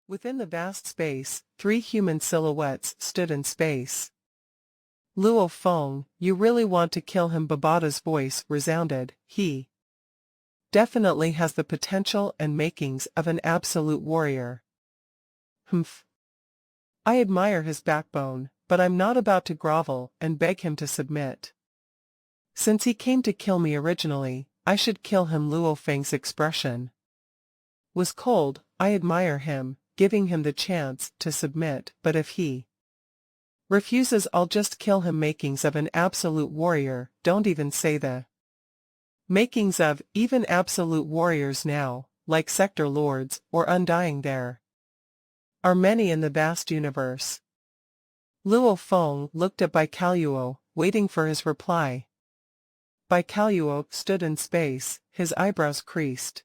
Within the vast space, 3 human silhouettes stood in space. Luo Feng, you really want to kill him? Babata's voice resounded. He definitely has the potential and makings of an absolute warrior. Humph. I admire his backbone, but I'm not about to grovel and beg him to submit. Since he came to kill me originally, I should kill him. Luo Feng's expression was cold. I admire him, giving him the chance to submit, but if he refuses, I'll just kill him. Makings of an absolute warrior, don't even say the makings of even absolute warriors now, like sector lords or undying. There are many in the vast universe. Luo Feng looked at Baikaluo, waiting for his reply. Baikaluo stood in space, his eyebrows creased.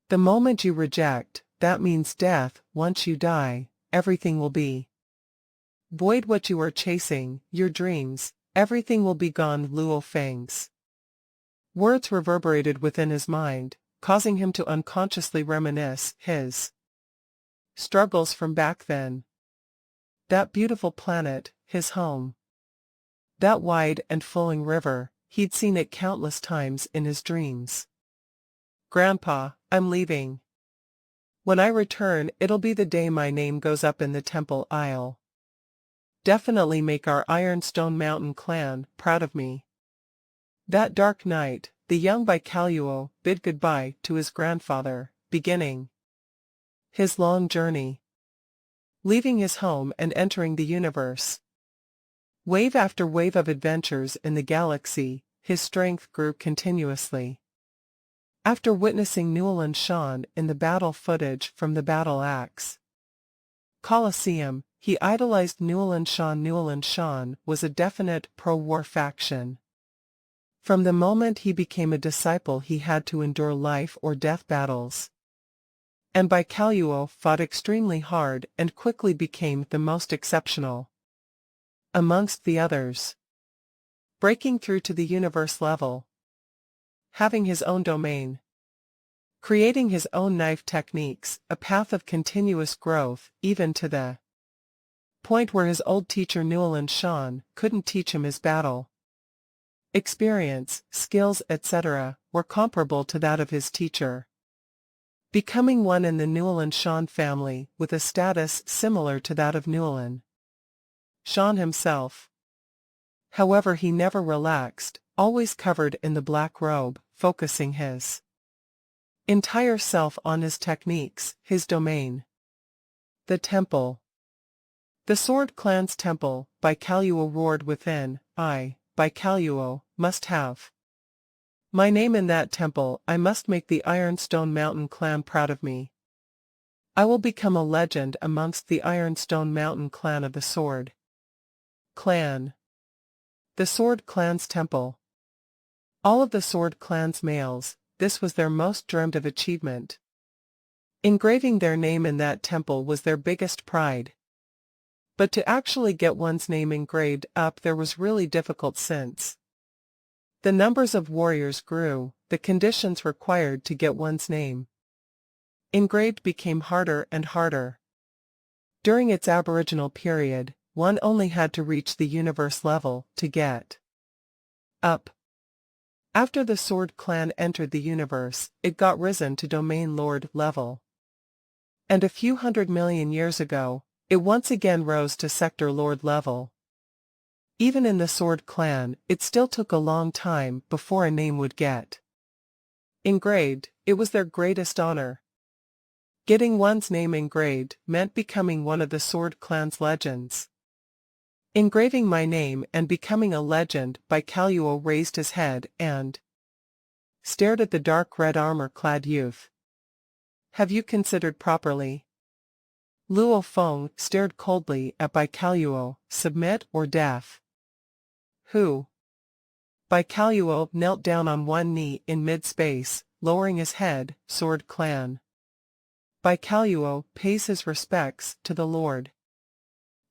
The moment you reject, that means death. Once you die, everything will be void. What you are chasing, your dreams, everything will be gone. Luo Feng's words reverberated within his mind, causing him to unconsciously reminisce his struggles from back then. That beautiful planet, his home. That wide and flowing river, he'd seen it countless times in his dreams. Grandpa, I'm leaving. When I return, it'll be the day my name goes up in the temple. I'll definitely make our Ironstone Mountain clan proud of me. That dark night, the young Baikaluo bid goodbye to his grandfather, beginning his long journey, leaving his home and entering the universe. Wave after wave of adventures in the galaxy, his strength grew continuously. After witnessing Newland Shan in the battle footage from the Battle Axe Coliseum, he idolized Newland Shan. Newland Shan was a definite pro-war faction. From the moment he became a disciple, he had to endure life or death battles. And Baikaluo fought extremely hard and quickly became the most exceptional amongst the others, breaking through to the universe level, having his own domain, creating his own knife techniques, a path of continuous growth, even to the point where his old teacher Newland Shan couldn't teach him. His battle experience, skills, etc., were comparable to that of his teacher, becoming one in the Newland Shan family with a status similar to that of Newland Shan himself. However, he never relaxed, always covered in the black robe, focusing his entire self on his techniques, his domain. The temple. The Sword Clan's temple, Baikaluo roared within. I, Baikaluo, must have my name in that temple. I must make the Ironstone Mountain clan proud of me. I will become a legend amongst the Ironstone Mountain clan of the Sword Clan. The Sword Clan's temple. All of the Sword Clan's males, this was their most dreamed of achievement. Engraving their name in that temple was their biggest pride. But to actually get one's name engraved up there was really difficult since the numbers of warriors grew, the conditions required to get one's name engraved became harder and harder. During its aboriginal period, one only had to reach the universe level to get up. After the Sword Clan entered the universe, it got risen to Domain Lord level. And a few 100 million years ago, it once again rose to Sector Lord level. Even in the Sword Clan, it still took a long time before a name would get engraved. It was their greatest honor. Getting one's name engraved meant becoming one of the Sword Clan's legends. Engraving my name and becoming a legend. Baikaluo raised his head and stared at the dark red armor-clad youth. Have you considered properly? Luo Feng stared coldly at Baikaluo. Submit or death? Who? Baikaluo knelt down on one knee in mid-space, lowering his head. Sword Clan. Baikaluo pays his respects to the Lord.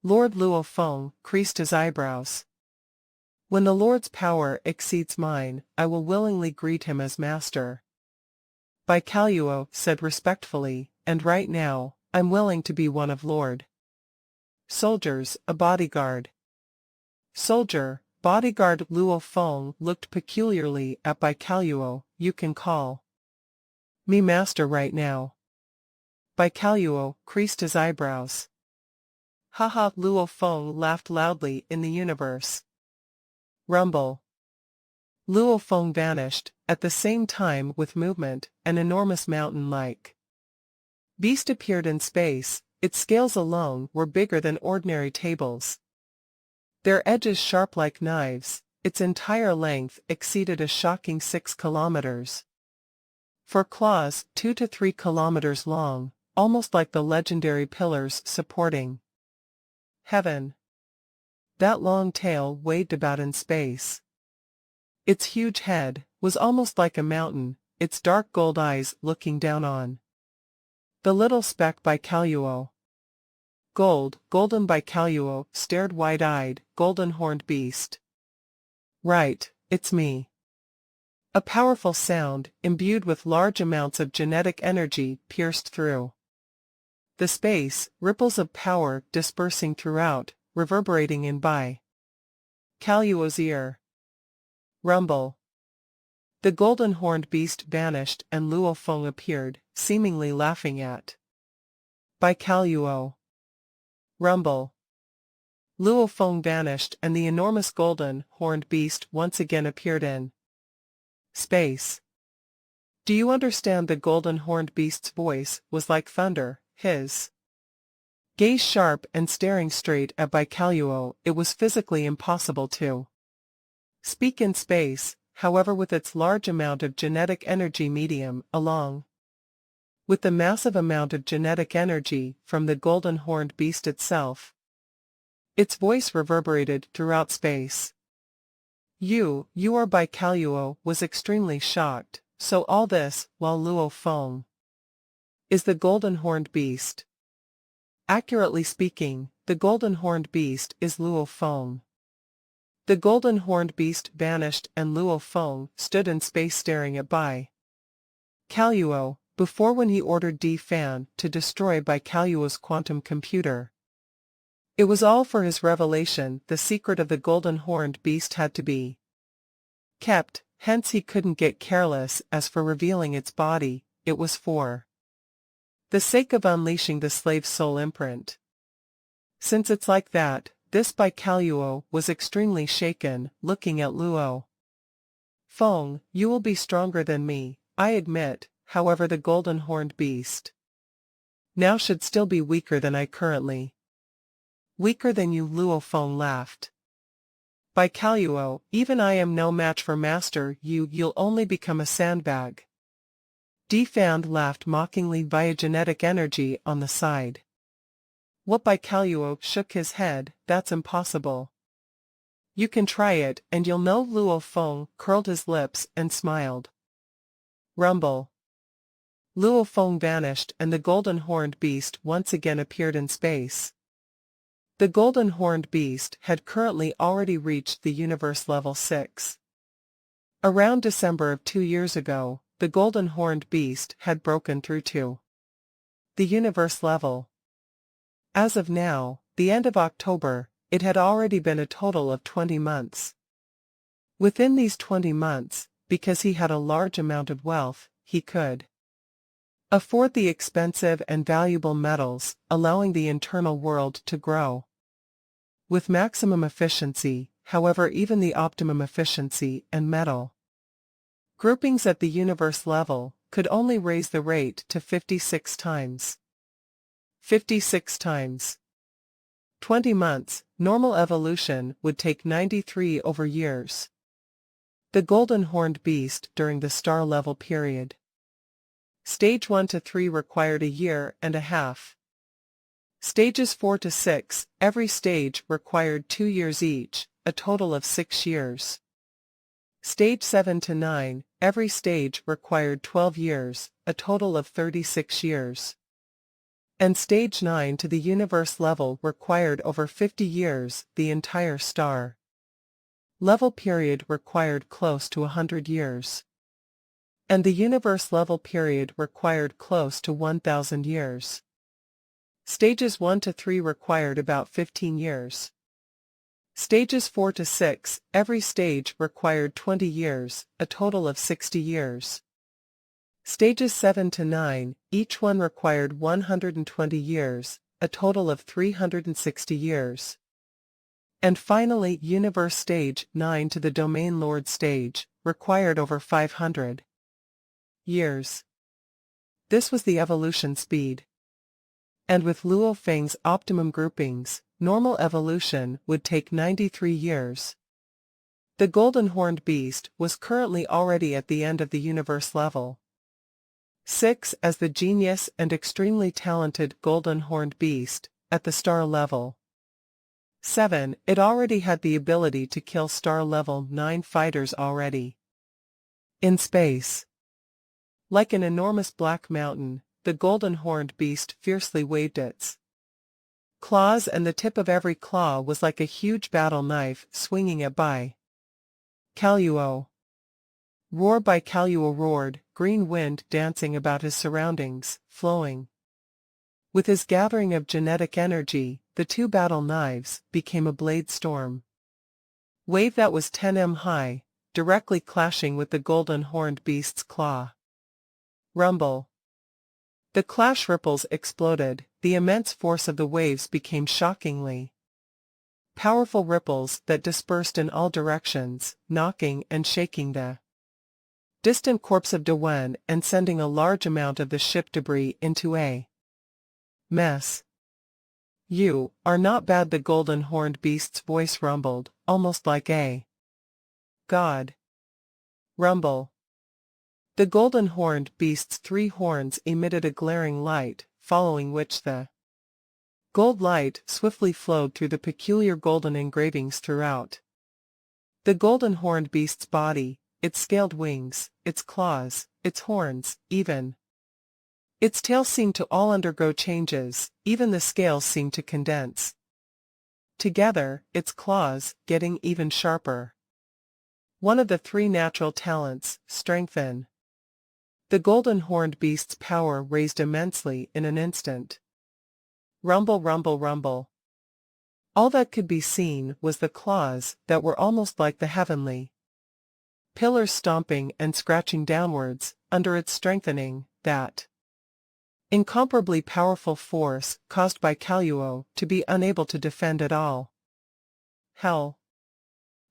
Lord. Luo Feng creased his eyebrows. When the Lord's power exceeds mine, I will willingly greet him as master. Baikaluo said respectfully, and right now, I'm willing to be one of Lord. Soldiers, a bodyguard. Soldier, bodyguard. Luo Feng looked peculiarly at Baikalluo. You can call me master right now. Baikalluo creased his eyebrows. Haha, Luo Feng laughed loudly in the universe. Rumble. Luo Feng vanished, at the same time with movement, an enormous mountain-like beast appeared in space. Its scales alone were bigger than ordinary tables. Their edges sharp like knives, its entire length exceeded a shocking 6 kilometers. For claws, 2 to 3 kilometers long, almost like the legendary pillars supporting heaven. That long tail waved about in space. Its huge head was almost like a mountain, its dark gold eyes looking down on the little speck Baikalluo. Golden Baikalluo stared wide-eyed, golden-horned beast. Right, it's me. A powerful sound, imbued with large amounts of genetic energy, pierced through the space, ripples of power dispersing throughout, reverberating in Baikalluo's ear. Rumble. The golden-horned beast vanished and Luo Feng appeared, seemingly laughing at Baikalluo. Rumble. Luo Feng vanished and the enormous golden-horned beast once again appeared in space. Do you understand? The golden-horned beast's voice was like thunder, his gaze sharp and staring straight at Baikalluo. It was physically impossible to speak in space, however, with its large amount of genetic energy medium, along with the massive amount of genetic energy from the golden-horned beast itself. Its voice reverberated throughout space. You are Baikalluo was extremely shocked. So all this, while Luo Feng is the golden-horned beast. Accurately speaking, the golden-horned beast is Luo Feng. The golden-horned beast vanished and Luo Feng stood in space staring at Baikalluo, before when he ordered D. Fan to destroy Baikalluo's quantum computer. It was all for his revelation. The secret of the golden-horned beast had to be kept, hence he couldn't get careless. As for revealing its body, it was for the sake of unleashing the slave's soul imprint. Since it's like that, this Baikalluo was extremely shaken, looking at Luo Feng. You will be stronger than me, I admit. However, the golden-horned beast now should still be weaker than I currently. Weaker than you? Luo Feng laughed. Baikalluo, even I am no match for master. You'll only become a sandbag. D. Fan laughed mockingly via genetic energy on the side. What? Baikalluo shook his head. That's impossible. You can try it, and you'll know. Luo Feng curled his lips and smiled. Rumble. Luo Feng vanished and the golden-horned beast once again appeared in space. The golden-horned beast had currently already reached the universe level 6. Around December of 2 years ago, the golden-horned beast had broken through to the universe level. As of now, the end of October, it had already been a total of 20 months. Within these 20 months, because he had a large amount of wealth, he could afford the expensive and valuable metals, allowing the internal world to grow with maximum efficiency. However, even the optimum efficiency and metal groupings at the universe level could only raise the rate to 56 times. 56 times 20 months, normal evolution would take 93 over years. The golden-horned beast during the star level period. Stage 1 to 3 required a year and a half. Stages 4 to 6, every stage required 2 years each, a total of 6 years. Stage 7 to 9, every stage required 12 years, a total of 36 years. And stage 9 to the universe level required over 50 years, the entire star level period required close to 100 years. And the universe level period required close to 1,000 years. Stages 1 to 3 required about 15 years. Stages 4 to 6, every stage required 20 years, a total of 60 years. Stages 7 to 9, each one required 120 years, a total of 360 years. And finally, Universe Stage 9 to the Domain Lord stage, required over 500 years. This was the evolution speed. And with Luo Feng's optimum groupings, normal evolution would take 93 years. The Golden Horned Beast was currently already at the end of the universe level 6 as the genius and extremely talented Golden Horned Beast, at the star level 7, it already had the ability to kill star level 9 fighters already. In space. Like an enormous black mountain, the Golden Horned Beast fiercely waved its claws, and the tip of every claw was like a huge battle knife swinging it by Kaluo. Roar by Kaluo roared, green wind dancing about his surroundings, flowing. With his gathering of genetic energy, the two battle knives became a blade storm. Wave that was 10 m high, directly clashing with the Golden Horned Beast's claw. Rumble. The clash ripples exploded, the immense force of the waves became shockingly powerful ripples that dispersed in all directions, knocking and shaking the distant corpse of Dewen and sending a large amount of the ship debris into a mess. You are not bad, the Golden Horned Beast's voice rumbled, almost like a god. Rumble. The Golden Horned Beast's 3 horns emitted a glaring light, following which the gold light swiftly flowed through the peculiar golden engravings throughout the Golden Horned Beast's body, its scaled wings, its claws, its horns, even its tail seemed to all undergo changes, even the scales seemed to condense together, its claws getting even sharper. One of the 3 natural talents, strengthen. The Golden Horned Beast's power raised immensely in an instant. Rumble, rumble, rumble. All that could be seen was the claws that were almost like the heavenly pillars stomping and scratching downwards, under its strengthening, that incomparably powerful force caused by Kaluo to be unable to defend at all. Howl.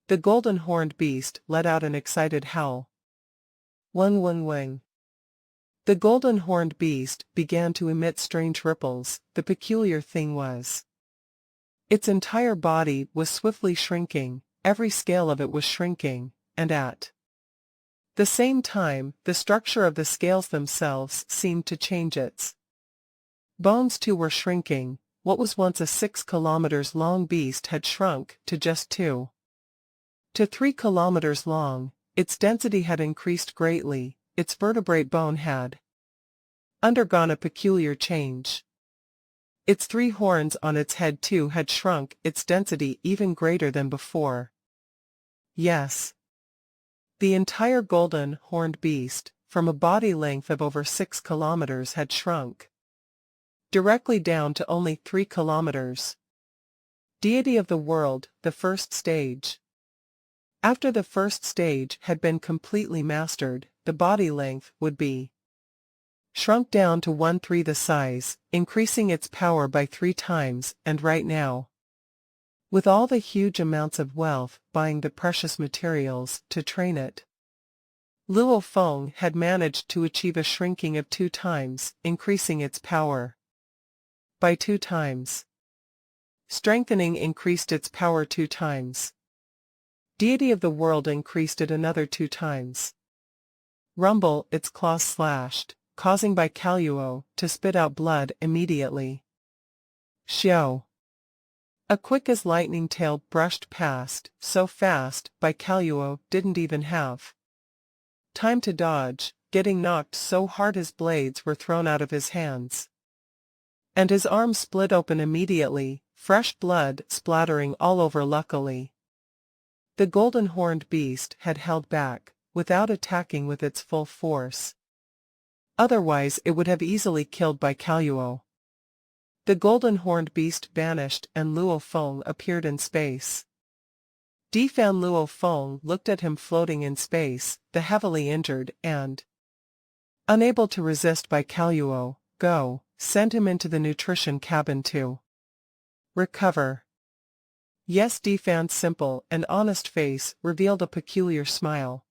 The Golden Horned Beast let out an excited howl. Wung wung wung. The Golden Horned Beast began to emit strange ripples. The peculiar thing was, its entire body was swiftly shrinking, every scale of it was shrinking, and at the same time, the structure of the scales themselves seemed to change. Its bones too were shrinking. What was once a 6 kilometers long beast had shrunk to just 2 to 3 kilometers long. Its density had increased greatly. Its vertebrate bone had undergone a peculiar change. Its 3 horns on its head too had shrunk, its density even greater than before. Yes. The entire Golden Horned Beast, from a body length of over 6 kilometers, had shrunk directly down to only 3 kilometers. Deity of the world, the first stage. After the first stage had been completely mastered, the body length would be shrunk down to 1/3 the size, increasing its power by 3 times, and right now, with all the huge amounts of wealth buying the precious materials to train it, Luo Feng had managed to achieve a shrinking of 2 times, increasing its power by 2 times. Strengthening increased its power 2 times. Deity of the world increased it another 2 times. Rumble, its claws slashed, causing by Kaluo to spit out blood immediately. Xiao. A quick as lightning tail brushed past, so fast, by Kaluo didn't even have time to dodge, getting knocked so hard his blades were thrown out of his hands. And his arm split open immediately, fresh blood splattering all over. Luckily, the Golden Horned Beast had held back, without attacking with its full force. Otherwise it would have easily killed by Kaluo. The golden horned beast vanished and Luo Feng appeared in space. Defan Luo Feng looked at him floating in space, the heavily injured and unable to resist by Kaluo. Go, send him into the nutrition cabin to recover. Yes, Defan's simple and honest face revealed a peculiar smile.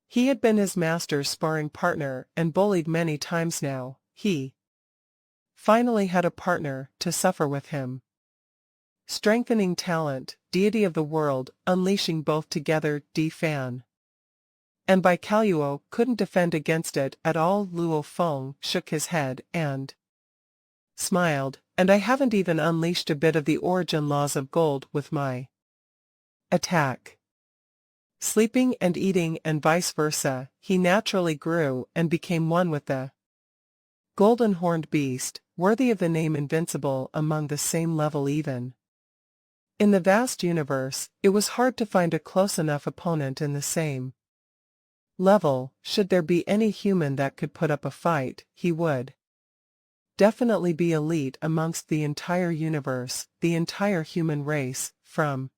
He had been his master's sparring partner and bullied many times now. He finally had a partner to suffer with him. Strengthening talent, deity of the world, unleashing both together. Defan and by Kaluo couldn't defend against it at all. Luo Feng shook his head and smiled, and I haven't even unleashed a bit of the origin laws of gold with my attack. Sleeping and eating and vice versa, he naturally grew and became one with the golden horned beast, worthy of the name invincible among the same level even. In the vast universe, it was hard to find a close enough opponent in the same level. Should there be any human that could put up a fight, he would definitely be elite amongst the entire universe, the entire human race, from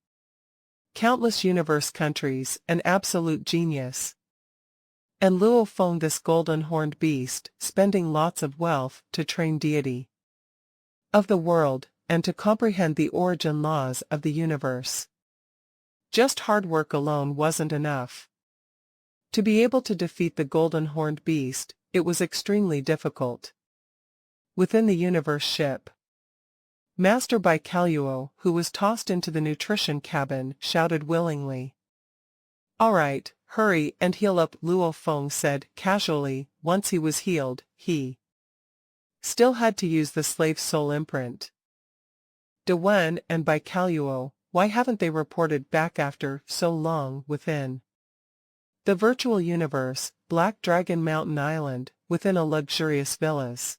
countless universe countries, an absolute genius. And Luo Feng, this golden horned beast, spending lots of wealth to train deity of the world, and to comprehend the origin laws of the universe. Just hard work alone wasn't enough. To be able to defeat the golden horned beast, it was extremely difficult. Within the universe ship, Master by Kaluo, who was tossed into the nutrition cabin, shouted willingly. All right, hurry and heal up, Luo Feng said casually. Once he was healed, he still had to use the slave's soul imprint. De Wen and by Kaluo, why haven't they reported back after so long? Within the virtual universe, Black Dragon Mountain Island, within a luxurious villa's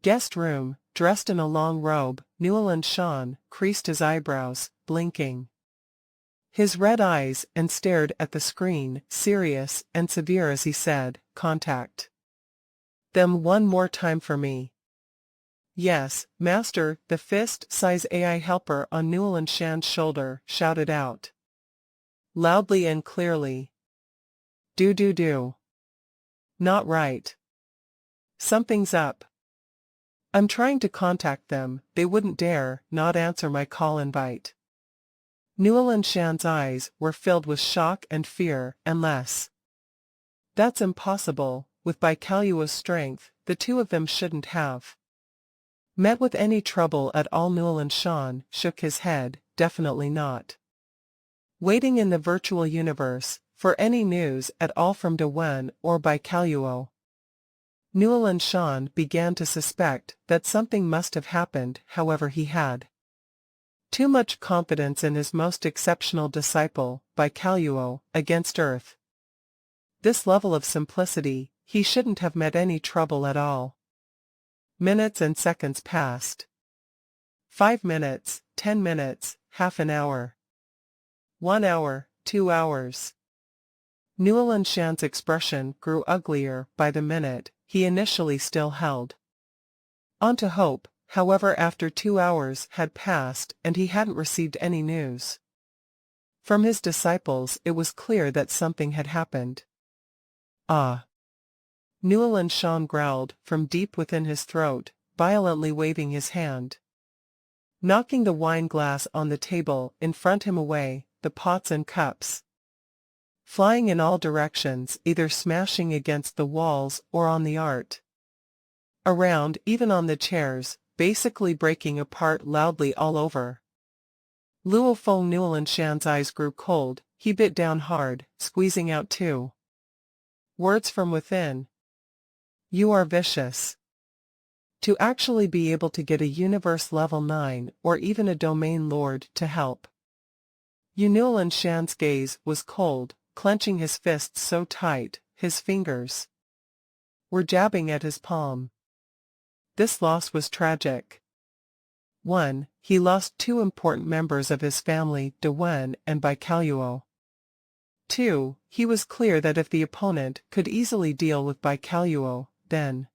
guest room, dressed in a long robe, Newland Shan creased his eyebrows, blinking his red eyes and stared at the screen, serious and severe as he said, "Contact them one more time for me." "Yes, Master," the fist-size AI helper on Newland Shan's shoulder shouted out loudly and clearly. Do. Not right. Something's up. I'm trying to contact them, they wouldn't dare not answer my call invite. Newland Shan's eyes were filled with shock and fear, unless that's impossible, with by Kaluo's strength, the two of them shouldn't have met with any trouble at all. Newland Shan shook his head, definitely not. Waiting in the virtual universe for any news at all from De Wen or by Kaluo. Newland Shan began to suspect that something must have happened. However, he had too much confidence in his most exceptional disciple, by Kaluo, against Earth. This level of simplicity, he shouldn't have met any trouble at all. Minutes and seconds passed. 5 minutes, 10 minutes, half an hour. 1 hour, 2 hours. Newland Shan's expression grew uglier by the minute. He initially still held on to hope, however, after 2 hours had passed and he hadn't received any news from his disciples, it was clear that something had happened. Ah! Newland Shan growled from deep within his throat, violently waving his hand, knocking the wine glass on the table in front him away, the pots and cups flying in all directions, either smashing against the walls or on the art around, even on the chairs, basically breaking apart loudly all over. Luo Feng. Newland Shan's eyes grew cold, he bit down hard, squeezing out 2 words from within. You are vicious. To actually be able to get a universe level 9 or even a domain lord to help you. Newland Shan's gaze was cold, clenching his fists so tight, his fingers were jabbing at his palm. This loss was tragic. 1. He lost 2 important members of his family, De Wen and by Kaluo. 2. He was clear that if the opponent could easily deal with by Kaluo, then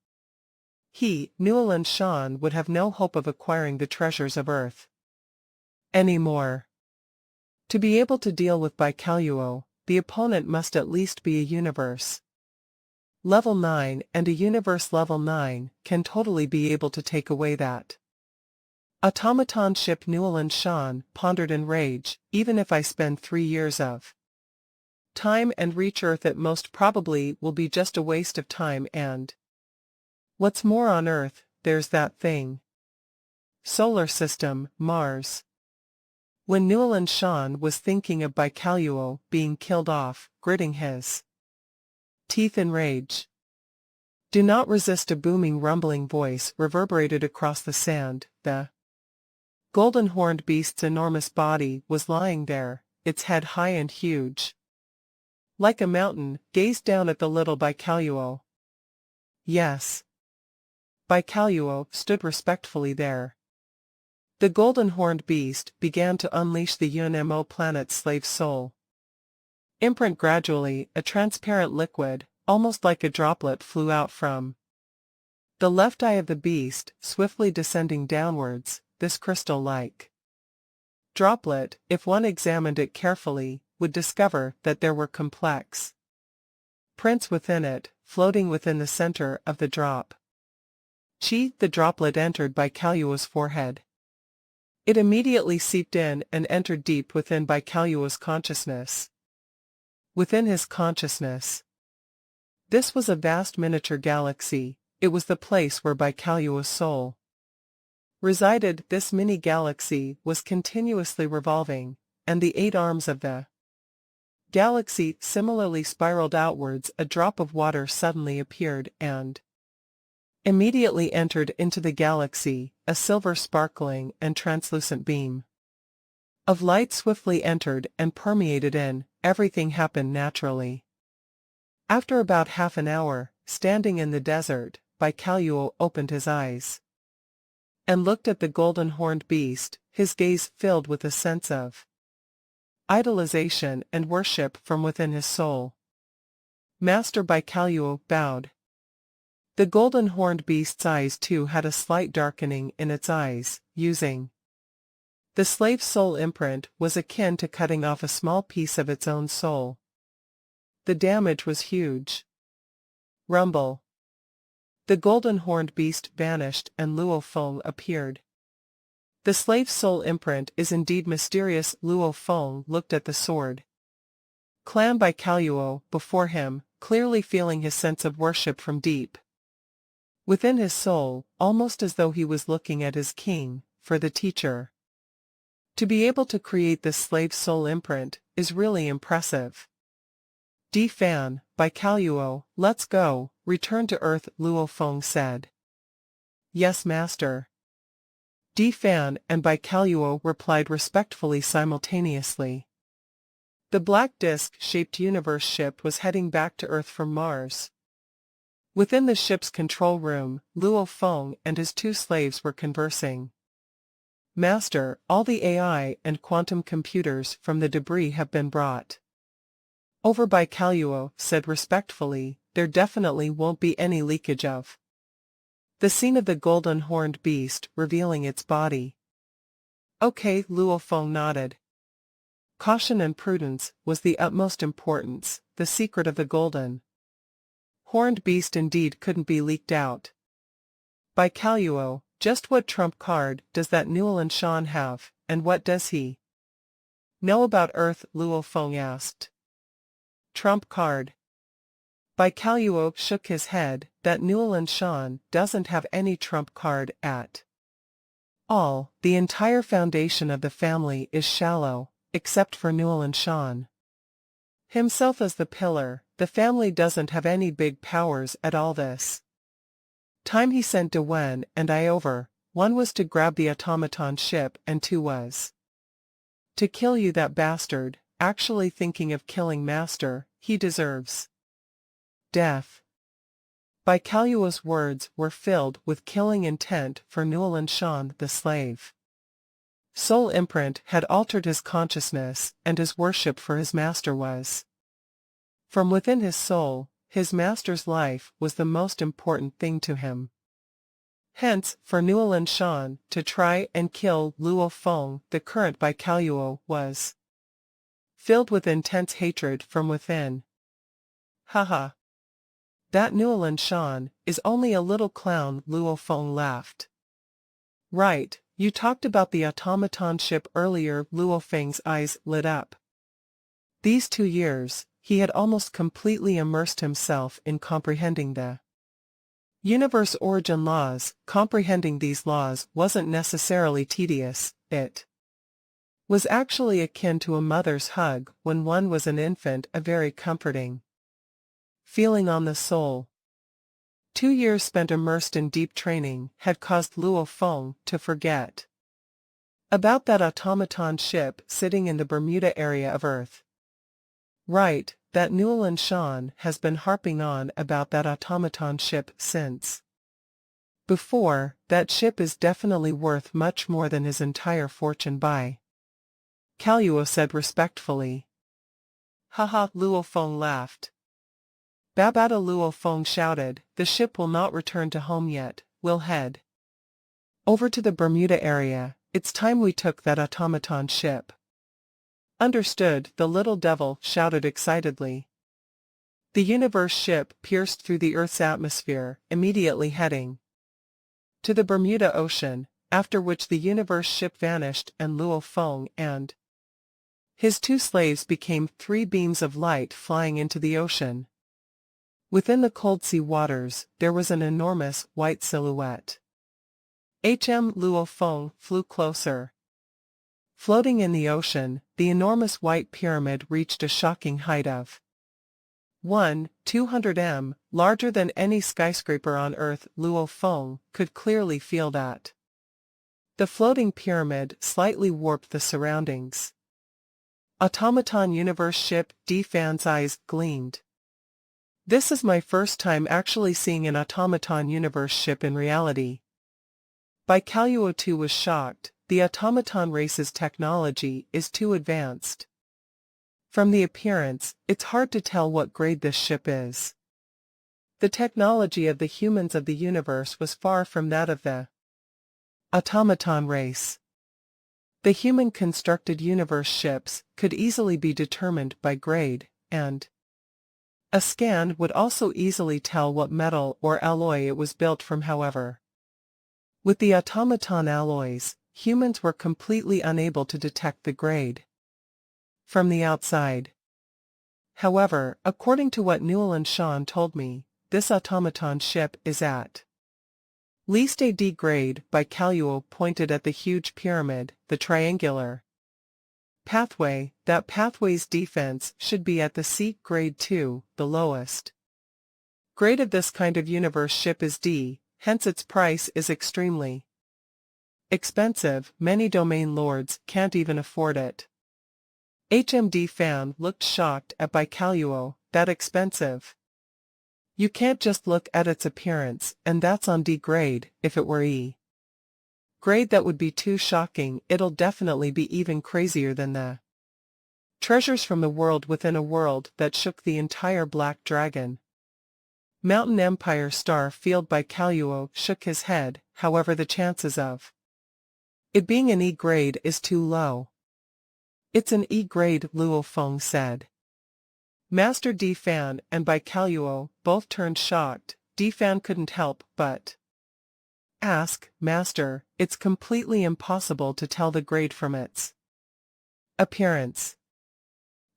he, Newland Shan, would have no hope of acquiring the treasures of Earth anymore. To be able to deal with Baikaluo, the opponent must at least be a universe level 9, and a universe level 9 can totally be able to take away that automaton ship. Newland Shan pondered in rage. Even if I spend 3 years of time and reach Earth, it most probably will be just a waste of time, and what's more, on Earth, there's that thing. Solar system, Mars. When Newland Shan was thinking of Baikaluo being killed off, gritting his teeth in rage. Do not resist. A booming rumbling voice reverberated across the sand. The golden-horned beast's enormous body was lying there, its head high and huge, like a mountain, gazed down at the little Baikaluo. Yes. Baikaluo stood respectfully there. The golden-horned beast began to unleash the UNMO planet's slave soul imprint. Gradually, a transparent liquid, almost like a droplet, flew out from the left eye of the beast, swiftly descending downwards. This crystal-like droplet, if one examined it carefully, would discover that there were complex prints within it, floating within the center of the drop. The droplet entered Baikaluo's forehead. It immediately seeped in and entered deep within Baikaluo's consciousness. Within his consciousness, this was a vast miniature galaxy. It was the place where Baikaluo's soul resided. This mini-galaxy was continuously revolving, and the 8 arms of the galaxy similarly spiraled outwards. A drop of water suddenly appeared and immediately entered into the galaxy. A silver sparkling and translucent beam of light swiftly entered and permeated in. Everything happened naturally. After about half an hour, standing in the desert, Baikaluo opened his eyes and looked at the golden-horned beast, his gaze filled with a sense of idolization and worship from within his soul. Master. Baikaluo bowed. The golden-horned beast's eyes too had a slight darkening in its eyes. Using the slave's soul imprint was akin to cutting off a small piece of its own soul. The damage was huge. Rumble. The golden-horned beast vanished and Luo Feng appeared. The slave's soul imprint is indeed mysterious. Luo Feng looked at the sword clan Baikaluo before him, clearly feeling his sense of worship from deep within his soul, almost as though he was looking at his king. For the teacher to be able to create this slave's soul imprint is really impressive. Fan, Baikaluo, let's go, return to Earth, Luo Feng said. Yes, master. Fan and Baikaluo replied respectfully simultaneously. The black disc-shaped universe ship was heading back to Earth from Mars. Within the ship's control room, Luo Feng and his 2 slaves were conversing. Master, all the AI and quantum computers from the debris have been brought over. Baikaluo said respectfully. There definitely won't be any leakage of the scene of the golden-horned beast revealing its body. Okay, Luo Feng nodded. Caution and prudence was the utmost importance. The secret of the golden-horned beast indeed couldn't be leaked out. Baikaluo, just what trump card does that Newland Shan have, and what does he know about Earth? Luo Feng asked. Trump card. Baikaluo shook his head. That Newland Shan doesn't have any trump card at all. The entire foundation of the family is shallow, except for Newland Shan himself as the pillar. The family doesn't have any big powers at all. This time he sent Dewen and I over. 1 was to grab the automaton ship and 2 was to kill you. That bastard, actually thinking of killing master. He deserves death. Baikaluo's words were filled with killing intent. For Newland Shan, the slave soul imprint had altered his consciousness, and his worship for his master was from within his soul. His master's life was the most important thing to him. Hence, for Nuolan Shan to try and kill Luo Feng, the current by Kaluo was filled with intense hatred from within. Haha. That Nuolan Shan is only a little clown, Luo Feng laughed. Right, you talked about the automaton ship earlier. Luo Feng's eyes lit up. These 2 years, he had almost completely immersed himself in comprehending the universe origin laws. Comprehending these laws wasn't necessarily tedious, it was actually akin to a mother's hug when one was an infant, a very comforting feeling on the soul. 2 years spent immersed in deep training had caused Luo Feng to forget about that automaton ship sitting in the Bermuda area of Earth. Right, that Nuolan Shan has been harping on about that automaton ship since before. That ship is definitely worth much more than his entire fortune by Kaluo said respectfully. Haha, Luo Feng laughed. Babada, Luo Feng shouted, the ship will not return to home yet, we'll head over to the Bermuda area. It's time we took that automaton ship. Understood, the little devil shouted excitedly. The universe ship pierced through the Earth's atmosphere, immediately heading to the Bermuda Ocean, after which the universe ship vanished and Luo Feng and his 2 slaves became 3 beams of light flying into the ocean. Within the cold sea waters, there was an enormous white silhouette. Luo Feng flew closer. Floating in the ocean, the enormous white pyramid reached a shocking height of 200 m, larger than any skyscraper on Earth. Luo Feng could clearly feel that the floating pyramid slightly warped the surroundings. Automaton universe ship. D Fan's eyes gleamed. This is my first time actually seeing an automaton universe ship in reality. Bai Kaluo too was shocked. The automaton race's technology is too advanced. From the appearance, it's hard to tell what grade this ship is. The technology of the humans of the universe was far from that of the automaton race. The human-constructed universe ships could easily be determined by grade, and a scan would also easily tell what metal or alloy it was built from. However, with the automaton alloys, humans were completely unable to detect the grade from the outside. However, according to what Nuolan Shan told me, this automaton ship is at least a D grade. By Kaluo pointed at the huge pyramid, the triangular pathway. That pathway's defense should be at the C grade too. The lowest grade of this kind of universe ship is D, hence its price is extremely expensive. Many domain lords can't even afford it. HMD Fan looked shocked at Bai Kaluo. That expensive? You can't just look at its appearance, and that's on D grade. If it were E grade, that would be too shocking. It'll definitely be even crazier than the treasures from the world within a world that shook the entire Black Dragon Mountain Empire star field. Bai Kaluo shook his head. However, the chances of it being an E grade is too low. It's an E grade, Luo Feng said. Master D Fan and Bai Kaluo both turned shocked. D Fan couldn't help but ask, Master, it's completely impossible to tell the grade from its appearance.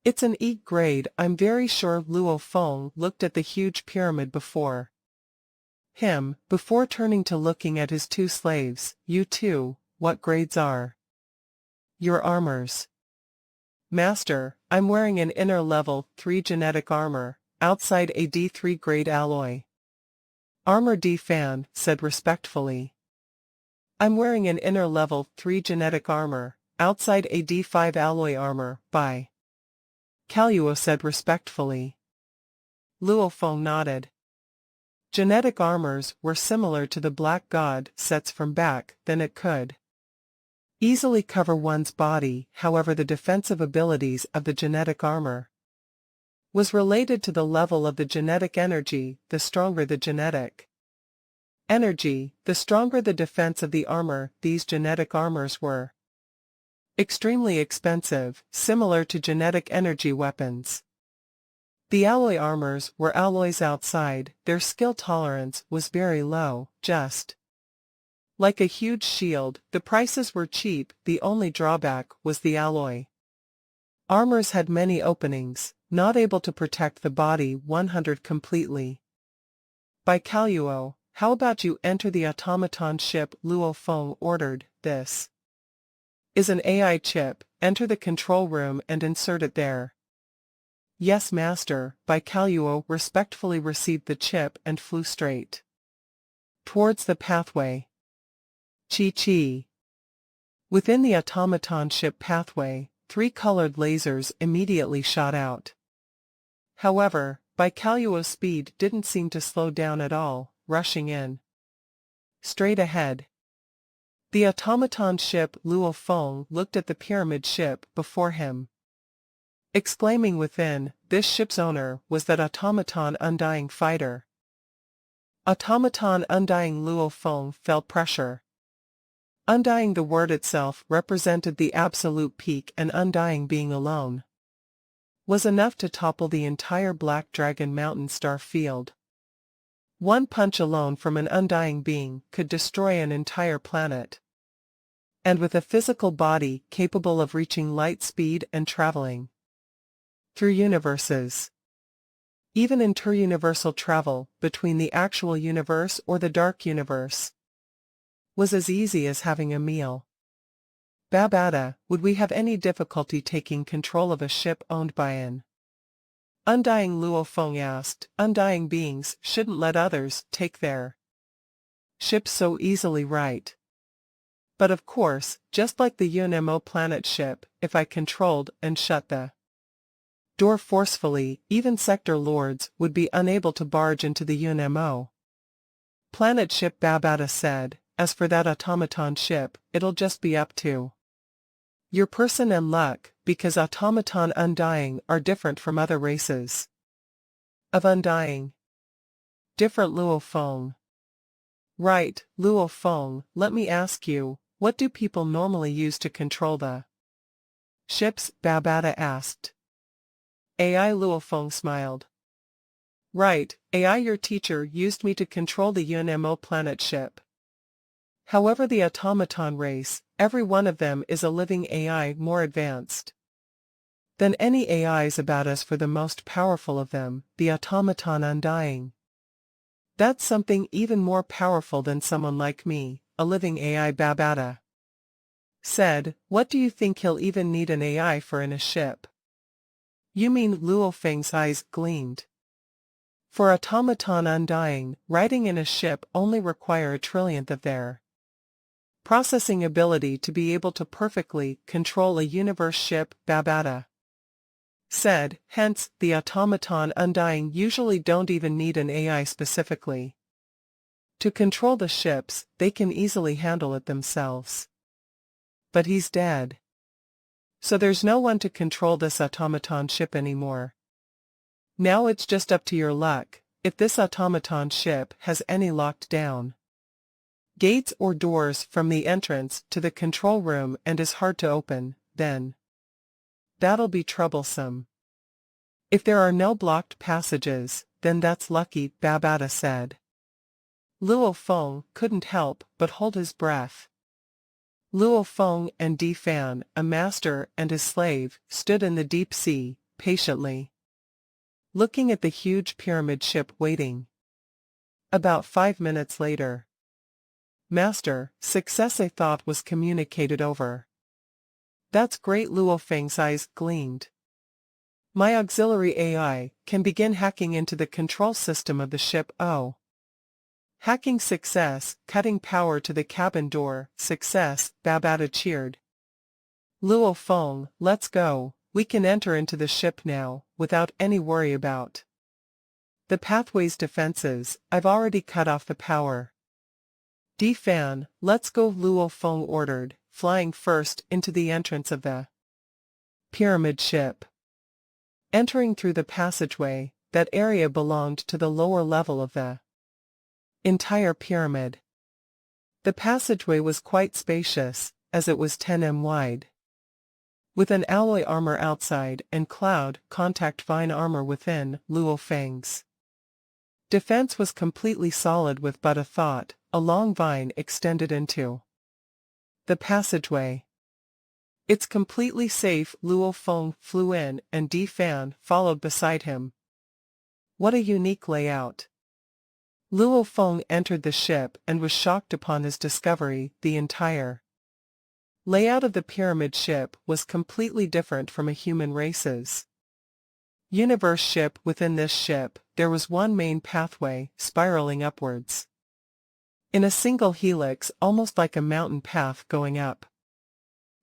It's an E grade, I'm very sure. Luo Feng looked at the huge pyramid before him, before turning to looking at his 2 slaves. You too, what grades are your armors? Master, I'm wearing an inner level 3 genetic armor, outside a D3 grade alloy armor. D Fan said respectfully. I'm wearing an inner level 3 genetic armor, outside a D5 alloy armor. Bai Kaluo said respectfully. Luo Feng nodded. Genetic armors were similar to the Black God sets from back then. It could easily cover one's body. However, the defensive abilities of the genetic armor was related to the level of the genetic energy. The stronger the genetic Energy, the stronger the defense of the armor. These genetic armors were extremely expensive, similar to genetic energy weapons. The alloy armors were alloys outside, their skill tolerance was very low, just like a huge shield. The prices were cheap, the only drawback was the alloy armors had many openings, not able to protect the body 100 completely. By Kaluo, how about you enter the automaton ship? Luo Feng ordered. This is an AI chip, enter the control room and insert it there. Yes, master. Bai Kaluo respectfully received the chip and flew straight towards the pathway. Chi-chi. Within the automaton ship pathway, 3 colored lasers immediately shot out. However, Bai Kaluo's speed didn't seem to slow down at all, rushing in straight ahead. The automaton ship. Luo Feng looked at the pyramid ship before him, exclaiming within, this ship's owner was that automaton undying fighter. Automaton undying. Luo Feng felt pressure. Undying, the word itself represented the absolute peak, and undying being alone was enough to topple the entire Black Dragon Mountain star field. One punch alone from an undying being could destroy an entire planet. And with a physical body capable of reaching light speed and traveling through universes, even interuniversal travel between the actual universe or the dark universe, was as easy as having a meal. Babada, would we have any difficulty taking control of a ship owned by an undying? Luo Feng asked. Undying beings shouldn't let others take their ships so easily, right? But of course, just like the UNMO planet ship, if I controlled and shut the door forcefully, even sector lords would be unable to barge into the UNMO planet ship. Babada said, as for that automaton ship, it'll just be up to your person and luck, because automaton undying are different from other races of undying. Different. Luo Feng. Right, Luo Feng, let me ask you, what do people normally use to control the ships? Babada asked. AI. Luo Feng smiled. Right, AI, your teacher used me to control the UNMO planet ship. However, the automaton race, every one of them is a living AI more advanced than any AIs about us, for the most powerful of them, the automaton undying. That's something even more powerful than someone like me, a living AI. Babada said, what do you think he'll even need an AI for in a ship? You mean? Luo Feng's eyes gleamed. For automaton undying, riding in a ship only require a trillionth of their processing ability to be able to perfectly control a universe ship. Babada said, hence, the automaton undying usually don't even need an AI specifically to control the ships, they can easily handle it themselves. But he's dead. So there's no one to control this automaton ship anymore. Now it's just up to your luck, if this automaton ship has any locked down gates or doors from the entrance to the control room and is hard to open, then that'll be troublesome. If there are no blocked passages, then that's lucky. Babada said. Luo Feng couldn't help but hold his breath. Luo Feng and Di Fan, a master and his slave, stood in the deep sea, patiently looking at the huge pyramid ship waiting. About 5 minutes later, Master, success I thought was communicated over. That's great. Luo Feng's eyes gleamed. My auxiliary AI can begin hacking into the control system of the ship. Oh. Hacking success, cutting power to the cabin door, success. Babada cheered. Luo Feng, let's go, we can enter into the ship now, without any worry about the pathway's defenses. I've already cut off the power. Di Fan, let's go. Luo Feng ordered, flying first into the entrance of the pyramid ship. Entering through the passageway, that area belonged to the lower level of the Entire pyramid. The passageway was quite spacious, as it was 10 m wide. With an alloy armor outside and cloud contact vine armor within, Luo Feng's defense was completely solid with but a thought, a long vine extended into the passageway. It's completely safe. Luo Feng flew in and Di Fan followed beside him. What a unique layout. Luo Feng entered the ship and was shocked upon his discovery. The entire layout of the pyramid ship was completely different from a human race's universe ship. Within this ship, there was one main pathway, spiraling upwards in a single helix, almost like a mountain path going up.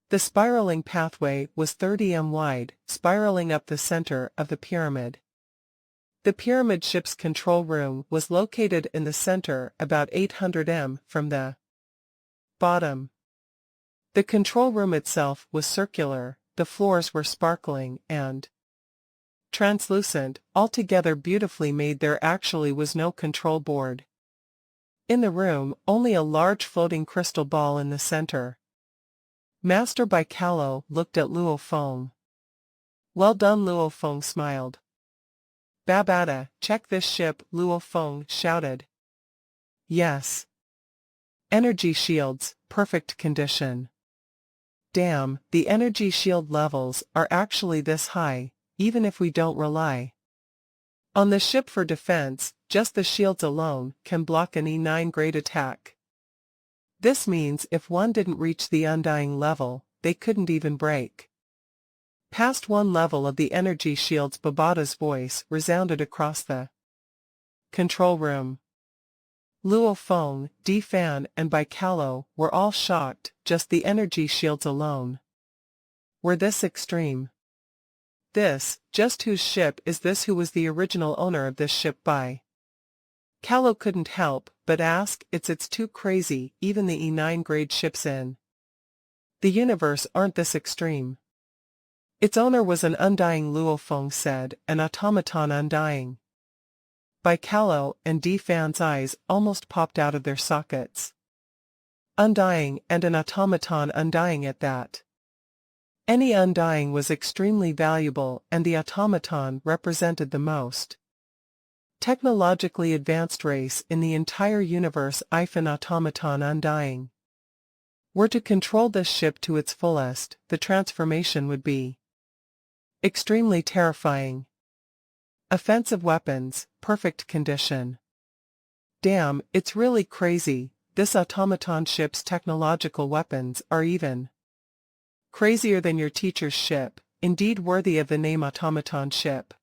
The spiraling pathway was 30 m wide, spiraling up the center of the pyramid. The pyramid ship's control room was located in the center, about 800 m from the bottom. The control room itself was circular, the floors were sparkling and translucent, altogether beautifully made. There actually was no control board in the room, only a large floating crystal ball in the center. Master Baikalo looked at Luo Feng. Well done. Luo Feng smiled. Babada, check this ship, Luo Feng shouted. Yes. Energy shields, perfect condition. Damn, the energy shield levels are actually this high, even if we don't rely on the ship for defense, just the shields alone can block an E9 grade attack. This means if one didn't reach the undying level, they couldn't even break past one level of the energy shields. Babada's voice resounded across the control room. Luo Feng, Di Fan and Baikalo were all shocked. Just the energy shields alone were this extreme. This, just whose ship is this? Who was the original owner of this ship? Baikalo couldn't help but ask. It's too crazy. Even the E9 grade ships in the universe aren't this extreme. Its owner was an undying, Luo Feng said, an automaton undying. Baikalo and Di Fan's eyes almost popped out of their sockets. Undying, and an automaton undying at that. Any undying was extremely valuable, and the automaton represented the most technologically advanced race in the entire universe. If an automaton undying were to control this ship to its fullest, the transformation would be extremely terrifying. Offensive weapons, perfect condition. Damn, it's really crazy. This automaton ship's technological weapons are even crazier than your teacher's ship, indeed worthy of the name automaton ship.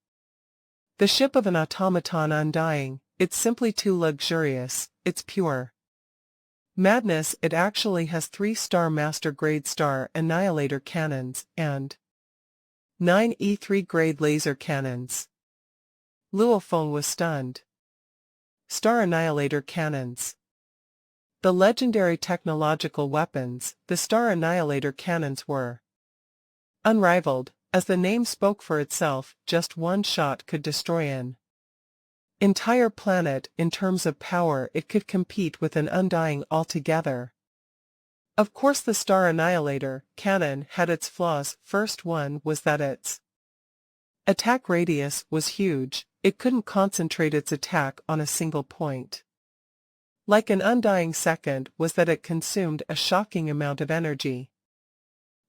The ship of an automaton undying, it's simply too luxurious, it's pure madness. It actually has 3-star master grade star annihilator cannons, and 9 E3 grade laser cannons. Luo Feng was stunned. Star annihilator cannons. The legendary technological weapons, the Star Annihilator cannons were unrivaled. As the name spoke for itself, just one shot could destroy an entire planet. In terms of power, it could compete with an undying altogether. Of course, the Star Annihilator cannon had its flaws. First one was that its attack radius was huge. It couldn't concentrate its attack on a single point. Like an undying. Second was that it consumed a shocking amount of energy.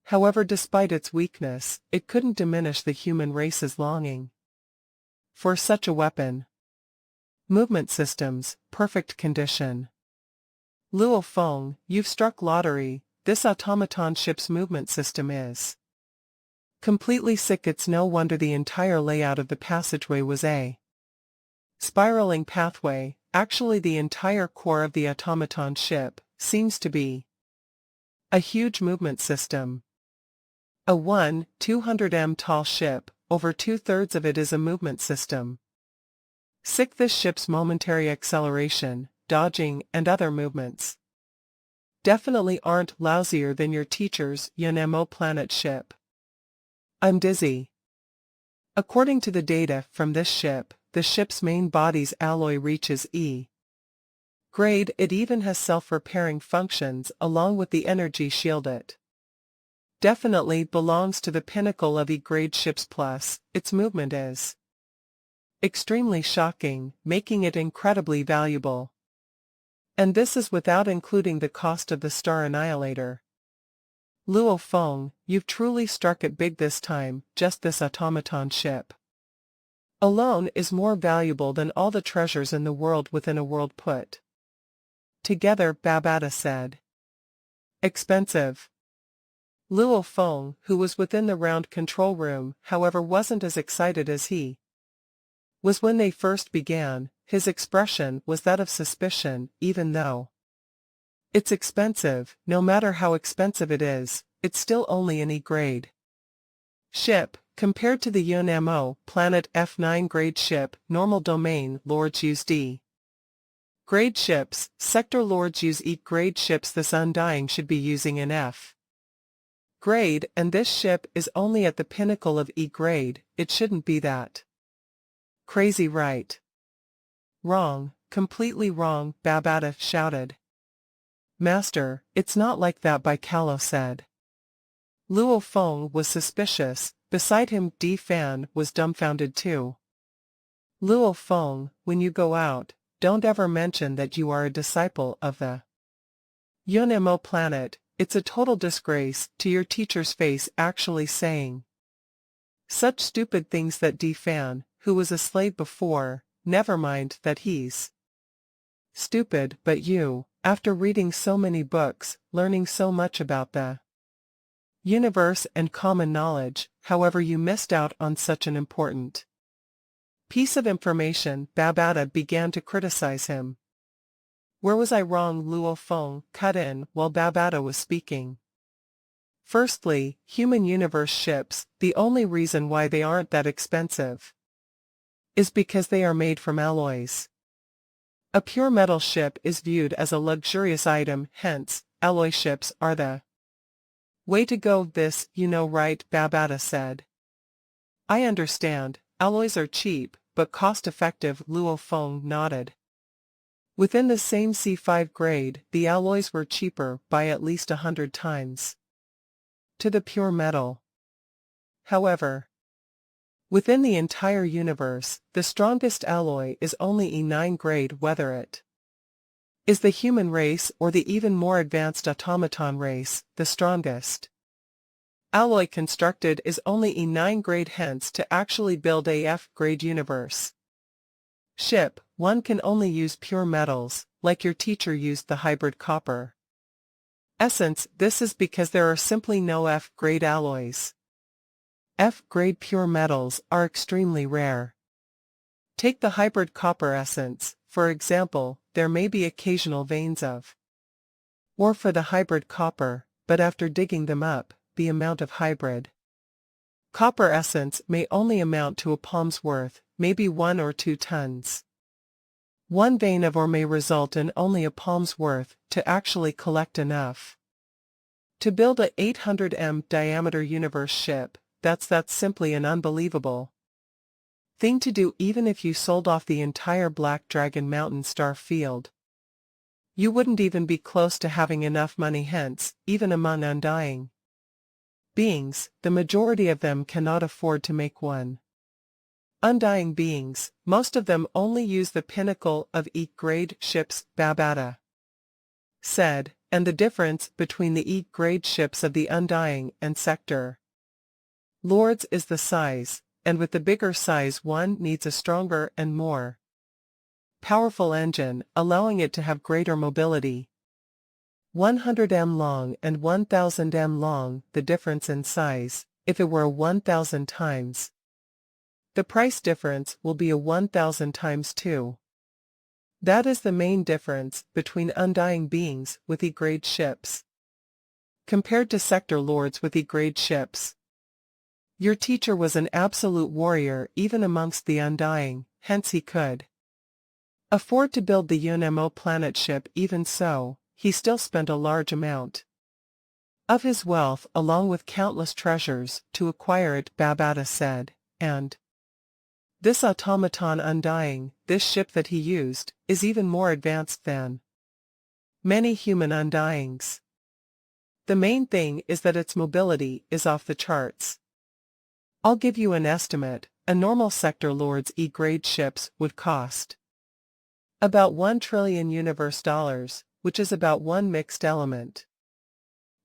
However, despite its weakness, it couldn't diminish the human race's longing for such a weapon. Movement systems, perfect condition. Luo Feng, you've struck lottery. This automaton ship's movement system is completely sick. It's no wonder the entire layout of the passageway was a spiraling pathway. Actually, the entire core of the automaton ship seems to be a huge movement system. A 200 m tall ship, over 2/3 of it is a movement system. Sick. This ship's momentary acceleration, dodging, and other movements definitely aren't lousier than your teacher's Yanemo planet ship. I'm dizzy. According to the data from this ship, the ship's main body's alloy reaches E Grade, it even has self-repairing functions along with the energy shield. It definitely belongs to the pinnacle of E-grade ships. Plus, its movement is extremely shocking, making it incredibly valuable. And this is without including the cost of the Star Annihilator. Luo Feng, you've truly struck it big this time. Just this automaton ship alone is more valuable than all the treasures in the world within a world put together, Babata said. Expensive. Luo Feng, who was within the round control room, however, wasn't as excited as he was when they first began. His expression was that of suspicion. Even though it's expensive, no matter how expensive it is, it's still only an E-grade ship. Compared to the Yunmo Planet F9 grade ship, normal domain lords use D grade ships, sector lords use E grade ships. This Undying should be using an F grade, and this ship is only at the pinnacle of E grade. It shouldn't be that crazy, right? Wrong, completely wrong, Babata shouted. Master, it's not like that, Baikalo said. Luo Feng was suspicious. Beside him, Di Fan was dumbfounded too. Luo Feng, when you go out, don't ever mention that you are a disciple of the Yunmo planet. It's a total disgrace to your teacher's face actually saying such stupid things. That Di Fan, who was a slave before, never mind that he's stupid, but you, after reading so many books, learning so much about the universe and common knowledge, however, you missed out on such an important piece of information. Babata began to criticize him. Where was I wrong? Luo Feng cut in while Babata was speaking. Firstly, human universe ships, the only reason why they aren't that expensive is because they are made from alloys. A pure metal ship is viewed as a luxurious item, hence, alloy ships are the way to go. This, you know, right? Babata said. I understand, alloys are cheap, but cost-effective. Luo Feng nodded. Within the same C5 grade, the alloys were cheaper by at least 100 times to the pure metal. However, within the entire universe, the strongest alloy is only E9 grade. Whether it is the human race or the even more advanced automaton race, the strongest alloy constructed is only E9 grade. Hence, to actually build a F-grade universe ship, one can only use pure metals, like your teacher used the hybrid copper essence. This is because there are simply no F-grade alloys. F-grade pure metals are extremely rare. Take the hybrid copper essence, for example. There may be occasional veins of ore for the hybrid copper, but after digging them up, the amount of hybrid copper essence may only amount to a palm's worth, maybe 1 or 2 tons. One vein of ore may result in only a palm's worth to actually collect enough to build a 800 m diameter universe ship. That's simply an unbelievable thing to do. Even if you sold off the entire Black Dragon Mountain star field, you wouldn't even be close to having enough money. Hence, even among undying beings, the majority of them cannot afford to make one. Undying beings, most of them only use the pinnacle of E-grade ships, Babata said, and the difference between the E-grade ships of the Undying and Sector Lords is the size, and with the bigger size one needs a stronger and more powerful engine, allowing it to have greater mobility. 100 m long and 1000 m long, the difference in size, if it were a 1000 times. The price difference will be a 1000 times too. That is the main difference between undying beings with E-grade ships compared to sector lords with E-grade ships. Your teacher was an absolute warrior even amongst the undying, hence he could afford to build the Yunmo planet ship. Even so, he still spent a large amount of his wealth along with countless treasures to acquire it, Babata said, and this automaton undying, this ship that he used, is even more advanced than Many human undyings. The main thing is that its mobility is off the charts. I'll give you an estimate. A normal Sector Lord's E-grade ships would cost about 1 trillion universe dollars, which is about 1 mixed element.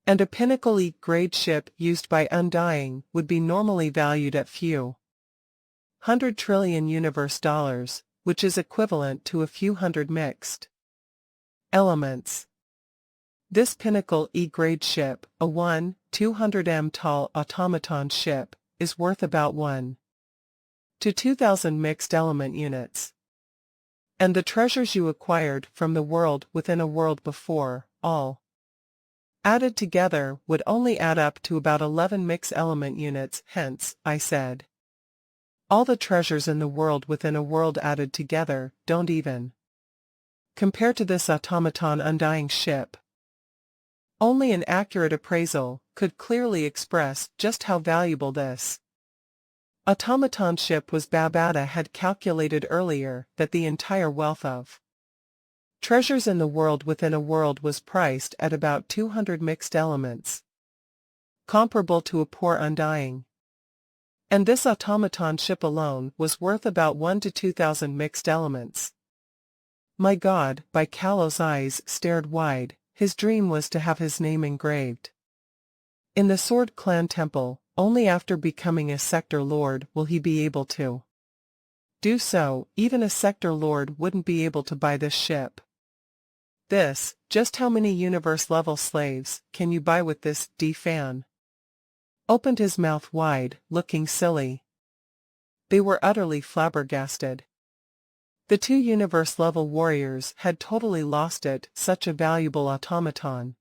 And a pinnacle E-grade ship used by Undying would be normally valued at few 100 trillion universe dollars, which is equivalent to a few hundred mixed elements. This pinnacle E-grade ship, a 1-200m tall automaton ship, is worth about 1 to 2,000 mixed element units. And the treasures you acquired from the world within a world before, all added together, would only add up to about 11 mixed element units. Hence, I said, all the treasures in the world within a world added together don't even compare to this automaton Undying ship. Only an accurate appraisal could clearly express just how valuable this automaton ship was. Babada had calculated earlier that the entire wealth of treasures in the world within a world was priced at about 200 mixed elements, comparable to a poor Undying. And this automaton ship alone was worth about 1 to 2,000 mixed elements. My God, Baikalo's eyes stared wide. His dream was to have his name engraved in the Sword Clan Temple. Only after becoming a Sector Lord will he be able to do so. Even a Sector Lord wouldn't be able to buy this ship. Just how many universe-level slaves can you buy with this? Fan opened his mouth wide, looking silly. They were utterly flabbergasted. The two universe-level warriors had totally lost it. Such a valuable automaton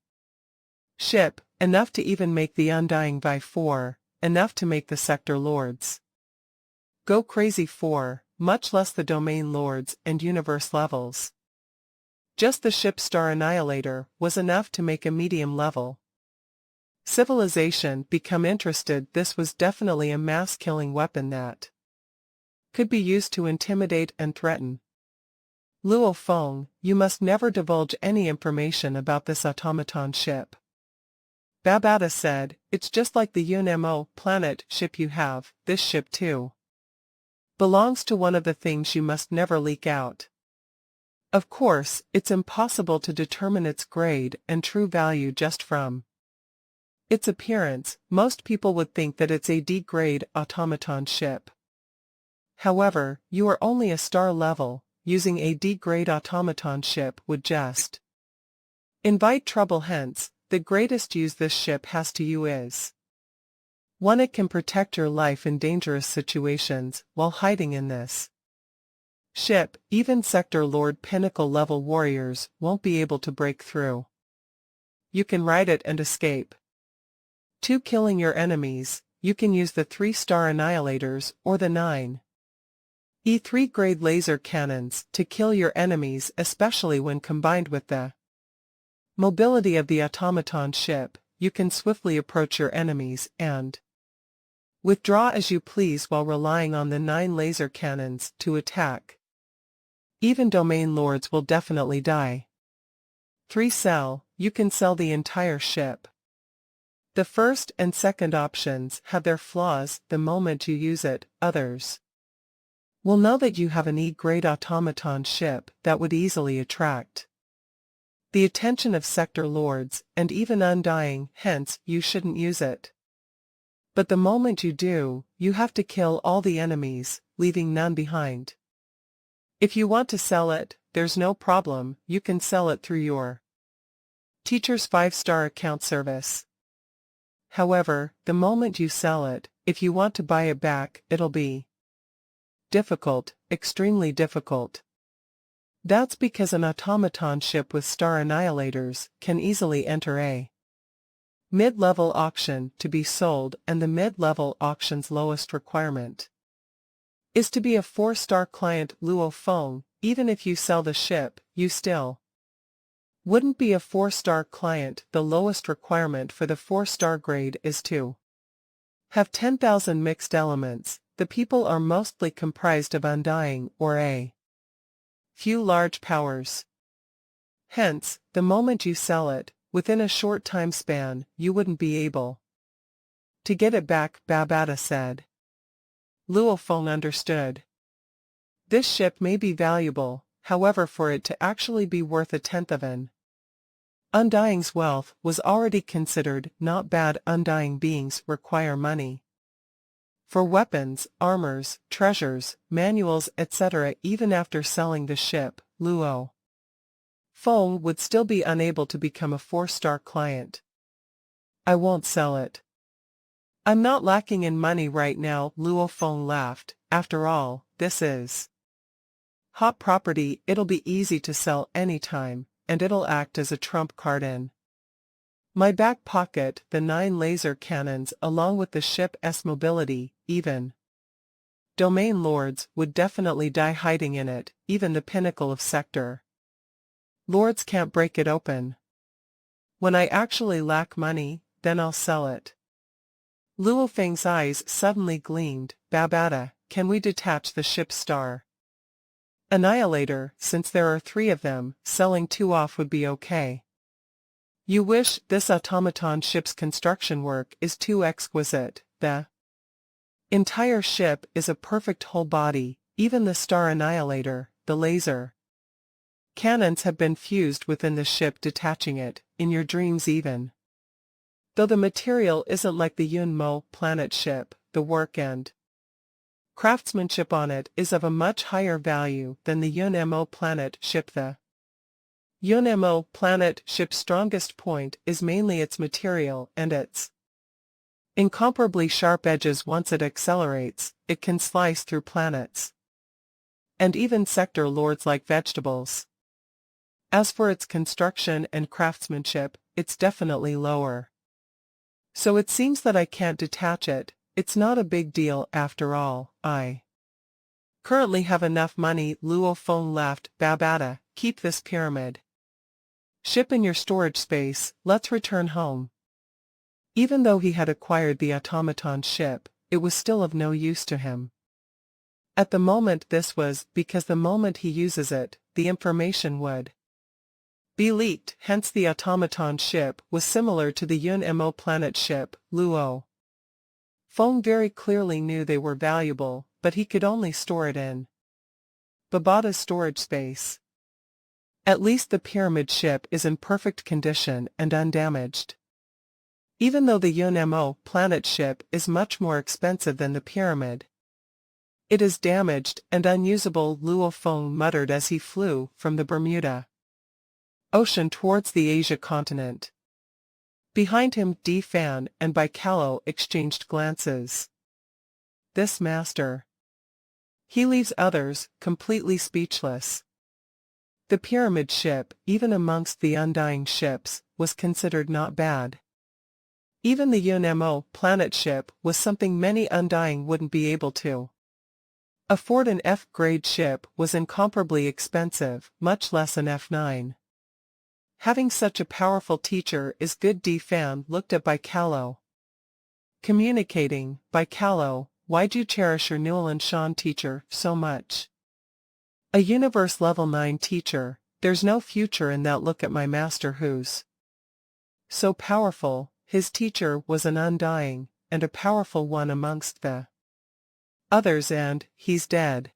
ship, enough to even make the Undying buy 4, enough to make the Sector Lords go crazy 4, much less the Domain Lords and Universe levels. Just the ship Star Annihilator was enough to make a medium-level civilization become interested. This was definitely a mass-killing weapon that could be used to intimidate and threaten. Luo Feng, you must never divulge any information about this automaton ship. Babada said, it's just like the UNMO planet ship you have. This ship too belongs to one of the things you must never leak out. Of course, it's impossible to determine its grade and true value just from its appearance. Most people would think that it's a D-grade automaton ship. However, you are only a star level. Using a D-grade automaton ship would just invite trouble. Hence, the greatest use this ship has to you is 1. It can protect your life in dangerous situations while hiding in this ship. Even Sector Lord pinnacle level warriors won't be able to break through. You can ride it and escape. 2. Killing your enemies. You can use the 3-star annihilators or the 9E3 grade laser cannons to kill your enemies, especially when combined with the mobility of the automaton ship. You can swiftly approach your enemies and withdraw as you please while relying on the 9 laser cannons to attack. Even Domain Lords will definitely die. 3. Sell. You can sell the entire ship. The first and second options have their flaws. The moment you use it, others will know that you have an E-grade automaton ship that would easily attract the attention of Sector Lords and even Undying. Hence, you shouldn't use it. But the moment you do, you have to kill all the enemies, leaving none behind. If you want to sell it, there's no problem. You can sell it through your teacher's 5-star account service. However, the moment you sell it, if you want to buy it back, it'll be difficult, extremely difficult. That's because an automaton ship with star annihilators can easily enter a mid-level auction to be sold, and the mid-level auction's lowest requirement is to be a 4-star client. Luo Feng, even if you sell the ship, you still wouldn't be a 4-star client. The lowest requirement for the 4-star grade is to have 10,000 mixed elements. The people are mostly comprised of Undying or a few large powers. Hence, the moment you sell it, within a short time span, you wouldn't be able to get it back, Babata said. Luo Feng understood. This ship may be valuable, however, for it to actually be worth a tenth of an undying's wealth was already considered not bad. Undying beings require money for weapons, armors, treasures, manuals, etc. Even after selling the ship, Luo Feng would still be unable to become a 4-star client. I won't sell it. I'm not lacking in money right now, Luo Feng laughed. After all, this is hot property. It'll be easy to sell anytime, and it'll act as a trump card in my back pocket. The 9 laser cannons along with the ship's mobility, even domain lords would definitely die hiding in it, even the pinnacle of sector lords can't break it open. When I actually lack money, then I'll sell it. Luo Feng's eyes suddenly gleamed. Babata, can we detach the ship's star annihilator? Since there are 3 of them, selling 2 off would be okay. You wish? This automaton ship's construction work is too exquisite. The entire ship is a perfect whole body, even the star annihilator, the laser cannons have been fused within the ship, detaching it, in your dreams even. Though the material isn't like the Yunmo planet ship, the work and craftsmanship on it is of a much higher value than the Yunmo planet ship. The Yunmo planet ship's strongest point is mainly its material and its incomparably sharp edges. Once it accelerates, it can slice through planets and even sector lords like vegetables. As for its construction and craftsmanship, it's definitely lower. So it seems that I can't detach it. It's not a big deal after all. I currently have enough money. Luo Feng laughed. Babata, keep this pyramid ship in your storage space. Let's return home. Even though he had acquired the automaton ship, it was still of no use to him at the moment. This was because the moment he uses it, the information would be leaked. Hence the automaton ship was similar to the Yunmo planet ship. Luo Feng very clearly knew they were valuable, but he could only store it in Babata's storage space. At least the pyramid ship is in perfect condition and undamaged. Even though the Yunmo planet ship is much more expensive than the pyramid, it is damaged and unusable. Luo Feng muttered as he flew from the Bermuda Ocean towards the Asia continent. Behind him, Di Fan and Baikalo exchanged glances. This master. He leaves others completely speechless. The pyramid ship, even amongst the undying ships, was considered not bad. Even the Yunmo planet ship was something many undying wouldn't be able to afford. An F-grade ship was incomparably expensive, much less an F9. Having such a powerful teacher is good. Di Fan looked at Baikalo. Communicating, Baikalo, why'd you cherish your Newland Shan teacher so much? A universe level 9 teacher, there's no future in that. Look at my master who's so powerful. His teacher was an undying, and a powerful one amongst the others, and he's dead.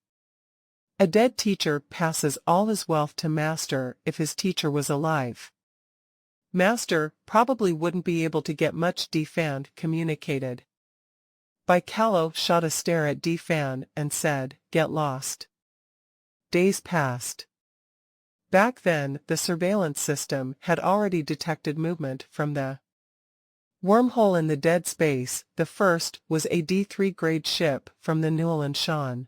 A dead teacher passes all his wealth to master. If his teacher was alive, master probably wouldn't be able to get much. Di Fan communicated. Baikalo shot a stare at Di Fan and said, get lost. Days passed. Back then, the surveillance system had already detected movement from the wormhole in the dead space. The first was a D3 grade ship from the Newland Shan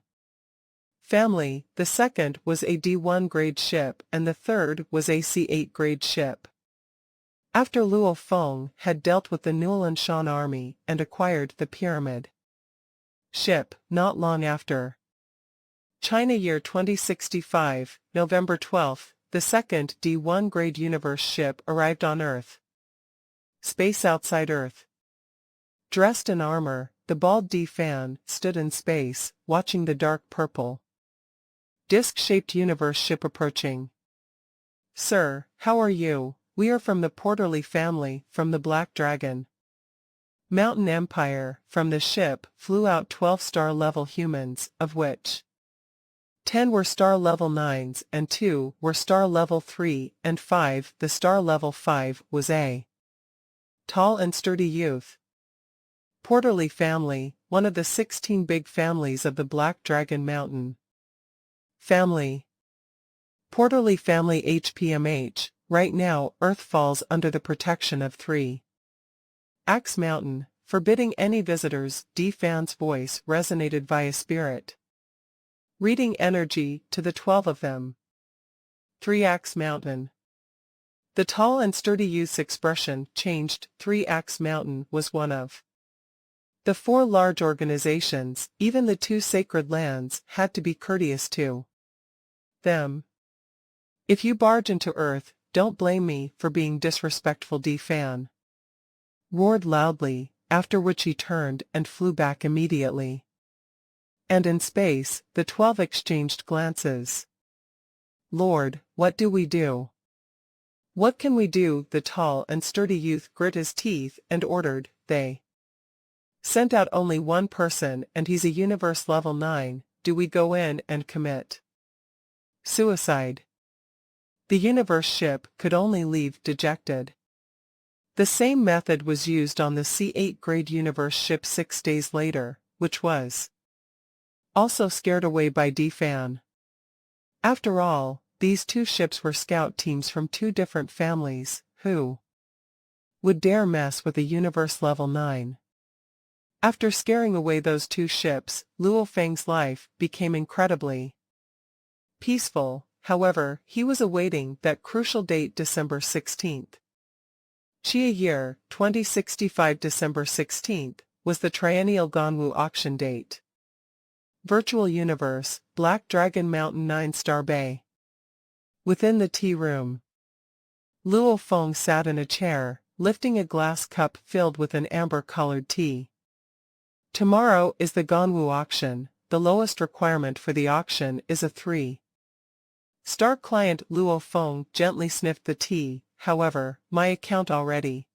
family, the second was a D1 grade ship, and the third was a C8 grade ship. After Luo Feng had dealt with the Newland Shan army and acquired the pyramid ship, not long after, China year 2065, November 12, the second D1 grade universe ship arrived on Earth. Space outside Earth. Dressed in armor, the bald Di Fan stood in space, watching the dark purple disc-shaped universe ship approaching. Sir, how are you? We are from the Porterly family, from the Black Dragon Mountain Empire. From the ship flew out 12 star-level humans, of which 10 were star level 9s and 2 were star level 3 and 5. The star level 5 was a tall and sturdy youth. Porterly family, one of the 16 big families of the Black Dragon Mountain family. Porterly family HPMH. Right now Earth falls under the protection of 3 Axe Mountain, forbidding any visitors. D. Fan's voice resonated via spirit, reading energy to the 12 of them. 3 Axe Mountain. The tall and sturdy youth's expression changed. 3 Axe Mountain was one of the 4 large organizations. Even the 2 sacred lands had to be courteous to them. If you barge into Earth, don't blame me for being disrespectful. D. Fan roared loudly, after which he turned and flew back immediately. And in space, the 12 exchanged glances. Lord, what do we do? What can we do? The tall and sturdy youth grit his teeth and ordered. They sent out only one person and he's a universe level 9. Do we go in and commit suicide? The universe ship could only leave dejected. The same method was used on the C8 grade universe ship 6 days later, which was also scared away by D. Fan. After all, these 2 ships were scout teams from 2 different families. Who would dare mess with a universe level 9? After scaring away those 2 ships, Luo Feng's life became incredibly peaceful. However, he was awaiting that crucial date, December 16th. Xia year, 2065. December 16th, was the triennial Ganwu auction date. Virtual Universe, Black Dragon Mountain 9-star Bay. Within the tea room, Luo Feng sat in a chair, lifting a glass cup filled with an amber-colored tea. Tomorrow is the Ganwu auction. The lowest requirement for the auction is a 3-star client. Luo Feng gently sniffed the tea. However, my account already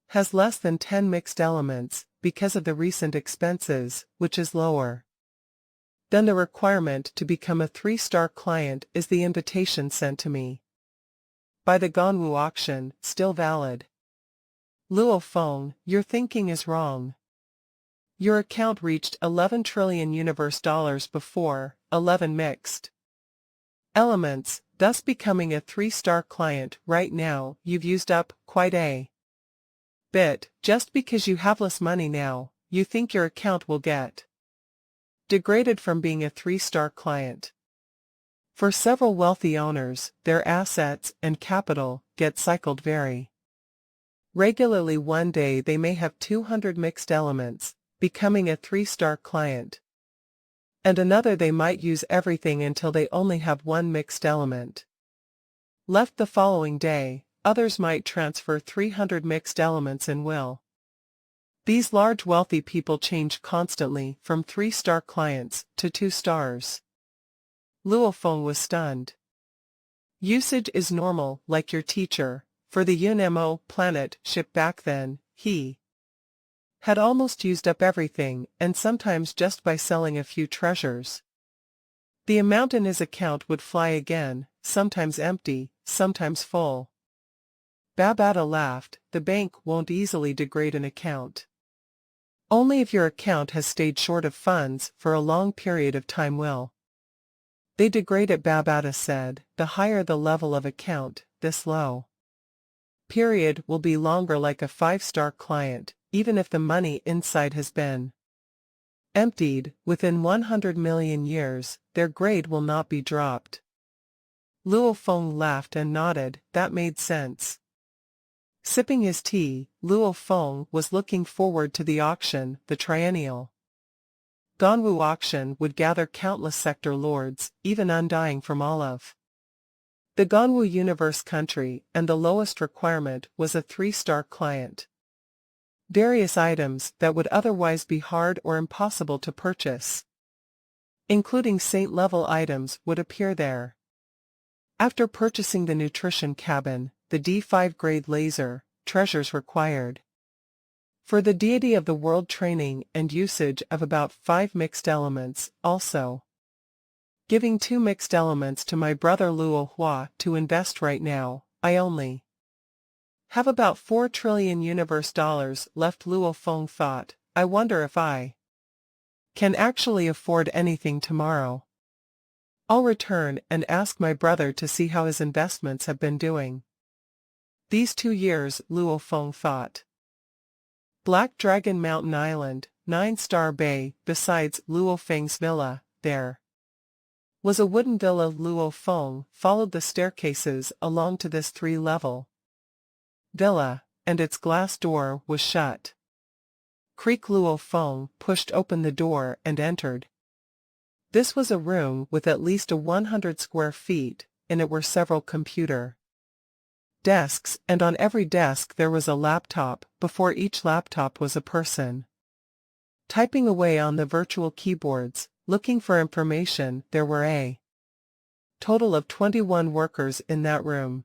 has less than 10 mixed elements, because of the recent expenses, which is lower than the requirement to become a 3-star client. Is the invitation sent to me by the Ganwu auction still valid? Luo Feng, your thinking is wrong. Your account reached 11 trillion universe dollars before 11 mixed elements, thus becoming a 3-star client. Right now, you've used up quite a bit. Just because you have less money now, you think your account will get degraded from being a 3-star client. For several wealthy owners, their assets and capital get cycled very regularly. One day they may have 200 mixed elements, becoming a 3-star client. And another they might use everything until they only have 1 mixed element left the following day. Others might transfer 300 mixed elements in will. These large wealthy people change constantly from 3-star clients to 2 stars. Luo Feng was stunned. Usage is normal, like your teacher. For the Yunmo planet ship back then, he had almost used up everything, and sometimes just by selling a few treasures, the amount in his account would fly again, sometimes empty, sometimes full. Babata laughed. The bank won't easily degrade an account. Only if your account has stayed short of funds for a long period of time will they degrade it. Babata said, the higher the level of account, this low period will be longer, like a 5-star client. Even if the money inside has been emptied, within 100 million years, their grade will not be dropped. Luo Feng laughed and nodded. That made sense. Sipping his tea, Luo Feng was looking forward to the auction. The triennial Ganwu auction would gather countless sector lords, even undying from all of the Ganwu universe country, and the lowest requirement was a 3-star client. Various items that would otherwise be hard or impossible to purchase, including saint-level items, would appear there. After purchasing the nutrition cabin, the D5 grade laser, treasures required. For the deity of the world training and usage of about 5 mixed elements, also. Giving 2 mixed elements to my brother Luo Hua to invest right now, I only have about 4 trillion universe dollars left. Luo Feng thought, I wonder if I can actually afford anything tomorrow. I'll return and ask my brother to see how his investments have been doing. These 2 years, Luo Feng thought. Black Dragon Mountain Island, 9-star bay. Besides Luo Feng's villa, there was a wooden villa. Luo Feng followed the staircases along to this 3-level villa, and its glass door was shut. Creak. Luo Feng pushed open the door and entered. This was a room with at least 100 square feet, and it were several computer desks, and on every desk there was a laptop. Before each laptop was a person typing away on the virtual keyboards, looking for information. There were a total of 21 workers in that room.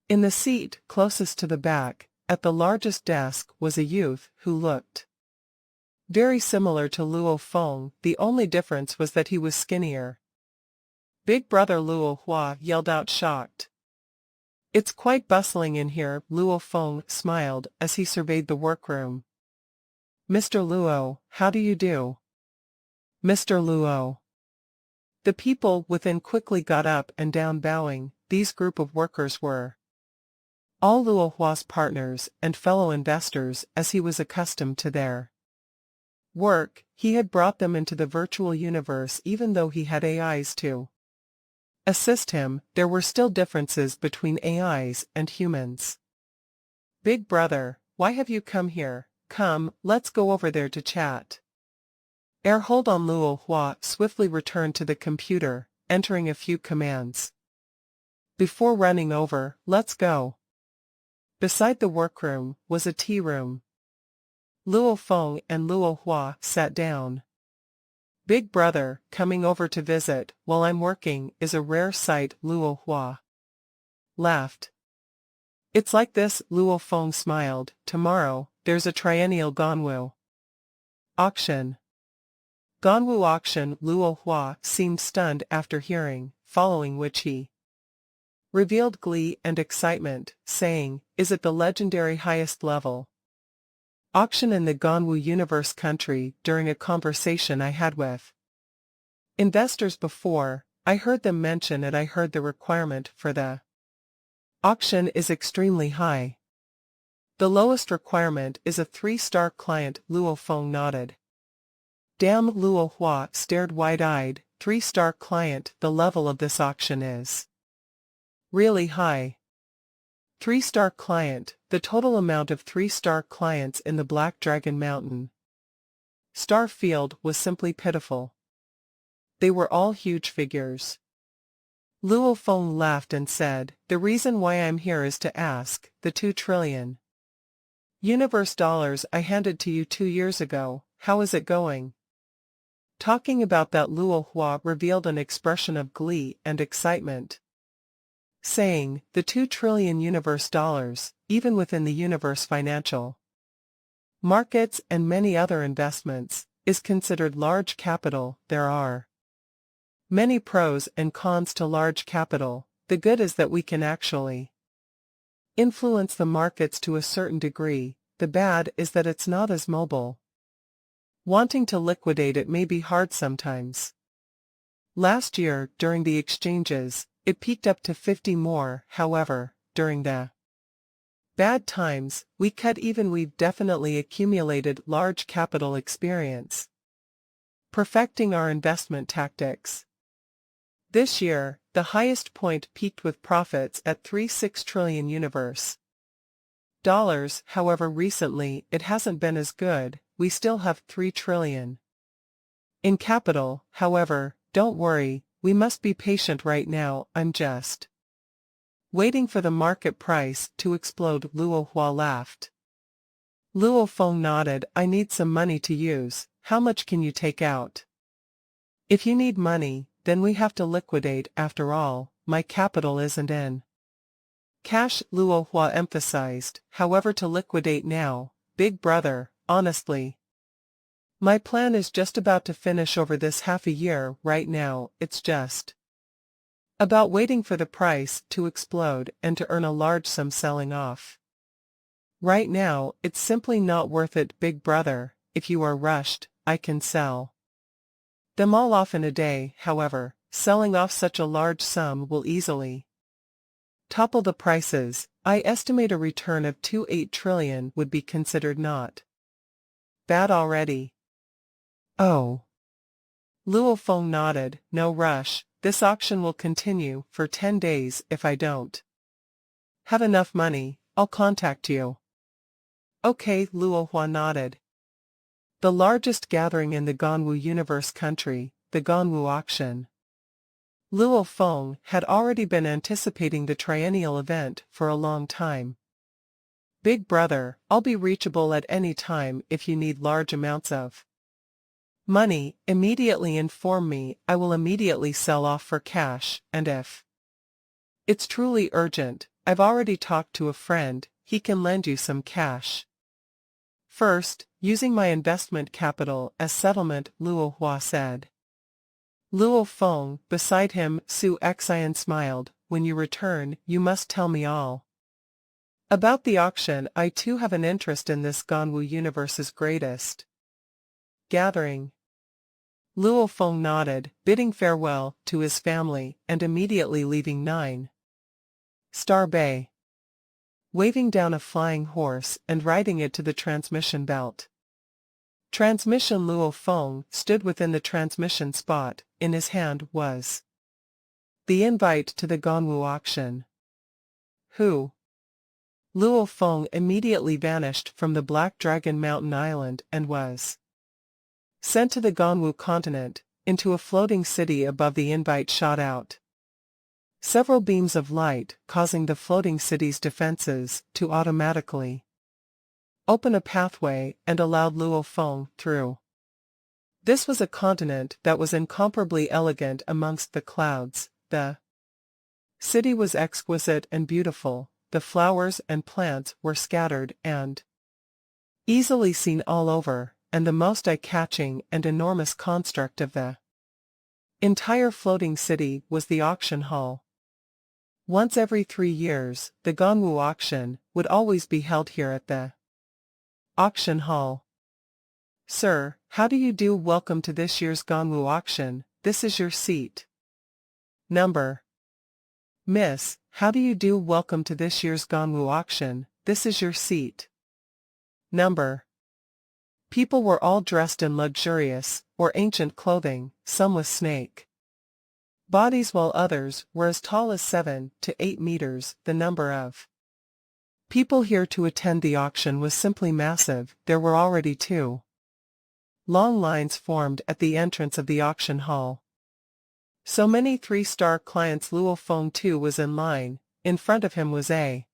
In the seat closest to the back, at the largest desk, was a youth who looked very similar to Luo Feng. The only difference was that he was skinnier. Big brother Luo Hua yelled out, shocked. It's quite bustling in here. Luo Feng smiled as he surveyed the workroom. Mr. Luo, how do you do? Mr. Luo. The people within quickly got up and down, bowing. These group of workers were all Luo Hua's partners and fellow investors, as he was accustomed to their work. He had brought them into the virtual universe even though he had AIs to assist him. There were still differences between AIs and humans. Big brother, why have you come here? Come, let's go over there to chat. Hold on. Luo Hua swiftly returned to the computer, entering a few commands. Before running over, let's go. Beside the workroom was a tea room. Luo Feng and Luo Hua sat down. Big brother, coming over to visit while I'm working is a rare sight. Luo Hua laughed. It's like this. Luo Feng smiled. Tomorrow, there's a triennial Ganwu auction. Ganwu auction. Luo Hua seemed stunned after hearing, following which he revealed glee and excitement, saying, is it the legendary highest level auction in the Ganwu universe country? During a conversation I had with investors before, I heard them mention it. I heard the requirement for the auction is extremely high. The lowest requirement is a 3-star client. Luo Feng nodded. Damn. Luo Hua stared wide-eyed. 3-star client. The level of this auction is really high. 3-star client. The total amount of 3-star clients in the Black Dragon Mountain star field was simply pitiful. They were all huge figures. Luo Feng laughed and said, the reason why I'm here is to ask, the 2 trillion universe dollars I handed to you 2 years ago, how is it going? Talking about that, Luo Hua revealed an expression of glee and excitement, saying, the 2 trillion universe dollars, even within the universe financial markets and many other investments, is considered large capital. There are many pros and cons to large capital. The good is that we can actually influence the markets to a certain degree. The bad is that it's not as mobile. Wanting to liquidate it may be hard sometimes. Last year, during the exchanges, it peaked up to 50 more. However, during the bad times, we cut even. We've definitely accumulated large capital experience, perfecting our investment tactics. This year, the highest point peaked with profits at 3.6 trillion universe dollars. However, recently it hasn't been as good. We still have 3 trillion in capital. However, don't worry, we must be patient right now. I'm just waiting for the market price to explode. Luo Hua laughed. Luo Feng nodded. I need some money to use. How much can you take out? If you need money, then we have to liquidate after all, my capital isn't in cash, Luo Hua emphasized, however to liquidate now, big brother, honestly. My plan is just about to finish over this half a year right now, it's just about waiting for the price to explode and to earn a large sum selling off. Right now, it's simply not worth it, big brother. If you are rushed, I can sell them all off in a day. However, selling off such a large sum will easily topple the prices. I estimate a return of 2.8 trillion would be considered not bad already. Oh. Luo Feng nodded, no rush, this auction will continue for 10 days. If I don't have enough money, I'll contact you. Okay, Luo Hua nodded. The largest gathering in the Ganwu universe country, the Ganwu auction. Luo Feng had already been anticipating the triennial event for a long time. Big brother, I'll be reachable at any time if you need large amounts of money. Immediately inform me, I will immediately sell off for cash, and if it's truly urgent, I've already talked to a friend, he can lend you some cash. First, using my investment capital as settlement, Luo Hua said. Luo Feng, beside him, Su Xian smiled, when you return, you must tell me all about the auction. I too have an interest in this Ganwu universe's greatest gathering. Luo Feng nodded, bidding farewell to his family and immediately leaving 9-Star Bay. Waving down a flying horse and riding it to the transmission belt. Transmission. Luo Feng stood within the transmission spot. In his hand was the invite to the Ganwu auction. Who? Luo Feng immediately vanished from the Black Dragon Mountain Island and was sent to the Ganwu continent, into a floating city. Above the invite shot out several beams of light, causing the floating city's defenses to automatically open a pathway and allowed Luo Feng through. This was a continent that was incomparably elegant amongst the clouds. The city was exquisite and beautiful, the flowers and plants were scattered and easily seen all over, and the most eye-catching and enormous construct of the entire floating city was the auction hall. Once every 3 years, the Ganwu auction would always be held here at the auction hall. Sir, how do you do? Welcome to this year's Ganwu auction, this is your seat. Number. Miss, how do you do? Welcome to this year's Ganwu auction, this is your seat. Number. People were all dressed in luxurious or ancient clothing, some with snake bodies while others were as tall as 7 to 8 meters. The number of people here to attend the auction was simply massive. There were already 2 long lines formed at the entrance of the auction hall. So many 3-star clients. Luo Feng too was in line. In front of him was a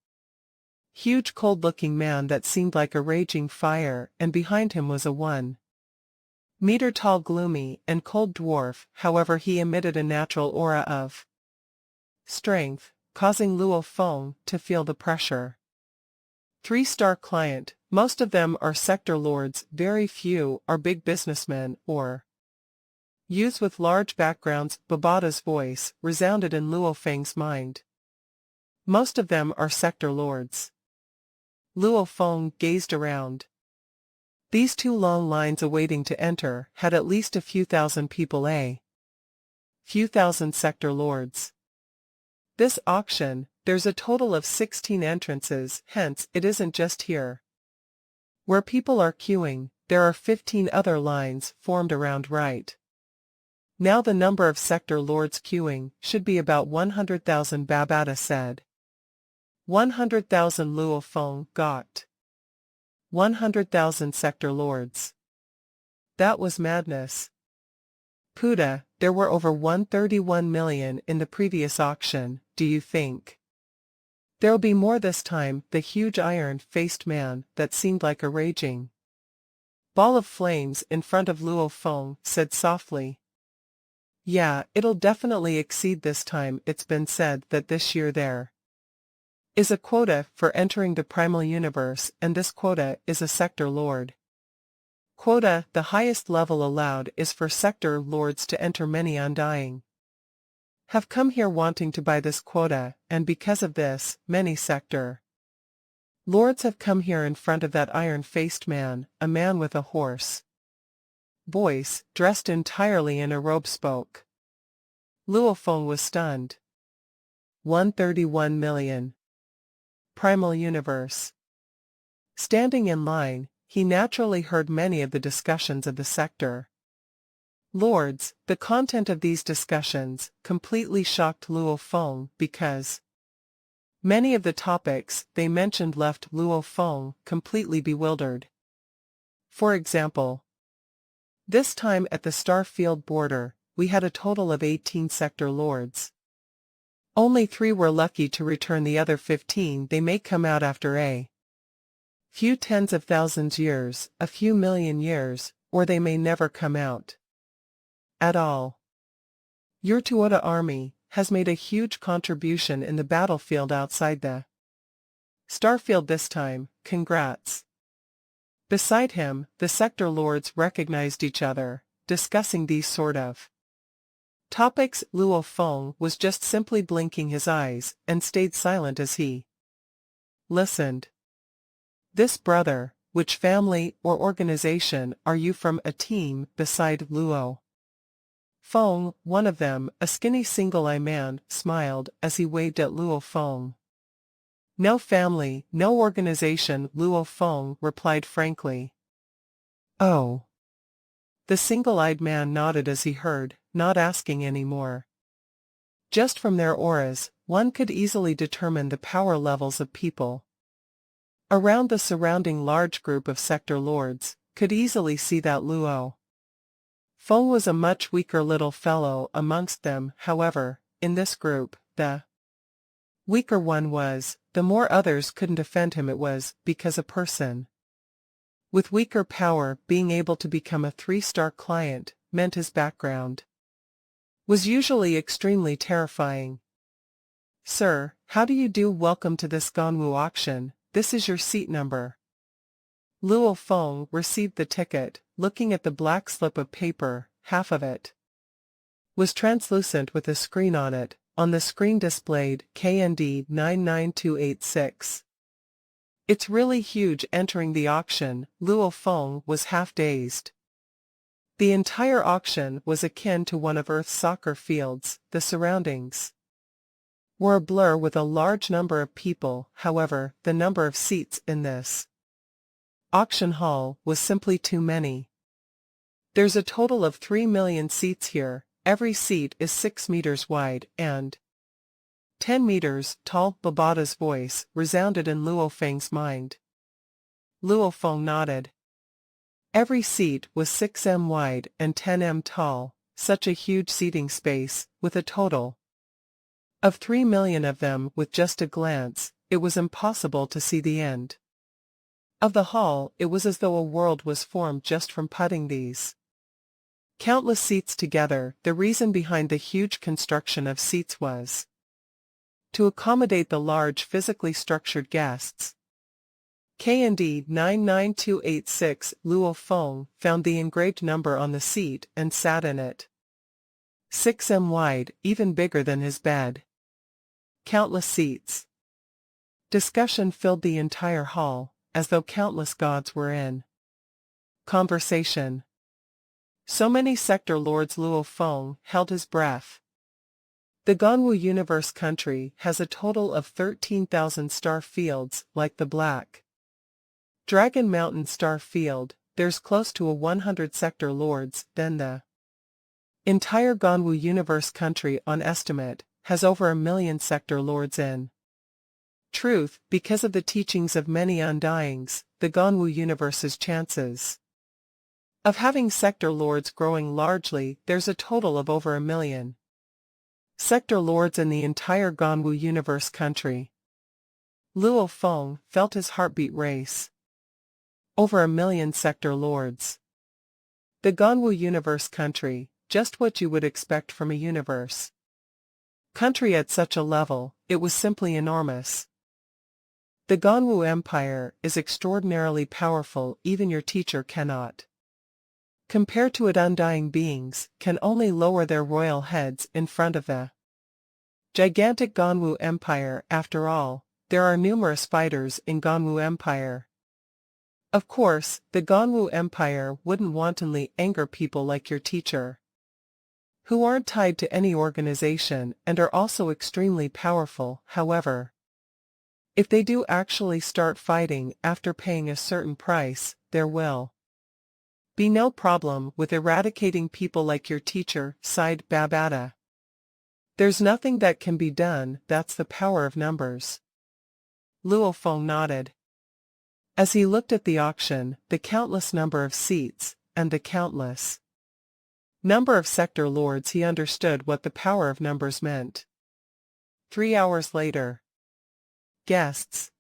huge cold-looking man that seemed like a raging fire, and behind him was a 1-meter-tall gloomy and cold dwarf. However, he emitted a natural aura of strength, causing Luo Feng to feel the pressure. 3-star client, most of them are sector lords, very few are big businessmen or youths with large backgrounds. Babada's voice resounded in Luo Feng's mind. Most of them are sector lords. Luo Feng gazed around. These 2 long lines awaiting to enter had at least a few thousand people, a few thousand sector lords. This auction, there's a total of 16 entrances, hence it isn't just here where people are queuing, there are 15 other lines formed around right now. The number of sector lords queuing should be about 100,000, Babada said. 100,000. Luo Feng got 100,000 sector lords. That was madness. Puda, there were over 131 million in the previous auction. Do you think there'll be more this time? The huge iron-faced man that seemed like a raging ball of flames in front of Luo Feng said softly. Yeah, it'll definitely exceed this time. It's been said that this year there is a quota for entering the primal universe, and this quota is a sector lord. Quota, the highest level allowed, is for sector lords to enter. Many undying have come here wanting to buy this quota, and because of this, many sector lords have come here in front of that iron-faced man, a man with a hoarse voice, dressed entirely in a robe, spoke. Luo Feng was stunned. 131 million. Primal universe. Standing in line, he naturally heard many of the discussions of the sector lords. The content of these discussions completely shocked Luo Feng because many of the topics they mentioned left Luo Feng completely bewildered. For example, this time at the Starfield border, we had a total of 18 sector lords. Only 3 were lucky to return. The other 15 they may come out after a few tens of thousands years, a few million years, or they may never come out at all. Your Toyota army has made a huge contribution in the battlefield outside the Starfield this time. Congrats. Beside him, the sector lords recognized each other, discussing these sort of topics. Luo Feng was just simply blinking his eyes and stayed silent as he listened. This brother, which family or organization are you from? A team beside Luo Feng, one of them, a skinny single-eye man, smiled as he waved at Luo Feng. No family, no organization, Luo Feng replied frankly. Oh. The single-eyed man nodded as he heard, not asking any more. Just from their auras, one could easily determine the power levels of people around the surrounding large group of sector lords, could easily see that Luo Feng was a much weaker little fellow amongst them. However, in this group, the weaker one was, the more others couldn't offend him. It was because a person with weaker power being able to become a 3-star client meant his background was usually extremely terrifying. Sir, how do you do? Welcome to this Ganwu auction. This is your seat number. Luo Feng received the ticket, looking at the black slip of paper. Half of it was translucent with a screen on it. On the screen displayed KND 99286. It's really huge. Entering the auction, Luo Feng was half dazed. The entire auction was akin to one of Earth's soccer fields. The surroundings were a blur with a large number of people. However, the number of seats in this auction hall was simply too many. There's a total of 3 million seats here. Every seat is 6 meters wide and 10 meters tall. Babada's voice resounded in Luo Feng's mind. Luo Feng nodded. Every seat was 6 m wide and 10 m tall, such a huge seating space, with a total of 3 million of them. With just a glance, it was impossible to see the end of the hall. It was as though a world was formed just from putting these countless seats together. The reason behind the huge construction of seats was to accommodate the large physically structured guests. KND 99286. Luo Feng found the engraved number on the seat and sat in it. 6 m wide, even bigger than his bed. Countless seats. Discussion filled the entire hall, as though countless gods were in conversation. So many sector lords. Luo Feng held his breath. The Ganwu Universe country has a total of 13,000 star fields. Like the Black Dragon Mountain star field, there's close to 100 sector lords. Then the entire Ganwu Universe country, on estimate, has over 1 million sector lords in truth. Because of the teachings of many undyings, the Ganwu Universe's chances of having sector lords growing largely. There's a total of over 1 million sector lords in the entire Ganwu Universe country. Luo Feng felt his heartbeat race. Over 1 million sector lords. The Ganwu Universe country, just what you would expect from a universe. Country at such a level, it was simply enormous. The Ganwu Empire is extraordinarily powerful, even your teacher cannot compare to it. Undying beings can only lower their royal heads in front of the gigantic Ganwu Empire. After all, there are numerous fighters in Ganwu Empire. Of course, the Ganwu Empire wouldn't wantonly anger people like your teacher, who aren't tied to any organization and are also extremely powerful. However, if they do actually start fighting after paying a certain price, there will be no problem with eradicating people like your teacher, sighed Babata. There's nothing that can be done, that's the power of numbers. Luo Feng nodded. As he looked at the auction, the countless number of seats, and the countless number of sector lords, he understood what the power of numbers meant. 3 hours later. Guests.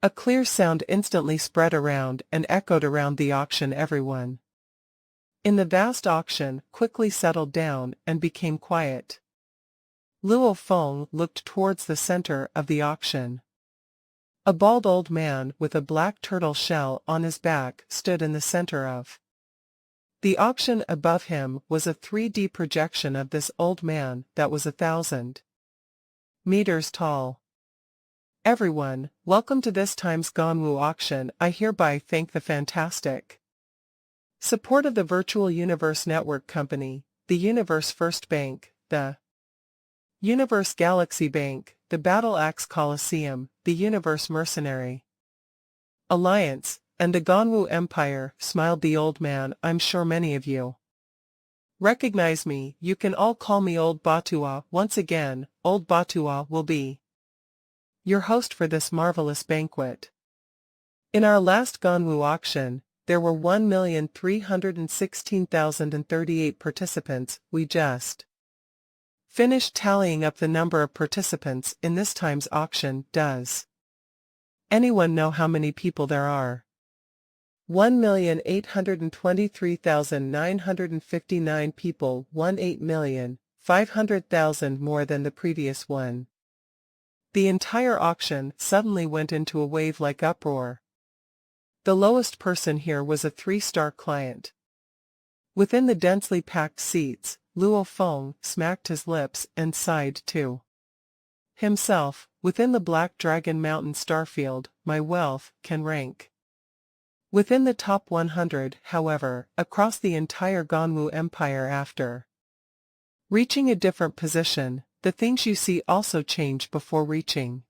A clear sound instantly spread around and echoed around the auction. Everyone in the vast auction quickly settled down and became quiet. Luo Feng looked towards the center of the auction. A bald old man with a black turtle shell on his back stood in the center of the auction. Above him was a 3D projection of this old man that was 1,000 meters tall. Everyone, welcome to this time's Ganwu auction. I hereby thank the fantastic support of the Virtual Universe Network Company, the Universe First Bank, the Universe Galaxy Bank, the Battle Axe Coliseum, the Universe Mercenary Alliance, and the Ganwu Empire, smiled the old man. I'm sure many of you recognize me. You can all call me Old Batua. Once again, Old Batua will be your host for this marvelous banquet. In our last Ganwu auction, there were 1,316,038 participants. We just finished tallying up the number of participants in this time's auction. Does anyone know how many people there are? 1,823,959 people. 1,800,500,000 more than the previous one. The entire auction suddenly went into a wave-like uproar. The lowest person here was a 3-star client. Within the densely packed seats, Luo Feng smacked his lips and sighed to himself. Within the Black Dragon Mountain starfield, my wealth can rank within the top 100. However, across the entire Ganwu Empire, after reaching a different position, the things you see also change before reaching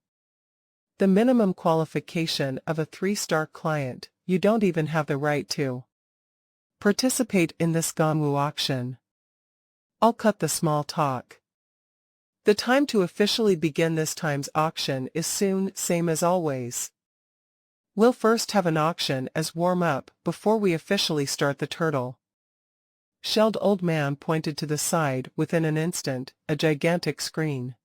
the minimum qualification of a 3-star client. You don't even have the right to participate in this Ganwu auction. I'll cut the small talk. The time to officially begin this time's auction is soon, same as always. We'll first have an auction as warm-up before we officially start. The turtle shelled old man pointed to the side. Within an instant, a gigantic screen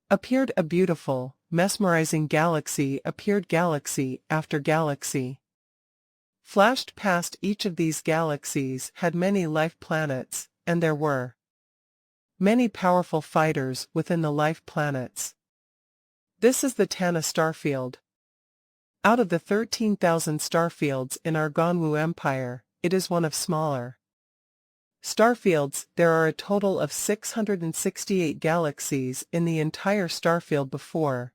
appeared. A beautiful, mesmerizing galaxy appeared. Galaxy after galaxy flashed past. Each of these galaxies had many life planets, and there were many powerful fighters within the life planets. This is the Tana starfield. Out of the 13,000 starfields in our Ganwu Empire, it is one of smaller starfields. There are a total of 668 galaxies in the entire starfield. Before,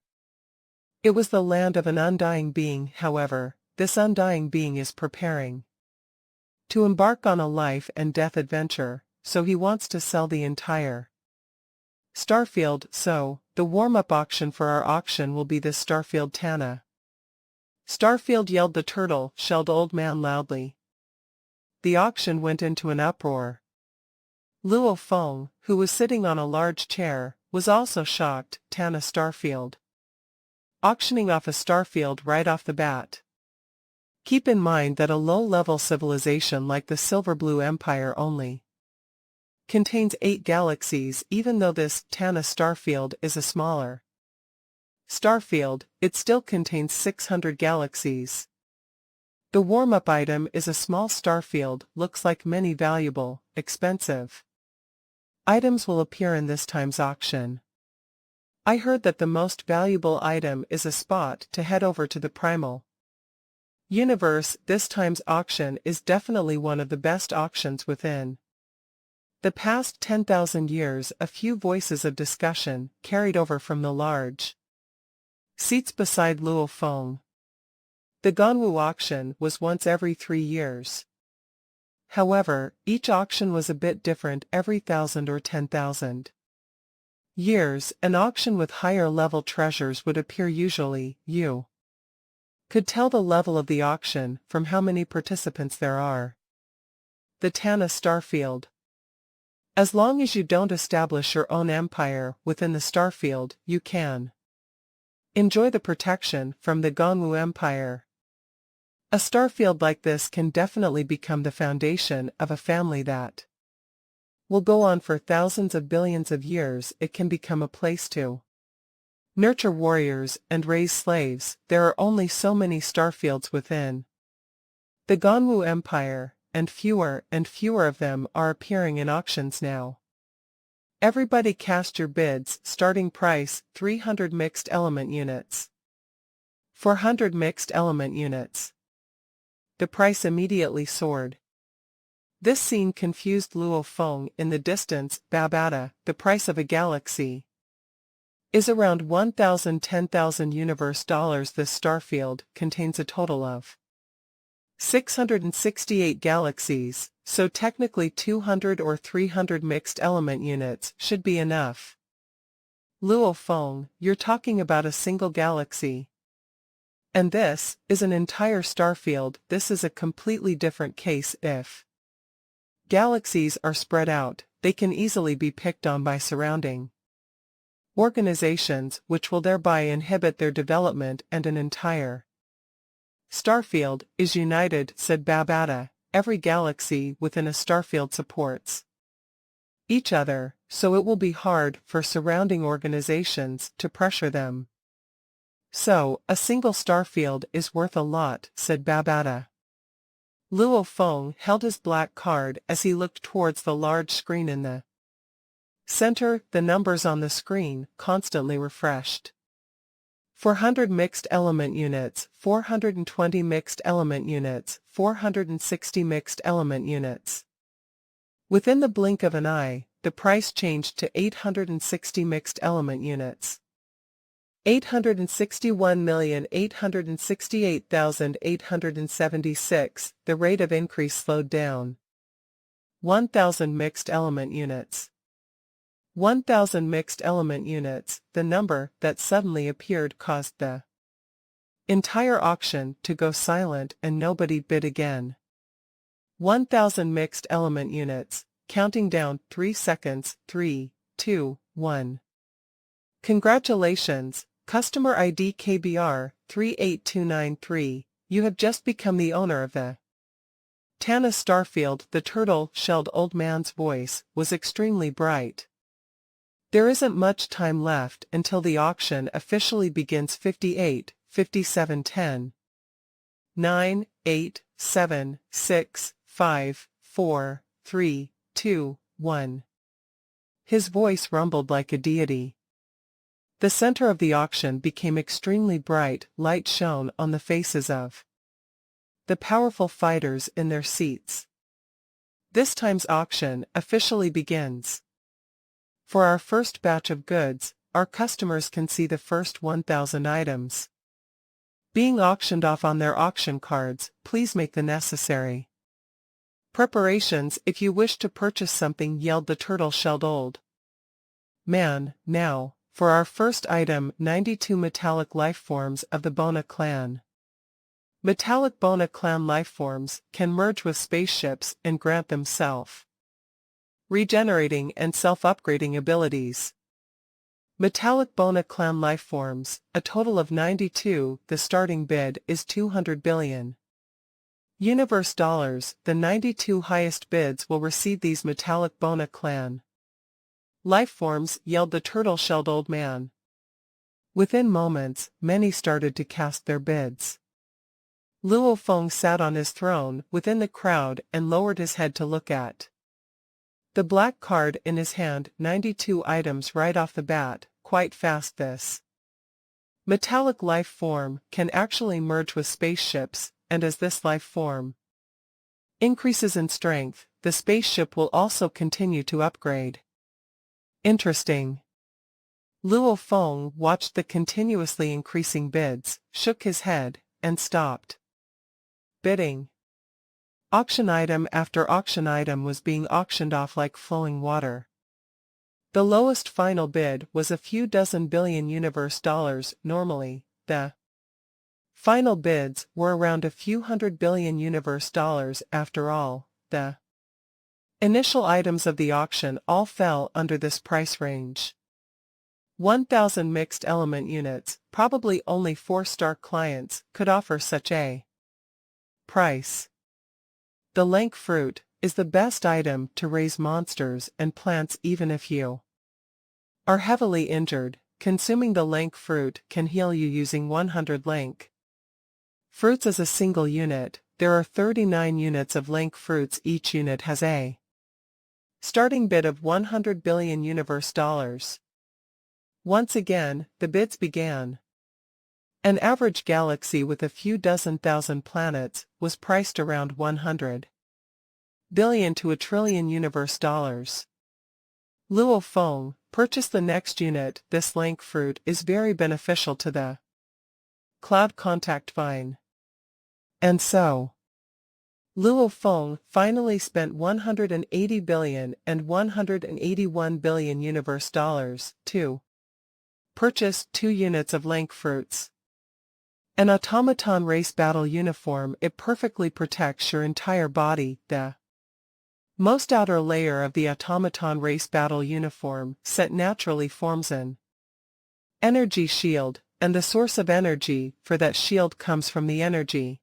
it was the land of an undying being. However, this undying being is preparing to embark on a life and death adventure, so he wants to sell the entire starfield. So, the warm-up auction for our auction will be this starfield. Tana starfield, yelled the turtle-shelled old man loudly. The auction went into an uproar. Luo Feng, who was sitting on a large chair, was also shocked. Tana starfield auctioning off a starfield right off the bat. Keep in mind that a low-level civilization like the Silver Blue Empire only contains 8 galaxies. Even though this Tana starfield is a smaller starfield, it still contains 600 galaxies. The warm-up item is a small starfield, looks like many valuable, expensive items will appear in this time's auction. I heard that the most valuable item is a spot to head over to the primal universe. This time's auction is definitely one of the best auctions within the past 10,000 years. A few voices of discussion carried over from the large seats beside Luo Feng. The Ganwu auction was once every 3 years. However, each auction was a bit different every 1,000 or 10,000 years. An auction with higher level treasures would appear usually. You could tell the level of the auction from how many participants there are. The Tana Starfield. As long as you don't establish your own empire within the Starfield, you can enjoy the protection from the Ganwu Empire. A starfield like this can definitely become the foundation of a family that will go on for thousands of billions of years. It can become a place to nurture warriors and raise slaves. There are only so many starfields within the Ganwu Empire, and fewer of them are appearing in auctions now. Everybody cast your bids. Starting price 300 mixed element units. 400 mixed element units. The price immediately soared. This scene confused Luo Feng. In the distance, Babata, the price of a galaxy is around 1,000 10,000 universe dollars. This starfield contains a total of 668 galaxies, so technically 200 or 300 mixed element units should be enough. Luo Feng, you're talking about a single galaxy. And this is an entire starfield. This is a completely different case. If galaxies are spread out, they can easily be picked on by surrounding organizations, which will thereby inhibit their development, and an entire starfield is united, said Babata. Every galaxy within a starfield supports each other, so it will be hard for surrounding organizations to pressure them. So, a single starfield is worth a lot, said Babata. Luo Feng held his black card as he looked towards the large screen in the center. The numbers on the screen constantly refreshed. 400 mixed element units, 420 mixed element units, 460 mixed element units. Within the blink of an eye, the price changed to 860 mixed element units. 861,868,876. The rate of increase slowed down. 1,000 mixed element units. 1,000 mixed element units. The number that suddenly appeared caused the entire auction to go silent, and nobody bid again. 1,000 mixed element units. Counting down. 3 seconds. 3, 2, 1. Congratulations, customer ID KBR 38293. You have just become the owner of the Tana Starfield. The turtle-shelled old man's voice was extremely bright. There isn't much time left until the auction officially begins. 58, 57, 10, 9, 8, 7, 6, 5, 4, 3, 2, 1. His voice rumbled like a deity. The center of the auction became extremely bright. Light shone on the faces of the powerful fighters in their seats. This time's auction officially begins. For our first batch of goods, our customers can see the first 1,000 items being auctioned off on their auction cards. Please make the necessary preparations if you wish to purchase something, yelled the turtle-shelled old man. Now, for our first item, 92 metallic lifeforms of the Bona clan. Metallic Bona clan lifeforms can merge with spaceships and grant them self-regenerating and self-upgrading abilities. Metallic Bona clan lifeforms, a total of 92. The starting bid is 200 billion universe dollars. The 92 highest bids will receive these metallic Bona clan lifeforms, yelled the turtle-shelled old man. Within moments, many started to cast their bids. Luo Feng sat on his throne within the crowd and lowered his head to look at the black card in his hand. 92 items right off the bat, quite fast. This metallic life form can actually merge with spaceships, and as this life form increases in strength, the spaceship will also continue to upgrade. Interesting. Luo Feng watched the continuously increasing bids, shook his head, and stopped bidding. Auction item after auction item was being auctioned off like flowing water. The lowest final bid was a few dozen billion universe dollars. Normally, the final bids were around a few hundred billion universe dollars. After all, the initial items of the auction all fell under this price range. 1,000 mixed element units. Probably only 4-star clients could offer such a price. The lank fruit is the best item to raise monsters and plants. Even if you are heavily injured, consuming the lank fruit can heal you. Using 100 lank fruits as a single unit, there are 39 units of lank fruits. Each unit has a starting bid of 100 billion universe dollars. Once again, the bids began. An average galaxy with a few dozen thousand planets was priced around 100 billion to a trillion universe dollars. Luo Feng purchased the next unit. This lank fruit is very beneficial to the cloud contact vine. And so, Luo Feng finally spent 180 billion and 181 billion universe dollars to purchase 2 units of lank fruits. An automaton race battle uniform. It perfectly protects your entire body. The most outer layer of the automaton race battle uniform set naturally forms an energy shield, and the source of energy for that shield comes from the energy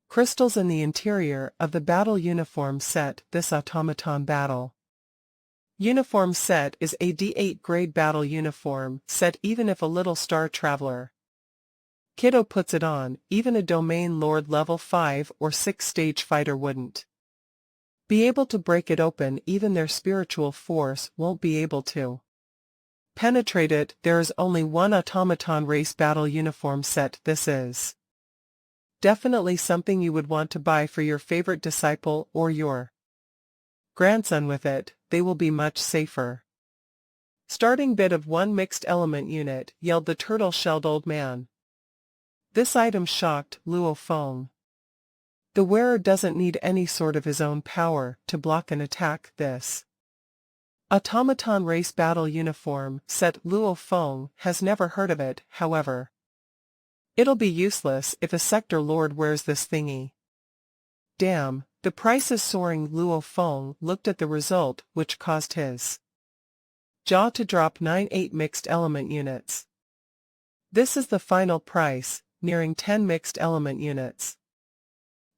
crystals in the interior of the battle uniform set. This automaton battle uniform set is a D8 grade battle uniform set. Even if a little star traveler kiddo puts it on, even a domain lord level 5 or 6 stage fighter wouldn't be able to break it open. Even their spiritual force won't be able to penetrate it. There is only one automaton race battle uniform set. This is definitely something you would want to buy for your favorite disciple or your grandson. With it, they will be much safer. Starting bid of 1 mixed element unit, yelled the turtle-shelled old man. This item shocked Luo Feng. The wearer doesn't need any sort of his own power to block an attack. This automaton race battle uniform set. Luo Feng has never heard of it. However, it'll be useless if a sector lord wears this thingy. Damn, the price is soaring. Luo Feng looked at the result, which caused his jaw to drop. 98 mixed element units. This is the final price, nearing 10 mixed element units.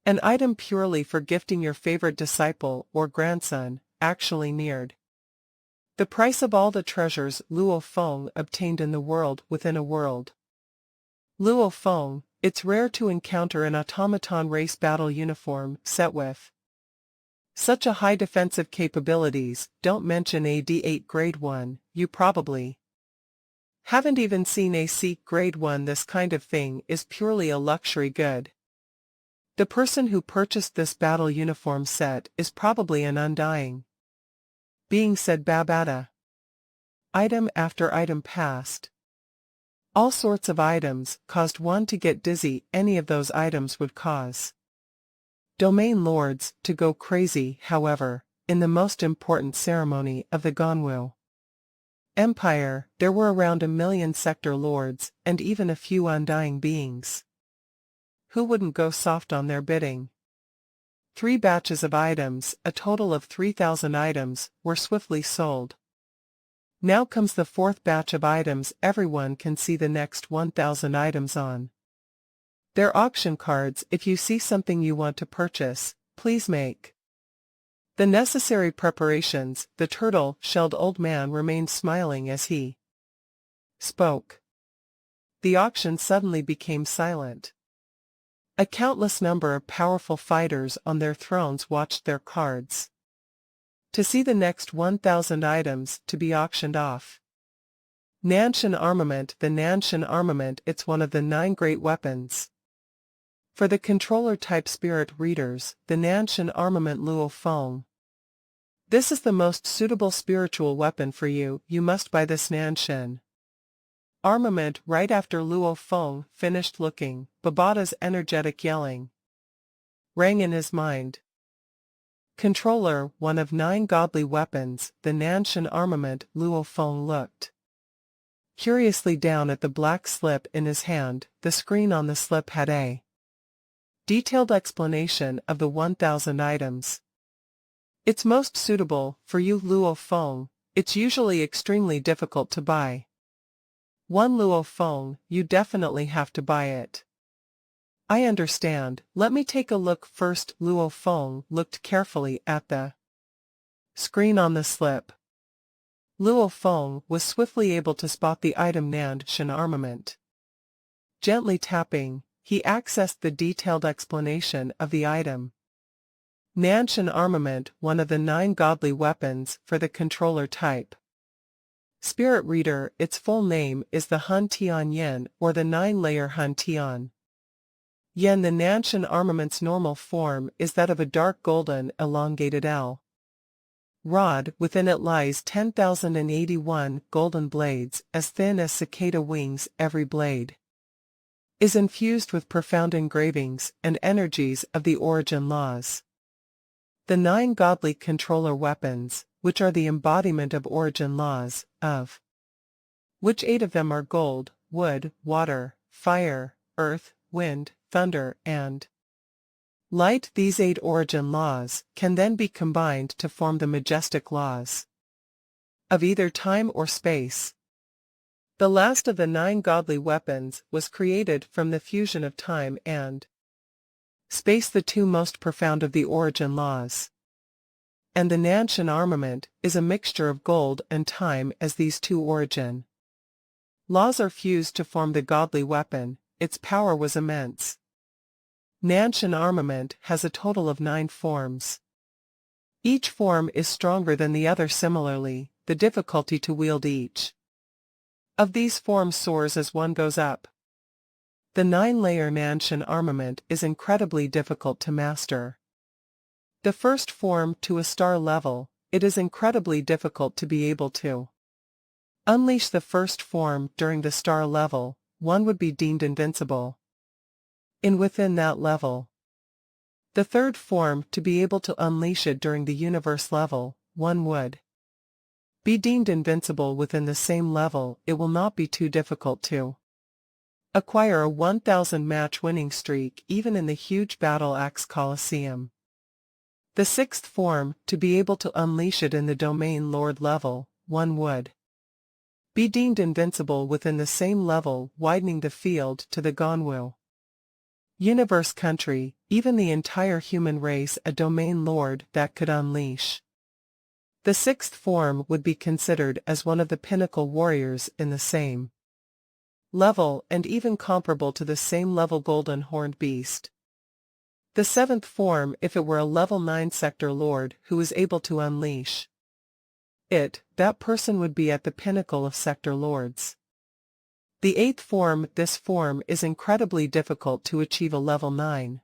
An item purely for gifting your favorite disciple or grandson actually neared the price of all the treasures Luo Feng obtained in the world within a world. Luo Feng, it's rare to encounter an automaton race battle uniform set with such a high defensive capabilities. Don't mention a D8 grade 1, you probably haven't even seen a C grade 1. This kind of thing is purely a luxury good. The person who purchased this battle uniform set is probably an undying being, said Babata. Item after item passed. All sorts of items caused one to get dizzy. Any of those items would cause domain lords to go crazy. However, in the most important ceremony of the Ganwu Empire, there were around 1 million sector lords, and even a few undying beings. Who wouldn't go soft on their bidding? 3 batches of items, a total of 3,000 items, were swiftly sold. Now comes the 4th batch of items. Everyone can see the next 1,000 items on their auction cards. If you see something you want to purchase, please make the necessary preparations. The turtle-shelled old man remained smiling as he spoke. The auction suddenly became silent. A countless number of powerful fighters on their thrones watched their cards to see the next 1,000 items to be auctioned off. Nanshan Armament. The Nanshan Armament, it's one of the 9 great weapons. For the controller-type spirit readers, the Nanshan Armament Luo Feng. This is the most suitable spiritual weapon for you. You must buy this Nanshan Armament. Right after Luo Feng finished looking, Babada's energetic yelling rang in his mind. Controller, one of 9 godly weapons, the Nanshan Armament. Luo Feng looked curiously down at the black slip in his hand. The screen on the slip had a detailed explanation of the 1,000 items. It's most suitable for you, Luo Feng. It's usually extremely difficult to buy. One Luo Feng, you definitely have to buy it. I understand. Let me take a look first. Luo Feng looked carefully at the screen on the slip. Luo Feng was swiftly able to spot the item Nanshan Armament. Gently tapping, he accessed the detailed explanation of the item. Nanshan Armament, one of the 9 godly weapons for the controller type spirit reader. Its full name is the Hun Tian Yen, or the 9-layer Hun Tian Yen. The Nanshan Armament's normal form is that of a dark golden elongated L rod. Within it lies 10,081 golden blades, as thin as cicada wings. Every blade is infused with profound engravings and energies of the origin laws. The 9 godly controller weapons, which are the embodiment of origin laws, of which 8 of them are gold, wood, water, fire, earth, wind, thunder, and light. These 8 origin laws can then be combined to form the majestic laws of either time or space. The last of the 9 godly weapons was created from the fusion of time and space, the 2 most profound of the origin laws. And the Nanshan Armament is a mixture of gold and time, as these 2 origin laws are fused to form the godly weapon. Its power was immense. Nanshan Armament has a total of 9 forms. Each form is stronger than the other. Similarly, the difficulty to wield each of these forms soars as one goes up. The 9-layer Nanshan Armament is incredibly difficult to master. The first form to a star level, it is incredibly difficult to be able to unleash the first form. During the star level, one would be deemed invincible. Within that level, the third form, to be able to unleash it during the universe level, one would be deemed invincible. Within the same level, it will not be too difficult to acquire a 1,000 match winning streak, even in the huge battle axe Colosseum. The sixth form, to be able to unleash it in the domain lord level, one would be deemed invincible within the same level, widening the field to the Ganwu universe country, even the entire human race. A domain lord that could unleash the sixth form would be considered as one of the pinnacle warriors in the same level, and even comparable to the same level golden horned beast. The seventh form, if it were a level 9 sector lord who was able to unleash it, that person would be at the pinnacle of sector lords. The eighth form, this form is incredibly difficult to achieve. A level 9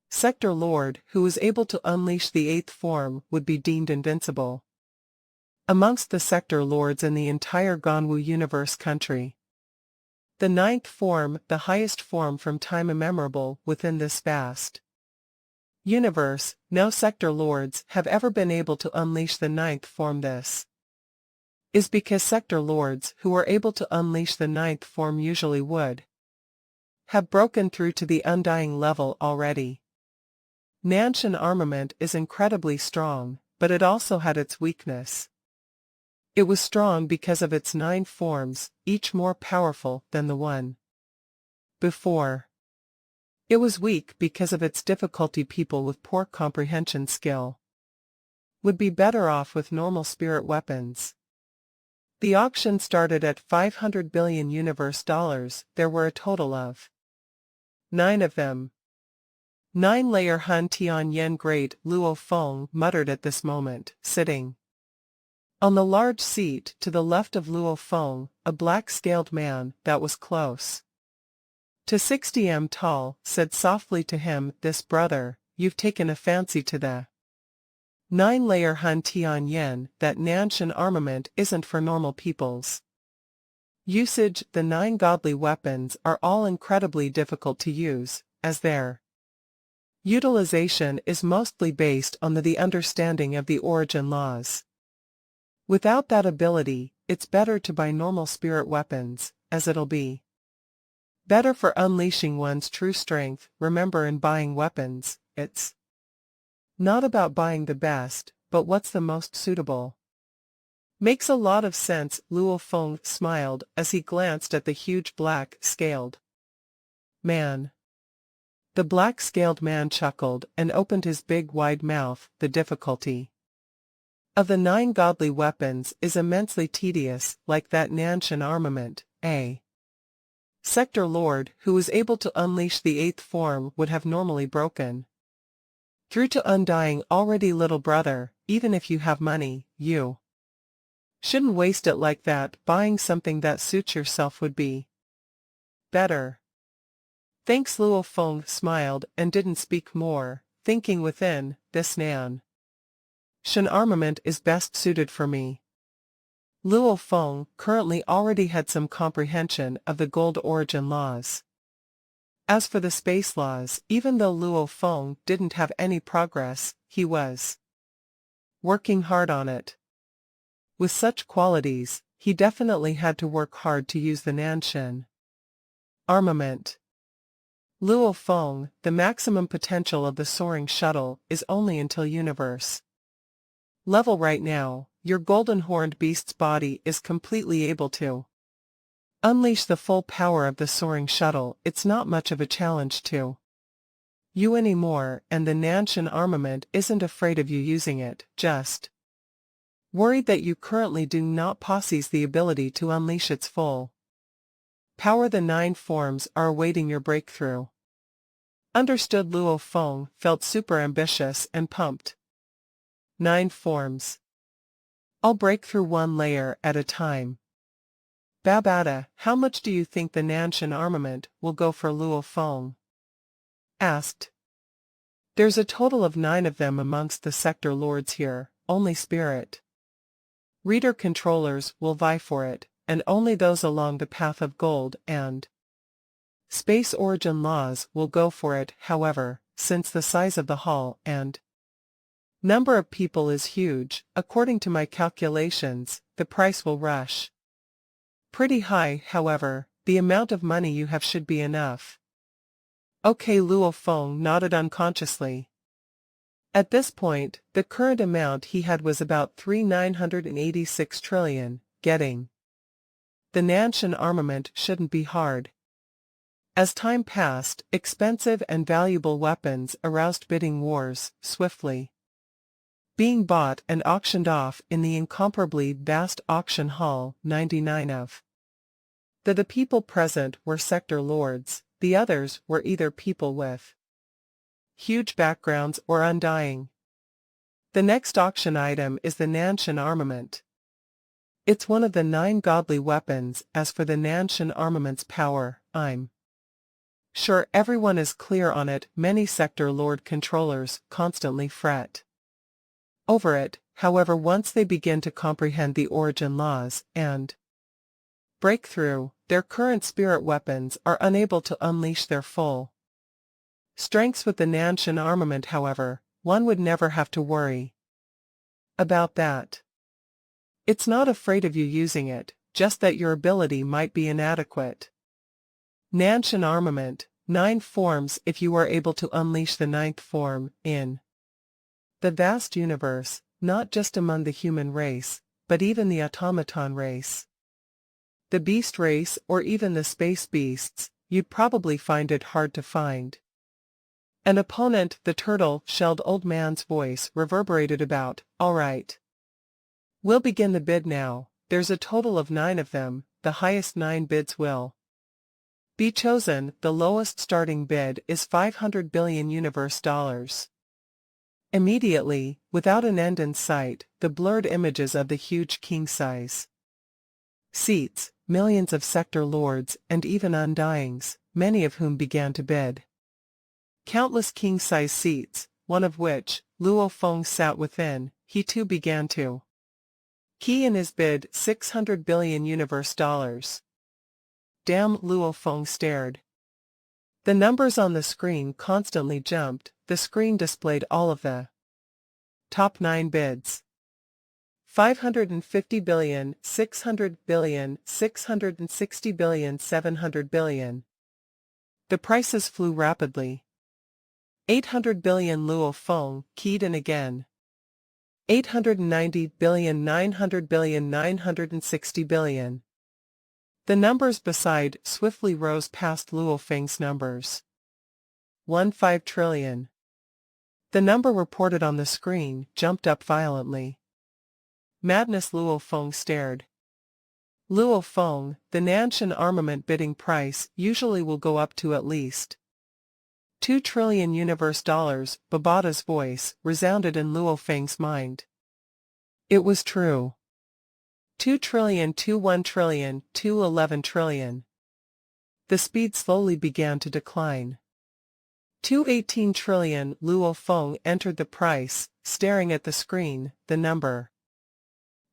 sector lord who was able to unleash the eighth form would be deemed invincible amongst the sector lords in the entire Ganwu universe country. The ninth form, the highest form from time immemorable within this vast universe, no sector lords have ever been able to unleash the ninth form. This is because sector lords who were able to unleash the ninth form usually would have broken through to the undying level already. Nanshan Armament is incredibly strong, but it also had its weakness. It was strong because of its 9 forms, each more powerful than the one before. It was weak because of its difficulty. People with poor comprehension skill would be better off with normal spirit weapons. The auction started at 500 billion universe dollars. There were a total of 9 of them. 9-layer Hun Tian Yen. Great Luo Feng muttered at this moment, sitting on the large seat to the left of Luo Feng, a black-scaled man that was close to 60 m tall, said softly to him, "This brother, you've taken a fancy to the 9-layer Hun Tian Yen. That Nanshan armament isn't for normal people's usage. The 9 godly weapons are all incredibly difficult to use, as their utilization is mostly based on the understanding of the origin laws. Without that ability, it's better to buy normal spirit weapons, as it'll be better for unleashing one's true strength. Remember, in buying weapons, it's not about buying the best, but what's the most suitable." Makes a lot of sense. Luo Feng smiled as he glanced at the huge black-scaled man. The black-scaled man chuckled and opened his big wide mouth. "The difficulty of the 9 godly weapons is immensely tedious, like that Nanshan armament. A sector lord who was able to unleash the 8th form would have normally broken through to undying already. Little brother, even if you have money, you shouldn't waste it like that. Buying something that suits yourself would be better." "Thanks." Luo Feng smiled and didn't speak more, thinking within, "This Nanshan armament is best suited for me." Luo Feng currently already had some comprehension of the gold origin laws. As for the space laws, even though Luo Feng didn't have any progress, he was working hard on it. With such qualities, he definitely had to work hard to use the Nanshan armament. Luo Feng, the maximum potential of the soaring shuttle is only until universe level right now. Your golden horned beast's body is completely able to unleash the full power of the soaring shuttle. It's not much of a challenge to you anymore, and the Nanshan armament isn't afraid of you using it, just worried that you currently do not possess the ability to unleash its full power. The 9 forms are awaiting your breakthrough. Understood. Luo Feng felt super ambitious and pumped. 9 forms. I'll break through 1 layer at a time. Babada, how much do you think the Nanshan armament will go for? Luo Feng asked. There's a total of 9 of them amongst the sector lords here. Only spirit reader controllers will vie for it, and only those along the path of gold and space origin laws will go for it. However, since the size of the hall and number of people is huge, according to my calculations, the price will rush pretty high. However, the amount of money you have should be enough. Okay. Luo Feng nodded unconsciously. At this point, the current amount he had was about 3,986 trillion. Getting the Nanshan armament shouldn't be hard. As time passed, expensive and valuable weapons aroused bidding wars, swiftly being bought and auctioned off in the incomparably vast auction hall. 99 of the people present were sector lords. The others were either people with huge backgrounds or undying. The next auction item is the Nanshan armament. It's one of the 9 godly weapons. As for the Nanshan armament's power, I'm sure everyone is clear on it. Many sector lord controllers constantly fret over it. However, once they begin to comprehend the origin laws and break through, their current spirit weapons are unable to unleash their full strengths. With the Nanshan armament, however, one would never have to worry about that. It's not afraid of you using it, just that your ability might be inadequate. Nanshan armament, 9 forms. If you are able to unleash the 9th form in the vast universe, not just among the human race, but even the automaton race, the beast race, or even the space beasts, you'd probably find it hard to find an opponent. The turtle-shelled old man's voice reverberated about. All right. We'll begin the bid now. There's a total of 9 of them. The highest 9 bids will Be chosen. The lowest starting bid is 500 billion universe dollars. Immediately, without an end in sight, the blurred images of the huge king-size seats, millions of sector lords and even undyings, many of whom began to bid. Countless king-size seats, one of which, Luo Feng sat within, he too began to key in his bid 600 billion universe dollars. Damn, Luo Feng stared. The numbers on the screen constantly jumped. The screen displayed all of the top 9 bids. 550 billion, 600 billion, 660 billion, 700 billion. The prices flew rapidly. 800 billion. Luo Feng keyed in again. 890 billion, 900 billion, 960 billion. The numbers beside swiftly rose past Luo Feng's numbers. 15 trillion. The number reported on the screen jumped up violently. Madness. Luo Feng stared. Luo Feng, the Nanshan armament bidding price usually will go up to at least 2 trillion universe dollars. Babata's voice resounded in Luo Feng's mind. It was true. 2 trillion, 1 trillion, 11 trillion. The speed slowly began to decline. 18 trillion. Luo Feng entered the price, staring at the screen, the number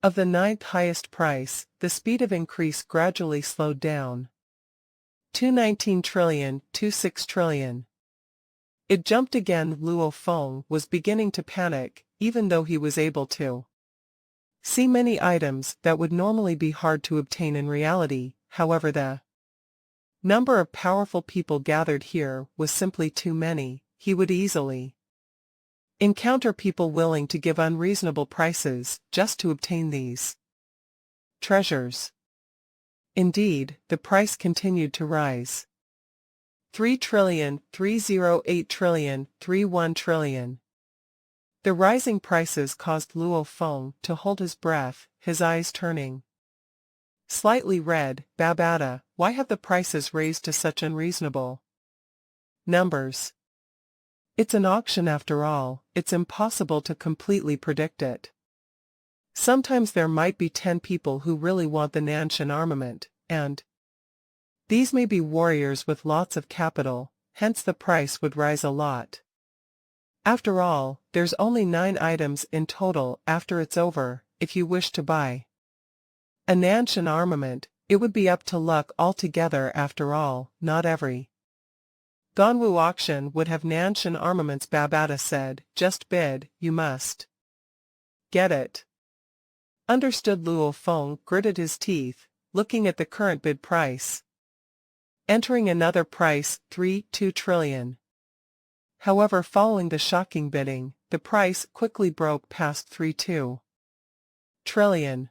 of the 9th highest price. The speed of increase gradually slowed down. 19 trillion, 6 trillion. It jumped again. Luo Feng was beginning to panic, even though he was able to see many items that would normally be hard to obtain in reality. However, the number of powerful people gathered here was simply too many. He would easily encounter people willing to give unreasonable prices just to obtain these treasures. Indeed, the price continued to rise. 3 trillion, 308 trillion, 31 trillion. The rising prices caused Luo Feng to hold his breath, his eyes turning slightly red. Babata, why have the prices raised to such unreasonable numbers? It's an auction after all. It's impossible to completely predict it. Sometimes there might be 10 people who really want the Nanshan armament, and these may be warriors with lots of capital, hence the price would rise a lot. After all, there's only 9 items in total. After it's over, if you wish to buy a Nanshan armament, it would be up to luck altogether. After all, not every Ganwu auction would have Nanshan armaments. Babata said, just bid, you must get it. Understood. Luo Feng gritted his teeth, looking at the current bid price. Entering another price, 2 trillion. However, following the shocking bidding, the price quickly broke past 2 trillion.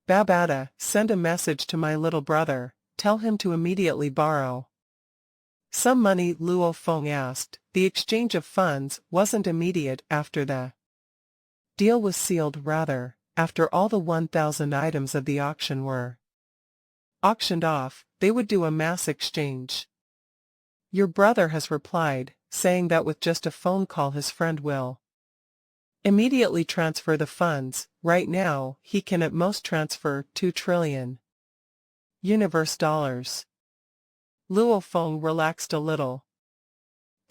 Babata, send a message to my little brother, tell him to immediately borrow some money. Luo Feng asked. The exchange of funds wasn't immediate after the deal was sealed. Rather, after all the 1,000 items of the auction were auctioned off, they would do a mass exchange. Your brother has replied, saying that with just a phone call his friend will immediately transfer the funds. Right now, he can at most transfer 2 trillion universe dollars. Luo Feng relaxed a little.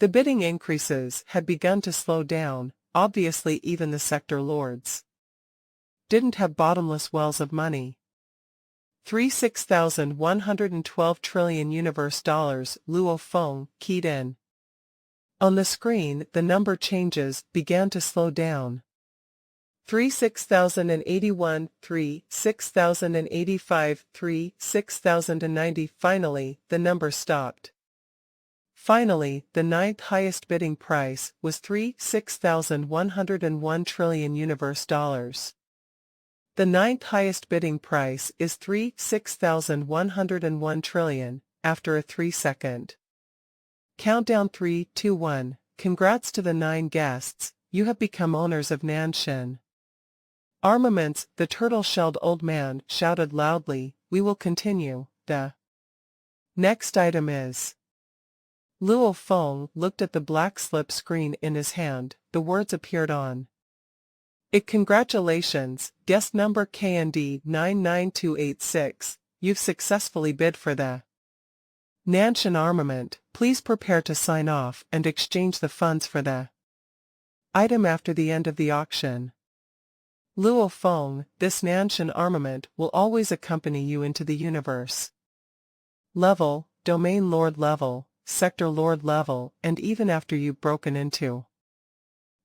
The bidding increases had begun to slow down. Obviously, even the sector lords didn't have bottomless wells of money. 6,112 trillion universe dollars. Luo Feng keyed in. On the screen, the number changes began to slow down. 6,081, 6,085, 6,090. Finally, the number stopped. Finally, the 9th highest bidding price was 6,101 trillion universe dollars. The 9th highest bidding price is 6,101 trillion, after a 3-second countdown. 3, 2, 1. Congrats to the 9 guests, you have become owners of Nanshan armaments. The turtle-shelled old man shouted loudly. We will continue the Next item is. Luo Feng looked at the black slip screen in his hand. The words appeared on it. Congratulations, guest number KND 99286. You've successfully bid for the Nanshan armament. Please prepare to sign off and exchange the funds for the item after the end of the auction. Luo Feng, this Nanshan armament will always accompany you into the universe. Level, Domain Lord level, Sector Lord level, and even after you've broken into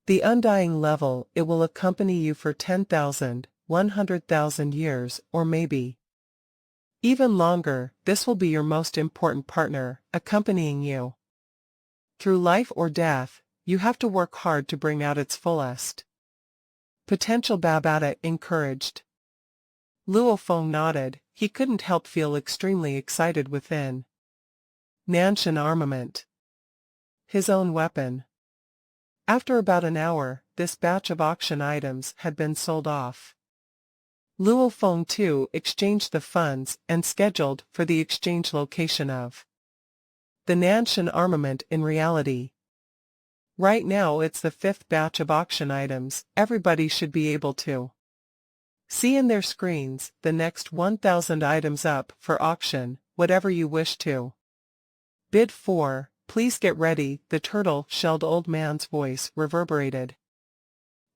the Undying level, it will accompany you for 10,000, 100,000 years, or maybe even longer. This will be your most important partner, accompanying you through life or death. You have to work hard to bring out its fullest potential. Babata encouraged. Luo Feng nodded. He couldn't help feel extremely excited within. Nanshan armament. His own weapon. After about an hour, this batch of auction items had been sold off. Luo Feng too exchanged the funds and scheduled for the exchange location of the Nanshan armament. In reality, right now it's the 5th batch of auction items. Everybody should be able to see in their screens the next 1,000 items up for auction, whatever you wish to bid for. Please get ready, the turtle-shelled old man's voice reverberated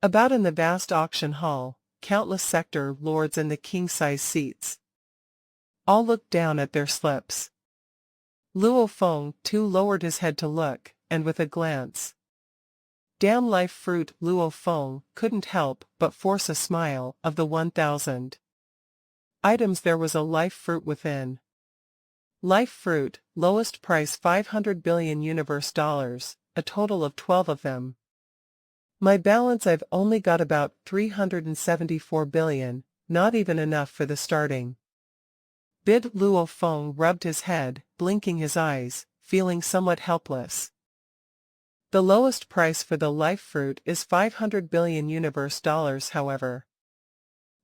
about in the vast auction hall. Countless sector lords in the king-size seats all looked down at their slips. Luo Feng too lowered his head to look, and with a glance down life fruit, Luo Feng couldn't help but force a smile. Of the 1,000 items, there was a life fruit within. Life fruit, lowest price 500 billion universe dollars, a total of 12 of them. My balance, I've only got about 374 billion, not even enough for the starting bid. Luo Feng rubbed his head, blinking his eyes, feeling somewhat helpless. The lowest price for the life fruit is 500 billion universe dollars. However,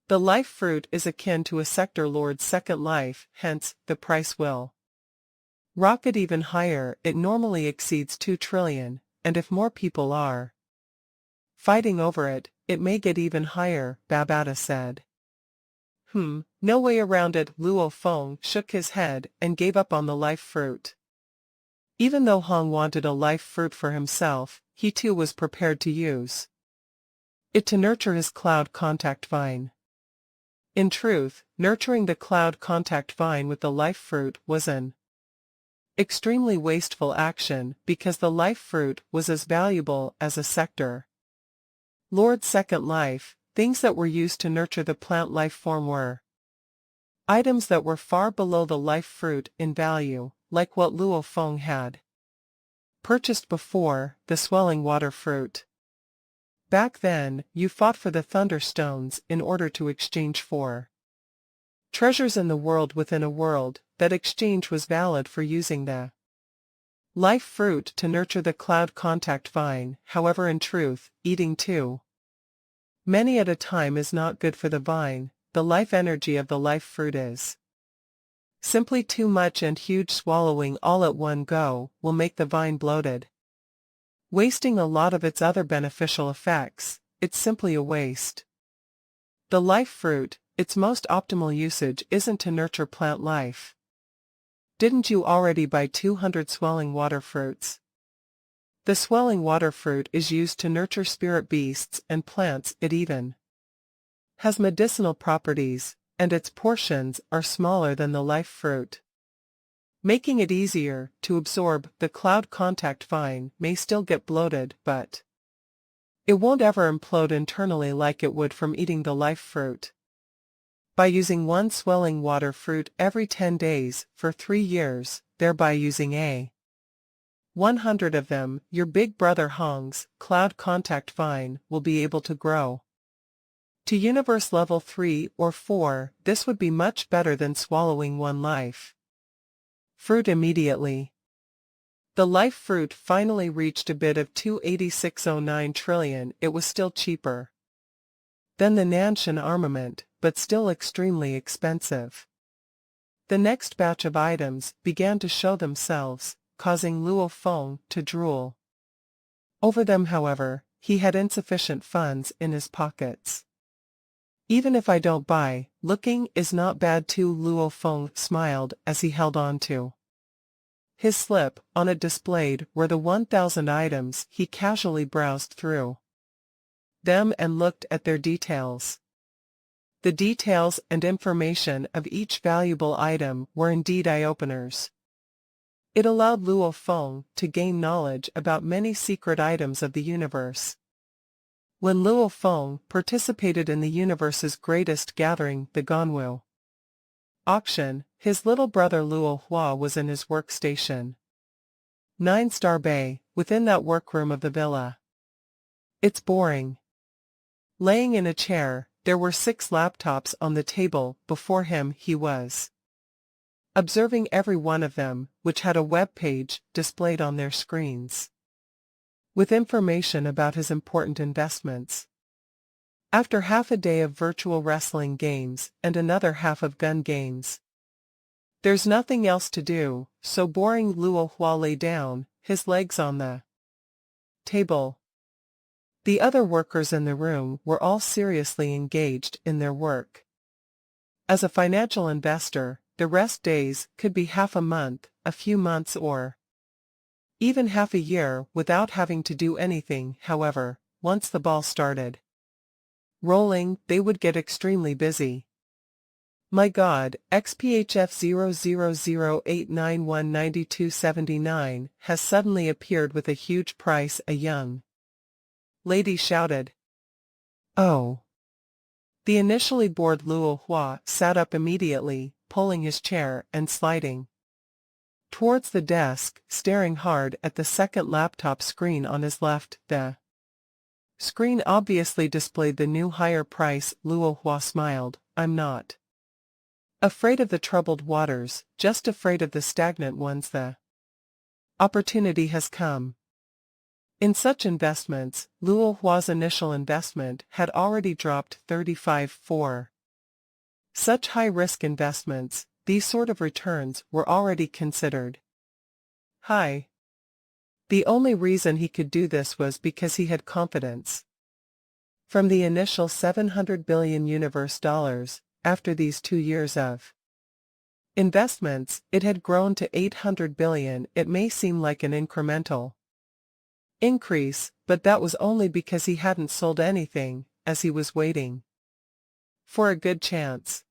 the life fruit is akin to a sector lord's second life, hence, the price will rocket even higher. It normally exceeds 2 trillion, and if more people are fighting over it, it may get even higher, Babata said. No way around it. Luo Feng shook his head and gave up on the life fruit. Even though Hong wanted a life fruit for himself, he too was prepared to use it to nurture his cloud contact vine. In truth, nurturing the cloud contact vine with the life fruit was an extremely wasteful action, because the life fruit was as valuable as a sector lord's second life. Things that were used to nurture the plant life form were items that were far below the life fruit in value, like what Luo Feng had purchased before, the swelling water fruit. Back then, you fought for the thunderstones in order to exchange for treasures in the world within a world. That exchange was valid for using the life fruit to nurture the cloud contact vine. However, in truth, eating too many at a time is not good for the vine. The life energy of the life fruit is simply too much, and huge swallowing all at one go will make the vine bloated, wasting a lot of its other beneficial effects. It's simply a waste. The life fruit, its most optimal usage isn't to nurture plant life. Didn't you already buy 200 swelling water fruits? The swelling water fruit is used to nurture spirit beasts and plants. It even has medicinal properties, and its portions are smaller than the life fruit, making it easier to absorb. The cloud contact vine may still get bloated, but it won't ever implode internally like it would from eating the life fruit. By using one swelling water fruit every 10 days for 3 years, thereby using 100 of them, your big brother Hong's cloud contact vine will be able to grow to universe level 3 or 4. This would be much better than swallowing one life fruit immediately. The life fruit finally reached a bid of 286.09 trillion. It was still cheaper than the Nanshan armament, but still extremely expensive. The next batch of items began to show themselves, causing Luo Feng to drool. Over them, however, he had insufficient funds in his pockets. Even if I don't buy, looking is not bad too, Luo Feng smiled as he held on to his slip. On it displayed were the 1,000 items he casually browsed through them and looked at their details. The details and information of each valuable item were indeed eye-openers. It allowed Luo Feng to gain knowledge about many secret items of the universe. When Luo Feng participated in the universe's greatest gathering, the Ganwu auction, his little brother Luo Hua was in his workstation. 9-star bay, within that workroom of the villa. It's boring. Laying in a chair, there were 6 laptops on the table before him. He was observing every one of them, which had a web page displayed on their screens with information about his important investments. After half a day of virtual wrestling games and another half of gun games, there's nothing else to do, so boring. Luo Hua lay down, his legs on the table. The other workers in the room were all seriously engaged in their work. As a financial investor, the rest days could be half a month, a few months, or even half a year without having to do anything. However, once the ball started rolling, they would get extremely busy. My God, XPHF 00089199279 has suddenly appeared with a huge price, a young lady shouted. Oh. The initially bored Luo Hua sat up immediately, pulling his chair and sliding towards the desk, staring hard at the second laptop screen on his left. The screen obviously displayed the new higher price. Luo Hua smiled. I'm not afraid of the troubled waters, just afraid of the stagnant ones. The opportunity has come. In such investments, Luo Hua's initial investment had already dropped 35 for such high-risk investments. These sort of returns were already considered high. The only reason he could do this was because he had confidence. From the initial 700 billion universe dollars, after these 2 years of investments, it had grown to 800 billion. It may seem like an incremental increase, but that was only because he hadn't sold anything, as he was waiting for a good chance.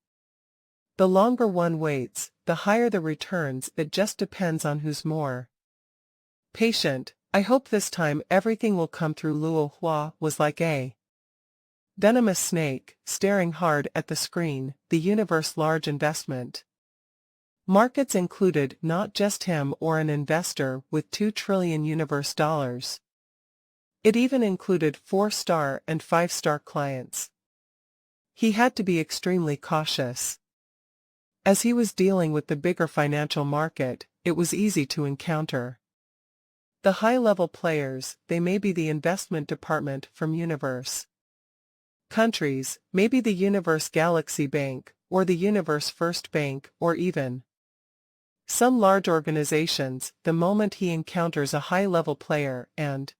The longer one waits, the higher the returns. It just depends on who's more patient. I hope this time everything will come through. Luo Hua was like a venomous snake, staring hard at the screen. The universe large investment markets included not just him or an investor with 2 trillion universe dollars. It even included 4-star and 5-star clients. He had to be extremely cautious. As he was dealing with the bigger financial market, it was easy to encounter the high-level players. They may be the investment department from universe countries, maybe the Universe Galaxy Bank, or the Universe First Bank, or even some large organizations. The moment he encounters a high-level player and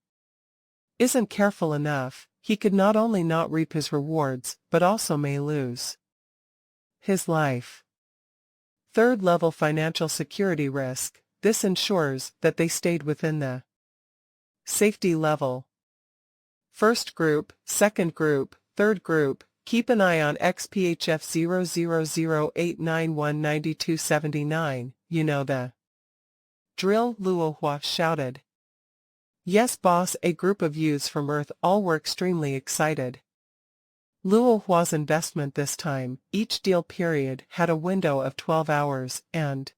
isn't careful enough, he could not only not reap his rewards, but also may lose his life. Third-level financial security risk. This ensures that they stayed within the safety level. First group, second group, third group. Keep an eye on XPHF 00089199279. You know the drill, Luo Hua shouted. Yes, boss. A group of youths from Earth all were extremely excited. Luo Hua's investment this time, each deal period had a window of 12 hours, and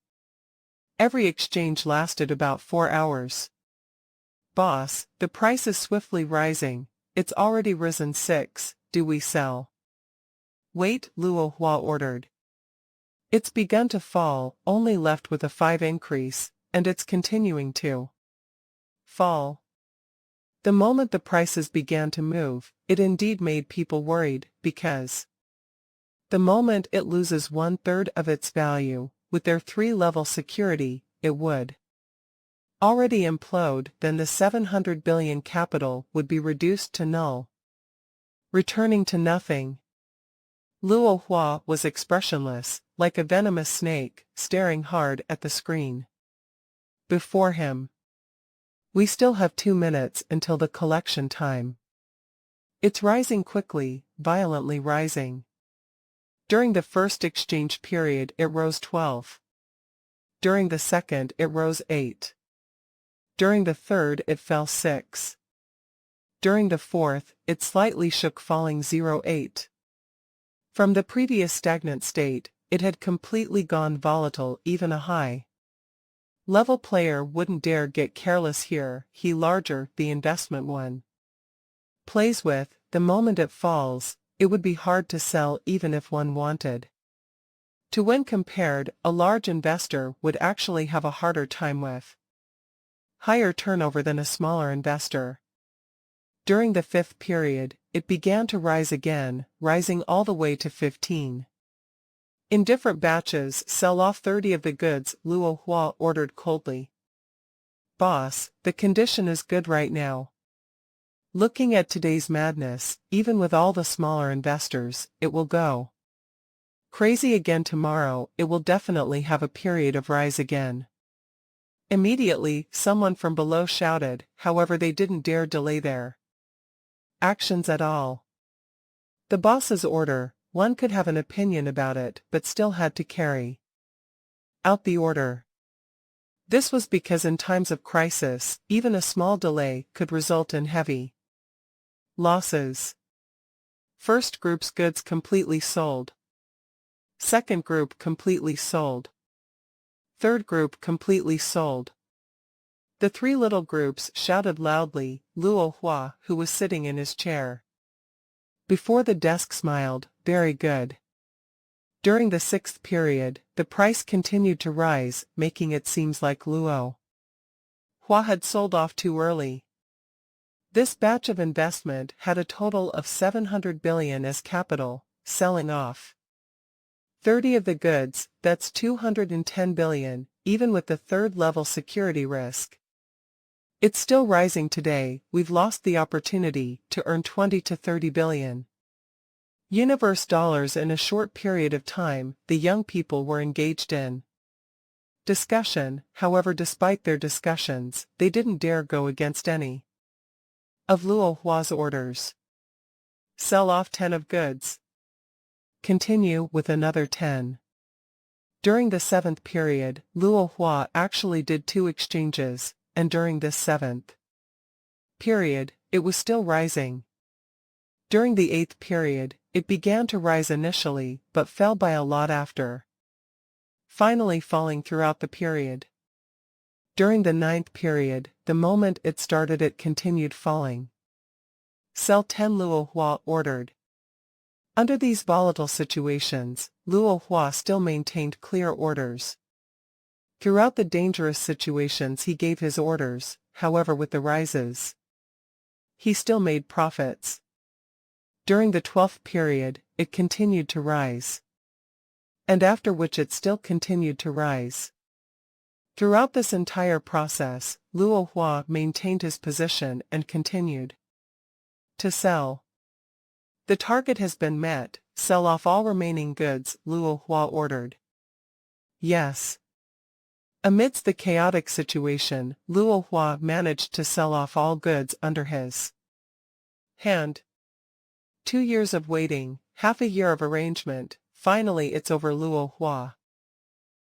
every exchange lasted about 4 hours. Boss, the price is swiftly rising. It's already risen 6. Do we sell? Wait, Luo Hua ordered. It's begun to fall, only left with a 5 increase, and it's continuing to fall. The moment the prices began to move, it indeed made people worried, because the moment it loses 1/3 of its value, with their 3-level security, it would already implode, then the 700 billion capital would be reduced to null, returning to nothing. Luo Hua was expressionless, like a venomous snake, staring hard at the screen before him. We still have 2 minutes until the collection time. It's rising quickly, violently rising. During the first exchange period it rose 12. During the second it rose 8. During the third it fell 6. During the fourth, it slightly shook, falling 0.8. From the previous stagnant state, it had completely gone volatile. Even a high-level player wouldn't dare get careless here. The larger the investment one plays with, the moment it falls, it would be hard to sell even if one wanted to. When compared, a large investor would actually have a harder time with higher turnover than a smaller investor. During the fifth period, it began to rise again, rising all the way to 15. In different batches, sell off 30 of the goods, Luo Hua ordered coldly. Boss, the condition is good right now. Looking at today's madness, even with all the smaller investors, it will go crazy again tomorrow. It will definitely have a period of rise again. Immediately, someone from below shouted, however they didn't dare delay their actions at all. The boss's order, one could have an opinion about it but still had to carry out the order. This was because in times of crisis, even a small delay could result in heavy losses. First group's goods completely sold. Second group completely sold. Third group completely sold. The 3 little groups shouted loudly. Luo Hua, who was sitting in his chair before the desk, smiled. Very good. During the 6th period, the price continued to rise, making it seem like Luo Hua had sold off too early. This batch of investment had a total of 700 billion as capital, selling off 30 of the goods, that's 210 billion, even with the 3rd-level security risk. It's still rising today. We've lost the opportunity to earn 20 to 30 billion universe dollars in a short period of time. The young people were engaged in discussion. However, despite their discussions, they didn't dare go against any of Luo Hua's orders. Sell off 10 of goods. Continue with another 10. During the 7th period, Luo Hua actually did 2 exchanges, and during this 7th period, it was still rising. During the 8th period, it began to rise initially, but fell by a lot after finally falling throughout the period. During the 9th period, the moment it started it continued falling. Sell 10, Luo Hua ordered. Under these volatile situations, Luo Hua still maintained clear orders. Throughout the dangerous situations he gave his orders, however with the rises, he still made profits. During the 12th period, it continued to rise. And after which it still continued to rise. Throughout this entire process, Luo Hua maintained his position and continued to sell. The target has been met. Sell off all remaining goods, Luo Hua ordered. Yes. Amidst the chaotic situation, Luo Hua managed to sell off all goods under his hand. 2 years of waiting, half a year of arrangement, finally it's over. Luo Hua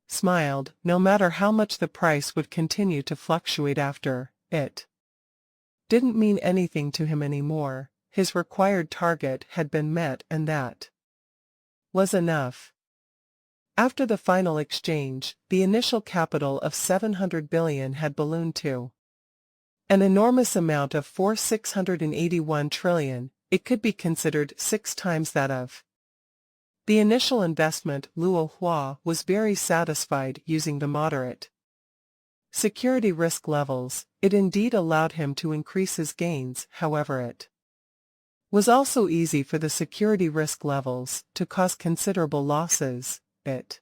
smiled. No matter how much the price would continue to fluctuate after, it didn't mean anything to him anymore. His required target had been met and that was enough. After the final exchange, the initial capital of 700 billion had ballooned to an enormous amount of 681 trillion. It could be considered 6 times that of the initial investment. Luo Hua was very satisfied using the moderate security risk levels. It indeed allowed him to increase his gains. However, it was also easy for the security risk levels to cause considerable losses. It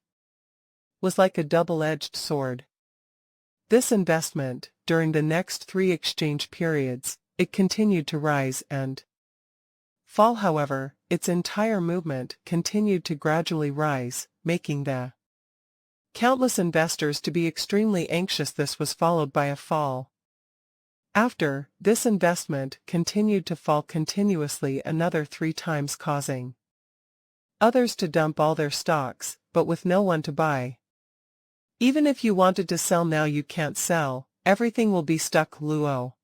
was like a double-edged sword. This investment, during the next 3 exchange periods, it continued to rise and fall. However, its entire movement continued to gradually rise, making the countless investors to be extremely anxious. This was followed by a fall. After, this investment continued to fall continuously another 3 times, causing others to dump all their stocks, but with no one to buy. Even if you wanted to sell now, you can't sell, everything will be stuck. Luo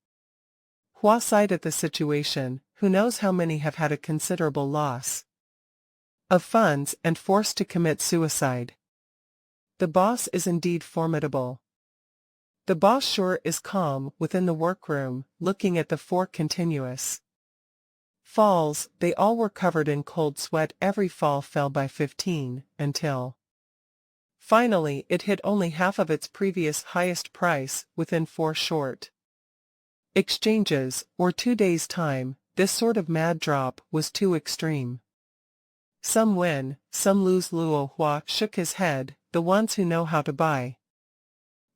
Hua sighed at the situation. Who knows how many have had a considerable loss of funds and forced to commit suicide. The boss is indeed formidable. The boss sure is calm within the workroom, looking at the 4 continuous falls. They all were covered in cold sweat. Every fall fell by 15, until finally it hit only half of its previous highest price within 4 short exchanges, or 2 days' time. This sort of mad drop was too extreme. Some win, some lose. Luo Hua shook his head. The ones who know how to buy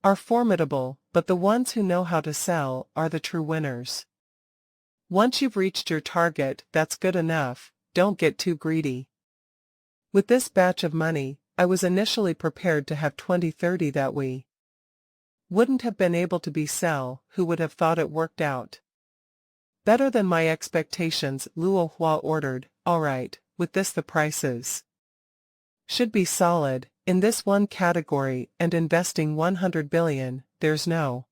are formidable, but the ones who know how to sell are the true winners. Once you've reached your target, that's good enough, don't get too greedy. With this batch of money, I was initially prepared to have 20-30 that we wouldn't have been able to sell. Who would have thought it worked out better than my expectations? Luo Hua ordered. All right, with this the prices should be solid. In this one category and investing 100 billion, there's no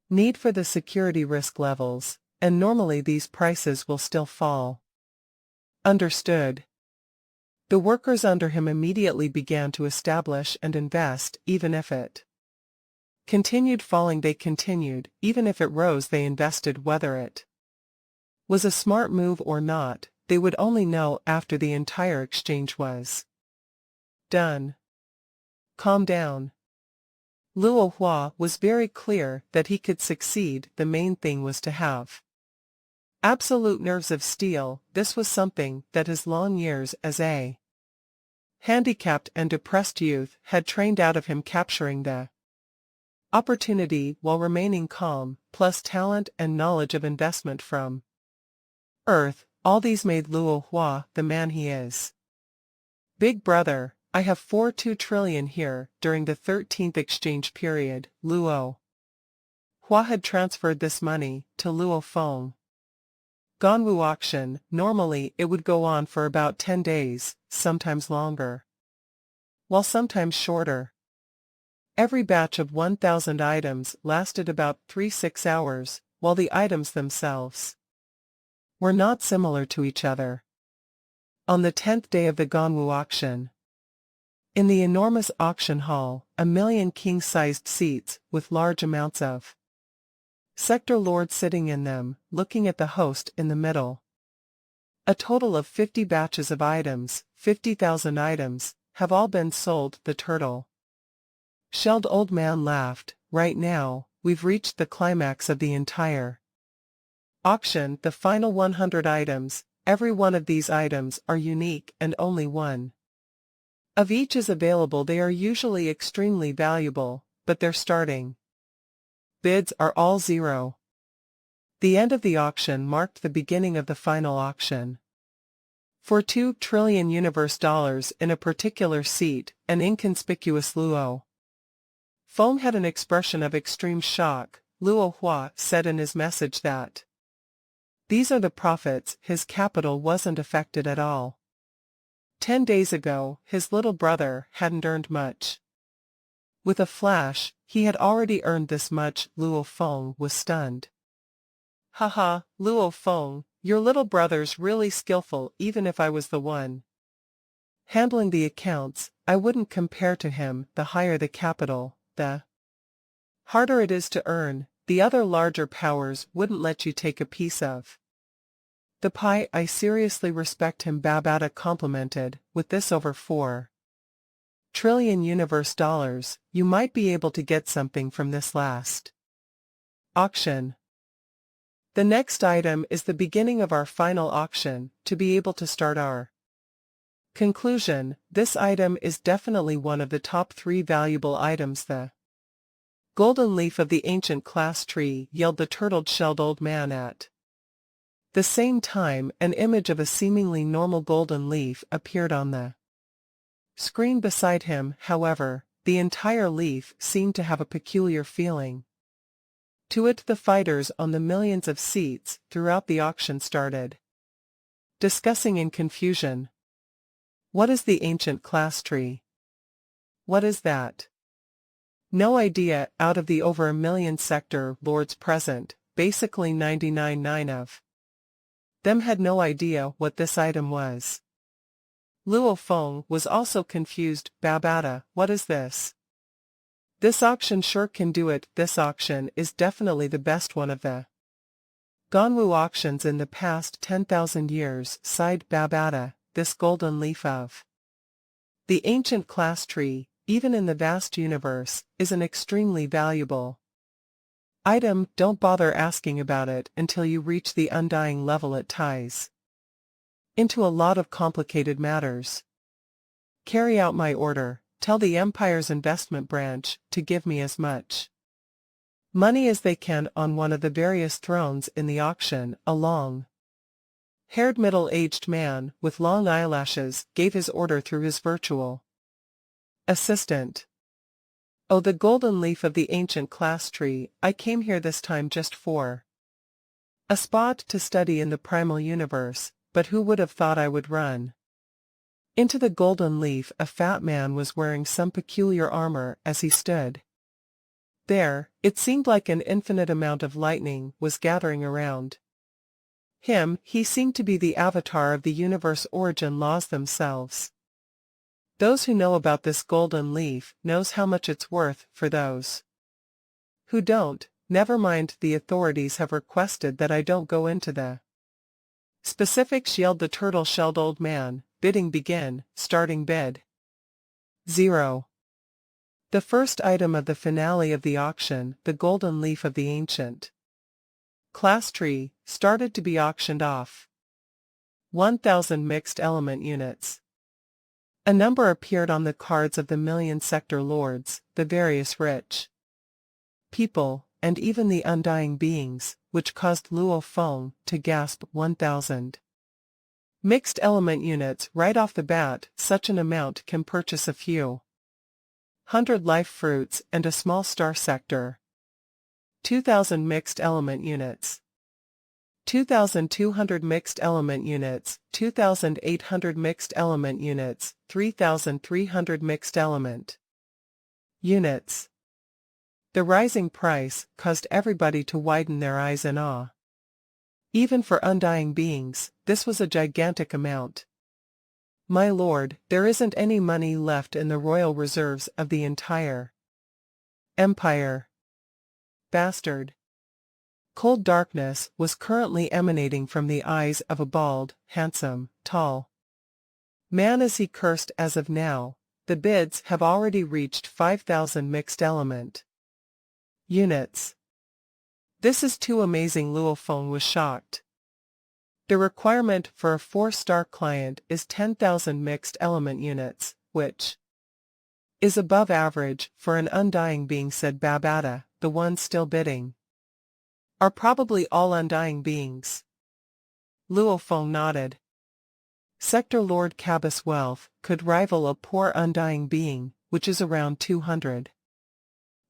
need for the security risk levels, and normally these prices will still fall. Understood. The workers under him immediately began to establish and invest. Even if it continued falling, they continued. Even if it rose, they invested. Whether it was a smart move or not, they would only know after the entire exchange was done. Calm down. Luo Hua was very clear that he could succeed. The main thing was to have absolute nerves of steel. This was something that his long years as a handicapped and depressed youth had trained out of him. Capturing the opportunity while remaining calm, plus talent and knowledge of investment from Earth, all these made Luo Hua the man he is. Big brother, I have 2 trillion here. During the 13th exchange period, Luo Hua had transferred this money to Luo Feng. Ganwu auction. Normally it would go on for about 10 days, sometimes longer, while sometimes shorter. Every batch of 1,000 items lasted about 3-6 hours, while the items themselves were not similar to each other. On the 10th day of the Ganwu auction, in the enormous auction hall, 1 million king-sized seats with large amounts of sector lords sitting in them, looking at the host in the middle. A total of 50 batches of items, 50,000 items, have all been sold. The turtle-shelled old man laughed. Right now, we've reached the climax of the entire auction. The final 100 items. Every one of these items are unique and only one of each is available. They are usually extremely valuable, but their starting bids are all 0. The end of the auction marked the beginning of the final auction. For 2 trillion universe dollars in a particular seat, an inconspicuous Luo Feng had an expression of extreme shock. Luo Hua said in his message that these are the profits. His capital wasn't affected at all. 10 days ago, his little brother hadn't earned much. With a flash, he had already earned this much. Luo Feng was stunned. Haha, Luo Feng, your little brother's really skillful. Even if I was the one handling the accounts, I wouldn't compare to him. The higher the capital, the harder it is to earn. The other larger powers wouldn't let you take a piece of the pie. I seriously respect him. Babata complimented. With this over 4 trillion universe dollars, you might be able to get something from this last auction. The next item is the beginning of our final auction. To be able to start our Conclusion: this item is definitely one of the top 3 valuable items. The golden leaf of the ancient class tree yelled the turtled-shelled old man at the same time. An image of a seemingly normal golden leaf appeared on the screen beside him. However, the entire leaf seemed to have a peculiar feeling to it. The fighters on the millions of seats throughout the auction started discussing in confusion. What is the ancient class tree? What is that? No idea. Out of the over 1 million sector lords present, basically 99.9 of them had no idea what this item was. Luo Feng was also confused. Babada, what is this? This auction sure can do it. This auction is definitely the best one of the Ganwu auctions in the past 10,000 years, sighed Babada. This golden leaf of the ancient class tree, even in the vast universe, is an extremely valuable item. Don't bother asking about it until you reach the undying level. It ties into a lot of complicated matters. Carry out my order. Tell the Empire's investment branch to give me as much money as they can on one of the various thrones in the auction. A long-haired middle-aged man with long eyelashes gave his order through his virtual assistant. Oh, the golden leaf of the ancient class tree. I came here this time just for a spot to study in the primal universe, but who would have thought I would run into the golden leaf? A fat man was wearing some peculiar armor as he stood there. It seemed like an infinite amount of lightning was gathering around him. He seemed to be the avatar of the universe origin laws themselves. Those who know about this golden leaf knows how much it's worth. For those who don't, never mind. The authorities have requested that I don't go into the specifics, yelled the turtle-shelled old man. Bidding begin. Starting bid 0. The first item of the finale of the auction, the golden leaf of the ancient class tree, started to be auctioned off. 1,000 mixed element units. A number appeared on the cards of the million sector lords, the various rich people, and even the undying beings, which caused Luo Feng to gasp. 1,000 mixed element units right off the bat. Such an amount can purchase a few 100 life fruits and a small star sector. 2,000 mixed element units. 2,200 mixed element units, 2,800 mixed element units, 3,300 mixed element units. The rising price caused everybody to widen their eyes in awe. Even for undying beings, this was a gigantic amount. My lord, there isn't any money left in the royal reserves of the entire empire. Bastard. Cold darkness was currently emanating from the eyes of a bald, handsome, tall man as he cursed. As of now, the bids have already reached 5,000 mixed element units. This is too amazing. Luo Feng was shocked. The requirement for a 4-star client is 10,000 mixed element units, which is above average for an undying being, said Babada. The ones still bidding are probably all undying beings. Luo Feng nodded. Sector Lord Cabus' wealth could rival a poor undying being, which is around 200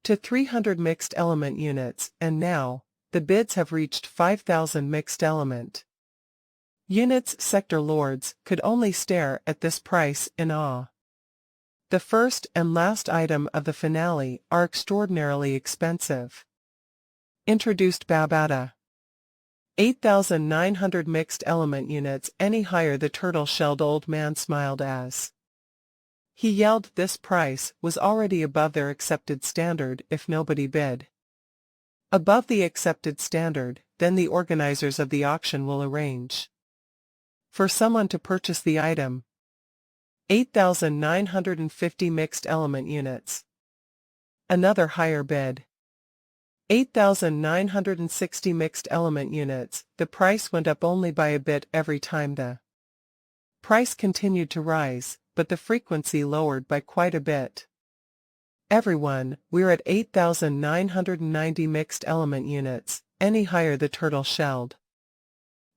to 300 mixed element units, and now, the bids have reached 5,000 mixed element units. Sector Lords could only stare at this price in awe. The first and last item of the finale are extraordinarily expensive. Introduced Babada. 8,900 mixed element units. Any higher? The turtle-shelled old man smiled as he yelled. This price was already above their accepted standard. If nobody bid above the accepted standard, then the organizers of the auction will arrange for someone to purchase the item. 8,950 mixed element units. Another higher bid. 8,960 mixed element units. The price went up only by a bit every time the Price continued to rise, but the frequency lowered by quite a bit. Everyone, we're at 8,990 mixed element units, any higher the turtle shelled.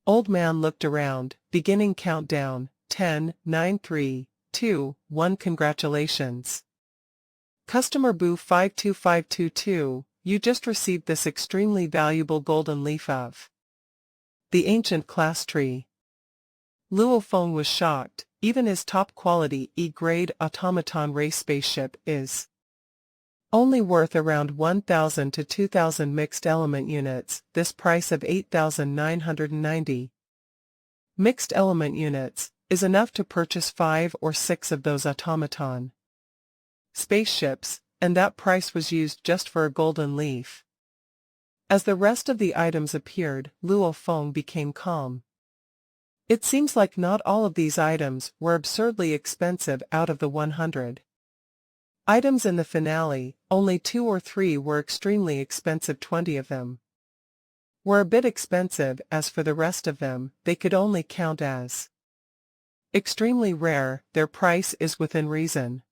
Old man looked around, beginning countdown, 10, 9, 3, 2, 1 Congratulations. Customer Boo 52522, you just received this extremely valuable golden leaf of the ancient class tree. Luo Feng was shocked, even his top-quality E-grade automaton race spaceship is only worth around 1,000 to 2,000 mixed element units, this price of 8,990 mixed element units is enough to purchase 5 or 6 of those automaton spaceships, and that price was used just for a golden leaf. As the rest of the items appeared, Luo Feng became calm. It seems like not all of these items were absurdly expensive out of the 100 items in the finale, only 2 or 3 were extremely expensive. 20 of them were a bit expensive. As for the rest of them, they could only count as extremely rare. Their price is within reason.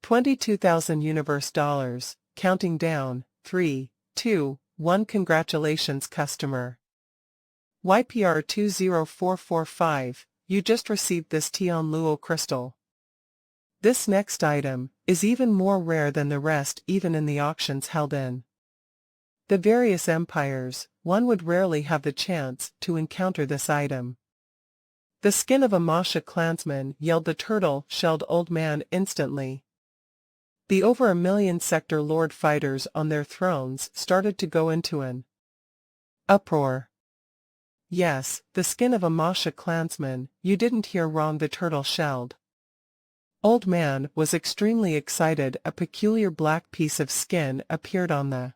22,000 universe dollars, counting down, 3, 2, 1 Congratulations customer. YPR 20445, you just received this Tian Luo crystal. This next item is even more rare than the rest. Even in the auctions held in the various empires, one would rarely have the chance to encounter this item. The skin of a Masha clansman, yelled the turtle-shelled old man instantly. The over 1 million sector lord fighters on their thrones started to go into an uproar. Yes, the skin of a Masha clansman, you didn't hear wrong. The turtle-shelled old man was extremely excited. A peculiar black piece of skin appeared on the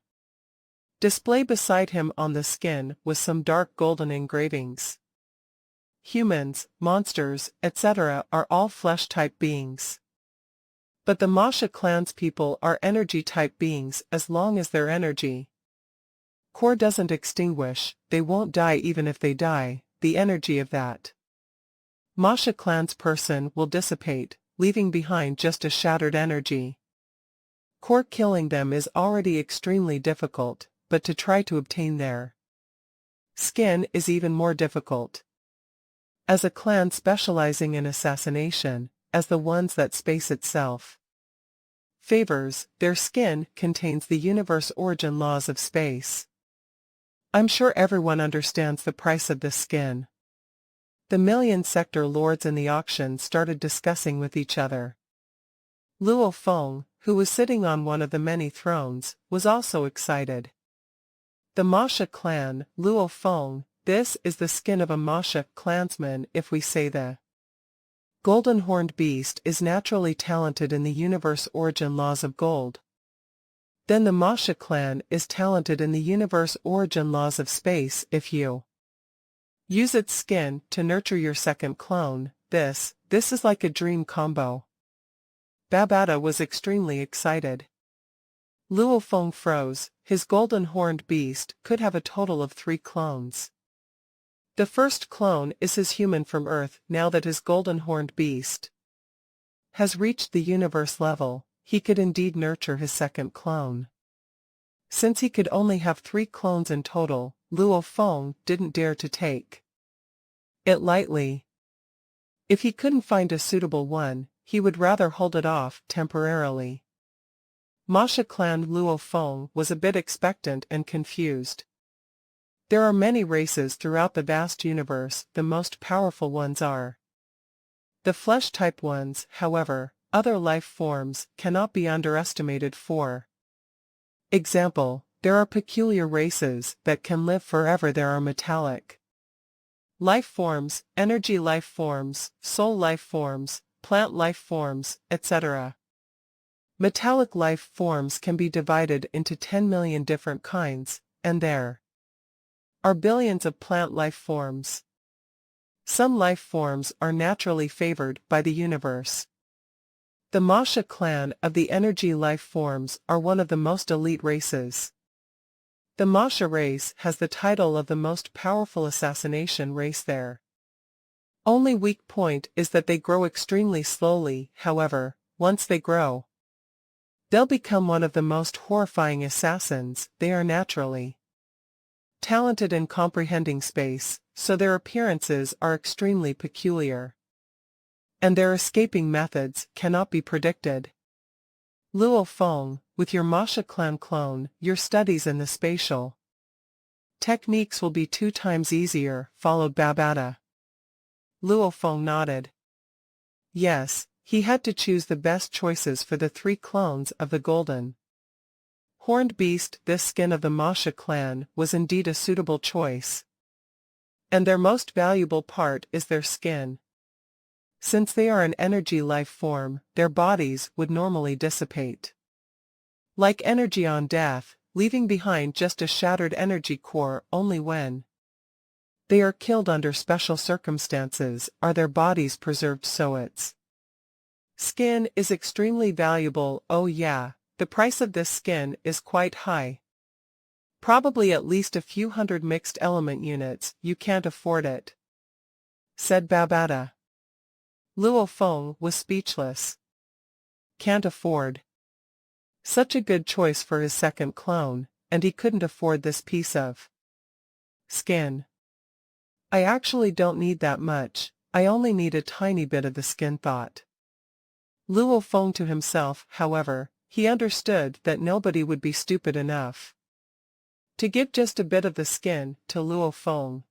display beside him. On the skin was some dark golden engravings. Humans, monsters, etc. are all flesh-type beings. But the Masha clanspeople are energy-type beings. As long as their energy core doesn't extinguish, they won't die. Even if they die, the energy of that Masha clan's person will dissipate, leaving behind just a shattered energy core. Killing them is already extremely difficult, but to try to obtain their skin is even more difficult. As a clan specializing in assassination, as the ones that space itself favors, their skin contains the universe origin laws of space. I'm sure everyone understands the price of this skin. The million sector lords in the auction started discussing with each other. Luo Feng, who was sitting on one of the many thrones, was also excited. The Masha clan, Luo Feng, this is the skin of a Masha clansman. If we say the golden horned beast is naturally talented in the universe origin laws of gold, then the Masha clan is talented in the universe origin laws of space. If you use its skin to nurture your second clone, this is like a dream combo. Babata was extremely excited. Luo Feng froze. His golden horned beast could have a total of 3 clones. The first clone is his human from Earth. Now that his golden horned beast has reached the universe level, he could indeed nurture his second clone. Since he could only have 3 clones in total, Luo Feng didn't dare to take it lightly. If he couldn't find a suitable one, he would rather hold it off temporarily. Masha clan Luo Feng was a bit expectant and confused. There are many races throughout the vast universe. The most powerful ones are the flesh-type ones. However, other life forms cannot be underestimated. For example, there are peculiar races that can live forever. There are metallic life forms, energy life forms, soul life forms, plant life forms, etc. Metallic life forms can be divided into 10 million different kinds, and there are billions of plant life forms. Some life forms are naturally favored by the universe. The Masha clan of the energy life forms are one of the most elite races. The Masha race has the title of the most powerful assassination race there. Only weak point is that they grow extremely slowly. However, once they grow, they'll become one of the most horrifying assassins. They are naturally talented in comprehending space, so their appearances are extremely peculiar, and their escaping methods cannot be predicted. Luo Feng, with your Masha clan clone, your studies in the spatial techniques will be 2 times easier, followed Babata. Luo Feng nodded. Yes, he had to choose the best choices for the 3 clones of the golden horned beast. This skin of the Masha clan was indeed a suitable choice, and their most valuable part is their skin. Since they are an energy life form, their bodies would normally dissipate like energy on death, leaving behind just a shattered energy core. Only when they are killed under special circumstances are their bodies preserved, so its skin is extremely valuable. Oh yeah, the price of this skin is quite high. Probably at least a few hundred mixed element units. You can't afford it, said Babata. Luo Feng was speechless. Can't afford. Such a good choice for his second clone, and he couldn't afford this piece of skin. I actually don't need that much, I only need a tiny bit of the skin, thought Luo Feng to himself. However, he understood that nobody would be stupid enough to give just a bit of the skin to Luo Feng.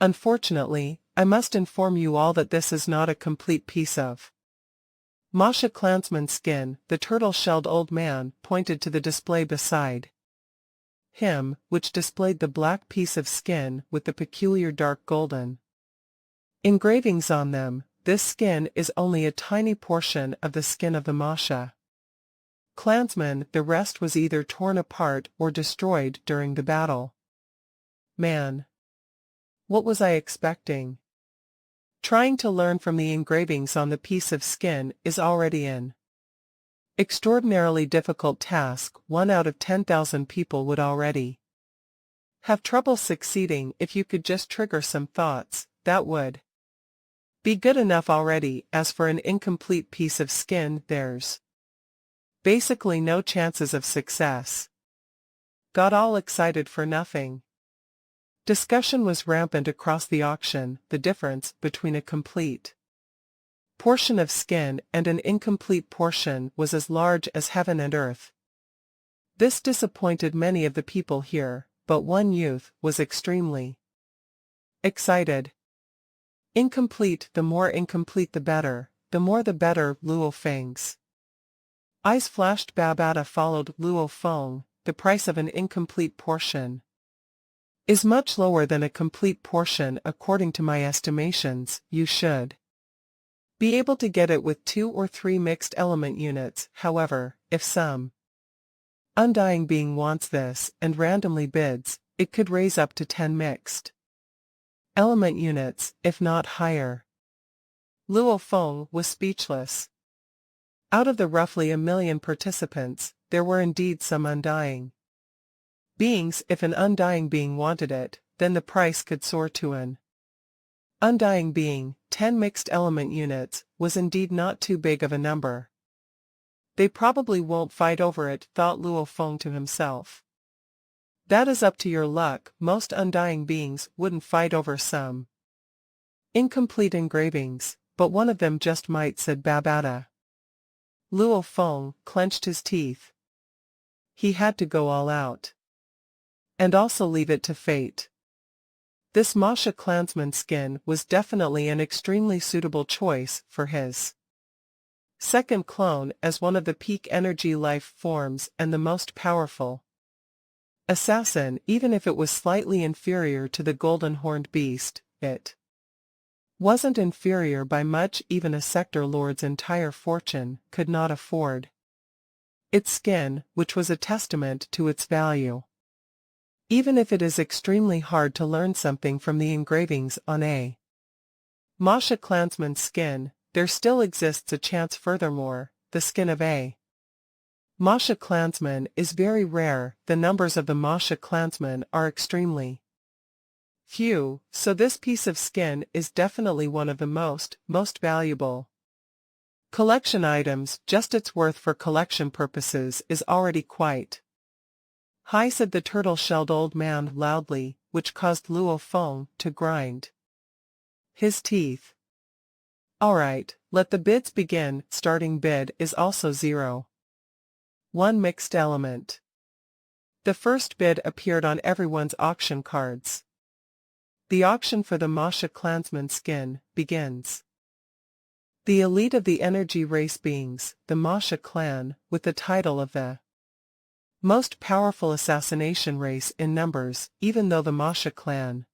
Unfortunately, I must inform you all that this is not a complete piece of Masha clansman skin. The turtle-shelled old man pointed to the display beside him, which displayed the black piece of skin with the peculiar dark golden engravings on them. This skin is only a tiny portion of the skin of the Masha clansman. The rest was either torn apart or destroyed during the battle. Man, what was I expecting? Trying to learn from the engravings on the piece of skin is already an extraordinarily difficult task. 1 out of 10,000 people would already have trouble succeeding. If you could just trigger some thoughts, that would be good enough already. As for an incomplete piece of skin, there's basically no chances of success. Got all excited for nothing. Discussion was rampant across the auction. The difference between a complete portion of skin and an incomplete portion was as large as heaven and earth. This disappointed many of the people here, but one youth was extremely excited. Incomplete, the more incomplete the better, the more the better. Luo Feng's eyes flashed. Babata followed Luo Feng. The price of an incomplete portion is much lower than a complete portion. According to my estimations, you should be able to get it with 2 or 3 mixed element units. However, if some undying being wants this and randomly bids, it could raise up to 10 mixed element units, if not higher. Luo Feng was speechless. Out of the roughly 1 million participants, there were indeed some undying beings. If an undying being wanted it, then the price could soar to an undying being. 10 mixed element units was indeed not too big of a number. They probably won't fight over it, thought Luo Feng to himself. That is up to your luck. Most undying beings wouldn't fight over some incomplete engravings, but one of them just might, said Babata. Luo Feng clenched his teeth. He had to go all out, and also leave it to fate. This Masha clansman skin was definitely an extremely suitable choice for his second clone as one of the peak energy life forms and the most powerful assassin. Even if it was slightly inferior to the golden horned beast, it wasn't inferior by much. Even a sector lord's entire fortune could not afford its skin, which was a testament to its value. Even if it is extremely hard to learn something from the engravings on a Masha clansman's skin, there still exists a chance. Furthermore, the skin of a Masha clansman is very rare. The numbers of the Masha clansmen are extremely Phew, so this piece of skin is definitely one of the most valuable collection items. Just its worth for collection purposes is already quite high, said the turtle-shelled old man loudly, which caused Luo Feng to grind his teeth. Alright, let the bids begin. Starting bid is also 0. 1 mixed element. The first bid appeared on everyone's auction cards. The auction for the Masha clansman skin begins. The elite of the energy race beings, the Masha clan, with the title of the most powerful assassination race in numbers, even though the Masha clan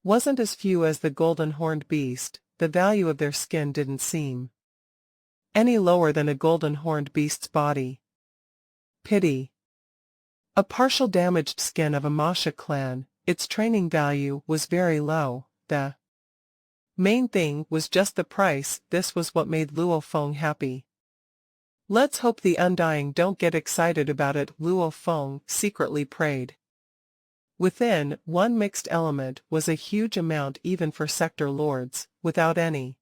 wasn't as few as the golden horned beast, the value of their skin didn't seem any lower than a golden horned beast's body. Pity. A partial damaged skin of a Masha clan, its training value was very low. The main thing was just the price. This was what made Luo Feng happy. Let's hope the Undying don't get excited about it, Luo Feng secretly prayed. Within, 1 mixed element was a huge amount even for sector lords. Without any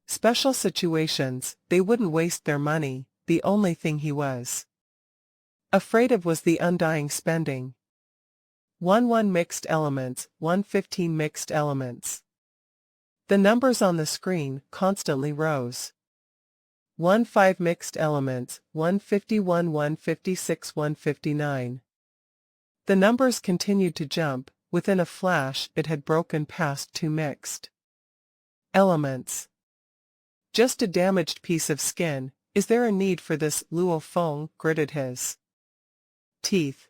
special situations, they wouldn't waste their money. The only thing he was afraid of was the Undying spending. 1 mixed elements, 15 mixed elements. The numbers on the screen constantly rose. 5 mixed elements, 151, 156, 159. The numbers continued to jump. Within a flash it had broken past 2 mixed elements. Just a damaged piece of skin. Is there a need for this? Luo Feng gritted his teeth.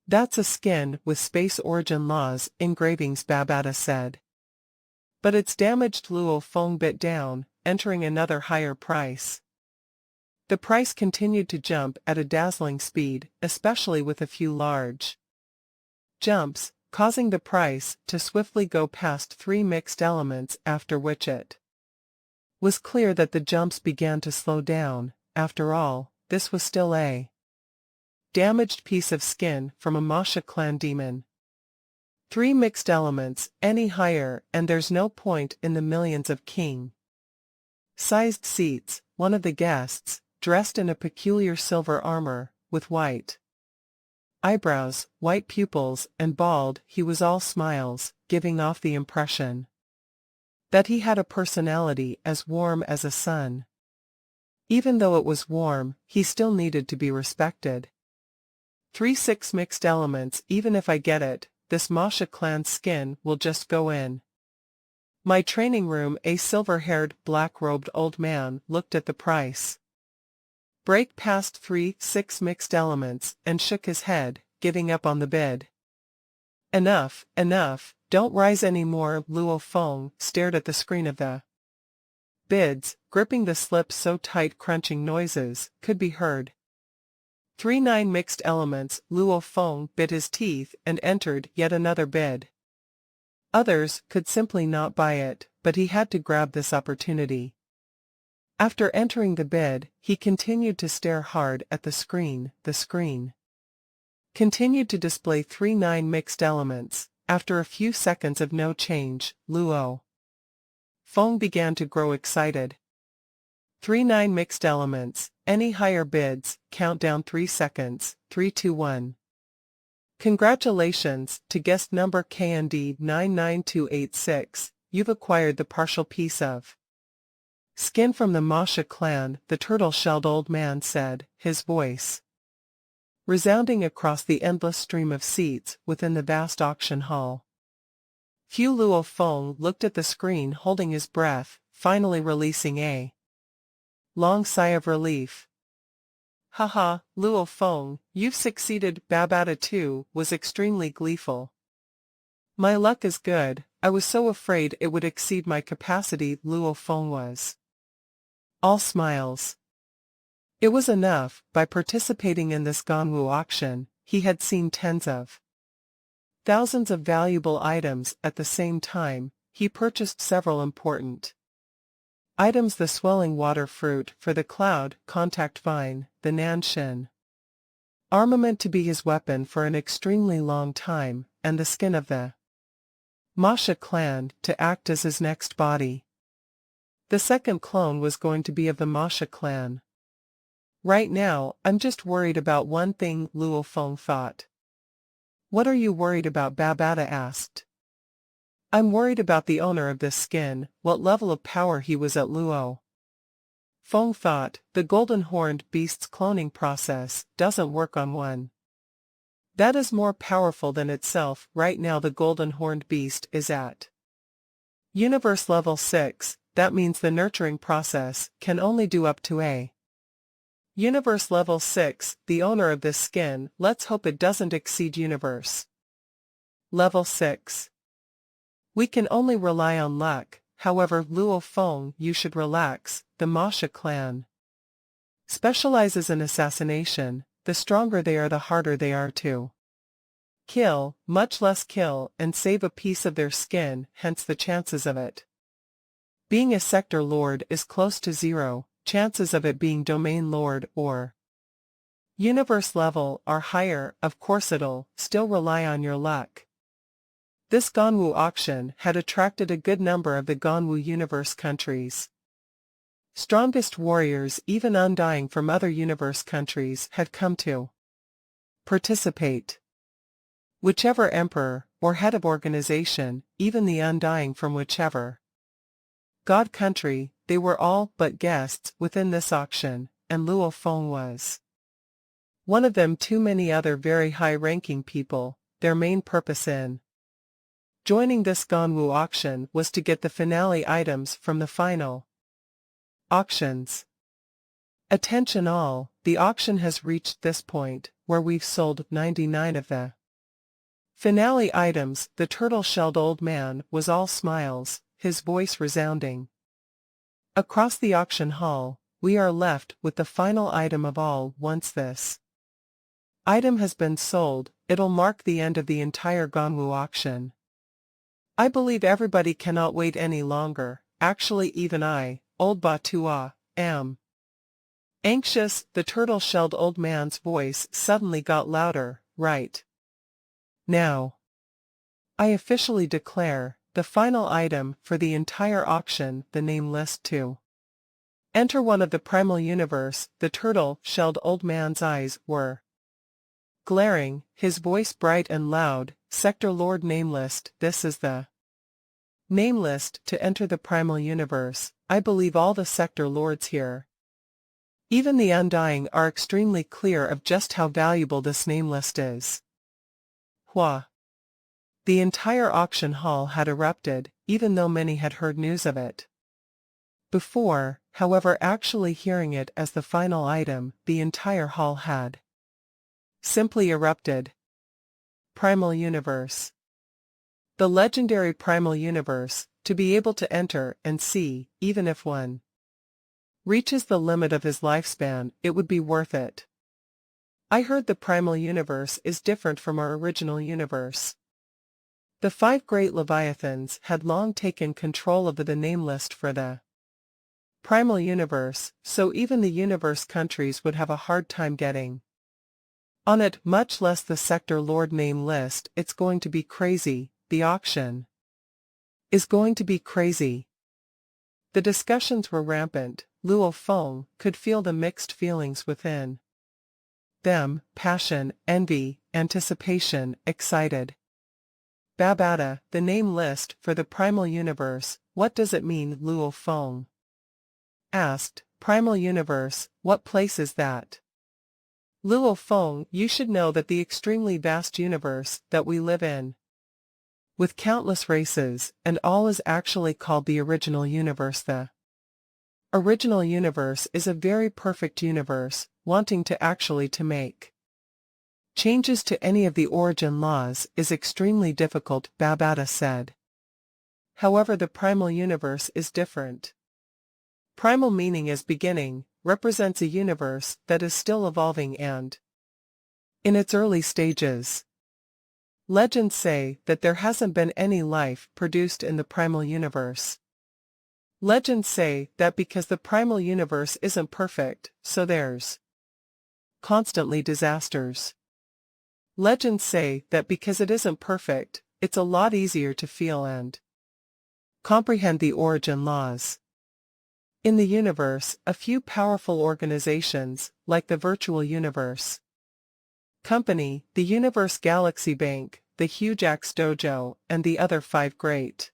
That's a skin with space origin laws engravings, Babata said. But it's damaged. Luo Feng bit down, entering another higher price. The price continued to jump at a dazzling speed, especially with a few large jumps, causing the price to swiftly go past 3 mixed elements, after which it was clear that the jumps began to slow down. After all, this was still a damaged piece of skin from a Masha clan demon. 3 mixed elements, any higher and there's no point in the millions of king-sized seats. One of the guests, dressed in a peculiar silver armor, with white eyebrows, white pupils, and bald, he was all smiles, giving off the impression that he had a personality as warm as a sun. Even though it was warm, he still needed to be respected. 6 mixed elements. Even if I get it, this Masha clan skin will just go in my training room. A silver-haired, black-robed old man looked at the price break past 6 mixed elements, and shook his head, giving up on the bid. Enough, enough, don't rise any more. Luo Feng stared at the screen of the bids, gripping the slips so tight crunching noises could be heard. 9 mixed elements. Luo Feng bit his teeth and entered yet another bid. Others could simply not buy it, but he had to grab this opportunity. After entering the bid, he continued to stare hard at the screen. The screen continued to display 9 mixed elements. After a few seconds of no change, Luo Feng began to grow excited. 9 mixed elements, any higher bids. Countdown 3 seconds, 3, 2, 1. Congratulations to guest number KND 99286, you've acquired the partial piece of skin from the Masha clan, the turtle-shelled old man said, his voice resounding across the endless stream of seats within the vast auction hall. Luo Feng looked at the screen, holding his breath, finally releasing a long sigh of relief. Haha, Luo Feng, you've succeeded. Babata too was extremely gleeful. My luck is good. I was so afraid it would exceed my capacity. Luo Feng was all smiles. It was enough. By participating in this Ganwu auction, he had seen tens of thousands of valuable items at the same time. He purchased several important items: the swelling water fruit for the cloud contact vine, the Nanshin armament to be his weapon for an extremely long time, and the skin of the Masha clan to act as his next body. The second clone was going to be of the Masha clan. Right now, I'm just worried about one thing, Luo Feng thought. What are you worried about? Babata asked. I'm worried about the owner of this skin, what level of power he was at. Luo Feng thought, the golden-horned beast's cloning process doesn't work on one that is more powerful than itself. Right now the golden-horned beast is at universe level 6, that means the nurturing process can only do up to a universe level 6, the owner of this skin, let's hope it doesn't exceed universe level 6. We can only rely on luck, however Luo Feng, you should relax, the Masha clan specializes in assassination, the stronger they are the harder they are to kill, much less kill and save a piece of their skin, hence the chances of it being a sector lord is close to zero, chances of it being domain lord or universe level are higher, of course it'll still rely on your luck. This Ganwu auction had attracted a good number of the Ganwu universe countries. Strongest warriors, even undying from other universe countries, had come to participate. Whichever emperor, or head of organization, even the undying from whichever god country, they were all but guests within this auction, and Luo Feng was one of them. Too many other very high-ranking people, their main purpose in joining this Ganwu auction was to get the finale items from the final auctions. Attention all, the auction has reached this point, where we've sold 99 of the finale items. The turtle-shelled old man was all smiles, his voice resounding across the auction hall. We are left with the final item of all. Once this item has been sold, it'll mark the end of the entire Ganwu auction. I believe everybody cannot wait any longer, actually even I, old Batua, am anxious. The turtle-shelled old man's voice suddenly got louder. Right now, I officially declare the final item for the entire auction, the name list to enter one of the primal universe. The turtle-shelled old man's eyes were glaring, his voice bright and loud. Sector Lord name list. This is the name list to enter the primal universe. I believe all the sector lords here, even the undying, are extremely clear of just how valuable this name list is. Hua! The entire auction hall had erupted, even though many had heard news of it before. However, actually hearing it as the final item, the entire hall had simply erupted. Primal Universe. The legendary Primal Universe, to be able to enter and see, even if one reaches the limit of his lifespan, it would be worth it. I heard the Primal Universe is different from our original universe. The 5 great Leviathans had long taken control of the name list for the Primal Universe, so even the universe countries would have a hard time getting on it, much less the sector lord name list. It's going to be crazy. The auction is going to be crazy. The discussions were rampant. Luo Feng could feel the mixed feelings within them: passion, envy, anticipation, excited. Babata, the name list for the primal universe, what does it mean? Luo Feng asked. Primal universe, what place is that? Luo Feng, you should know that the extremely vast universe that we live in, with countless races, and all, is actually called the original universe. The original universe is a very perfect universe. Wanting to actually to make changes to any of the origin laws is extremely difficult, Babata said. However, the primal universe is different. Primal meaning as beginning, represents a universe that is still evolving and in its early stages. Legends say that there hasn't been any life produced in the primal universe. Legends say that because the primal universe isn't perfect, so there's constantly disasters. Legends say that because it isn't perfect, it's a lot easier to feel and comprehend the origin laws. In the universe, a few powerful organizations, like the Virtual Universe Company, the Universe Galaxy Bank, the Huge Axe Dojo, and the other 5 great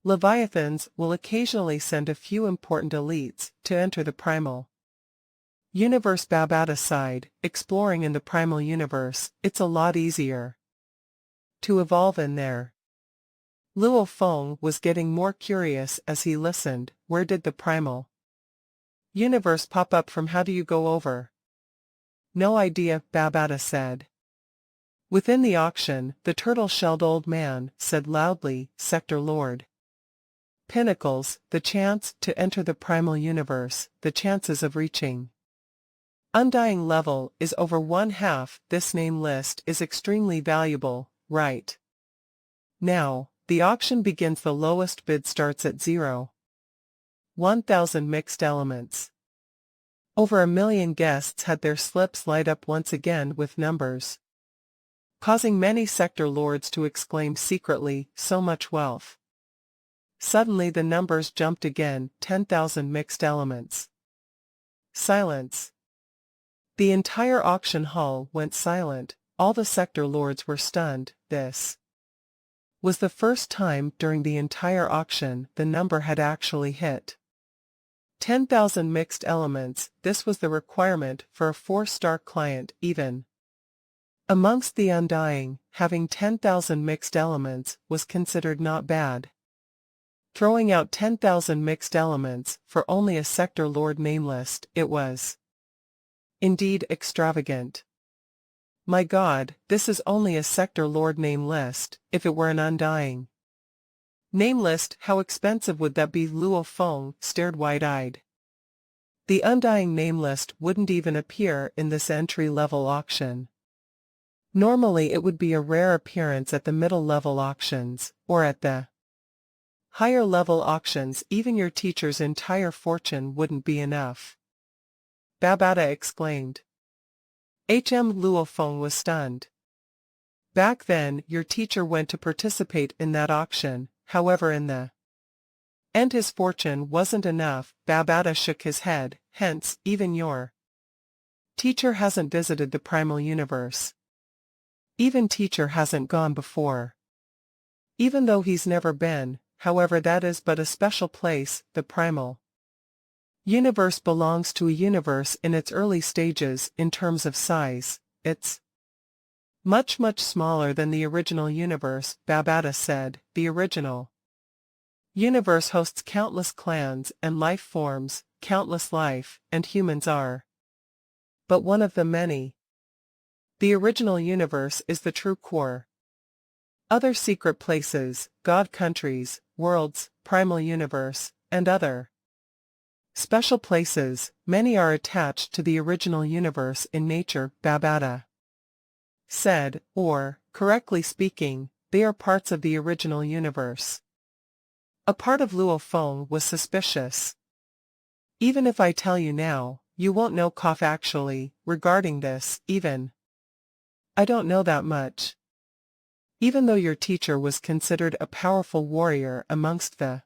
Leviathans, will occasionally send a few important elites to enter the primal universe. Babata sighed, exploring in the primal universe, it's a lot easier to evolve in there. Luo Feng was getting more curious as he listened. Where did the primal universe pop up from? How do you go over? No idea, Babata said. Within the auction, the turtle-shelled old man said loudly, Sector Lord. Pinnacles, the chance to enter the primal universe, the chances of reaching undying level is over 1/2. This name list is extremely valuable, right? Now, the auction begins. The lowest bid starts at 1,000 mixed elements. Over 1 million guests had their slips light up once again with numbers, causing many sector lords to exclaim secretly, so much wealth. Suddenly the numbers jumped again, 10,000 mixed elements. Silence. The entire auction hall went silent. All the sector lords were stunned. This was the first time during the entire auction the number had actually hit 10,000 mixed elements. This was the requirement for a 4-star client. Even amongst the undying, having 10,000 mixed elements was considered not bad. Throwing out 10,000 mixed elements for only a sector lord name list, it was indeed extravagant. My God, this is only a sector lord name list. If it were an undying name list, how expensive would that be? Luo Feng stared wide-eyed. The undying name list wouldn't even appear in this entry-level auction. Normally it would be a rare appearance at the middle-level auctions, or at the higher-level auctions. Even your teacher's entire fortune wouldn't be enough. Babata exclaimed. Luo Feng was stunned. Back then, your teacher went to participate in that auction. However, in the end his fortune wasn't enough. Babata shook his head. Hence, even your teacher hasn't visited the primal universe. Even teacher hasn't gone before. Even though he's never been, however, that is but a special place. The primal universe belongs to a universe in its early stages. In terms of size, it's much smaller than the original universe, Babata said. The original universe hosts countless clans and life forms. Countless life and humans are but one of the many. The original universe is the true core. Other secret places, god countries, worlds, primal universe, and other special places, many are attached to the original universe in nature, Babata said, or, correctly speaking, they are parts of the original universe. A part of Luo Feng was suspicious. Even if I tell you now, you won't know. Actually, regarding this, even I don't know that much. Even though your teacher was considered a powerful warrior amongst the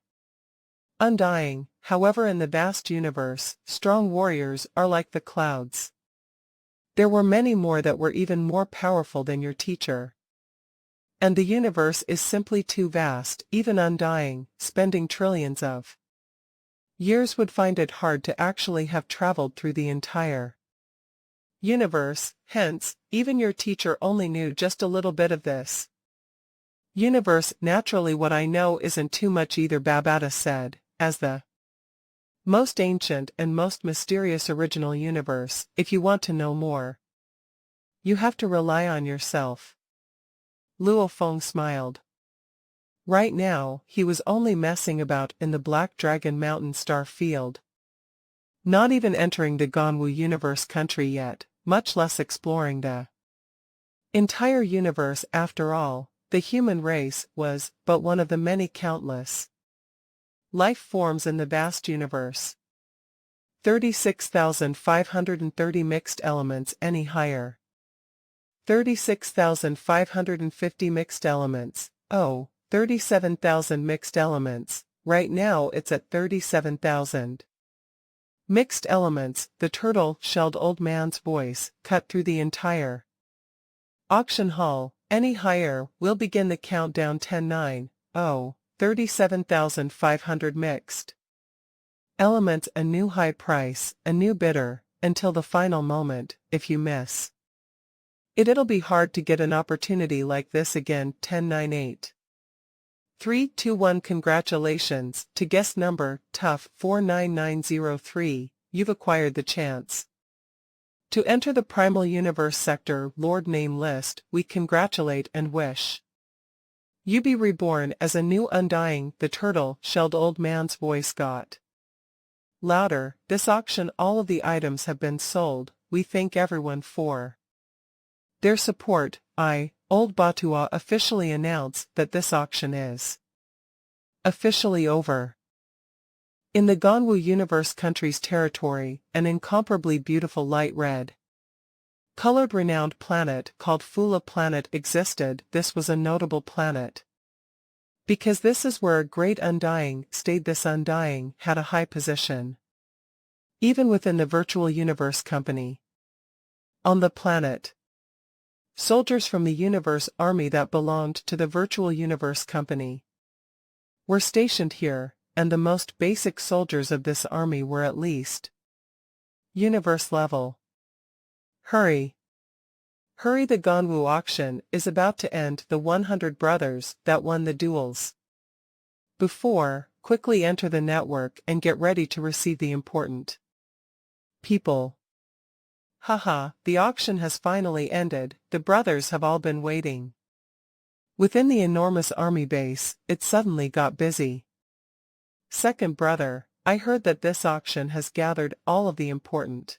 undying, however, in the vast universe, strong warriors are like the clouds. There were many more that were even more powerful than your teacher. And the universe is simply too vast. Even undying, spending trillions of years would find it hard to actually have traveled through the entire universe. Hence, even your teacher only knew just a little bit of this universe. Naturally, what I know isn't too much either, Babata said. As the most ancient and most mysterious original universe, if you want to know more, you have to rely on yourself. Luo Feng smiled. Right now, he was only messing about in the Black Dragon Mountain star field. Not even entering the Ganwu universe country yet, much less exploring the entire universe. After all, the human race was but one of the many countless life forms in the vast universe. 36,530 mixed elements. Any higher 36,550 mixed elements. Oh, 37,000 mixed elements. Right now it's at 37,000. Mixed elements, the turtle-shelled old man's voice, cut through the entire auction hall. Any higher, we'll begin the countdown. 10-9. Oh, 37,500 mixed elements, a new high price, a new bidder, until the final moment. If you miss it'll be hard to get an opportunity like this again. 10-9-8. 3-2-1. Congratulations to guest number Tough 49903. You've acquired the chance to enter the Primal Universe Sector Lord Name list. We congratulate and wish you be reborn as a new undying. The turtle-shelled old man's voice got louder. This auction, all of the items have been sold. We thank everyone for their support. Old Batua, officially announce that this auction is officially over. In the Ganwu Universe country's territory, an incomparably beautiful light red colored renowned planet called Fula Planet existed. This was a notable planet because this is where a great undying stayed. This undying had a high position even within the virtual universe company. On the planet, soldiers from the universe army that belonged to the virtual universe company were stationed here, and the most basic soldiers of this army were at least universe level. Hurry! Hurry, the Ganwu auction is about to end. The 100 brothers that won the duels before, quickly enter the network and get ready to receive the important people. Haha, the auction has finally ended. The brothers have all been waiting. Within the enormous army base, it suddenly got busy. Second brother, I heard that this auction has gathered all of the important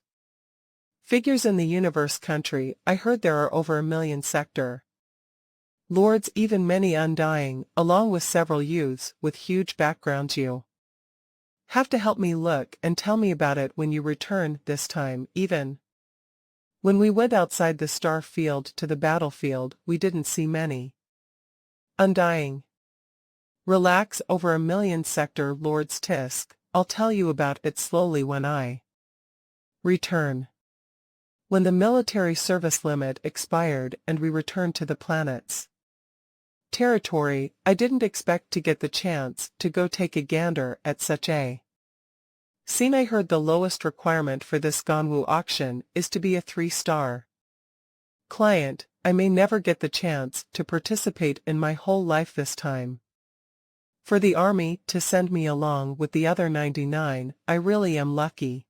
figures in the universe country. I heard there are over 1 million sector lords, even many undying, along with several youths with huge backgrounds. You have to help me look and tell me about it when you return. This time, even when we went outside the star field to the battlefield, we didn't see many undying. Relax, over 1 million sector lords. Tisk, I'll tell you about it slowly when I return. When the military service limit expired and we returned to the planet's territory, I didn't expect to get the chance to go take a gander at such a scene. I heard the lowest requirement for this Ganwu auction is to be a 3-star client. I may never get the chance to participate in my whole life this time. For the army to send me along with the other 99, I really am lucky.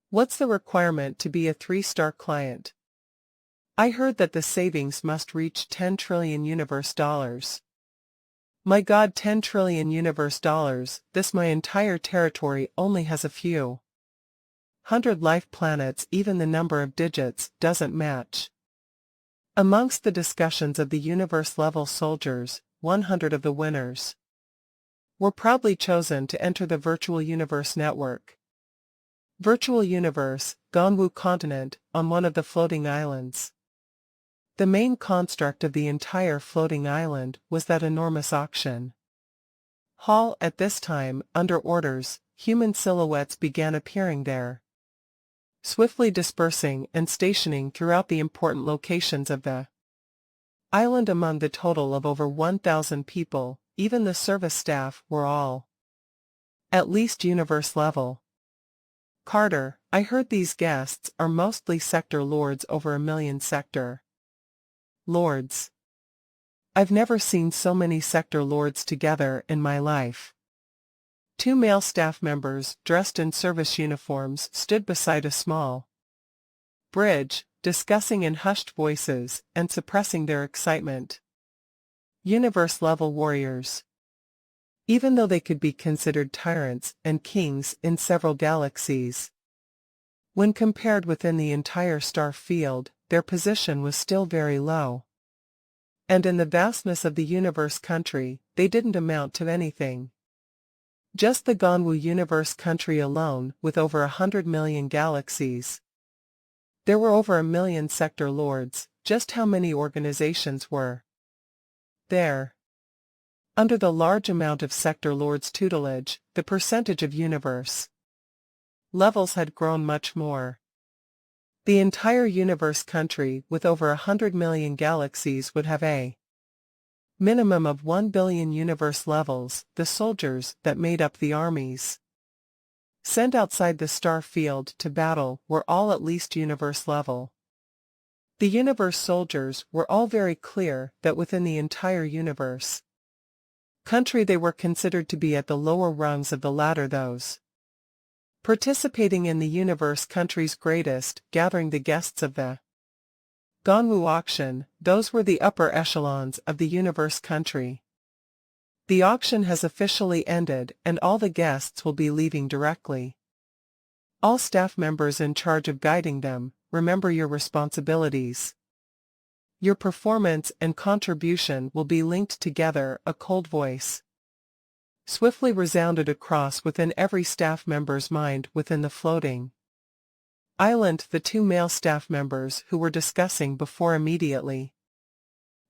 What's the requirement to be a 3-star client? I heard that the savings must reach 10 trillion universe dollars. My God, 10 trillion universe dollars. This my entire territory only has a few 100 life planets. Even the number of digits doesn't match. Amongst the discussions of the universe level soldiers, 100 of the winners were proudly chosen to enter the virtual universe network. Virtual universe, Ganwu continent, on one of the floating islands. The main construct of the entire floating island was that enormous auction hall. At this time, under orders, human silhouettes began appearing there, swiftly dispersing and stationing throughout the important locations of the island. Among the total of over 1,000 people, even the service staff were all at least universe level. Carter, I heard these guests are mostly sector lords, over 1 million sector lords. I've never seen so many sector lords together in my life. 2 male staff members, dressed in service uniforms, stood beside a small bridge, discussing in hushed voices and suppressing their excitement. Universe-level warriors. Even though they could be considered tyrants and kings in several galaxies, when compared within the entire star field, their position was still very low. And in the vastness of the universe country, they didn't amount to anything. Just the Ganwu universe country alone, with over 100 million galaxies. There were over 1 million sector lords, just how many organizations were there. Under the large amount of sector lords' tutelage, the percentage of universe levels had grown much more. The entire universe country with over 100 million galaxies would have a minimum of 1 billion universe levels. The soldiers that made up the armies sent outside the star field to battle were all at least universe level. The universe soldiers were all very clear that within the entire universe country they were considered to be at the lower rungs of the ladder, those participating in the universe country's greatest gathering, the guests of the Ganwu auction, those were the upper echelons of the universe country. The auction has officially ended and all the guests will be leaving directly. All staff members in charge of guiding them, remember your responsibilities. Your performance and contribution will be linked together. A cold voice swiftly resounded across within every staff member's mind within the floating island. The two male staff members who were discussing before immediately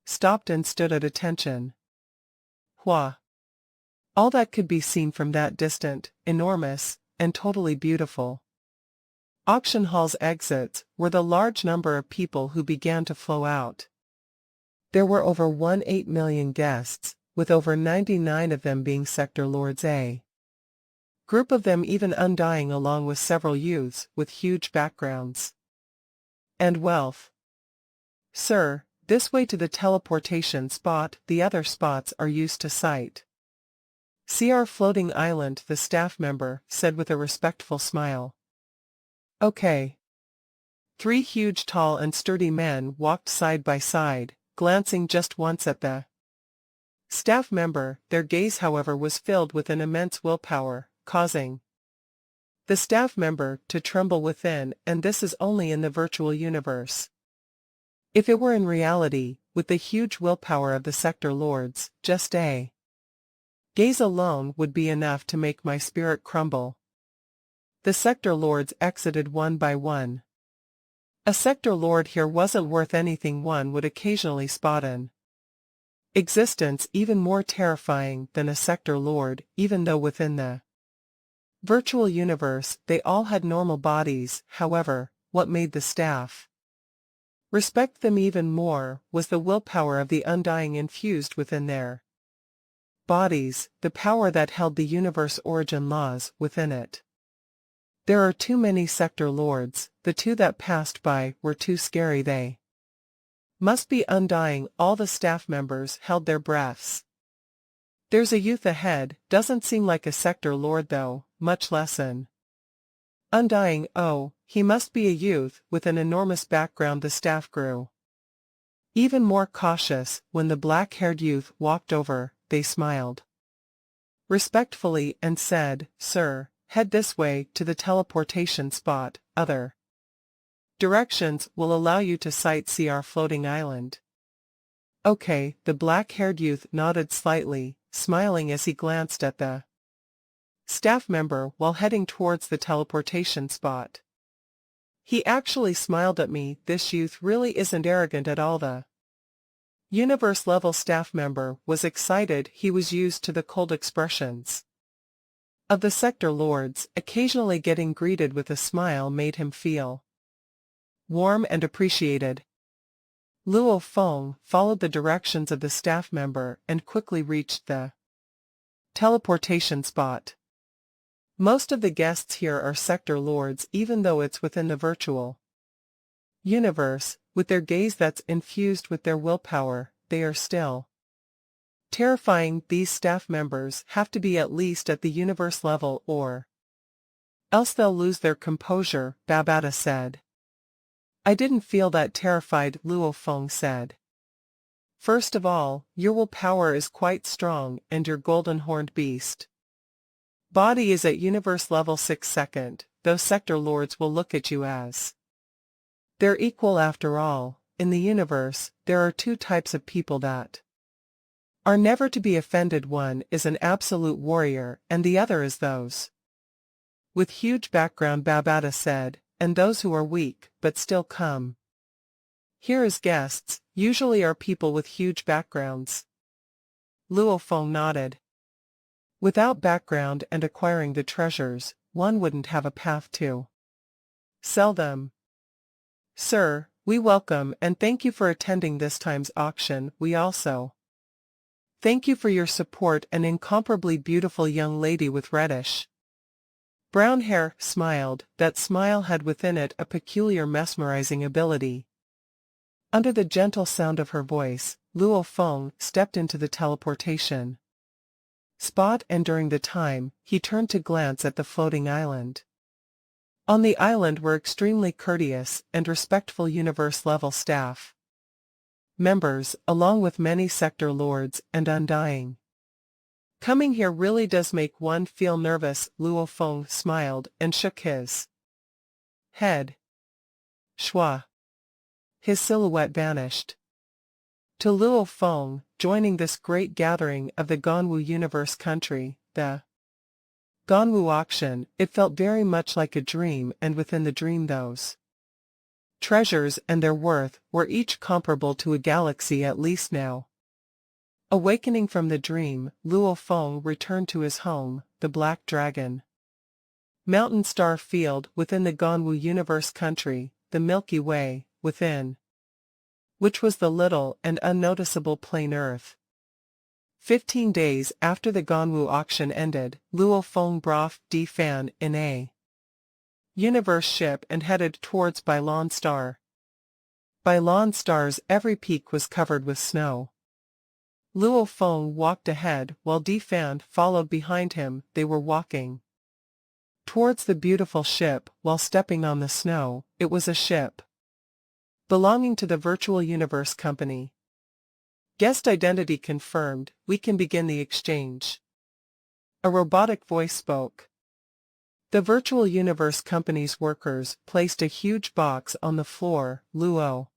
stopped and stood at attention. Hua! All that could be seen from that distant, enormous, and totally beautiful auction hall's exits were the large number of people who began to flow out. There were over 1.8 million guests, with over 99 of them being sector lords, a group of them even undying, along with several youths with huge backgrounds and wealth. Sir, this way to the teleportation spot. The other spots are used to sight. See our floating island, the staff member said with a respectful smile. Okay. 3 huge, tall and sturdy men walked side by side, glancing just once at the staff member. Their gaze, however, was filled with an immense willpower, causing the staff member to tremble within, and this is only in the virtual universe. If it were in reality, with the huge willpower of the sector lords, just a gaze alone would be enough to make my spirit crumble. The sector lords exited one by one. A sector lord here wasn't worth anything. One would occasionally spot an existence even more terrifying than a sector lord, even though within the virtual universe they all had normal bodies. However, what made the staff respect them even more was the willpower of the undying infused within their bodies, the power that held the universe origin laws within it. There are too many sector lords. The two that passed by were too scary. They must be undying. All the staff members held their breaths. There's a youth ahead, doesn't seem like a sector lord though, much less an undying. Oh, he must be a youth with an enormous background. The staff grew even more cautious when the black-haired youth walked over. They smiled respectfully and said, Sir, head this way to the teleportation spot. Other directions will allow you to sightsee our floating island. Okay, the black-haired youth nodded slightly, smiling as he glanced at the staff member while heading towards the teleportation spot. He actually smiled at me. This youth really isn't arrogant at all. The universe-level staff member was excited. He was used to the cold expressions of the sector lords. Occasionally getting greeted with a smile made him feel warm and appreciated. Luo Feng followed the directions of the staff member and quickly reached the teleportation spot. Most of the guests here are sector lords, even though it's within the virtual universe. With their gaze that's infused with their willpower, they are still terrifying. These staff members have to be at least at the universe level, or else they'll lose their composure, Babata said. I didn't feel that terrified, Luo Feng said. First of all, your willpower is quite strong, and your golden-horned beast body is at universe level 6. Second, those sector lords will look at you as they're equal. After all, in the universe, there are 2 types of people that are never to be offended. One is an absolute warrior, and the other is those with huge background, Babata said, and those who are weak, but still come Here as guests, usually are people with huge backgrounds. Luo Feng nodded. Without background and acquiring the treasures, one wouldn't have a path to sell them. Sir, we welcome and thank you for attending this time's auction. We also thank you for your support. An incomparably beautiful young lady with reddish brown hair smiled. That smile had within it a peculiar mesmerizing ability. Under the gentle sound of her voice, Luo Feng stepped into the teleportation spot, and during the time, he turned to glance at the floating island. On the island were extremely courteous and respectful universe-level staff members, along with many sector lords and undying. Coming here really does make one feel nervous. Luo Feng smiled and shook his head. Shua. His silhouette vanished. To Luo Feng, joining this great gathering of the Ganwu universe country, the Ganwu auction, it felt very much like a dream, and within the dream those treasures and their worth were each comparable to a galaxy at least now. Awakening from the dream, Luo Feng returned to his home, the Black Dragon Mountain Star Field within the Ganwu universe country, the Milky Way, within which was the little and unnoticeable plain Earth. 15 days after the Ganwu auction ended, Luo Feng brought Di Fan in a universe ship and headed towards Bailon Star. Bailon Star's every peak was covered with snow. Luo Feng walked ahead while Di Fan followed behind him. They were walking towards the beautiful ship while stepping on the snow. It was a ship belonging to the Virtual Universe Company. Guest identity confirmed. We can begin the exchange. A robotic voice spoke. The Virtual Universe Company's workers placed a huge box on the floor. Luo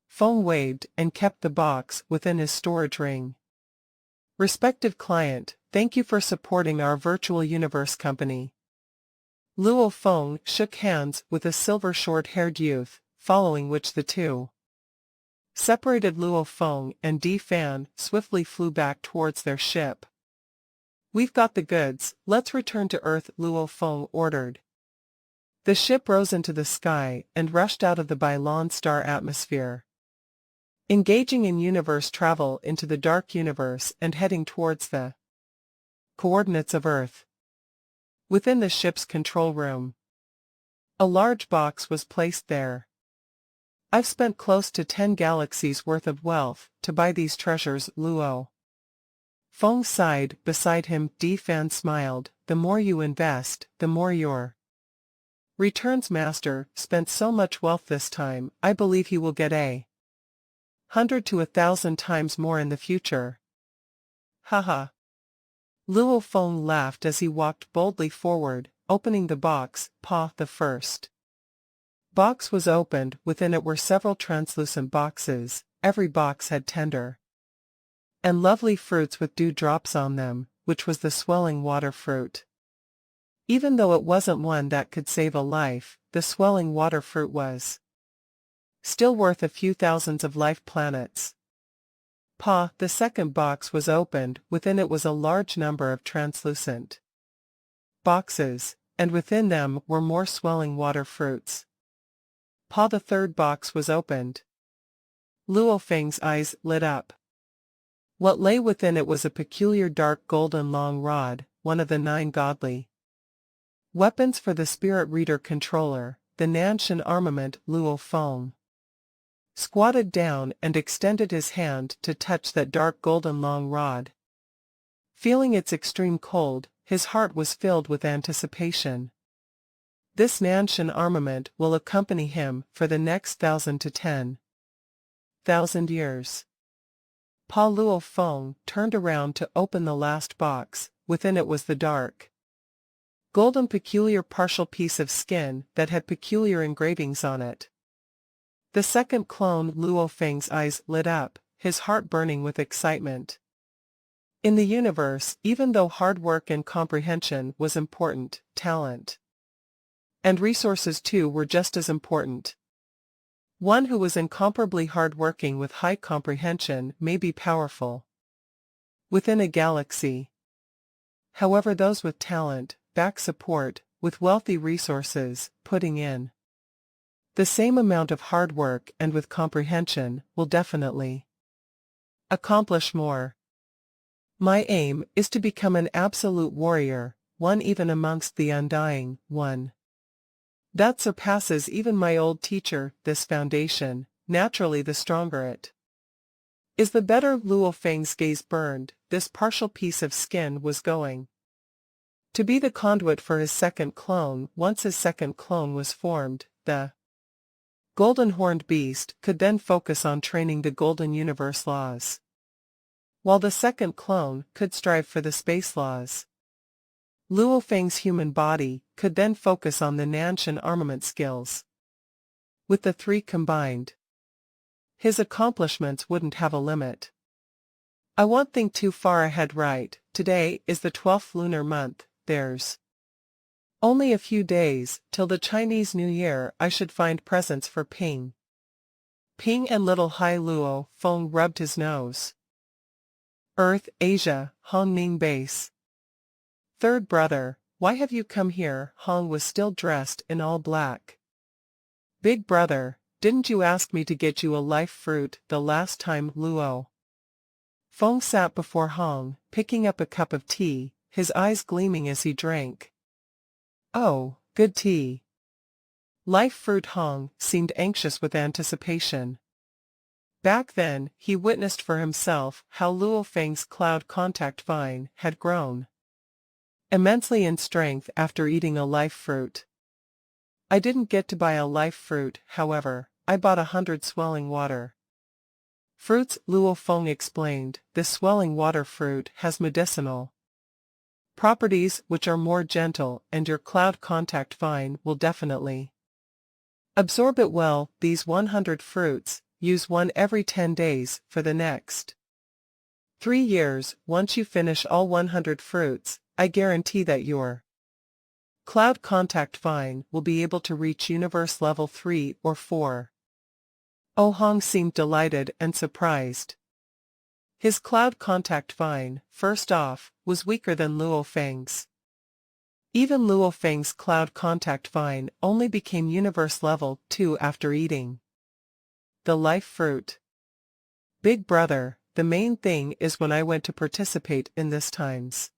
Feng waved and kept the box within his storage ring. Respected client, thank you for supporting our Virtual Universe Company. Luo Feng shook hands with a silver short-haired youth, following which the two separated. Luo Feng and Di Fan swiftly flew back towards their ship. We've got the goods, let's return to Earth, Luo Feng ordered. The ship rose into the sky and rushed out of the Bailon Star atmosphere, engaging in universe travel into the dark universe and heading towards the coordinates of Earth. Within the ship's control room, a large box was placed there. I've spent close to 10 galaxies worth of wealth to buy these treasures. Luo Feng sighed. Beside him, Di Fan smiled. The more you invest, the more your returns. Master spent so much wealth this time, I believe he will get 100 to 1,000 times more in the future. Haha. Luo Feng laughed as he walked boldly forward, opening the box. The first box was opened. Within it were several translucent boxes. Every box had tender and lovely fruits with dewdrops on them, which was the swelling water fruit. Even though it wasn't one that could save a life, the swelling water fruit was still worth a few thousands of life planets. The second box was opened. Within it was a large number of translucent boxes, and within them were more swelling water fruits. The third box was opened. Luo Feng's eyes lit up. What lay within it was a peculiar dark golden long rod, one of the 9 godly weapons for the spirit reader controller, the Nanshan armament. Luo Feng squatted down and extended his hand to touch that dark golden long rod. Feeling its extreme cold, his heart was filled with anticipation. This Nanshan armament will accompany him for the next 1,000 to 10,000 years. Luo Feng turned around to open the last box. Within it was the dark golden peculiar partial piece of skin that had peculiar engravings on it. The second clone. Luo Feng's eyes lit up, his heart burning with excitement. In the universe, even though hard work and comprehension was important, talent and resources too were just as important. One who was incomparably hard-working with high comprehension may be powerful within a galaxy. However, those with talent, back support, with wealthy resources, putting in the same amount of hard work and with comprehension, will definitely accomplish more. My aim is to become an absolute warrior, one even amongst the undying, one that surpasses even my old teacher. This foundation, naturally the stronger it is the better. Luo Feng's gaze burned. This partial piece of skin was going to be the conduit for his second clone. Once his second clone was formed, the golden horned beast could then focus on training the golden universe laws, while the second clone could strive for the space laws. Luo Feng's human body could then focus on the Nanshan armament skills. With the three combined, his accomplishments wouldn't have a limit. I won't think too far ahead. Right, today is the 12th lunar month. There's only a few days till the Chinese New Year. I should find presents for Ping. Ping and little Hai. Luo Feng rubbed his nose. Earth, Asia, Hong Ning base. Third brother, why have you come here? Hong was still dressed in all black. Big brother, didn't you ask me to get you a life fruit the last time? Luo Feng sat before Hong, picking up a cup of tea, his eyes gleaming as he drank. Oh, good tea. Life fruit. Hong seemed anxious with anticipation. Back then, he witnessed for himself how Luo Feng's cloud contact vine had grown immensely in strength after eating a life fruit. I didn't get to buy a life fruit, however, I bought 100 swelling water fruits. Luo Feng explained. This swelling water fruit has medicinal properties which are more gentle, and your cloud contact vine will definitely absorb it well. These 100 fruits, use one every 10 days for the next 3 years. Once you finish all 100 fruits, I guarantee that your cloud contact vine will be able to reach universe level 3 or 4. Oh, Hong seemed delighted and surprised. His cloud contact vine, first off, was weaker than Luo Feng's. Even Luo Feng's cloud contact vine only became universe level 2 after eating the life fruit. Big brother, the main thing is when I went to participate in this time's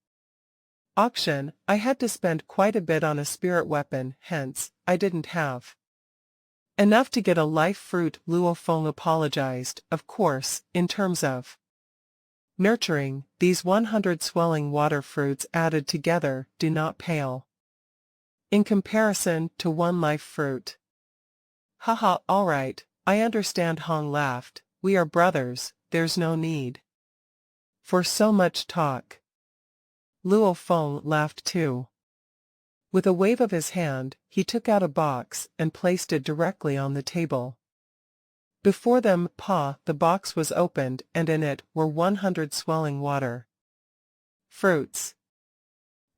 auction, I had to spend quite a bit on a spirit weapon, hence, I didn't have enough to get a life fruit. Luo Feng apologized. Of course, in terms of nurturing, these 100 swelling water fruits added together do not pale in comparison to one life fruit. Haha, alright, I understand. Hong laughed. We are brothers, there's no need for so much talk. Luo Feng laughed too. With a wave of his hand, he took out a box and placed it directly on the table. Before them, the box was opened and in it were 100 swelling water fruits.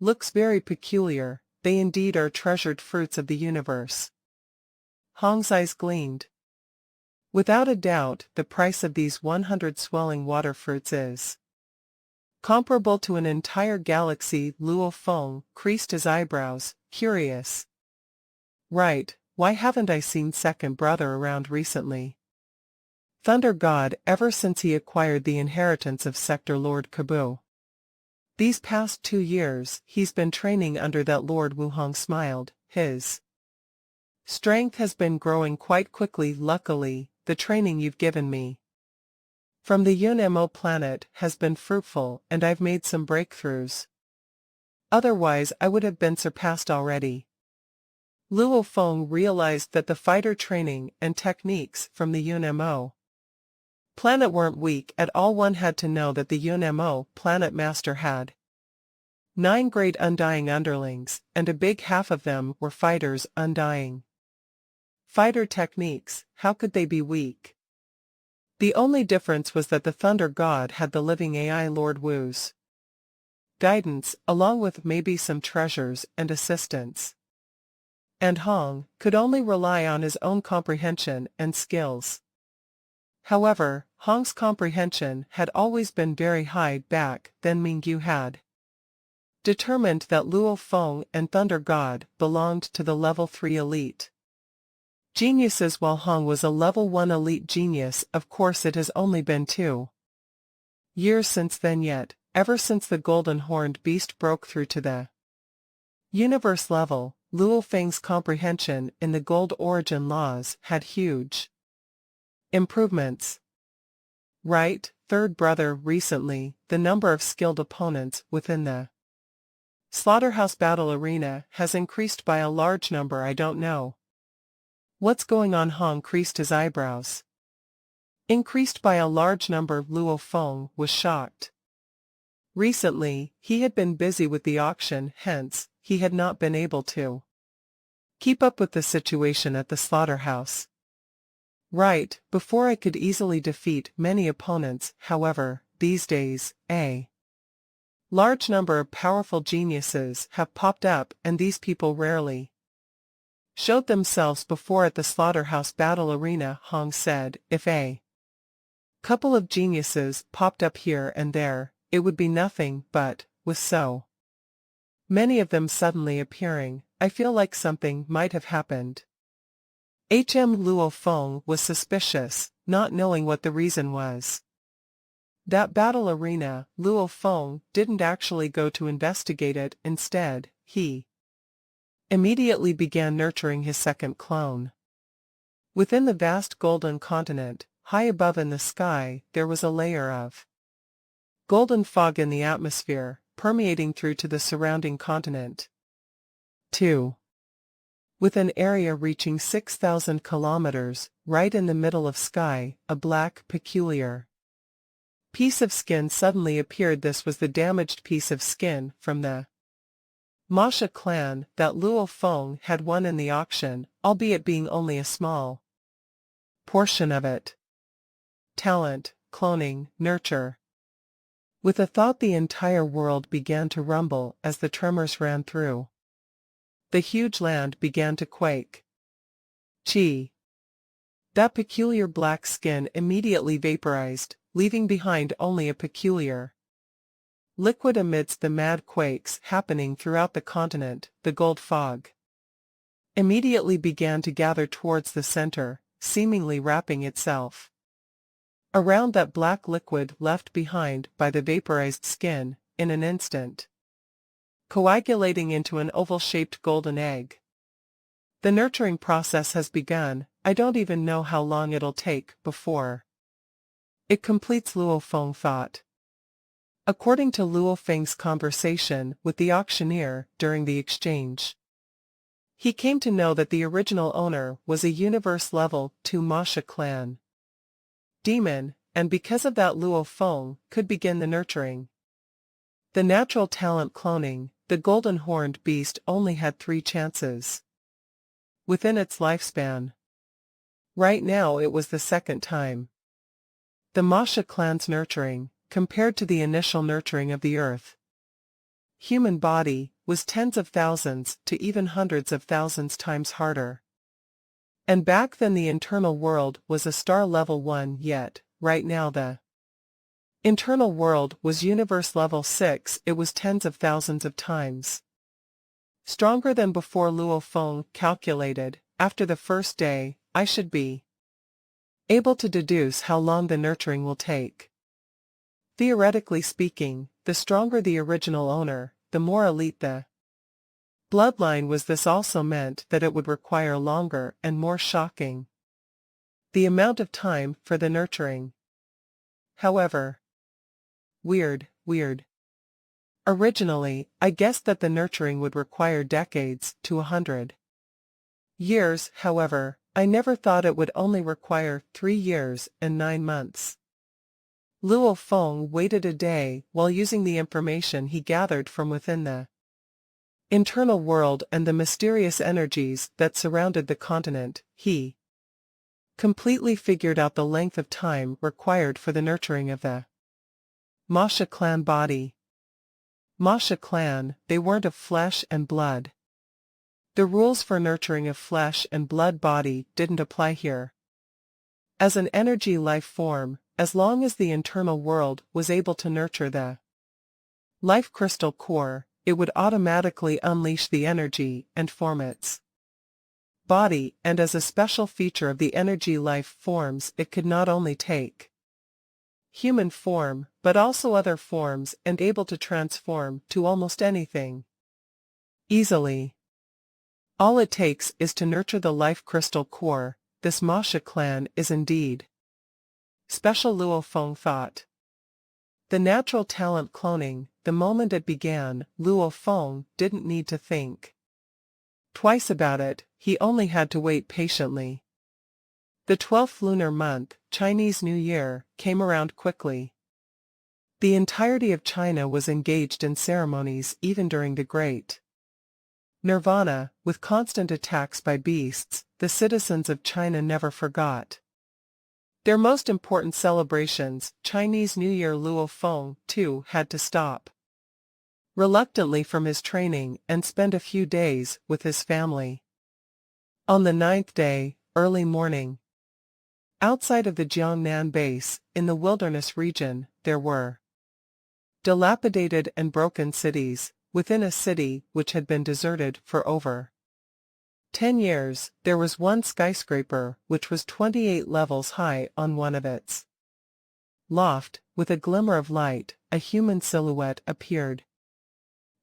Looks very peculiar. They indeed are treasured fruits of the universe. Hong's eyes gleamed. Without a doubt, the price of these 100 swelling water fruits is comparable to an entire galaxy. Luo Feng creased his eyebrows, curious. Right, why haven't I seen second brother around recently? Thunder God ever since he acquired the inheritance of Sector Lord Kabu. These past 2 years, he's been training under that Lord. Wu Hong smiled. His strength has been growing quite quickly. Luckily, the training you've given me from the Yunmo planet has been fruitful and I've made some breakthroughs. Otherwise I would have been surpassed already. Luo Feng realized that the fighter training and techniques from the Yunmo planet weren't weak at all. One had to know that the Yunmo planet master had 9 great undying underlings, and a big half of them were fighters. Undying fighter techniques, how could they be weak? The only difference was that the Thunder God had the living AI Lord Wu's guidance, along with maybe some treasures and assistance. and Hong could only rely on his own comprehension and skills. However, Hong's comprehension had always been very high back then. Mingyu had determined that Luo Feng and Thunder God belonged to the level 3 elite geniuses while Hong was a level 1 elite genius. Of course it has only been 2 years since then, yet, ever since the golden horned beast broke through to the universe level, Luo Feng's comprehension in the gold origin laws had huge improvements. Right, third brother. Recently, the number of skilled opponents within the slaughterhouse battle arena has increased by a large number. I don't know what's going on. Hong creased his eyebrows. Increased by a large number. Luo Feng was shocked. Recently, he had been busy with the auction, hence, he had not been able to keep up with the situation at the slaughterhouse. Right, before I could easily defeat many opponents. However, these days, a large number of powerful geniuses have popped up, and these people rarely showed themselves before at the slaughterhouse battle arena. Hong said, if a couple of geniuses popped up here and there, it would be nothing, but, with so many of them suddenly appearing, I feel like something might have happened. Luo Feng was suspicious, not knowing what the reason was. That battle arena, Luo Feng didn't actually go to investigate it. Instead, he immediately began nurturing his second clone. Within the vast golden continent, high above in the sky, there was a layer of golden fog in the atmosphere, permeating through to the surrounding continent. 2. With an area reaching 6,000 kilometers, right in the middle of sky, a black, peculiar piece of skin suddenly appeared. This was the damaged piece of skin from the Masha clan that Luo Feng had won in the auction, albeit being only a small portion of it. Talent, cloning, nurture. With a thought, the entire world began to rumble as the tremors ran through. The huge land began to quake. Chi. That peculiar black skin immediately vaporized, leaving behind only a peculiar liquid amidst the mad quakes happening throughout the continent. The gold fog immediately began to gather towards the center, seemingly wrapping itself around that black liquid left behind by the vaporized skin, in an instant, coagulating into an oval-shaped golden egg. The nurturing process has begun. I don't even know how long it'll take before it completes, Luo Feng thought. According to Luo Feng's conversation with the auctioneer during the exchange, he came to know that the original owner was a universe level 2 Masha clan demon, and because of that Luo Feng could begin the nurturing. The natural talent cloning, the golden horned beast only had 3 chances within its lifespan. Right now it was the second time. The Masha clan's nurturing, compared to the initial nurturing of the Earth human body, was tens of thousands to even hundreds of thousands times harder. And back then the internal world was a star level 1, yet, right now the internal world was universe level 6. It was tens of thousands of times stronger than before. Luo Feng calculated, after the first day, I should be able to deduce how long the nurturing will take. Theoretically speaking, the stronger the original owner, the more elite the bloodline was. This also meant that it would require longer and more shocking the amount of time for the nurturing. However, weird. Originally, I guessed that the nurturing would require decades to 100 years. However, I never thought it would only require 3 years and 9 months. Luo Feng waited a day while using the information he gathered from within the internal world and the mysterious energies that surrounded the continent. He completely figured out the length of time required for the nurturing of the Masha clan body. Masha clan, they weren't of flesh and blood. The rules for nurturing a flesh and blood body didn't apply here. As an energy life form, as long as the internal world was able to nurture the life crystal core, it would automatically unleash the energy and form its body, and as a special feature of the energy life forms, it could not only take human form, but also other forms, and able to transform to almost anything easily. All it takes is to nurture the life crystal core. This Masha clan is indeed special, Luo Feng thought. The natural talent cloning, the moment it began, Luo Feng didn't need to think twice about it, he only had to wait patiently. The 12th lunar month, Chinese New Year, came around quickly. The entirety of China was engaged in ceremonies even during the Great Nirvana, with constant attacks by beasts. The citizens of China never forgot their most important celebrations. Chinese New Year. Luo Feng, too, had to stop reluctantly from his training and spend a few days with his family. On the 9th day, early morning, outside of the Jiangnan base, in the wilderness region, there were dilapidated and broken cities. Within a city which had been deserted for over 10 years, there was one skyscraper which was 28 levels high. On one of its loft, with a glimmer of light, a human silhouette appeared.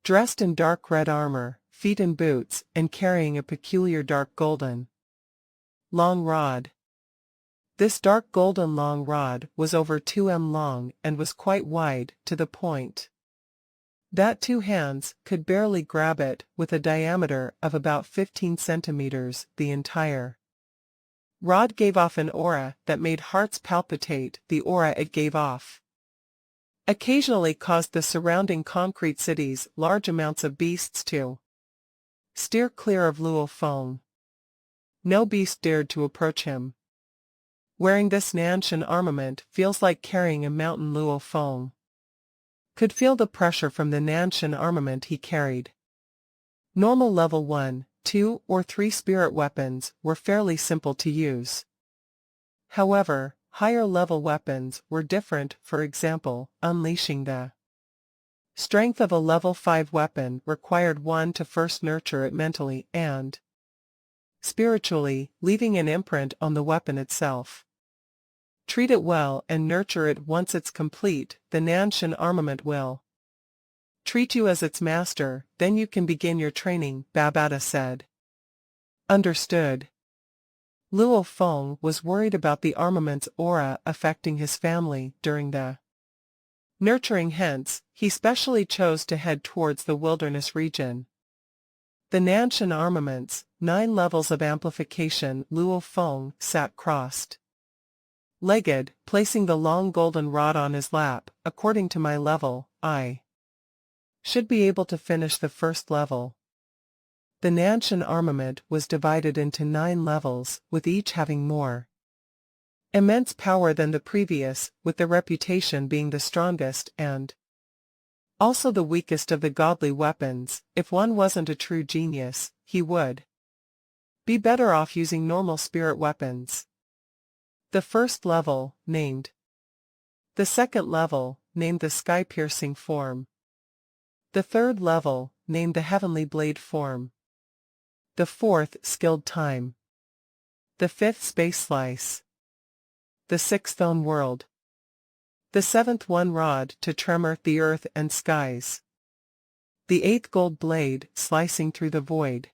Dressed in dark red armor, feet in boots, and carrying a peculiar dark golden long rod. This dark golden long rod was over 2 m long and was quite wide, to the point that 2 hands could barely grab it, with a diameter of about 15 centimeters. The entire rod gave off an aura that made hearts palpitate. The aura it gave off occasionally caused the surrounding concrete cities large amounts of beasts to steer clear of Luo Feng. No beast dared to approach him. Wearing this Nanshan armament feels like carrying a mountain. Luo Feng could feel the pressure from the Nanshan armament he carried. Normal level 1, 2, or 3 spirit weapons were fairly simple to use. However, higher level weapons were different. For example, unleashing the strength of a level 5 weapon required one to first nurture it mentally and spiritually, leaving an imprint on the weapon itself. Treat it well and nurture it. Once it's complete, the Nanshan armament will treat you as its master, then you can begin your training, Babata said. Understood. Luo Feng was worried about the armament's aura affecting his family during the nurturing, hence, he specially chose to head towards the wilderness region. The Nanshan armaments, 9 levels of amplification. Luo Feng sat crossed-legged, placing the long golden rod on his lap. According to my level, I should be able to finish the first level. The Nanshan armament was divided into 9 levels, with each having more immense power than the previous, with the Reputation being the strongest and also the weakest of the godly weapons. If one wasn't a true genius, he would be better off using normal spirit weapons. The first level, named. The second level, named the sky-piercing form. The third level, named the heavenly blade form. The fourth, skilled time. The fifth, space slice. The sixth, own world. The seventh, one rod to tremor the earth and skies. The eighth, gold blade, slicing through the void.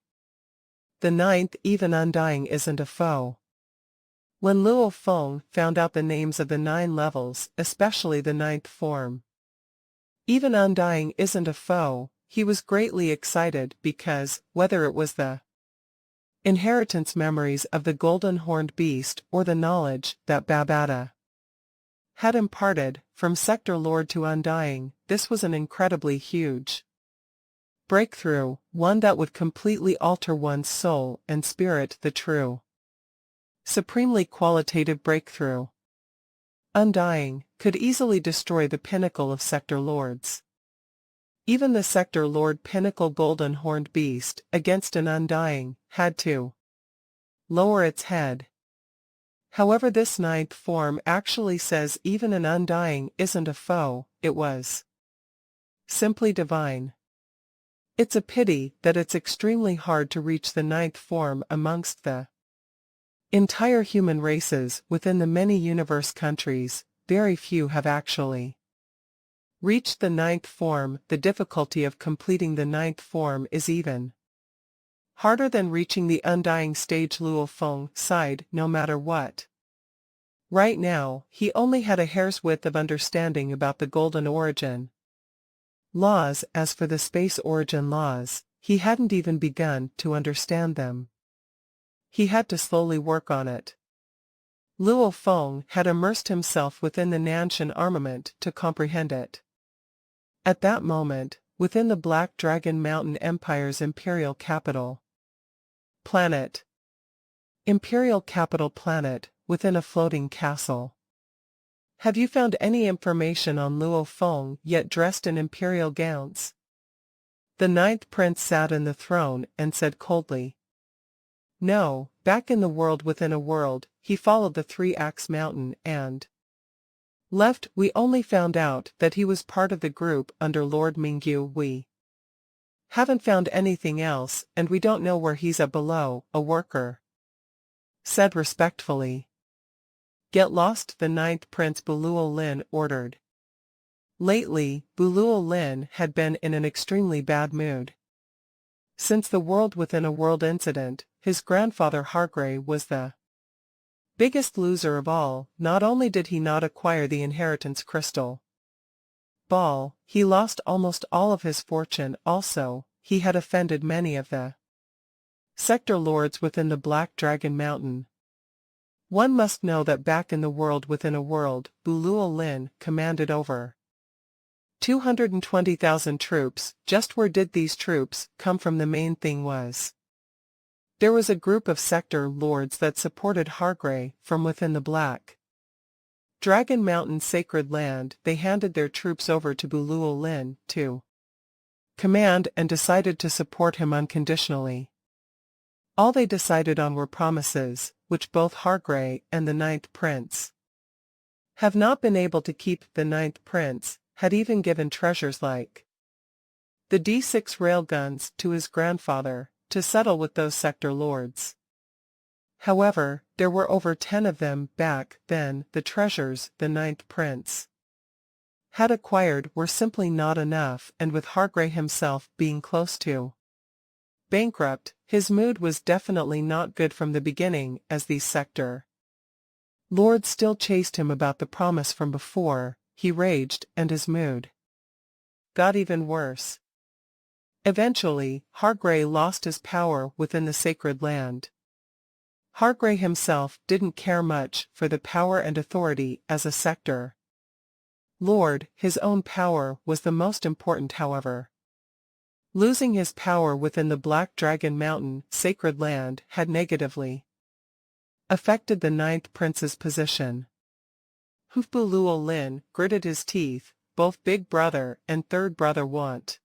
The ninth, even undying isn't a foe. When Luo Feng found out the names of the 9 levels, especially the 9th form, even undying isn't a foe, he was greatly excited because, whether it was the inheritance memories of the golden horned beast or the knowledge that Babata had imparted, from Sector Lord to Undying, this was an incredibly huge breakthrough, one that would completely alter one's soul and spirit, the true, supremely qualitative breakthrough. Undying could easily destroy the pinnacle of Sector Lords. Even the Sector Lord Pinnacle Golden Horned Beast, against an Undying, had to lower its head. However, this ninth form actually says even an Undying isn't a foe, it was simply divine. It's a pity that it's extremely hard to reach the ninth form amongst the entire human races within the many universe countries. Very few have actually reached the ninth form. The difficulty of completing the ninth form is even harder than reaching the Undying stage. Luo Feng sighed. No matter what. Right now, he only had a hair's width of understanding about the golden origin laws. As for the space origin laws, he hadn't even begun to understand them. He had to slowly work on it. Luo Feng had immersed himself within the Nanshan armament to comprehend it. At that moment, within the Black Dragon Mountain Empire's imperial capital planet. Imperial capital planet, within a floating castle. Have you found any information on Luo Feng yet dressed in imperial gowns? The ninth prince sat in the throne and said coldly. No, back in the world within a world, he followed the Three-Axe Mountain and left. We only found out that he was part of the group under Lord Mingyu. We haven't found anything else, and we don't know where he's at. Below, a worker said respectfully. Get lost, the ninth prince Buluo Lin ordered. Lately, Buluo Lin had been in an extremely bad mood. Since the world within a world incident, his grandfather Hargrave was the biggest loser of all. Not only did he not acquire the inheritance crystal ball, he lost almost all of his fortune. Also, he had offended many of the sector lords within the Black Dragon Mountain. One must know that back in the world within a world, Buluo Lin commanded over 220,000 troops. Just where did these troops come from? The main thing was there was a group of sector lords that supported Hargrave from within the Black Dragon Mountain sacred land. They handed their troops over to Buluo Lin to command and decided to support him unconditionally. All they decided on were promises, which both Hargrave and the ninth prince have not been able to keep. The ninth prince had even given treasures like the D6 railguns to his grandfather to settle with those sector lords. However, there were over 10 of them back then. The treasures the ninth prince had acquired were simply not enough, and with Hargrave himself being close to bankrupt, his mood was definitely not good from the beginning. As these sector lords still chased him about the promise from before, he raged and his mood got even worse. Eventually, Hargrave lost his power within the sacred land. Hargrave himself didn't care much for the power and authority as a sector lord. His own power was the most important. However, losing his power within the Black Dragon Mountain sacred land had negatively affected the ninth prince's position. Buluo Lin gritted his teeth. Both big brother and third brother want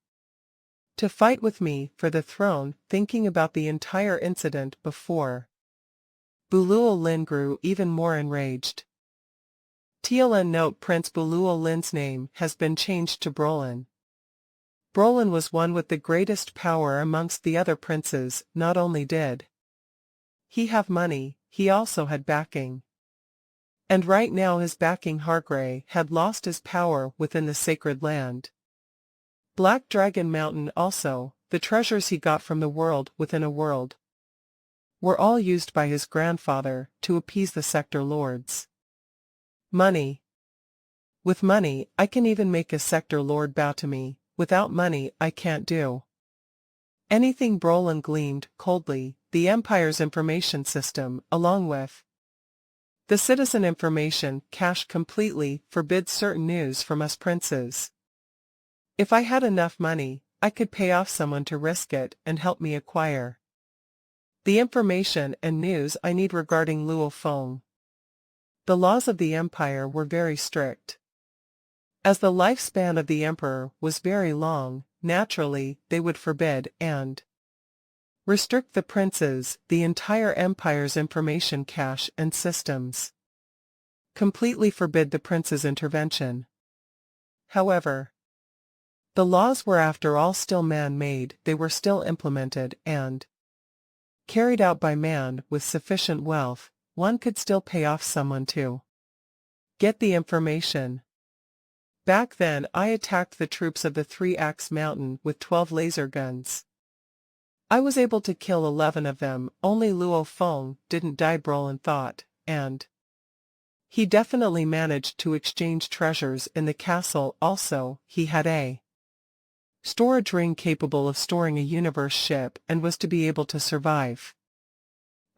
to fight with me for the throne. Thinking about the entire incident before, Buluo Lin grew even more enraged. TLN note: Prince Buluo Lin's name has been changed to Brolin. Brolin was one with the greatest power amongst the other princes. Not only did he have money, he also had backing. And right now his backing, Hargrave, had lost his power within the sacred land. Black Dragon Mountain also, the treasures he got from the world within a world were all used by his grandfather to appease the sector lords. Money. With money, I can even make a sector lord bow to me. Without money, I can't do anything. Brolin gleamed coldly. The Empire's information system, along with the citizen information cache, completely forbids certain news from us princes. If I had enough money, I could pay off someone to risk it and help me acquire the information and news I need regarding Luo Feng. The laws of the Empire were very strict. As the lifespan of the Emperor was very long, naturally, they would forbid and restrict the prince's, the entire empire's information cache and systems. Completely forbid the prince's intervention. However, the laws were after all still man-made, they were still implemented and carried out by man with sufficient wealth. One could still pay off someone to get the information. Back then I attacked the troops of the Three-Axe Mountain with 12 laser guns. I was able to kill 11 of them, only Luo Feng didn't die, Brolin thought, and he definitely managed to exchange treasures in the castle. Also, he had a storage ring capable of storing a universe ship and was to be able to survive.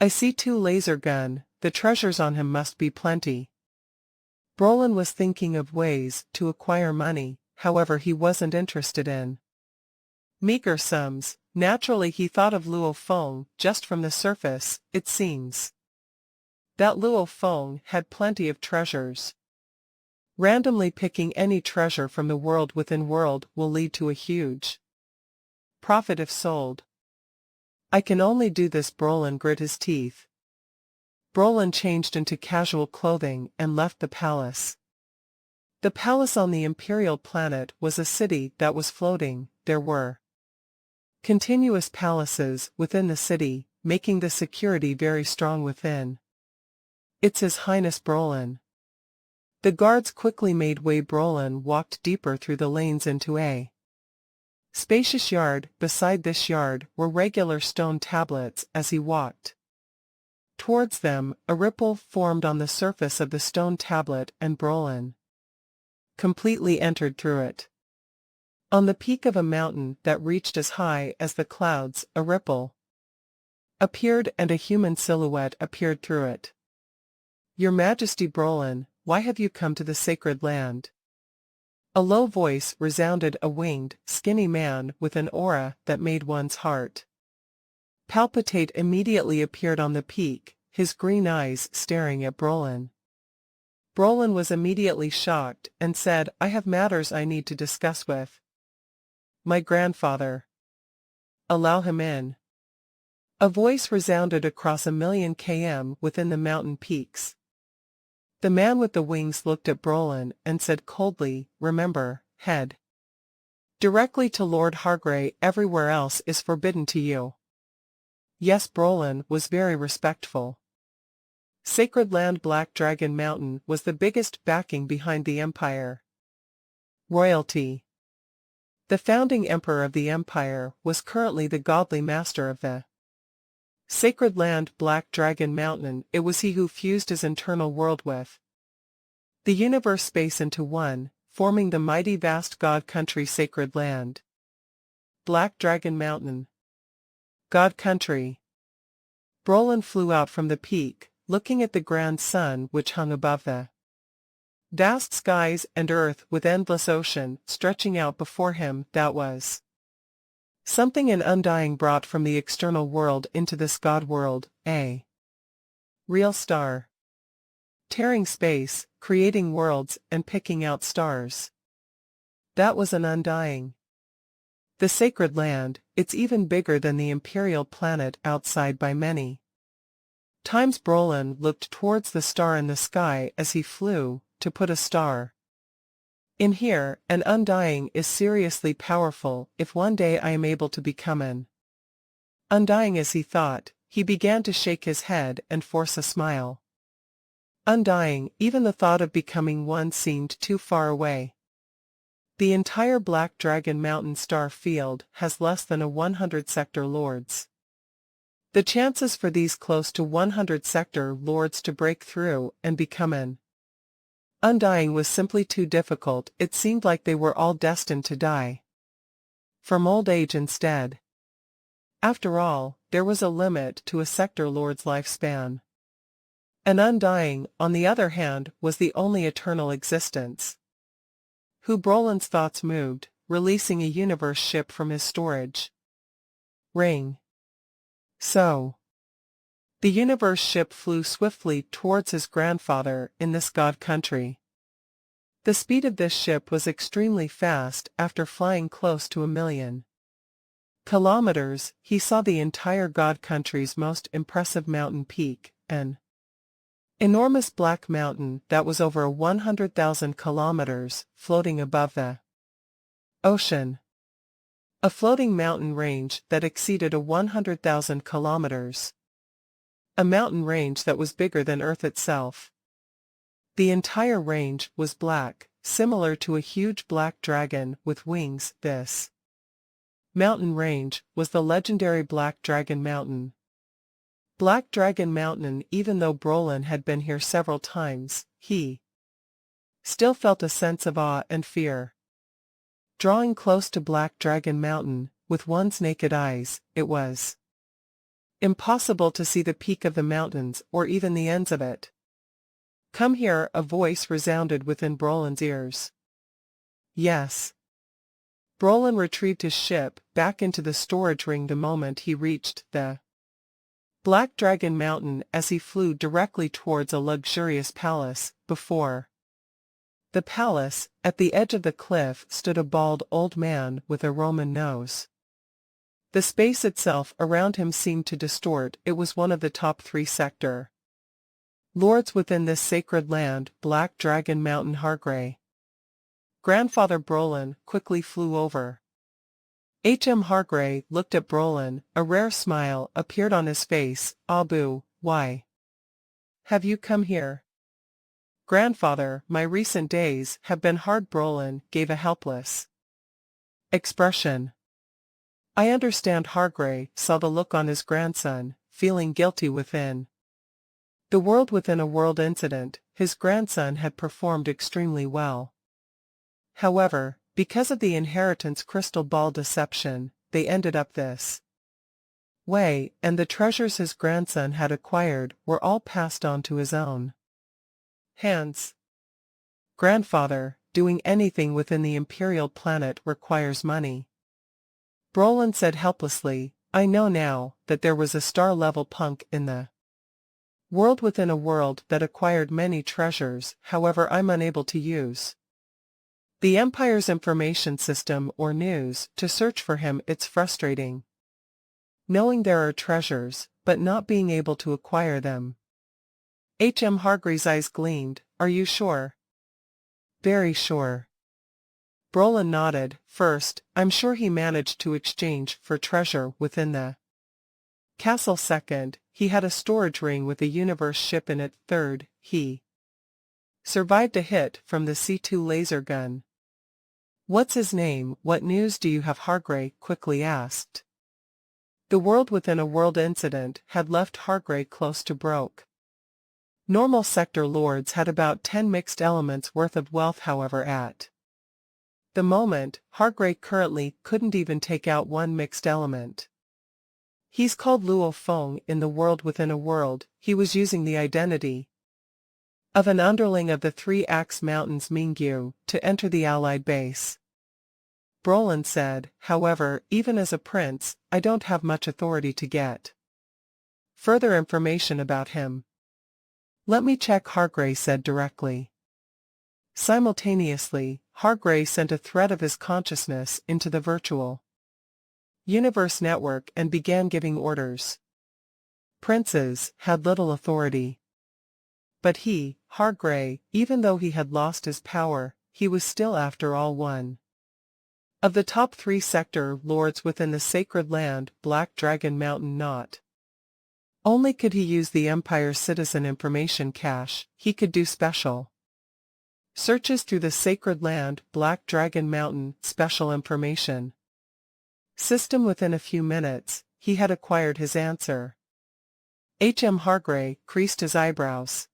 I see 2 laser gun, the treasures on him must be plenty. Brolin was thinking of ways to acquire money, however he wasn't interested in meager sums. Naturally he thought of Luo Feng. Just from the surface, it seems that Luo Feng had plenty of treasures. Randomly picking any treasure from the world within world will lead to a huge profit if sold. I can only do this. Brolin grit his teeth. Brolin changed into casual clothing and left the palace. The palace on the Imperial planet was a city that was floating. There were continuous palaces within the city, making the security very strong within. It's His Highness Brolin. The guards quickly made way. Brolin walked deeper through the lanes into a spacious yard. Beside this yard were regular stone tablets. As he walked towards them, a ripple formed on the surface of the stone tablet and Brolin completely entered through it. On the peak of a mountain that reached as high as the clouds, a ripple appeared and a human silhouette appeared through it. Your Majesty Brolin, why have you come to the sacred land? A low voice resounded. A winged, skinny man with an aura that made one's heart palpitate immediately appeared on the peak, his green eyes staring at Brolin. Brolin was immediately shocked and said, I have matters I need to discuss with my grandfather. Allow him in. A voice resounded across 1,000,000 km within the mountain peaks. The man with the wings looked at Brolin and said coldly, remember, head directly to Lord Hargrave. Everywhere else is forbidden to you. Yes, Brolin was very respectful. Sacred Land Black Dragon Mountain was the biggest backing behind the empire. Royalty. The founding emperor of the empire was currently the godly master of the Sacred Land Black Dragon Mountain. It was he who fused his internal world with the universe space into one, forming the mighty vast god country Sacred Land Black Dragon Mountain. God country. Brolin flew out from the peak, looking at the grand sun which hung above the vast skies and earth with endless ocean stretching out before him. That was something an undying brought from the external world into this god world, a real star. Tearing space, creating worlds and picking out stars. That was an undying. The Sacred Land, it's even bigger than the Imperial planet outside by many times. Brolin looked towards the star in the sky as he flew, to put a star in here. An undying is seriously powerful. If one day I am able to become an undying, as he thought, he began to shake his head and force a smile. Undying, even the thought of becoming one seemed too far away. The entire Black Dragon Mountain star field has less than a 100 sector lords. The chances for these close to 100 sector lords to break through and become an undying was simply too difficult. It seemed like they were all destined to die from old age instead. After all, there was a limit to a sector lord's lifespan. An undying, on the other hand, was the only eternal existence. Who Brolin's thoughts moved, releasing a universe ship from his storage ring. So the universe ship flew swiftly towards his grandfather in this god country. The speed of this ship was extremely fast. After flying close to 1,000,000 kilometers, he saw the entire God country's most impressive mountain peak, an enormous black mountain that was over 100,000 kilometers, floating above the ocean. A floating mountain range that exceeded 100,000 kilometers. A mountain range that was bigger than Earth itself. The entire range was black, similar to a huge black dragon with wings. This mountain range was the legendary Black Dragon Mountain. Black Dragon Mountain. Even though Brolin had been here several times, he still felt a sense of awe and fear. Drawing close to Black Dragon Mountain, with one's naked eyes, it was impossible to see the peak of the mountains or even the ends of it. "Come here," a voice resounded within Brolin's ears. Yes. Brolin retrieved his ship back into the storage ring the moment he reached the Black Dragon Mountain, as he flew directly towards a luxurious palace. Before the palace, at the edge of the cliff, stood a bald old man with a Roman nose. The space itself around him seemed to distort. It was one of the top 3 sector lords within this sacred land, Black Dragon Mountain Hargrey. Grandfather Brolin quickly flew over. Hargrey looked at Brolin. A rare smile appeared on his face. "Abu, why have you come here?" "Grandfather, my recent days have been hard." Brolin gave a helpless expression. "I understand." Hargrey saw the look on his grandson, feeling guilty within. The world within a world incident, his grandson had performed extremely well. However, because of the inheritance crystal ball deception, they ended up this way, and the treasures his grandson had acquired were all passed on to his own hands. "Grandfather, doing anything within the Imperial planet requires money." Brolin said helplessly, "I know now that there was a star-level punk in the world within a world that acquired many treasures. However, I'm unable to use the Empire's information system or news to search for him. It's frustrating knowing there are treasures, but not being able to acquire them." Hargrey's eyes gleamed. "Are you sure?" "Very sure." Brolin nodded. "First, I'm sure he managed to exchange for treasure within the castle. Second, he had a storage ring with a universe ship in it. Third, he survived a hit from the C2 laser gun." "What's his name? What news do you have?" Hargrey quickly asked. The world within a world incident had left Hargrey close to broke. Normal sector lords had about 10 mixed elements worth of wealth. However, at the moment, Hargrey currently couldn't even take out 1 mixed element. He's called Luo Feng in the world within a world. He was using the identity of an underling of the 3 Axe Mountains Mingyu to enter the Allied base. Brolin said, "However, even as a prince, I don't have much authority to get further information about him." "Let me check," Hargrey said directly. Simultaneously, Hargrey sent a thread of his consciousness into the virtual universe network and began giving orders. Princes had little authority. But he, Hargrey, even though he had lost his power, he was still after all one of the top 3 sector lords within the sacred land, Black Dragon Mountain. Not only could he use the Empire's citizen information cache, he could do special searches through the sacred land, Black Dragon Mountain, special information system. Within a few minutes, he had acquired his answer. Hargrey creased his eyebrows.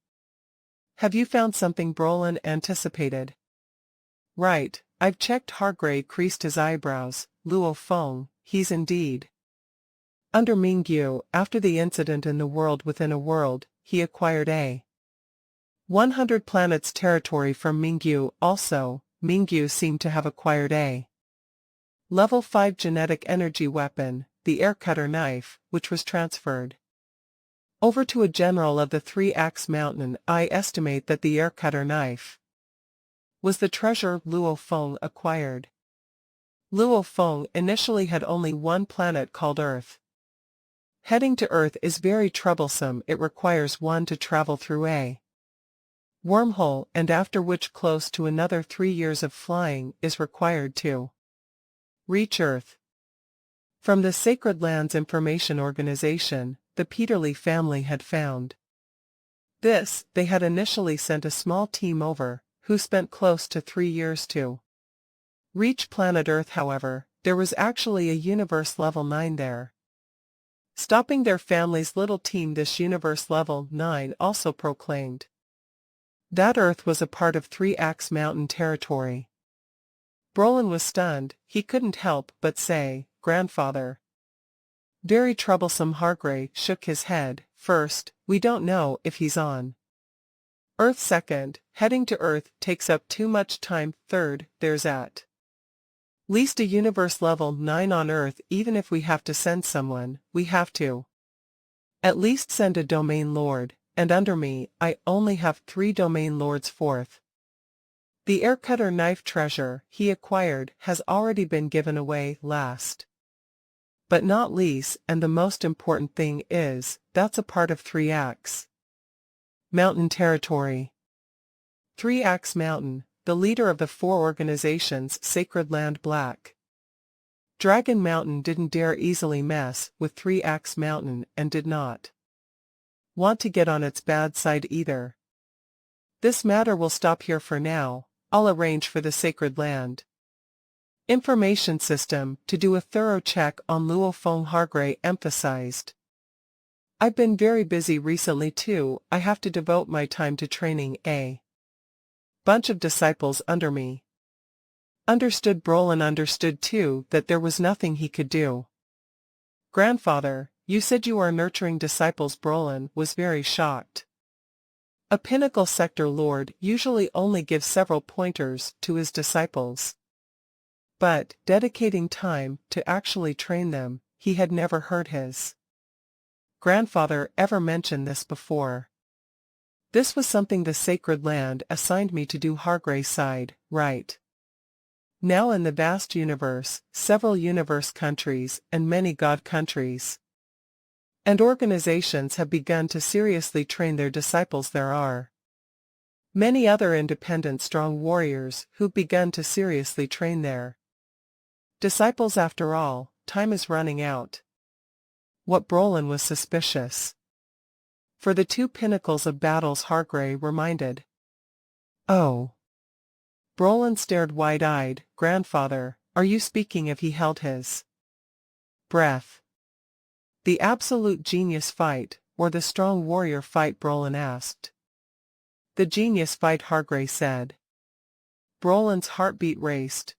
"Have you found something?" Brolin anticipated. "Right, I've checked." Hargrey creased his eyebrows. "Luo Feng, he's indeed under Mingyu. After the incident in the world within a world, he acquired a 100 planets territory from Mingyu. Also, Mingyu seemed to have acquired a level 5 genetic energy weapon, the Aircutter knife, which was transferred over to a general of the 3 Axe Mountain. I estimate that the Aircutter knife was the treasure Luo Feng acquired. Luo Feng initially had only one planet called Earth. Heading to Earth is very troublesome. It requires one to travel through a wormhole, and after which close to another 3 years of flying is required to reach Earth. From the Sacred Lands Information Organization, the Peterlee family had found this. They had initially sent a small team over, who spent close to 3 years to reach planet Earth. However, there was actually a universe level 9 there. Stopping their family's little team, this universe level 9 also proclaimed that Earth was a part of 3 Axe Mountain territory. Brolin was stunned. He couldn't help but say, "Grandfather." Very troublesome. Hargrave shook his head. "First, we don't know if he's on Earth. Second, heading to Earth takes up too much time. Third, there's at least a universe level 9 on Earth. Even if we have to send someone, we have to at least send a domain lord, and under me, I only have 3 domain lords. Fourth, the aircutter knife treasure he acquired has already been given away. Last but not least, and the most important thing is, that's a part of 3 Axe Mountain territory. 3 Axe Mountain, the leader of the 4 organizations, Sacred Land Black Dragon Mountain, didn't dare easily mess with 3 Axe Mountain and did not want to get on its bad side either. "This matter will stop here for now. I'll arrange for the Sacred Land Information System to do a thorough check on Luo Feng," Hargrave emphasized. "I've been very busy recently too. I have to devote my time to training a bunch of disciples under me." Understood. Brolin understood too that there was nothing he could do. "Grandfather, you said you are nurturing disciples." Brolin was very shocked. A Pinnacle Sector Lord usually only gives several pointers to his disciples. But dedicating time to actually train them, he had never heard his grandfather ever mention this before. "This was something the Sacred Land assigned me to do." Hargrave sighed. "Right now in the vast universe, several universe countries and many god countries and organizations have begun to seriously train their disciples. There are many other independent strong warriors who've begun to seriously train their disciples. After all, time is running out." What? Brolin was suspicious. "For the 2 pinnacles of battles," Hargrave reminded. "Oh." Brolin stared wide-eyed. "Grandfather, are you speaking of?" He held his breath. "The absolute genius fight, or the strong warrior fight?" Brolin asked. "The genius fight," Hargrave said. Brolin's heartbeat raced.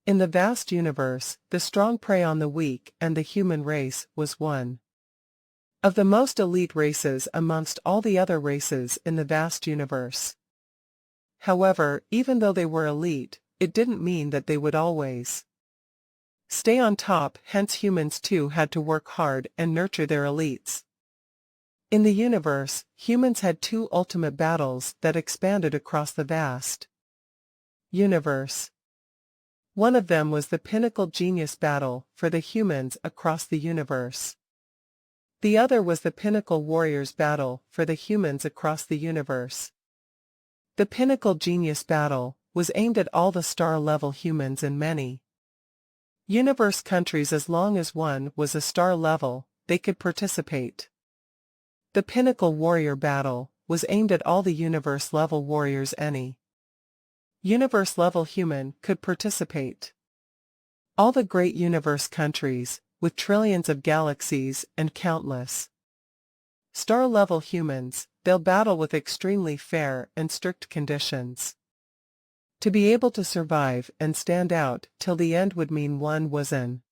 In the vast universe, the strong prey on the weak, and the human race was one of the most elite races amongst all the other races in the vast universe. However, even though they were elite, it didn't mean that they would always stay on top. Hence humans too had to work hard and nurture their elites. In the universe, humans had 2 ultimate battles that expanded across the vast universe. One of them was the Pinnacle Genius Battle for the humans across the universe. The other was the Pinnacle Warriors Battle for the humans across the universe. The Pinnacle Genius Battle was aimed at all the star-level humans in many universe countries. As long as one was a star level, they could participate. The Pinnacle Warrior Battle was aimed at all the universe-level warriors. Any universe-level human could participate. All the great universe countries, with trillions of galaxies and countless star-level humans, they'll battle with extremely fair and strict conditions. To be able to survive and stand out till the end would mean one was an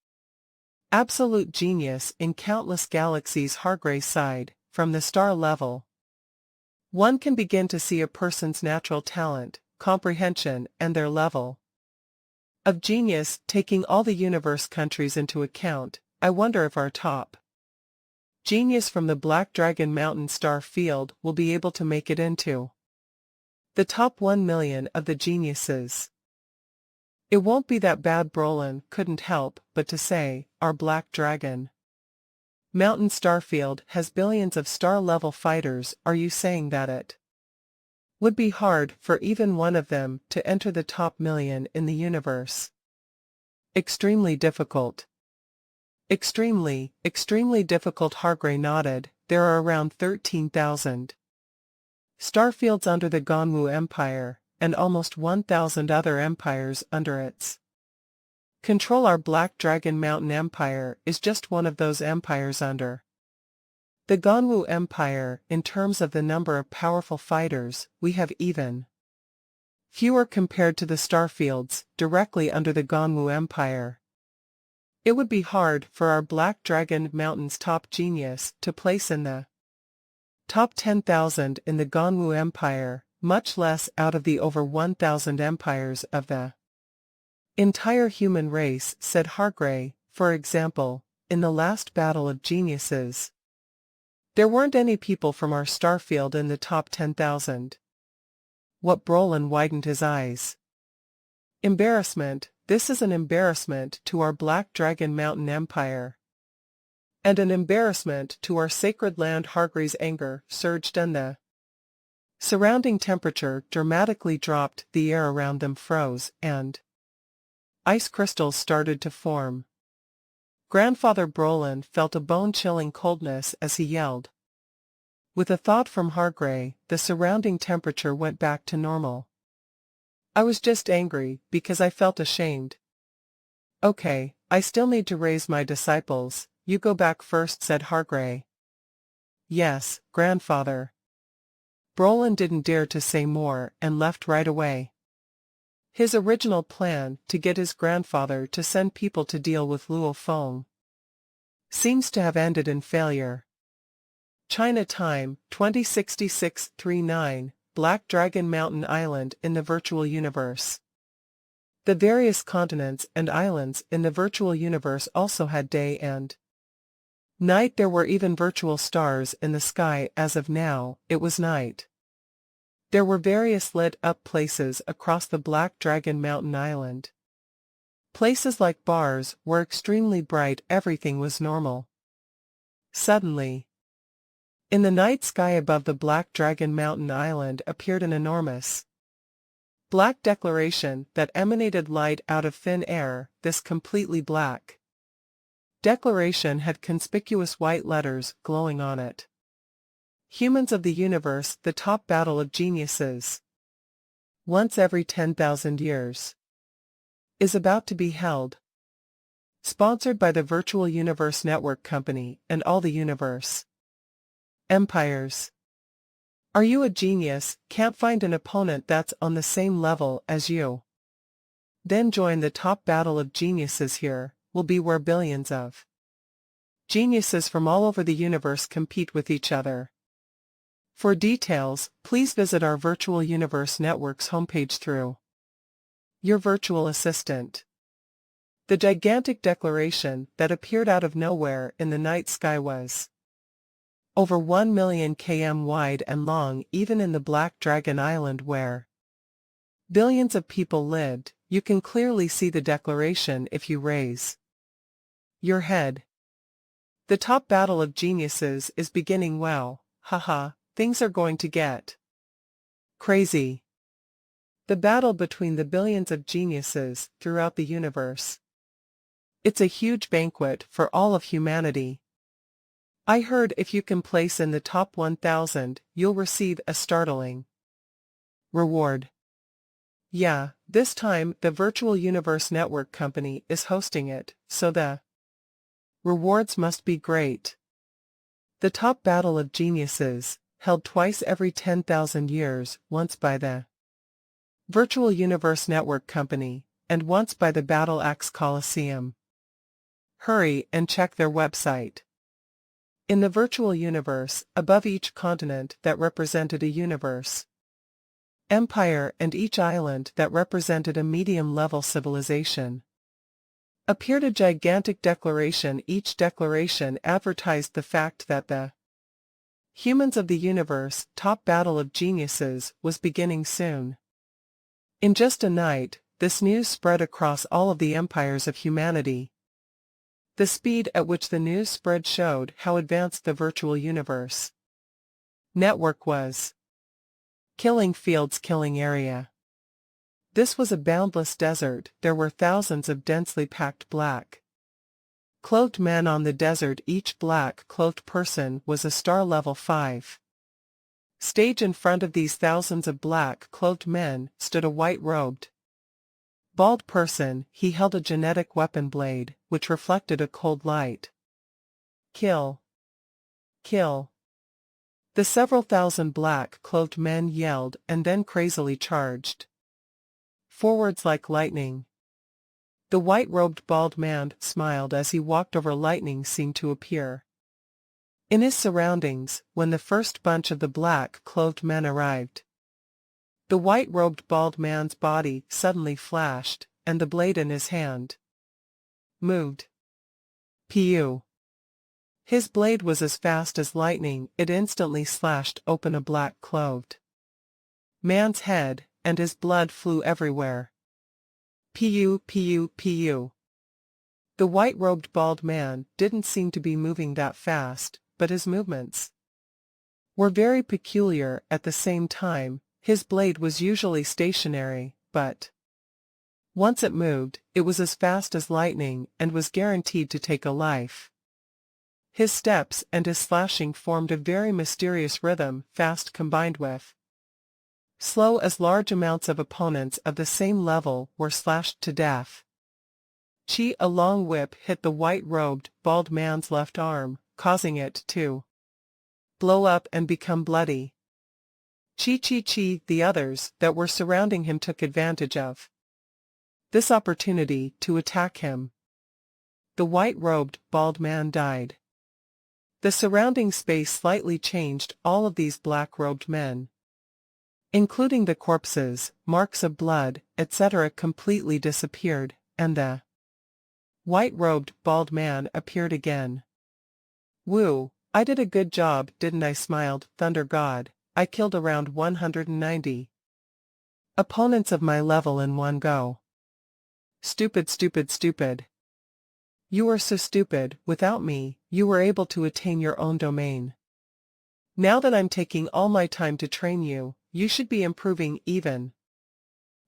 absolute genius in countless galaxies. Hargrave sighed. From the star level, one can begin to see a person's natural talent, comprehension, and their level of genius. Taking all the universe countries into account, I wonder if our top genius from the Black Dragon Mountain star field will be able to make it into The top 1 million of the geniuses. It won't be that bad, Brolin couldn't help but to say. Our black dragon Mountain starfield has billions of star-level fighters. Are you saying that it would be hard for even one of them to enter the top million in the universe? Extremely difficult. Extremely difficult, Hargrave nodded. There are around 13,000 starfields under the Ganwu Empire, and almost 1,000 other empires under its control. Our Black Dragon Mountain Empire is just one of those empires under the Ganwu Empire. In terms of the number of powerful fighters, we have even fewer compared to the starfields directly under the Ganwu Empire. It would be hard for our Black Dragon Mountain's top genius to place in the top 10,000 in the Ganwu Empire, much less out of the over 1,000 empires of the entire human race, said Hargrave. For example, in the last battle of geniuses, there weren't any people from our starfield in the top 10,000. What? Brolin widened his eyes. Embarrassment. This is an embarrassment to our Black Dragon Mountain Empire. And an embarrassment to our sacred land. Hargrave's anger surged and the surrounding temperature dramatically dropped. The air around them froze, and ice crystals started to form. Grandfather Brolin felt a bone-chilling coldness as he yelled. With a thought from Hargrave, the surrounding temperature went back to normal. I was just angry because I felt ashamed. Okay, I still need to raise my disciples. You go back first, said Hargrave. Yes, grandfather. Brolin didn't dare to say more and left right away. His original plan to get his grandfather to send people to deal with Luo Feng seems to have ended in failure. China time, 2066-39, Black Dragon Mountain Island in the virtual universe. The various continents and islands in the virtual universe also had day and night. There were even virtual stars in the sky. As of now, it was night. There were various lit-up places across the Black Dragon Mountain Island. Places like bars were extremely bright. Everything was normal. Suddenly, in the night sky above the Black Dragon Mountain Island appeared an enormous black declaration that emanated light out of thin air. This completely black declaration had conspicuous white letters glowing on it. Humans of the universe, the top battle of geniuses, once every 10,000 years, is about to be held. Sponsored by the Virtual Universe Network Company and all the universe empires. Are you a genius? Can't find an opponent that's on the same level as you? Then join the top battle of geniuses. Here will be where billions of geniuses from all over the universe compete with each other. For details, please visit our Virtual Universe Network's homepage through your virtual assistant. The gigantic declaration that appeared out of nowhere in the night sky was over 1 million km wide and long. Even in the Black Dragon Island where billions of people lived, you can clearly see the declaration if you raise your head. The top battle of geniuses is beginning. Wow, haha, things are going to get crazy. The battle between the billions of geniuses throughout the universe. It's a huge banquet for all of humanity. I heard if you can place in the top 1,000, you'll receive a startling reward. Yeah, this time the Virtual Universe Network Company is hosting it, so the rewards must be great. The top battle of geniuses, held twice every 10,000 years, once by the Virtual Universe Network Company, and once by the Battle Axe Coliseum. Hurry and check their website. In the virtual universe, above each continent that represented a universe empire and each island that represented a medium-level civilization, appeared a gigantic declaration. Each declaration advertised the fact that the Humans of the universe, top battle of geniuses, was beginning soon. In just a night, this news spread across all of the empires of humanity. The speed at which the news spread showed how advanced the virtual universe network was. Killing fields, killing area. This was a boundless desert. There were thousands of densely packed black clothed men on the desert. Each black-clothed person was a star level 5. Stage in front of these thousands of black-clothed men stood a white-robed, bald person. He held a genetic weapon blade, which reflected a cold light. Kill! Kill! The several thousand black-clothed men yelled and then crazily charged forwards like lightning. The white-robed bald man smiled as he walked over. Lightning seemed to appear in his surroundings when the first bunch of the black-clothed men arrived. The white-robed bald man's body suddenly flashed, and the blade in his hand moved. Pew! His blade was as fast as lightning. It instantly slashed open a black-clothed man's head, and his blood flew everywhere. Pew, pew, pew. The white-robed bald man didn't seem to be moving that fast, but his movements were very peculiar. At the same time, his blade was usually stationary, but once it moved, it was as fast as lightning and was guaranteed to take a life. His steps and his slashing formed a very mysterious rhythm, fast combined with slow, as large amounts of opponents of the same level were slashed to death. Chi! A long whip hit the white-robed, bald man's left arm, causing it to blow up and become bloody. Chi! Chi! Chi! The others that were surrounding him took advantage of this opportunity to attack him. The white-robed, bald man died. The surrounding space slightly changed. All of these black-robed men, including the corpses, marks of blood, etc., completely disappeared, and the white-robed, bald man appeared again. Woo! I did a good job, didn't I? Smiled Thunder God. I killed around 190 opponents of my level in one go. Stupid, stupid, stupid. You were so stupid. Without me, you were able to attain your own domain. Now that I'm taking all my time to train you, you should be improving even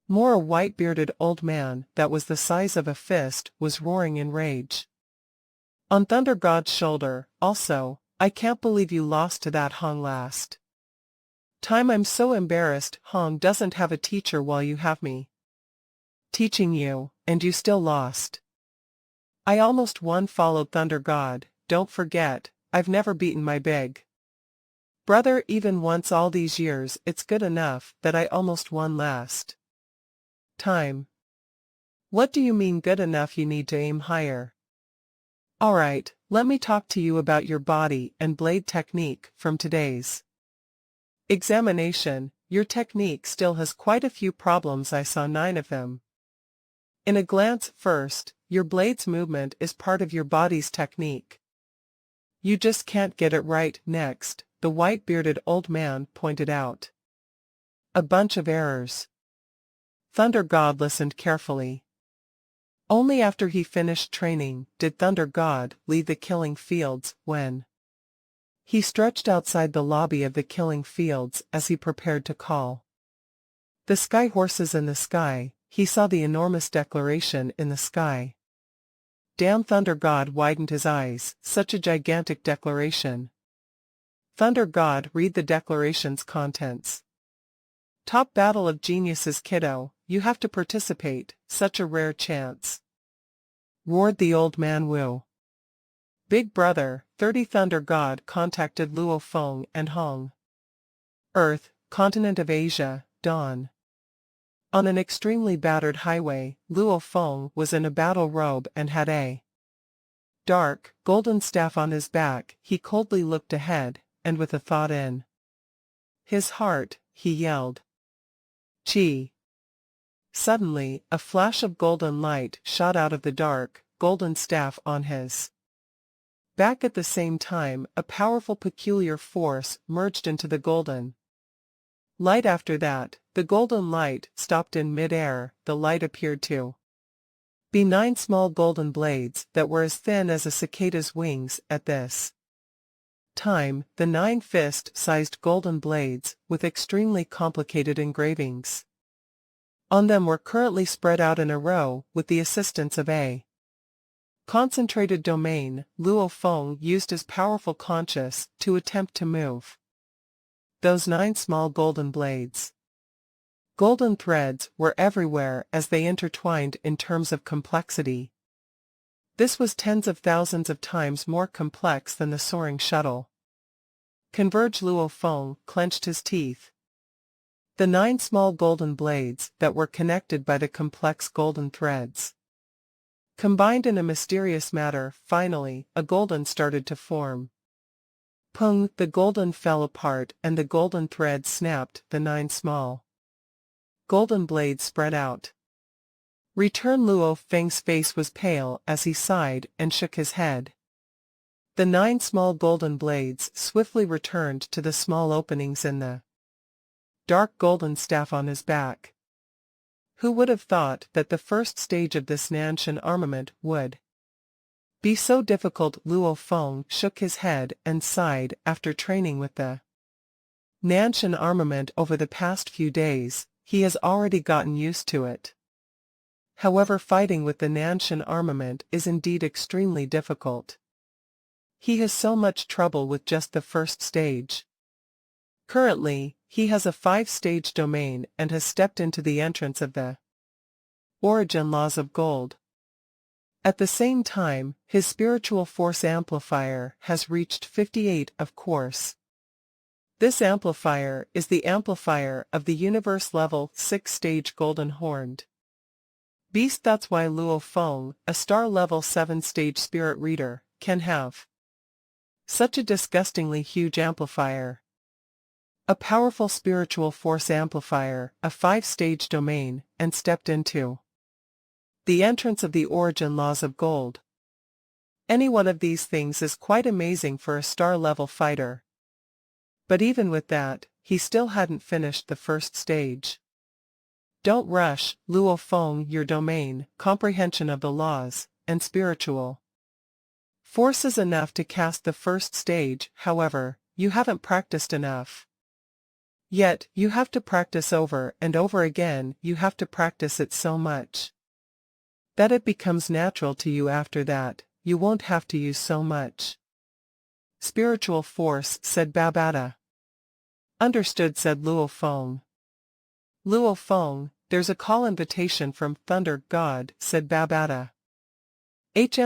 more. A white-bearded old man that was the size of a fist was roaring in rage on Thunder God's shoulder. Also, I can't believe you lost to that Hong last time. I'm so embarrassed. Hong doesn't have a teacher while you have me teaching you, and you still lost. I almost won. Followed Thunder God. Don't forget, I've never beaten my big brother even once all these years. It's good enough that I almost won last time. What do you mean good enough? You need to aim higher. Alright, let me talk to you about your body and blade technique from today's examination. Your technique still has quite a few problems. I saw 9 of them in a glance. First, your blade's movement is part of your body's technique. You just can't get it right. Next, the white-bearded old man pointed out a bunch of errors. Thunder God listened carefully. Only after he finished training did Thunder God leave the killing fields. When he stretched outside the lobby of the killing fields as he prepared to call the sky horses in the sky, he saw the enormous declaration in the sky. Damn! Thunder God widened his eyes. Such a gigantic declaration. Thunder God, read the declaration's contents. Top battle of geniuses, kiddo. You have to participate. Such a rare chance. Roared the old man. Woo! Big Brother, 30. Thunder God contacted Luo Feng and Hong. Earth, continent of Asia, dawn. On an extremely battered highway, Luo Feng was in a battle robe and had a dark, golden staff on his back. He coldly looked ahead, and with a thought in his heart, he yelled, "Chi!" Suddenly, a flash of golden light shot out of the dark, golden staff on his Back at the same time, a powerful peculiar force merged into the golden light. After that, the golden light stopped in mid-air. The light appeared to be 9 small golden blades that were as thin as a cicada's wings. At this time, the 9 fist-sized golden blades, with extremely complicated engravings on them, were currently spread out in a row with the assistance of a concentrated domain. Luo Feng used his powerful conscience to attempt to move those 9 small golden blades. Golden threads were everywhere as they intertwined. In terms of complexity, this was tens of thousands of times more complex than the soaring shuttle. Converge. Luo Feng clenched his teeth. The 9 small golden blades that were connected by the complex golden threads combined in a mysterious manner. Finally, a golden started to form. Pung! The golden fell apart and the golden thread snapped. The 9 small golden blades spread out. Return. Luo Feng's face was pale as he sighed and shook his head. The 9 small golden blades swiftly returned to the small openings in the dark golden staff on his back. Who would have thought that the first stage of this Nanshan armament would be so difficult? Luo Feng shook his head and sighed. After training with the Nanshan armament over the past few days, he has already gotten used to it. However, fighting with the Nanshan armament is indeed extremely difficult. He has so much trouble with just the first stage. Currently, he has a 5-stage domain and has stepped into the entrance of the origin laws of gold. At the same time, his spiritual force amplifier has reached 58. Of course, this amplifier is the amplifier of the universe level 6-stage golden horned beast. That's why Luo Feng, a star level 7-stage spirit reader, can have such a disgustingly huge amplifier. A powerful spiritual force amplifier, a 5-stage domain, and stepped into the entrance of the origin laws of gold. Any one of these things is quite amazing for a star-level fighter. But even with that, he still hadn't finished the first stage. Don't rush, Luo Feng. Your domain, comprehension of the laws, and spiritual force is enough to cast the first stage. However, you haven't practiced enough. Yet, you have to practice over and over again. You have to practice it so much that it becomes natural to you. After that, you won't have to use so much spiritual force, said Babata. Understood, said Luo Feng. Luo Feng, there's a call invitation from Thunder God, said Babata.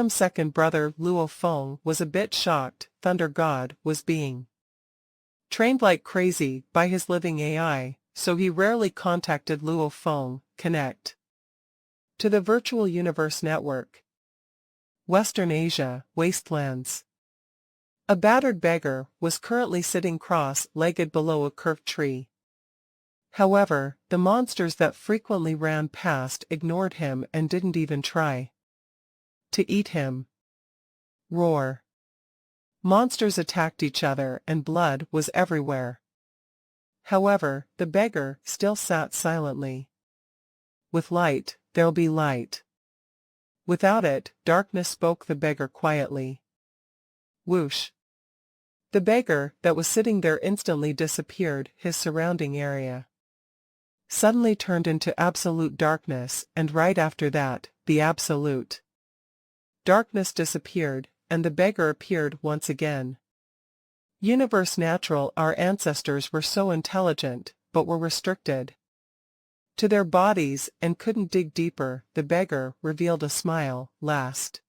Second brother Luo Feng was a bit shocked. Thunder God was being trained like crazy by his living AI, so he rarely contacted Luo Feng. Connect to the Virtual Universe Network. Western Asia, Wastelands. A battered beggar was currently sitting cross-legged below a curved tree. However, the monsters that frequently ran past ignored him and didn't even try to eat him. Roar. Monsters attacked each other and blood was everywhere. However, the beggar still sat silently. With light, there'll be light. Without it, darkness, spoke the beggar quietly. Whoosh. The beggar that was sitting there instantly disappeared. His surrounding area suddenly turned into absolute darkness, and right after that, the absolute darkness disappeared, and the beggar appeared once again. Universe natural. Our ancestors were so intelligent, but were restricted to their bodies and couldn't dig deeper. The beggar revealed a smile. Last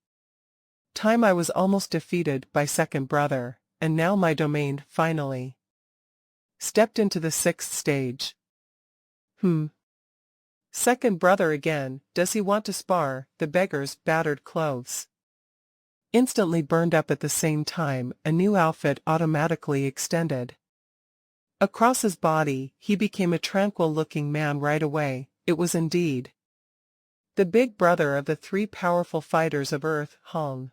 time I was almost defeated by second brother, and now my domain finally stepped into the 6th stage. Second brother again, does he want to spar? The beggar's battered clothes instantly burned up. At the same time, a new outfit automatically extended across his body. He became a tranquil-looking man right away. It was indeed the big brother of the 3 powerful fighters of Earth, Hong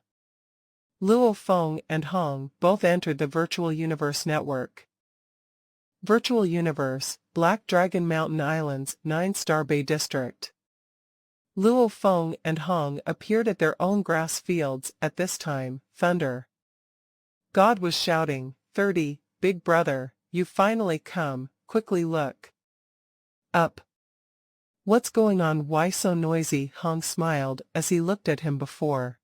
Luo Feng and Hong both entered the Virtual Universe network. Virtual Universe, Black Dragon Mountain Islands, 9-Star Bay District. Luo Feng and Hong appeared at their own grass fields at this time. Thunder God was shouting, 30, Big Brother, you've finally come, quickly look up. What's going on? Why so noisy? Hong smiled as he looked at him before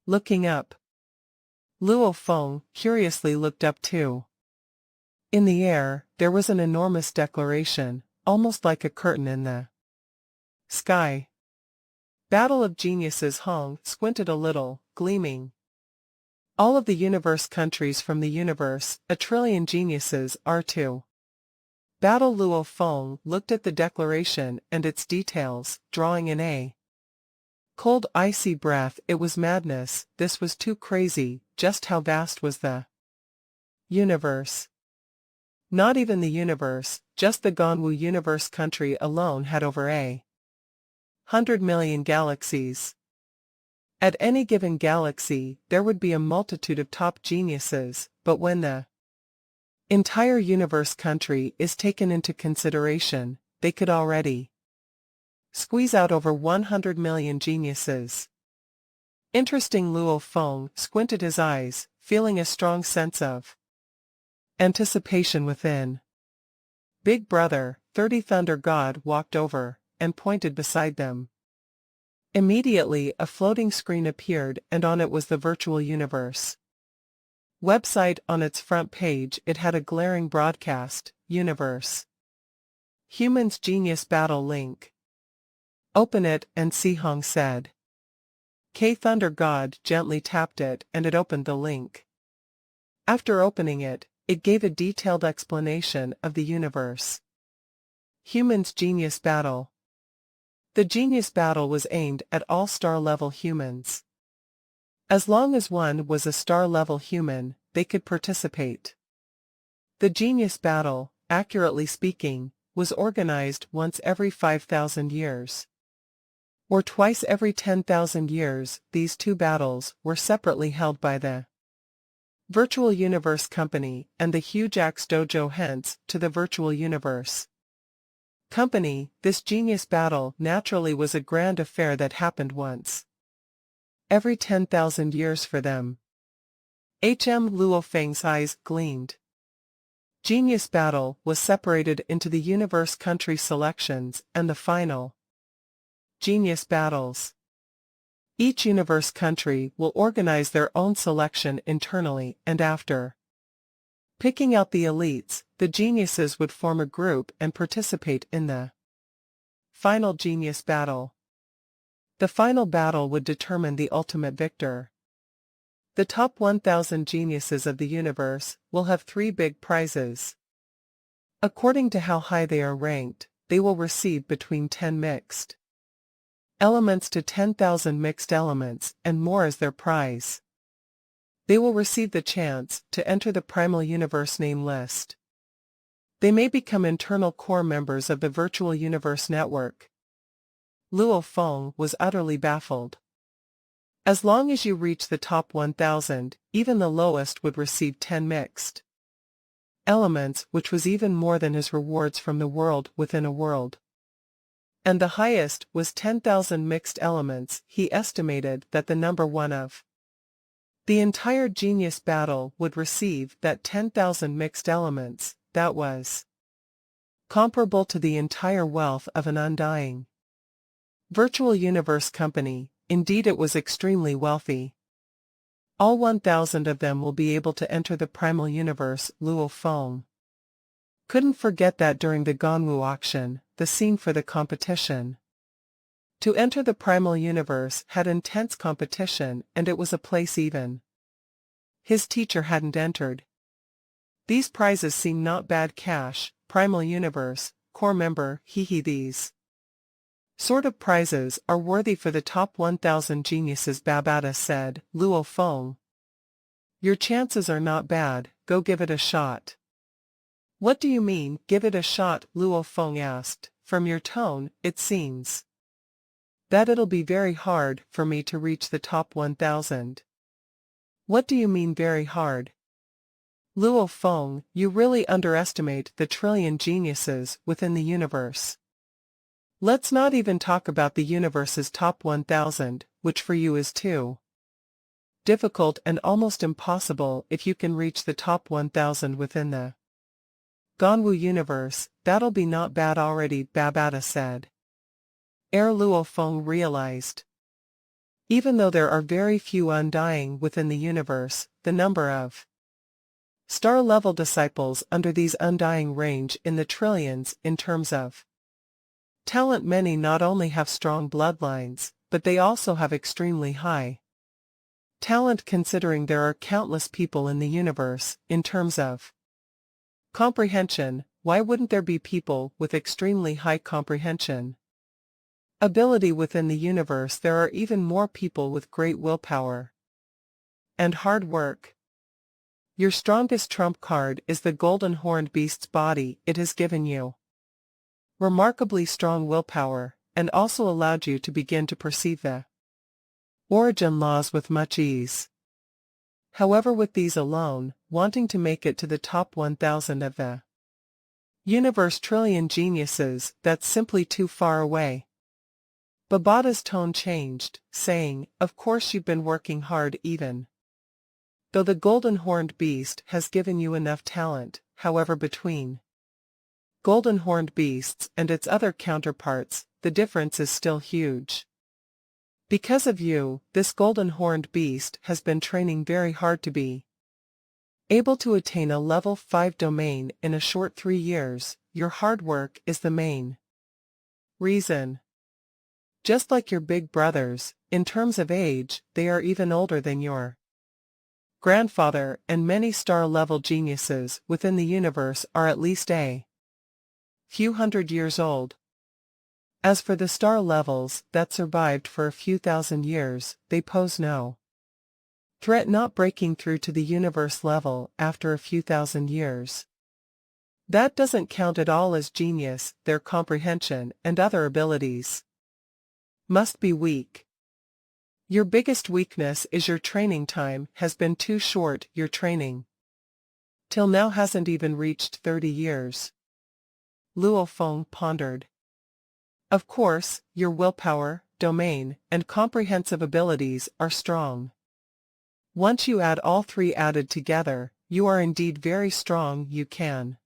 looking up. Luo Feng curiously looked up too. In the air, there was an enormous declaration, almost like a curtain in the sky. Battle of Geniuses. Hong squinted a little, gleaming. All of the universe countries from the universe, a trillion geniuses are to battle. Luo Feng looked at the declaration and its details, drawing in a cold icy breath. It was madness, this was too crazy. Just how vast was the universe? Not even the universe, just the Ganwu universe country alone had over 100 million galaxies. At any given galaxy, there would be a multitude of top geniuses, but when the entire universe country is taken into consideration, they could already squeeze out over 100 million geniuses. Interesting. Luo Feng squinted his eyes, feeling a strong sense of anticipation within. Big Brother, 30. Thunder God walked over and pointed beside them. Immediately a floating screen appeared and on it was the Virtual Universe website. On its front page it had a glaring broadcast, Universe Humans Genius Battle link. Open it and see, Hong said. Thunder God gently tapped it and it opened the link. After opening it, it gave a detailed explanation of the universe. Humans Genius Battle. The Genius Battle was aimed at all star-level humans. As long as one was a star-level human, they could participate. The Genius Battle, accurately speaking, was organized once every 5,000 years. Or twice every 10,000 years. These two battles were separately held by the Virtual Universe Company and the Huge Axe Dojo. Hence, to the Virtual Universe Company, this genius battle naturally was a grand affair that happened once every 10,000 years for them. Luo Feng's eyes gleamed. Genius Battle was separated into the universe country selections and the final Genius Battles. Each universe country will organize their own selection internally, and after picking out the elites, the geniuses would form a group and participate in the final Genius Battle. The final battle would determine the ultimate victor. The top 1,000 geniuses of the universe will have 3 big prizes. According to how high they are ranked, they will receive between 10 mixed elements to 10,000 mixed elements and more as their prize. They will receive the chance to enter the Primal Universe name list. They may become internal core members of the Virtual Universe network. Luo Feng was utterly baffled. As long as you reach the top 1,000, even the lowest would receive 10 mixed elements, which was even more than his rewards from the world within a world. And the highest was 10,000 mixed elements. He estimated that the number 1 of the entire Genius Battle would receive that 10,000 mixed elements. That was comparable to the entire wealth of an undying Virtual Universe Company. Indeed, it was extremely wealthy. All 1,000 of them will be able to enter the Primal Universe. Luo Feng couldn't forget that during the Ganwu auction, the scene for the competition to enter the Primal Universe had intense competition, and it was a place even his teacher hadn't entered. These prizes seem not bad cash. Primal Universe, core member, these sort of prizes are worthy for the top 1,000 geniuses, Babata said. Luo Feng, your chances are not bad, go give it a shot. What do you mean, give it a shot? Luo Feng asked. From your tone, it seems that it'll be very hard for me to reach the top 1,000. What do you mean very hard? Luo Feng, you really underestimate the trillion geniuses within the universe. Let's not even talk about the universe's top 1000, which for you is too difficult and almost impossible if you can reach the top 1000 within the Ganwu universe. That'll be not bad already, Babata said. Luo Feng realized. Even though there are very few undying within the universe, the number of star-level disciples under these undying range in the trillions in terms of talent. Many not only have strong bloodlines, but they also have extremely high talent, considering there are countless people in the universe. In terms of comprehension, why wouldn't there be people with extremely high comprehension ability within the universe? There are even more people with great willpower and hard work. Your strongest trump card is the golden horned beast's body. It has given you remarkably strong willpower, and also allowed you to begin to perceive the origin laws with much ease. However, with these alone, wanting to make it to the top 1000 of the universe trillion geniuses, that's simply too far away. Babata's tone changed, saying, of course you've been working hard even though the golden horned beast has given you enough talent. However, between golden horned beasts and its other counterparts, the difference is still huge. Because of you, this golden horned beast has been training very hard to be able to attain a level 5 domain in a short 3 years. Your hard work is the main reason. Just like your big brothers, in terms of age, they are even older than your grandfather, and many star-level geniuses within the universe are at least a few hundred years old. As for the star levels that survived for a few thousand years, they pose no threat, not breaking through to the universe level after a few thousand years. That doesn't count at all as genius. Their comprehension and other abilities must be weak. Your biggest weakness is your training time has been too short. Your training till now hasn't even reached 30 years. Luo Feng pondered. Of course, your willpower, domain, and comprehensive abilities are strong. Once you add all three added together, you are indeed very strong. You can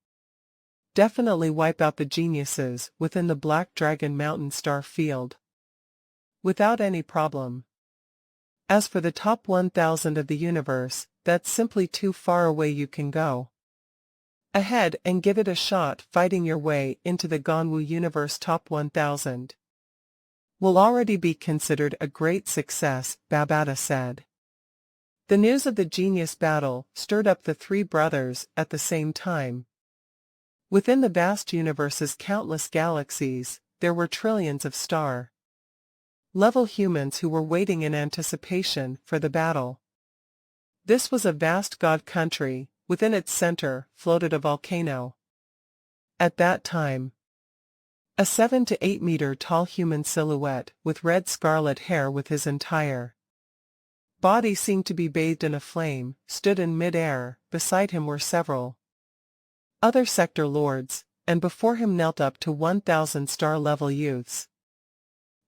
definitely wipe out the geniuses within the Black Dragon Mountain star field without any problem. As for the top 1000 of the universe, that's simply too far away. You can go ahead and give it a shot. Fighting your way into the Ganwu universe top 1000 will already be considered a great success, Babata said. The news of the genius battle stirred up the three brothers at the same time. Within the vast universe's countless galaxies, there were trillions of star-level humans who were waiting in anticipation for the battle. This was a vast god country. Within its center floated a volcano. At that time, a 7 to 8 meter tall human silhouette with red scarlet hair, with his entire body seemed to be bathed in a flame, stood in mid-air. Beside him were several other sector lords, and before him knelt up to 1000 star-level youths.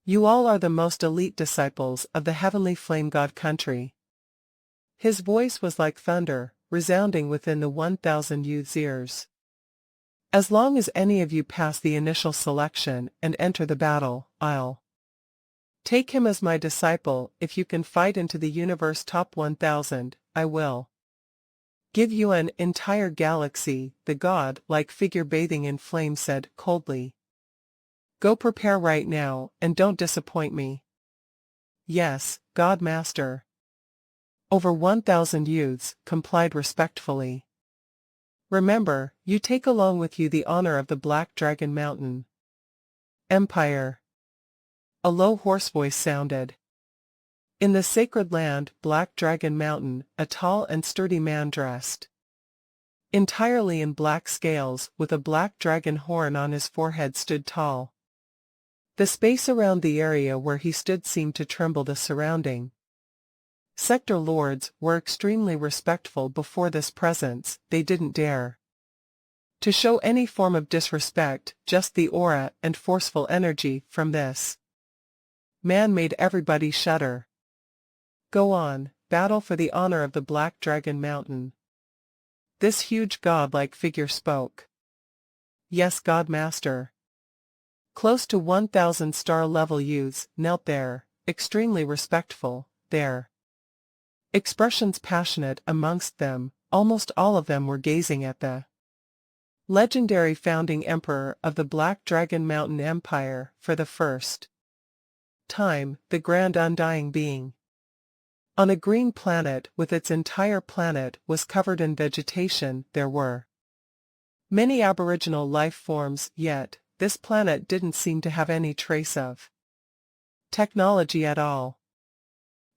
You all are the most elite disciples of the heavenly flame god country. His voice was like thunder, resounding within the 1000 youths' ears. As long as any of you pass the initial selection and enter the battle, I'll take him as my disciple. If you can fight into the universe top 1000, I will give you an entire galaxy. The god-like figure bathing in flame said coldly. Go prepare right now, and don't disappoint me. Yes, God Master. Over 1000 youths complied respectfully. Remember, you take along with you the honor of the Black Dragon Mountain Empire. A low hoarse voice sounded. In the sacred land, Black Dragon Mountain, a tall and sturdy man dressed entirely in black scales, with a black dragon horn on his forehead, stood tall. The space around the area where he stood seemed to tremble. The surrounding Sector lords were extremely respectful before this presence, they didn't dare to show any form of disrespect, just the aura and forceful energy from this man made everybody shudder. Go on, battle for the honor of the Black Dragon Mountain. This huge god-like figure spoke. Yes, Godmaster. Close to 1,000 star-level youths knelt there, extremely respectful, their expressions passionate amongst them. Almost all of them were gazing at the legendary founding emperor of the Black Dragon Mountain Empire for the first time, the grand undying being. On a green planet with its entire planet was covered in vegetation, there were many aboriginal life forms, yet this planet didn't seem to have any trace of technology at all.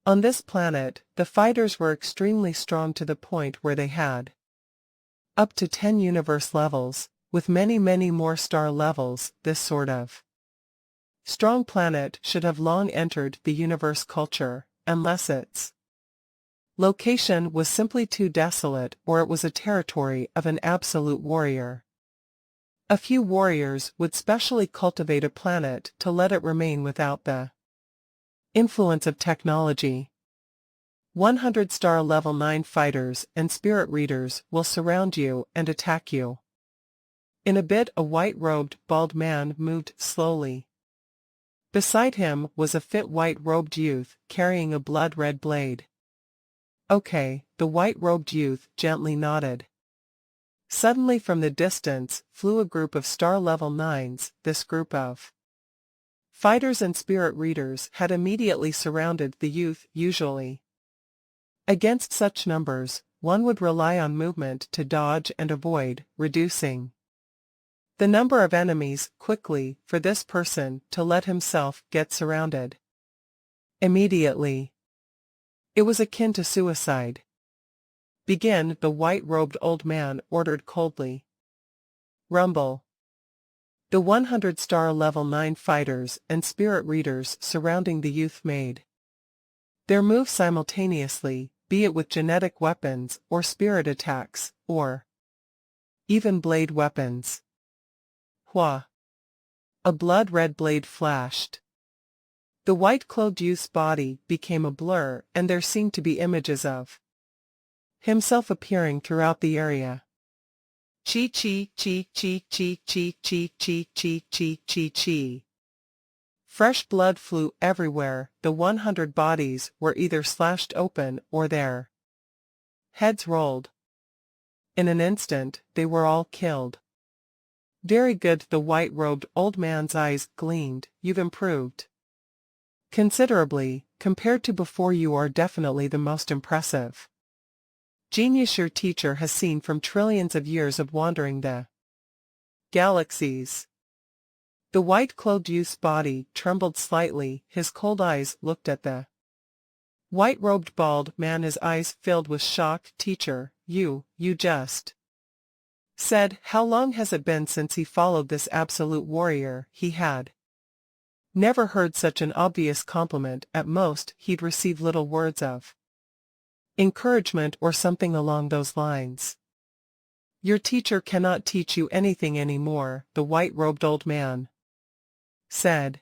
On this planet, the fighters were extremely strong to the point where they had up to 10 universe levels, with many more star levels. This sort of strong planet should have long entered the universe culture, unless its location was simply too desolate or it was a territory of an absolute warrior. A few warriors would specially cultivate a planet to let it remain without the influence of technology. 100 star level 9 fighters and spirit readers will surround you and attack you. In a bit, a white-robed, bald man moved slowly. Beside him was a fit white-robed youth carrying a blood-red blade. Okay, the white-robed youth gently nodded. Suddenly from the distance flew a group of star level 9s. This group of fighters and spirit readers had immediately surrounded the youth. Usually, against such numbers, one would rely on movement to dodge and avoid, reducing the number of enemies quickly for this person to let himself get surrounded immediately. It was akin to suicide. Begin, the white-robed old man ordered coldly. Rumble. The 100 star level 9 fighters and spirit readers surrounding the youth made their move simultaneously, be it with genetic weapons or spirit attacks, or even blade weapons. Hua! A blood-red blade flashed. The white-clothed youth's body became a blur, and there seemed to be images of himself appearing throughout the area. Chi chi chi chi chi chi chi chi chi chi chi chi. Fresh blood flew everywhere. The 100 bodies were either slashed open or their heads rolled. In an instant, they were all killed. Very good, the white-robed old man's eyes gleamed. You've improved considerably. Compared to before, you are definitely the most impressive genius your teacher has seen from trillions of years of wandering the galaxies. The white-clothed youth's body trembled slightly. His cold eyes looked at the white-robed bald man, his eyes filled with shock. Teacher, you just said, how long has it been since he followed this absolute warrior? He had never heard such an obvious compliment. At most, he'd receive little words of encouragement or something along those lines. Your teacher cannot teach you anything anymore, the white-robed old man said.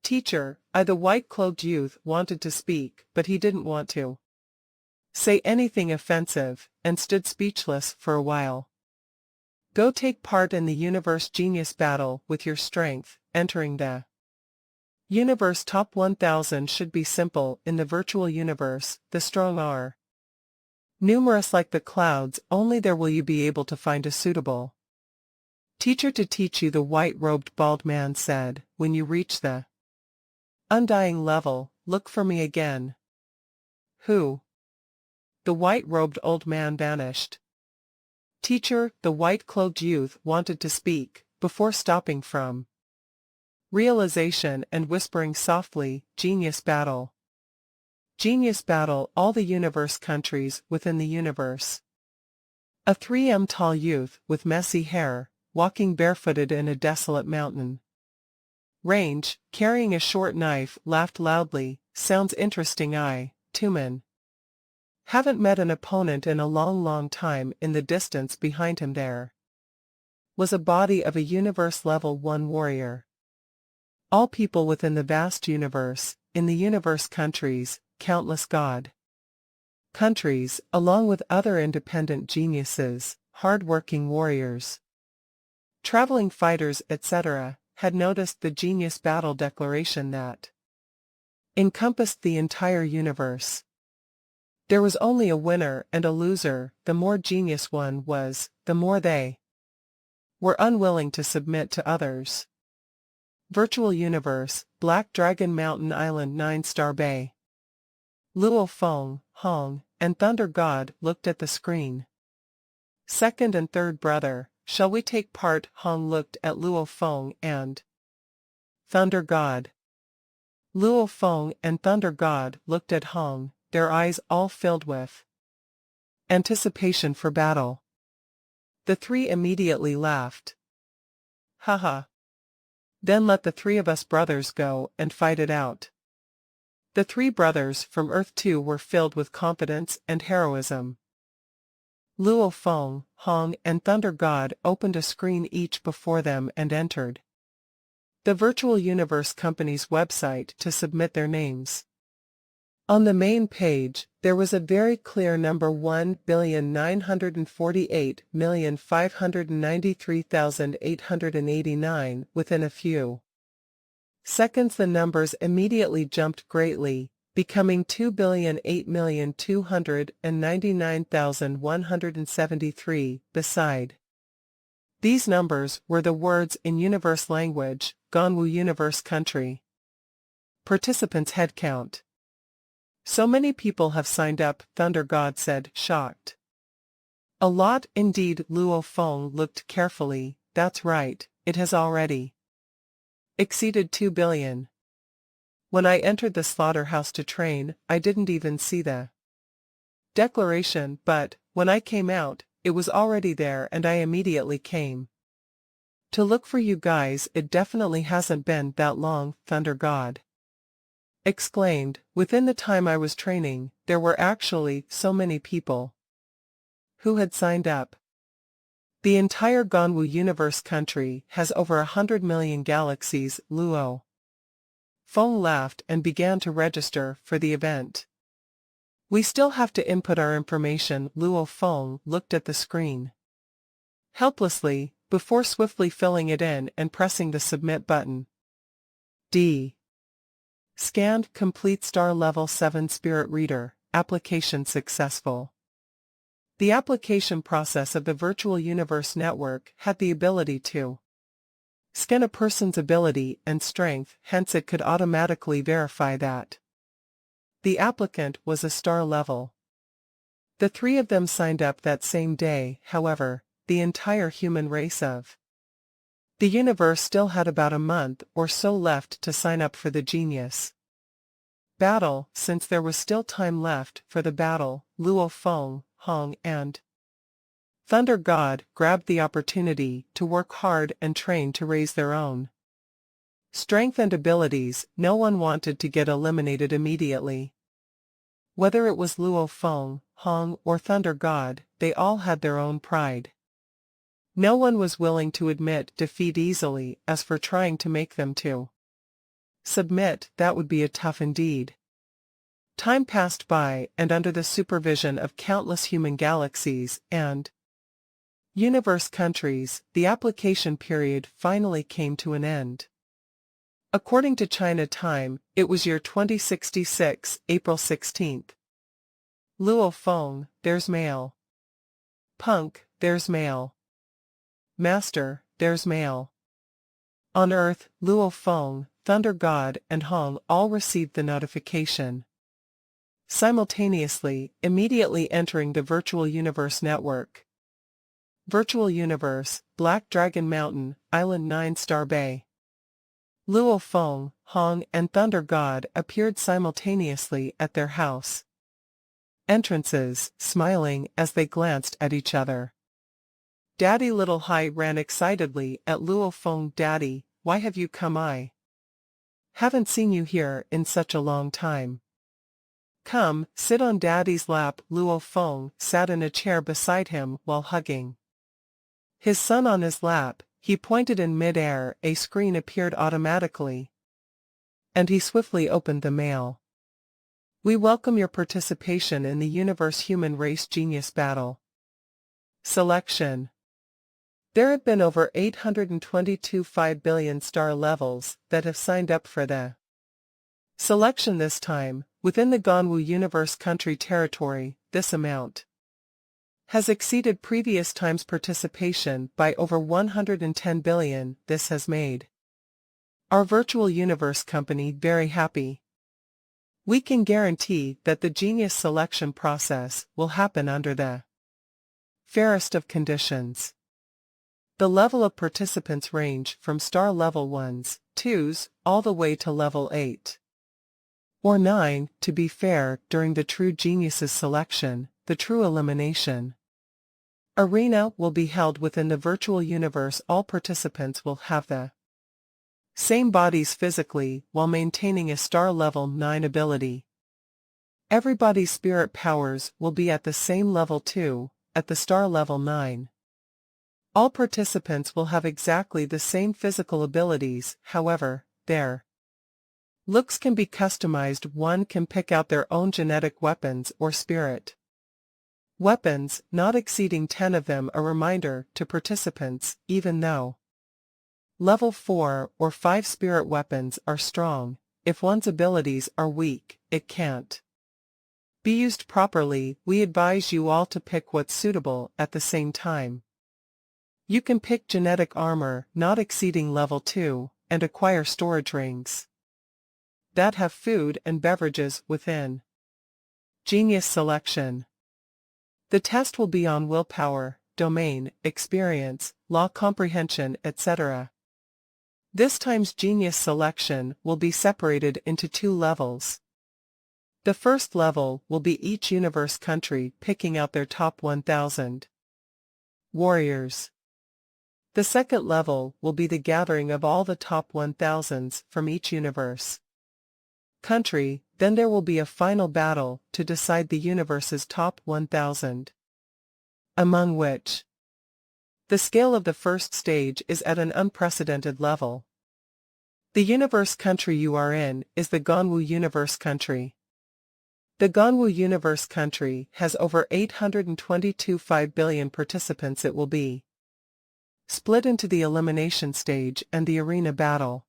Teacher, the white-clothed youth wanted to speak, but he didn't want to say anything offensive, and stood speechless for a while. Go take part in the universe genius battle with your strength. Entering the universe top 1000 should be simple. In the virtual universe, the strong are numerous like the clouds. Only there will you be able to find a suitable teacher to teach you, the white-robed bald man said. When you reach the undying level, look for me again. Who? The white-robed old man vanished. Teacher, the white-clothed youth wanted to speak, before stopping from realization and whispering softly, genius battle. Genius battle, all the universe countries within the universe. A 3m tall youth with messy hair, walking barefooted in a desolate mountain range, carrying a short knife, laughed loudly. Sounds interesting. I Tumen. Haven't met an opponent in a long time. In the distance behind him there was a body of a universe level 1 warrior. All people within the vast universe, in the universe countries, countless god countries, along with other independent geniuses, hard-working warriors, traveling fighters etc., had noticed the genius battle declaration that encompassed the entire universe. There was only a winner and a loser. The more genius one was, the more they were unwilling to submit to others. Virtual Universe, Black Dragon Mountain Island 9-star Bay. Luo Feng, Hong, and Thunder God looked at the screen. Second and third brother, shall we take part? Hong looked at Luo Feng and Thunder God. Luo Feng and Thunder God looked at Hong, their eyes all filled with anticipation for battle. The three immediately laughed. Haha. Then let the three of us brothers go and fight it out. The three brothers from Earth 2 were filled with confidence and heroism. Luo Feng, Hong, and Thunder God opened a screen each before them and entered the Virtual Universe Company's website to submit their names. On the main page, there was a very clear number 1,948,593,889. Within a few seconds the numbers immediately jumped greatly, becoming 2,008,299,173. Beside these numbers were the words in universe language, Ganwu Universe Country. Participants head count. So many people have signed up, Thunder God said, shocked. A lot indeed. Luo Feng looked carefully. That's right, it has already exceeded 2 billion. When I entered the slaughterhouse to train, I didn't even see the declaration, but when I came out, it was already there and I immediately came to look for you guys. It definitely hasn't been that long, Thunder God exclaimed. Within the time I was training, there were actually so many people who had signed up. The entire Ganwu Universe Country has over 100 million galaxies. Luo Feng laughed and began to register for the event. We still have to input our information. Luo Feng looked at the screen helplessly, before swiftly filling it in and pressing the submit button. D. Scanned, complete. Star level 7 Spirit Reader, application successful. The application process of the Virtual Universe Network had the ability to scan a person's ability and strength, hence it could automatically verify that the applicant was a star level. The three of them signed up that same day. However, the entire human race of the universe still had about a month or so left to sign up for the genius battle. Since there was still time left for the battle, Luo Feng, Hong, and Thunder God grabbed the opportunity to work hard and train to raise their own strength and abilities. No one wanted to get eliminated immediately. Whether it was Luo Feng, Hong, or Thunder God, they all had their own pride. No one was willing to admit defeat easily. As for trying to make them to submit, that would be a tough indeed. Time passed by, and under the supervision of countless human galaxies and universe countries, the application period finally came to an end. According to China time, it was year 2066, April 16th. Luo Feng, there's mail. Punk, there's mail. Master, there's mail. On Earth, Luo Feng, Thunder God, and Hong all received the notification simultaneously, immediately entering the Virtual Universe Network. Virtual Universe, Black Dragon Mountain, Island 9-star Bay. Luo Feng, Hong, and Thunder God appeared simultaneously at their house entrances, smiling as they glanced at each other. Daddy Little Hai ran excitedly at Luo Feng. Daddy, why have you come? I haven't seen you here in such a long time. Come, sit on Daddy's lap. Luo Feng sat in a chair beside him while hugging his son on his lap. He pointed in mid-air, a screen appeared automatically, and he swiftly opened the mail. We welcome your participation in the Universe Human Race Genius Battle. Selection. There have been over 822 5 billion star levels that have signed up for the selection this time. Within the Ganwu Universe country territory, this amount has exceeded previous times' participation by over 110 billion. This has made our virtual universe company very happy. We can guarantee that the genius selection process will happen under the fairest of conditions. The level of participants range from star level 1s, 2s, all the way to level 8 or 9. To be fair, during the True Geniuses selection, the True Elimination arena will be held within the virtual universe. All participants will have the same bodies physically while maintaining a star level 9 ability. Everybody's spirit powers will be at the same level too, at the star level 9. All participants will have exactly the same physical abilities. However, their looks can be customized. One can pick out their own genetic weapons or spirit weapons, not exceeding 10 of them. A reminder to participants, even though level 4 or 5 spirit weapons are strong, if one's abilities are weak, it can't be used properly. We advise you all to pick what's suitable. At the same time, you can pick genetic armor not exceeding level 2, and acquire storage rings that have food and beverages within. Genius selection. The test will be on willpower, domain, experience, law comprehension, etc. This time's genius selection will be separated into 2 levels. The first level will be each universe country picking out their top 1,000 warriors. The second level will be the gathering of all the top 1,000s from each universe country. Then there will be a final battle to decide the universe's top 1,000, among which the scale of the first stage is at an unprecedented level. The universe country you are in is the Ganwu Universe country. The Ganwu Universe country has over 822 5 billion participants. It will be split into the elimination stage and the arena battle.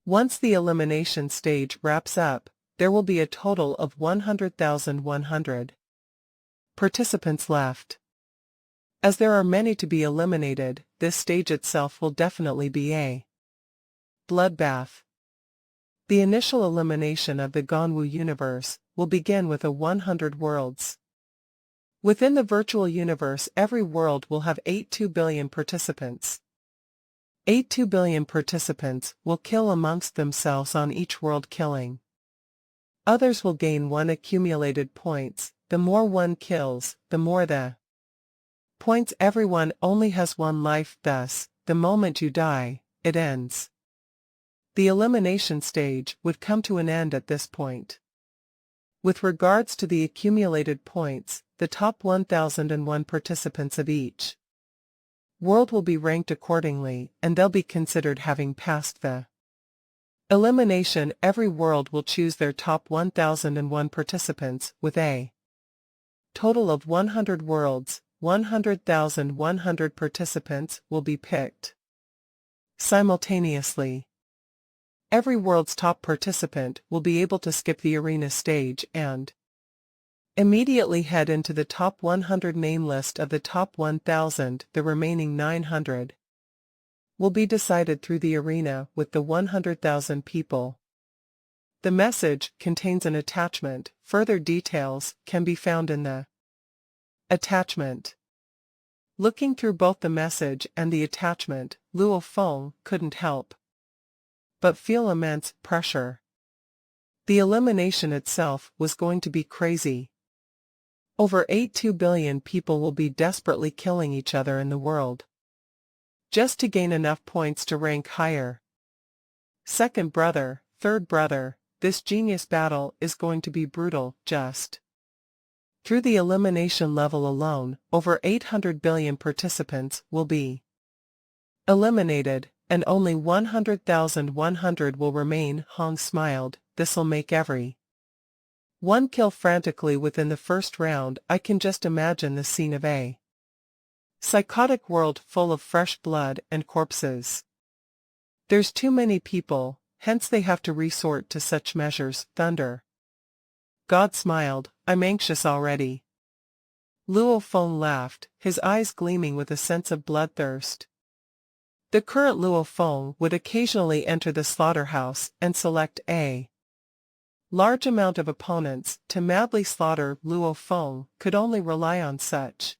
Once the elimination stage wraps up, there will be a total of 100,100 participants left. As there are many to be eliminated, this stage itself will definitely be a bloodbath. The initial elimination of the Ganwu universe will begin with a 100 worlds. Within the virtual universe, every world will have 82 billion participants. 82 billion participants will kill amongst themselves on each world killing. Others will gain 1 accumulated points. The more one kills, the more the points. Everyone only has 1 life, thus, the moment you die, it ends. The elimination stage would come to an end at this point. With regards to the accumulated points, the top 1,001 participants of each world will be ranked accordingly, and they'll be considered having passed the elimination. Every world will choose their top 1,001 participants, with a total of 100 worlds. 100,100 participants will be picked simultaneously. Every world's top participant will be able to skip the arena stage and immediately head into the top 100 name list of the top 1,000. The remaining 900 will be decided through the arena with the 100,000 people. The message contains an attachment. Further details can be found in the attachment. Looking through both the message and the attachment, Luo Feng couldn't help but feel immense pressure. The elimination itself was going to be crazy. Over 82 billion people will be desperately killing each other in the world, just to gain enough points to rank higher. Second brother, third brother, this genius battle is going to be brutal, just. Through the elimination level alone, over 800 billion participants will be eliminated, and only 100,100 will remain. Hong smiled. This'll make every one kill frantically within the first round. I can just imagine the scene of a psychotic world full of fresh blood and corpses. There's too many people, hence they have to resort to such measures. Thunder. God smiled. I'm anxious already. Luo Feng laughed, his eyes gleaming with a sense of bloodthirst. The current Luo Feng would occasionally enter the slaughterhouse and select a large amount of opponents to madly slaughter. Luo Feng could only rely on such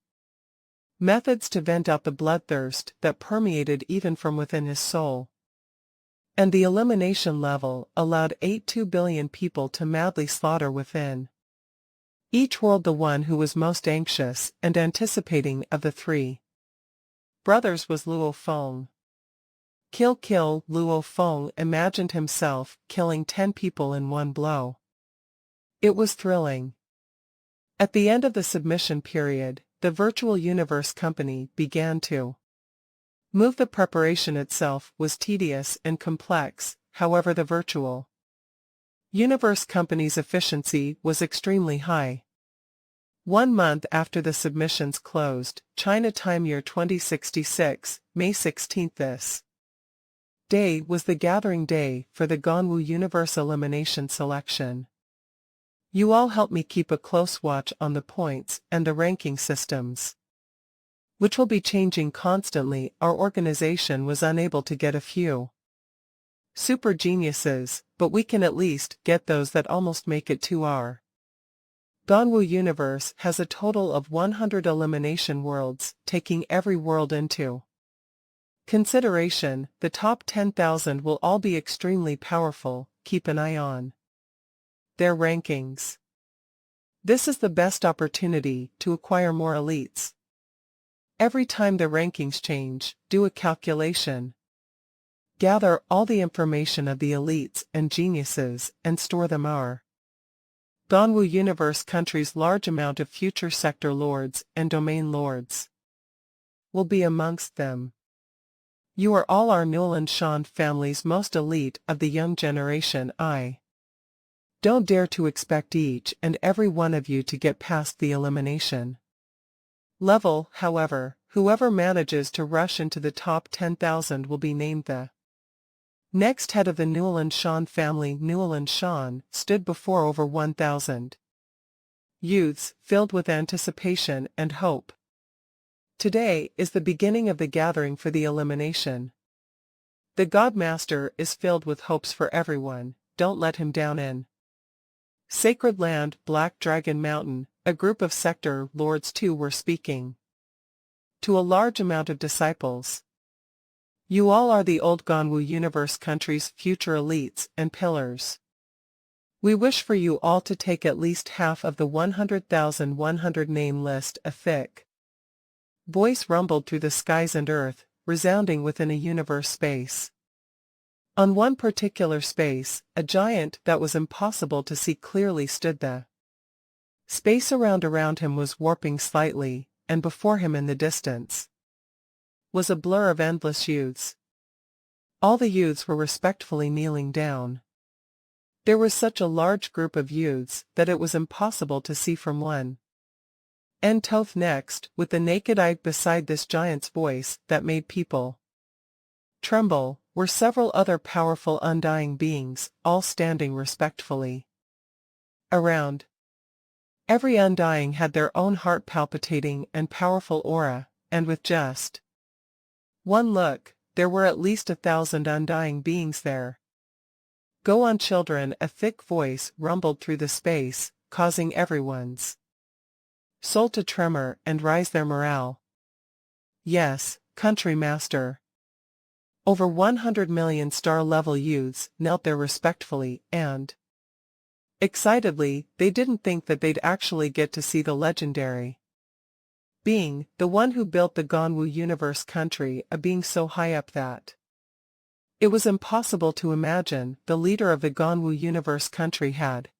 methods to vent out the bloodthirst that permeated even from within his soul. And the elimination level allowed 82 billion people to madly slaughter within each world. The one who was most anxious and anticipating of the three brothers was Luo Feng. Kill, kill. Luo Feng imagined himself killing 10 people in one blow. It was thrilling. At the end of the submission period, the virtual universe company began to move. The preparation itself was tedious and complex, however the virtual universe company's efficiency was extremely high. 1 month after the submissions closed, China time year 2066, May 16, this day was the gathering day for the Ganwu Universe Elimination Selection. You all help me keep a close watch on the points and the ranking systems, which will be changing constantly. Our organization was unable to get a few super geniuses, but we can at least get those that almost make it to our Ganwu universe. Has a total of 100 elimination worlds, taking every world into consideration. The top 10,000 will all be extremely powerful. Keep an eye on their rankings. This is the best opportunity to acquire more elites. Every time the rankings change, do a calculation. Gather all the information of the elites and geniuses and store them. Our Ganwu Universe country's large amount of future sector lords and domain lords will be amongst them. You are all our Newland Shan family's most elite of the young generation. I don't dare to expect each and every one of you to get past the elimination level. However, whoever manages to rush into the top 10,000 will be named the next head of the Newland Shan family. Newland Shan stood before over 1,000 youths, filled with anticipation and hope. Today is the beginning of the gathering for the elimination. The Godmaster is filled with hopes for everyone. Don't let him down. In Sacred Land, Black Dragon Mountain, a group of sector lords too were speaking to a large amount of disciples. You all are the old Ganwu Universe country's future elites and pillars. We wish for you all to take at least half of the 100,100 name list. A thick voice rumbled through the skies and earth, resounding within a universe space. On one particular space, a giant that was impossible to see clearly stood. The space around him was warping slightly, and before him in the distance was a blur of endless youths. All the youths were respectfully kneeling down. There was such a large group of youths that it was impossible to see from one end to the next, with the naked eye. Beside this giant's voice that made people tremble were several other powerful undying beings, all standing respectfully around. Every undying had their own heart-palpitating and powerful aura, and with just one look, there were at least 1,000 undying beings there. Go on, children. A thick voice rumbled through the space, causing everyone's soul to tremor and rise their morale. Yes, country master. Over 100 million star-level youths knelt there respectfully and excitedly. They didn't think that they'd actually get to see the legendary being, the one who built the Ganwu Universe country, a being so high up that It was impossible to imagine the leader of the Ganwu universe country had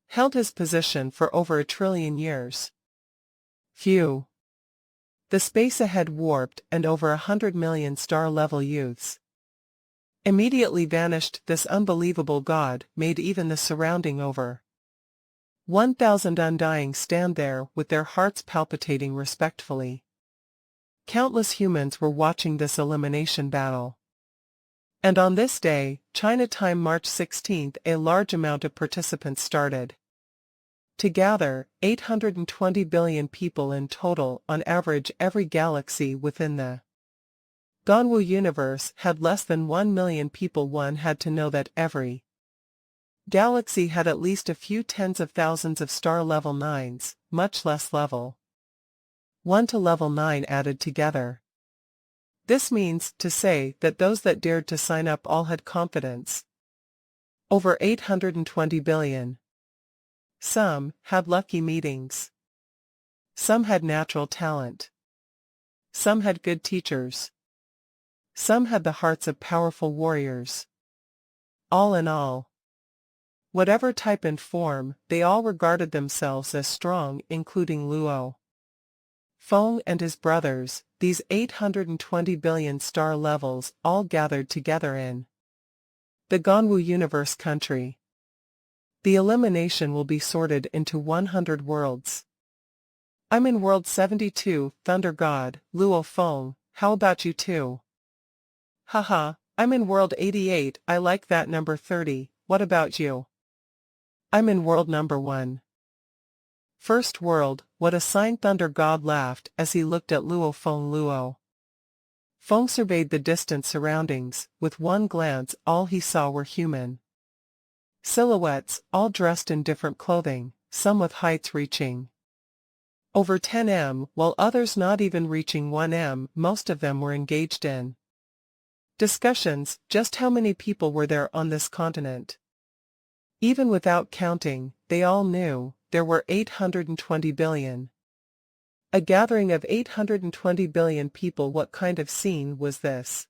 held his position for over 1 trillion years. Phew. The space ahead warped and over 100 million star-level youths immediately vanished. This unbelievable god made even the surrounding over 1,000 undying stand there with their hearts palpitating respectfully. Countless humans were watching this elimination battle. And on this day, China time March 16, a large amount of participants started to gather. 820 billion people in total, on average. Every galaxy within the Ganwu universe had less than 1 million people. One had to know that every galaxy had at least a few tens of thousands of star level 9s, much less level 1 to level 9 added together. This means to say that those that dared to sign up all had confidence. Over 820 billion. Some had lucky meetings. Some had natural talent. Some had good teachers. Some had the hearts of powerful warriors. All in all, whatever type and form, they all regarded themselves as strong, including Luo Feng and his brothers. These 820 billion star levels all gathered together in the Ganwu universe country. The elimination will be sorted into 100 worlds. I'm in world 72, Thunder God, Luo Feng. How about you too? Haha, I'm in world 88, I like that number 30, what about you? I'm in world number 1. First world, what a sign. Thunder God laughed as he looked at Luo Feng. Luo Feng surveyed the distant surroundings. With one glance, all he saw were human silhouettes, all dressed in different clothing, some with heights reaching over 10 m, while others not even reaching 1 m. Most of them were engaged in discussions. Just how many people were there on this continent? Even without counting, they all knew there were 820 billion. A gathering of 820 billion people. What kind of scene was this?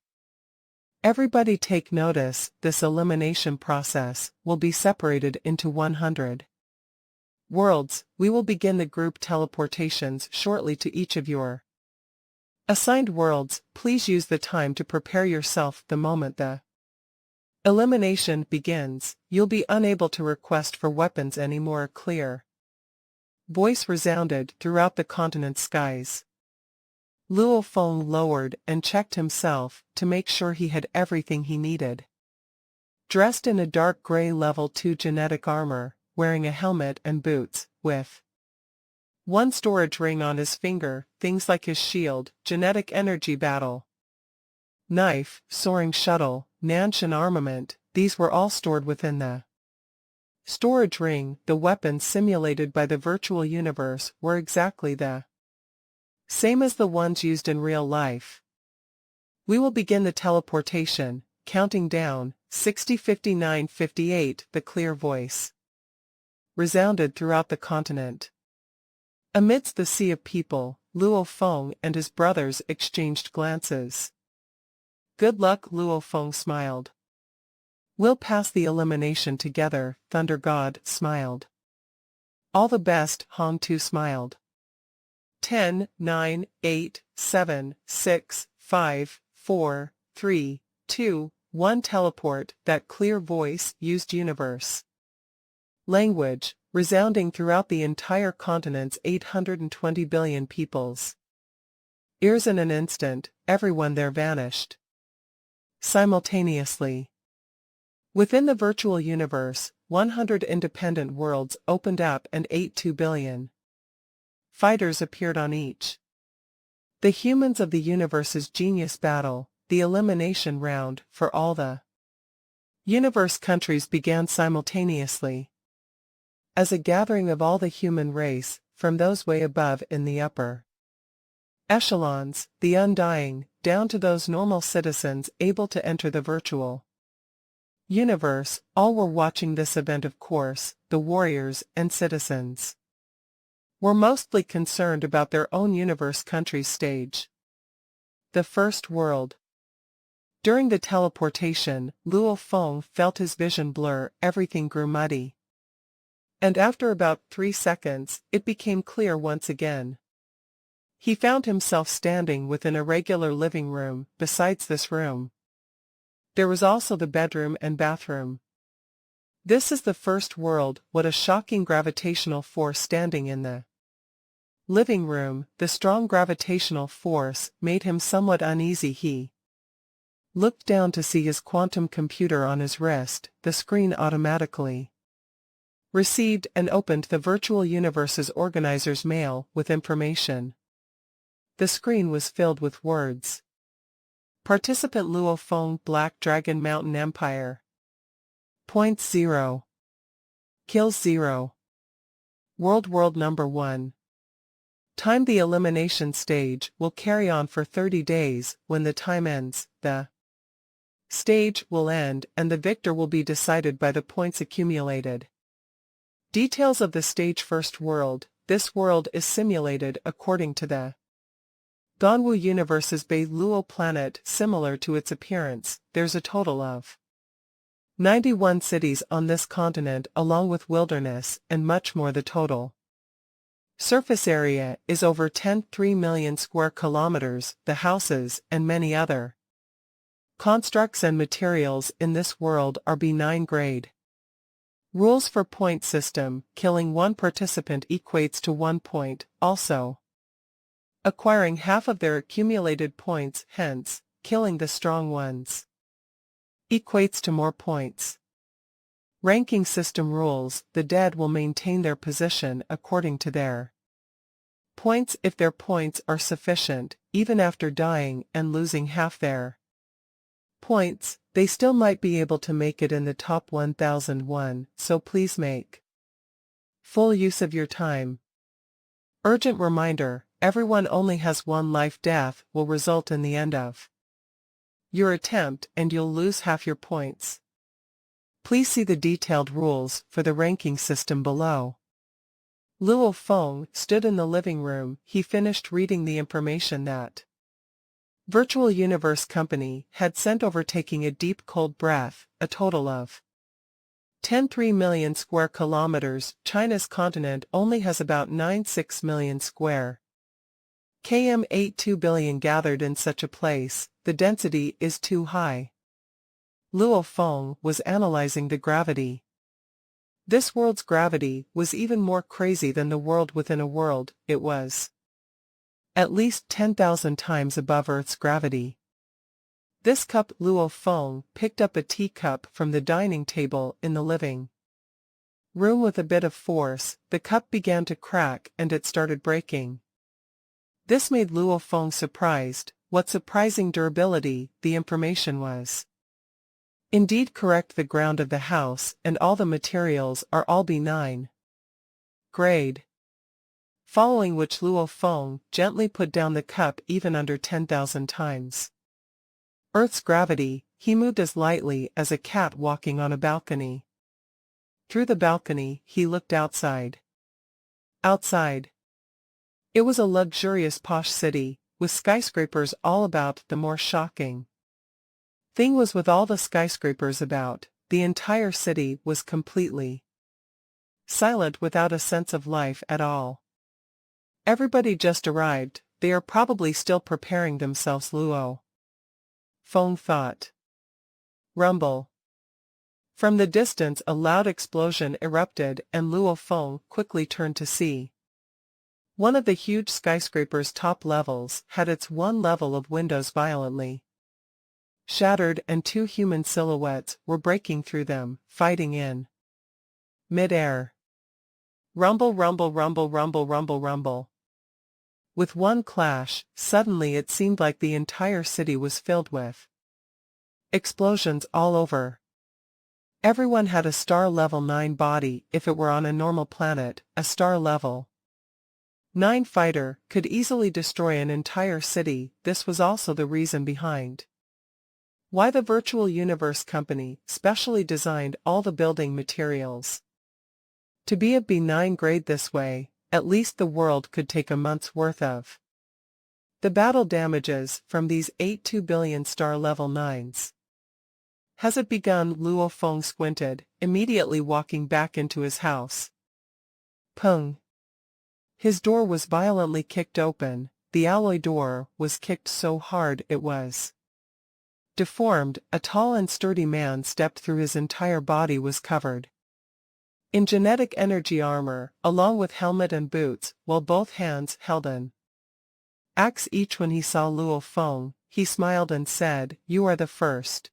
Everybody take notice. This elimination process will be separated into 100 worlds. We will begin the group teleportations shortly to each of your assigned worlds. Please use the time to prepare yourself. The moment the elimination begins, you'll be unable to request for weapons anymore. A clear voice resounded throughout the continent's skies. Luo Feng lowered and checked himself to make sure he had everything he needed. Dressed in a dark gray level 2 genetic armor, wearing a helmet and boots, with one storage ring on his finger, things like his shield, genetic energy battle knife, soaring shuttle, Nanshan armament, these were all stored within the storage ring. The weapons simulated by the virtual universe were exactly the same as the ones used in real life. We will begin the teleportation, counting down, 60, 59, 58. The clear voice resounded throughout the continent. Amidst the sea of people, Luo Feng and his brothers exchanged glances. Good luck. Luo Feng smiled. We'll pass the elimination together. Thunder God smiled. All the best. Hong Tu smiled. 10, 9, 8, 7, 6, 5, 4, 3, 2, 1. Teleport. That clear voice used universe language, resounding throughout the entire continent's 820 billion peoples. Ears. In an instant, everyone there vanished simultaneously. Within the virtual universe, 100 independent worlds opened up and 82 billion fighters appeared on each. The humans of the universe's genius battle, the elimination round for all the universe countries, began simultaneously. As a gathering of all the human race, from those way above in the upper echelons, the undying, down to those normal citizens able to enter the virtual universe, all were watching this event. Of course, the warriors and citizens were mostly concerned about their own universe country's stage. The first world. During the teleportation, Luo Feng felt his vision blur, everything grew muddy. And after about 3 seconds, it became clear once again. He found himself standing within a regular living room. Besides this room, there was also the bedroom and bathroom. This is the first world. What a shocking gravitational force standing in the living room. The strong gravitational force made him somewhat uneasy. He looked down to see his quantum computer on his wrist. The screen automatically received and opened the virtual universe's organizer's mail with information. The screen was filled with words. Participant Luo Feng, Black Dragon Mountain Empire. Points 0. Kills 0. World number 1. Time. The elimination stage will carry on for 30 days. When the time ends, the stage will end and the victor will be decided by the points accumulated. Details of the stage. First world. This world is simulated according to the Ganwu Universe's Bei Luo planet. Similar to its appearance, there's a total of 91 cities on this continent along with wilderness and much more. The total surface area is over 10.3 million square kilometers. The houses and many other constructs and materials in this world are benign grade. Rules for point system. Killing one participant equates to 1 point. Also, acquiring half of their accumulated points, hence, killing the strong ones, equates to more points. Ranking system rules. The dead will maintain their position according to their points. If their points are sufficient, even after dying and losing half their points, they still might be able to make it in the top 1001, so please make full use of your time. Urgent reminder. Everyone only has one life. Death will result in the end of your attempt and you'll lose half your points. Please see the detailed rules for the ranking system below. Luo Feng stood in the living room. He finished reading the information that Virtual Universe Company had sent over, taking a deep cold breath. A total of 10.3 million square kilometers. China's continent only has about 9.6 million square km. 82 billion gathered in such a place. The density is too high. Luo Feng was analyzing the gravity. This world's gravity was even more crazy than the world within a world. It was at least 10,000 times above Earth's gravity. This cup. Luo Feng picked up a teacup from the dining table in the living room. With a bit of force, the cup began to crack and it started breaking. This made Luo Feng surprised. What surprising durability. The information was indeed correct. The ground of the house and all the materials are all benign grade. Following which Luo Feng gently put down the cup. Even under 10,000 times Earth's gravity, he moved as lightly as a cat walking on a balcony. Through the balcony, he looked outside. Outside, it was a luxurious posh city, with skyscrapers all about. The more shocking thing was, with all the skyscrapers about, the entire city was completely silent, without a sense of life at all. Everybody just arrived. They are probably still preparing themselves. Luo Feng thought. Rumble. From the distance a loud explosion erupted and Luo Feng quickly turned to see. One of the huge skyscraper's top levels had its one level of windows violently shattered and 2 human silhouettes were breaking through them, fighting in mid-air. Rumble, rumble, rumble, rumble, rumble, rumble. With one clash, suddenly it seemed like the entire city was filled with explosions all over. Everyone had a star level 9 body. If it were on a normal planet, a star level 9 fighter could easily destroy an entire city. This was also the reason behind why the Virtual Universe Company specially designed all the building materials to be of benign grade. This way, at least the world could take a month's worth of The battle damages from these 8 2 billion star level 9s. Has it begun? Luo Feng squinted, immediately walking back into his house. Peng. His door was violently kicked open. The alloy door was kicked so hard it was deformed. A tall and sturdy man stepped through. His entire body was covered in genetic energy armor, along with helmet and boots, while both hands held an axe each. When he saw Luo Feng, he smiled and said, "You are the first."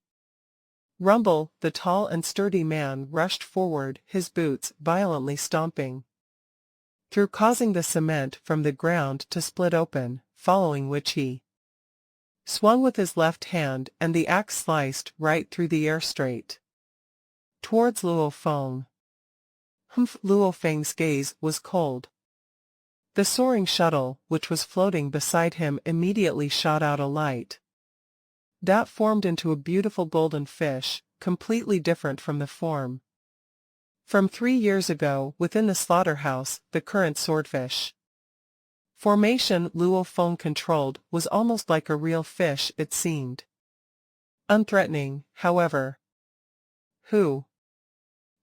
Rumble, the tall and sturdy man rushed forward, his boots violently stomping through, causing the cement from the ground to split open, following which he swung with his left hand and the axe sliced right through the air straight towards Luo Feng. Luo Feng's gaze was cold. The soaring shuttle, which was floating beside him, immediately shot out a light that formed into a beautiful golden fish, completely different from the form from 3 years ago within the slaughterhouse. The current swordfish formation Luo Feng controlled was almost like a real fish. It seemed unthreatening, however. Who?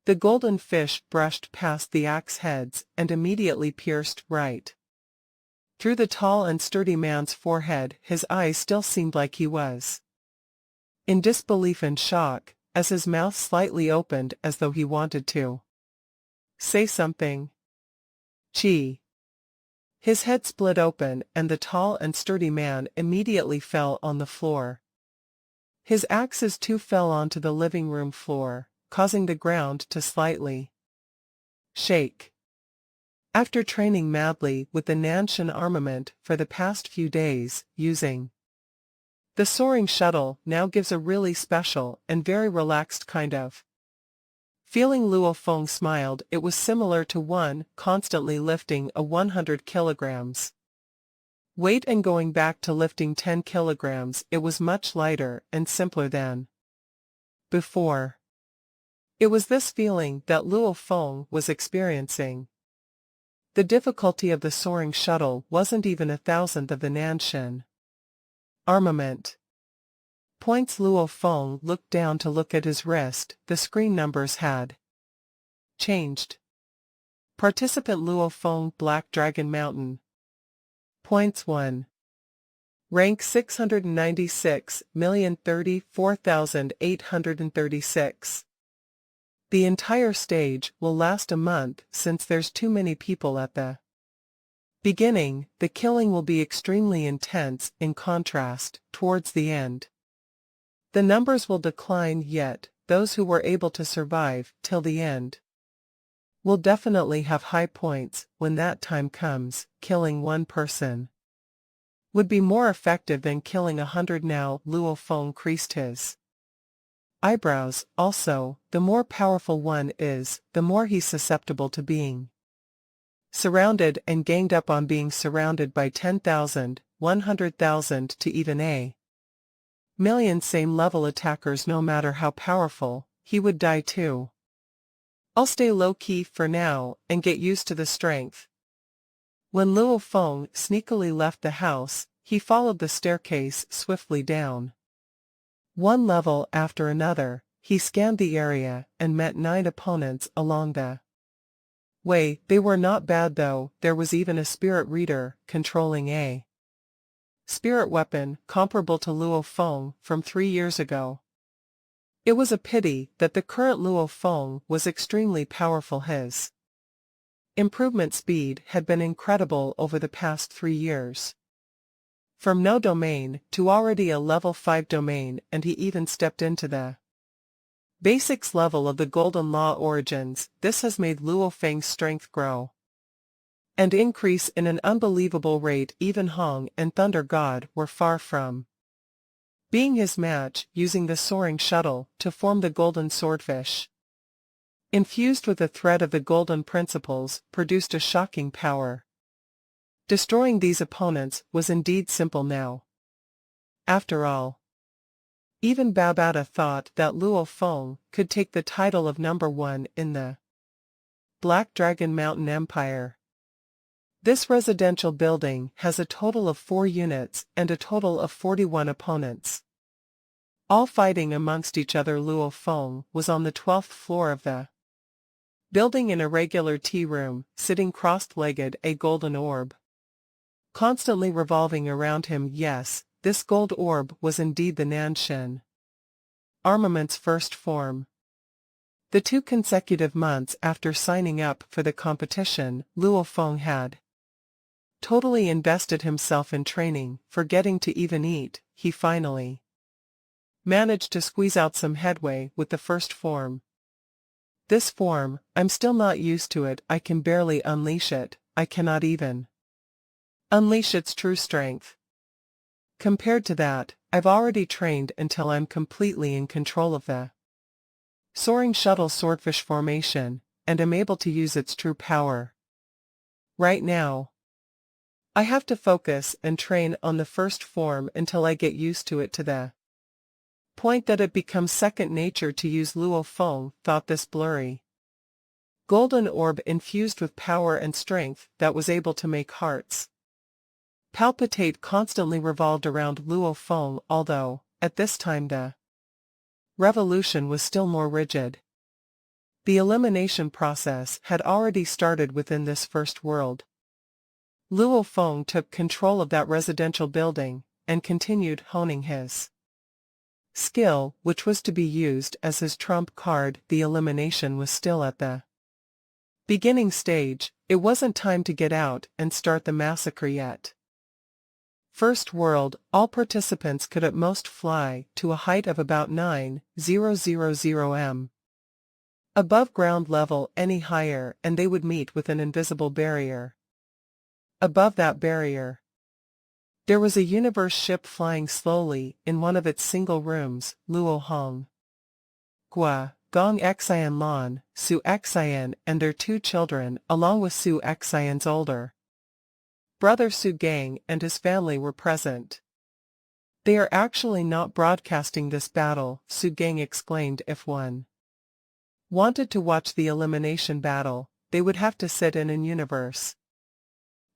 The golden fish brushed past the axe heads and immediately pierced right through the tall and sturdy man's forehead. His eyes still seemed like he was in disbelief and shock, as his mouth slightly opened as though he wanted to say something. Chi. His head split open and the tall and sturdy man immediately fell on the floor. His axes too fell onto the living room floor, causing the ground to slightly shake. After training madly with the Nanshan armament for the past few days, using the soaring shuttle now gives a really special and very relaxed kind of feeling. Luo Feng smiled. It was similar to one constantly lifting a 100 kilograms weight and going back to lifting 10 kilograms. It was much lighter and simpler than before. It was this feeling that Luo Feng was experiencing. The difficulty of the soaring shuttle wasn't even 1,000th of the Nanshan armament. Points. Luo Feng looked down to look at his wrist. The screen numbers had changed. Participant Luo Feng, Black Dragon Mountain. Points 1. Rank 696,034,836. The entire stage will last a month since there's too many people at the beginning. The killing will be extremely intense. In contrast, towards the end, the numbers will decline, yet those who were able to survive till the end will definitely have high points. When that time comes, killing one person would be more effective than killing 100 now. Luo Feng creased his eyebrows. Also, the more powerful one is, the more he's susceptible to being surrounded, and ganged up on being surrounded by 10,000, 100,000 to even a million same level attackers. No matter how powerful, he would die too. I'll stay low-key for now and get used to the strength. When Luo Feng sneakily left the house, he followed the staircase swiftly down. One level after another, he scanned the area and met 9 opponents along the way. They were not bad though. There was even a spirit reader controlling a spirit weapon comparable to Luo Feng from 3 years ago. It was a pity that the current Luo Feng was extremely powerful. His improvement speed had been incredible over the past 3 years. From no domain to already a level 5 domain, and he even stepped into the basics level of the Golden Law Origins. This has made Luo Feng's strength grow and increase in an unbelievable rate. Even Hong and Thunder God were far from being his match. Using the soaring shuttle to form the golden swordfish, infused with the thread of the golden principles, produced a shocking power. Destroying these opponents was indeed simple now. After all, even Babata thought that Luo Feng could take the title of #1 in the Black Dragon Mountain Empire. This residential building has a total of 4 units and a total of 41 opponents. All fighting amongst each other. Luo Feng was on the 12th floor of the building in a regular tea room, sitting cross-legged, a golden orb constantly revolving around him. Yes, this gold orb was indeed the Nanshin armament's first form. The 2 consecutive months after signing up for the competition, Luo Feng had totally invested himself in training, forgetting to even eat. He finally managed to squeeze out some headway with the first form. This form, I'm still not used to it. I can barely unleash it. I cannot even unleash its true strength. Compared to that, I've already trained until I'm completely in control of the soaring shuttle swordfish formation, and am able to use its true power. Right now, I have to focus and train on the first form until I get used to it, to the point that it becomes second nature to use. Luo Feng thought this blurry golden orb infused with power and strength that was able to make hearts palpitate constantly revolved around Luo Feng, although, at this time the revolution was still more rigid. The elimination process had already started within this first world. Luo Feng took control of that residential building, and continued honing his skill, which was to be used as his trump card. The elimination was still at the beginning stage. It wasn't time to get out and start the massacre yet. First world, all participants could at most fly to a height of about 9,000 m above ground level. Any higher and they would meet with an invisible barrier. Above that barrier, there was a universe ship flying slowly in one of its single rooms. Luo Hong, Gua, Gong Xian Lan, Su Xian and their 2 children, along with Su Xian's older brother Su Gang and his family, were present. They are actually not broadcasting this battle, Su Gang exclaimed. If one wanted to watch the elimination battle, they would have to sit in an universe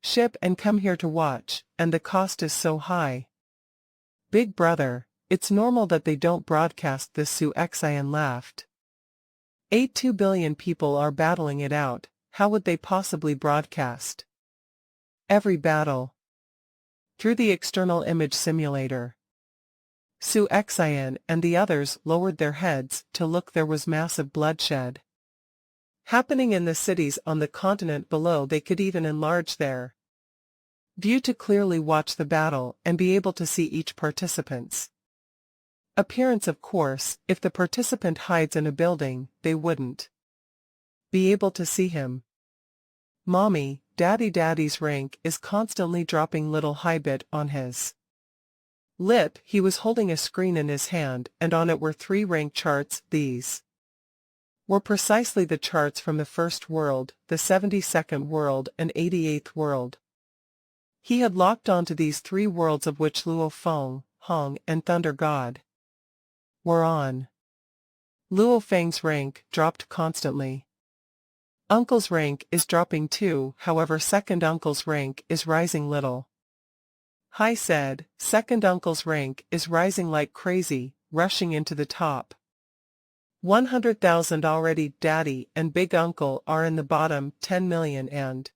ship and come here to watch, and the cost is so high. Big brother, it's normal that they don't broadcast this, Su Xian laughed. 82 billion people are battling it out, how would they possibly broadcast every battle through the external image simulator? Su Xian and the others lowered their heads to look. There was massive bloodshed happening in the cities on the continent below. They could even enlarge their view to clearly watch the battle and be able to see each participant's appearance. Of course, if the participant hides in a building, they wouldn't be able to see him. Mommy, Daddy's rank is constantly dropping. Little Hai bit on his lip. He was holding a screen in his hand, and on it were 3 rank charts. These were precisely the charts from the first world, the 72nd world and 88th world. He had locked onto these 3 worlds, of which Luo Feng, Hong and Thunder God were on. Luo Feng's rank dropped constantly. Uncle's rank is dropping too, however second uncle's rank is rising. Little Hai said, second uncle's rank is rising like crazy, rushing into the top 100,000 already. Daddy and big uncle are in the bottom 10 million and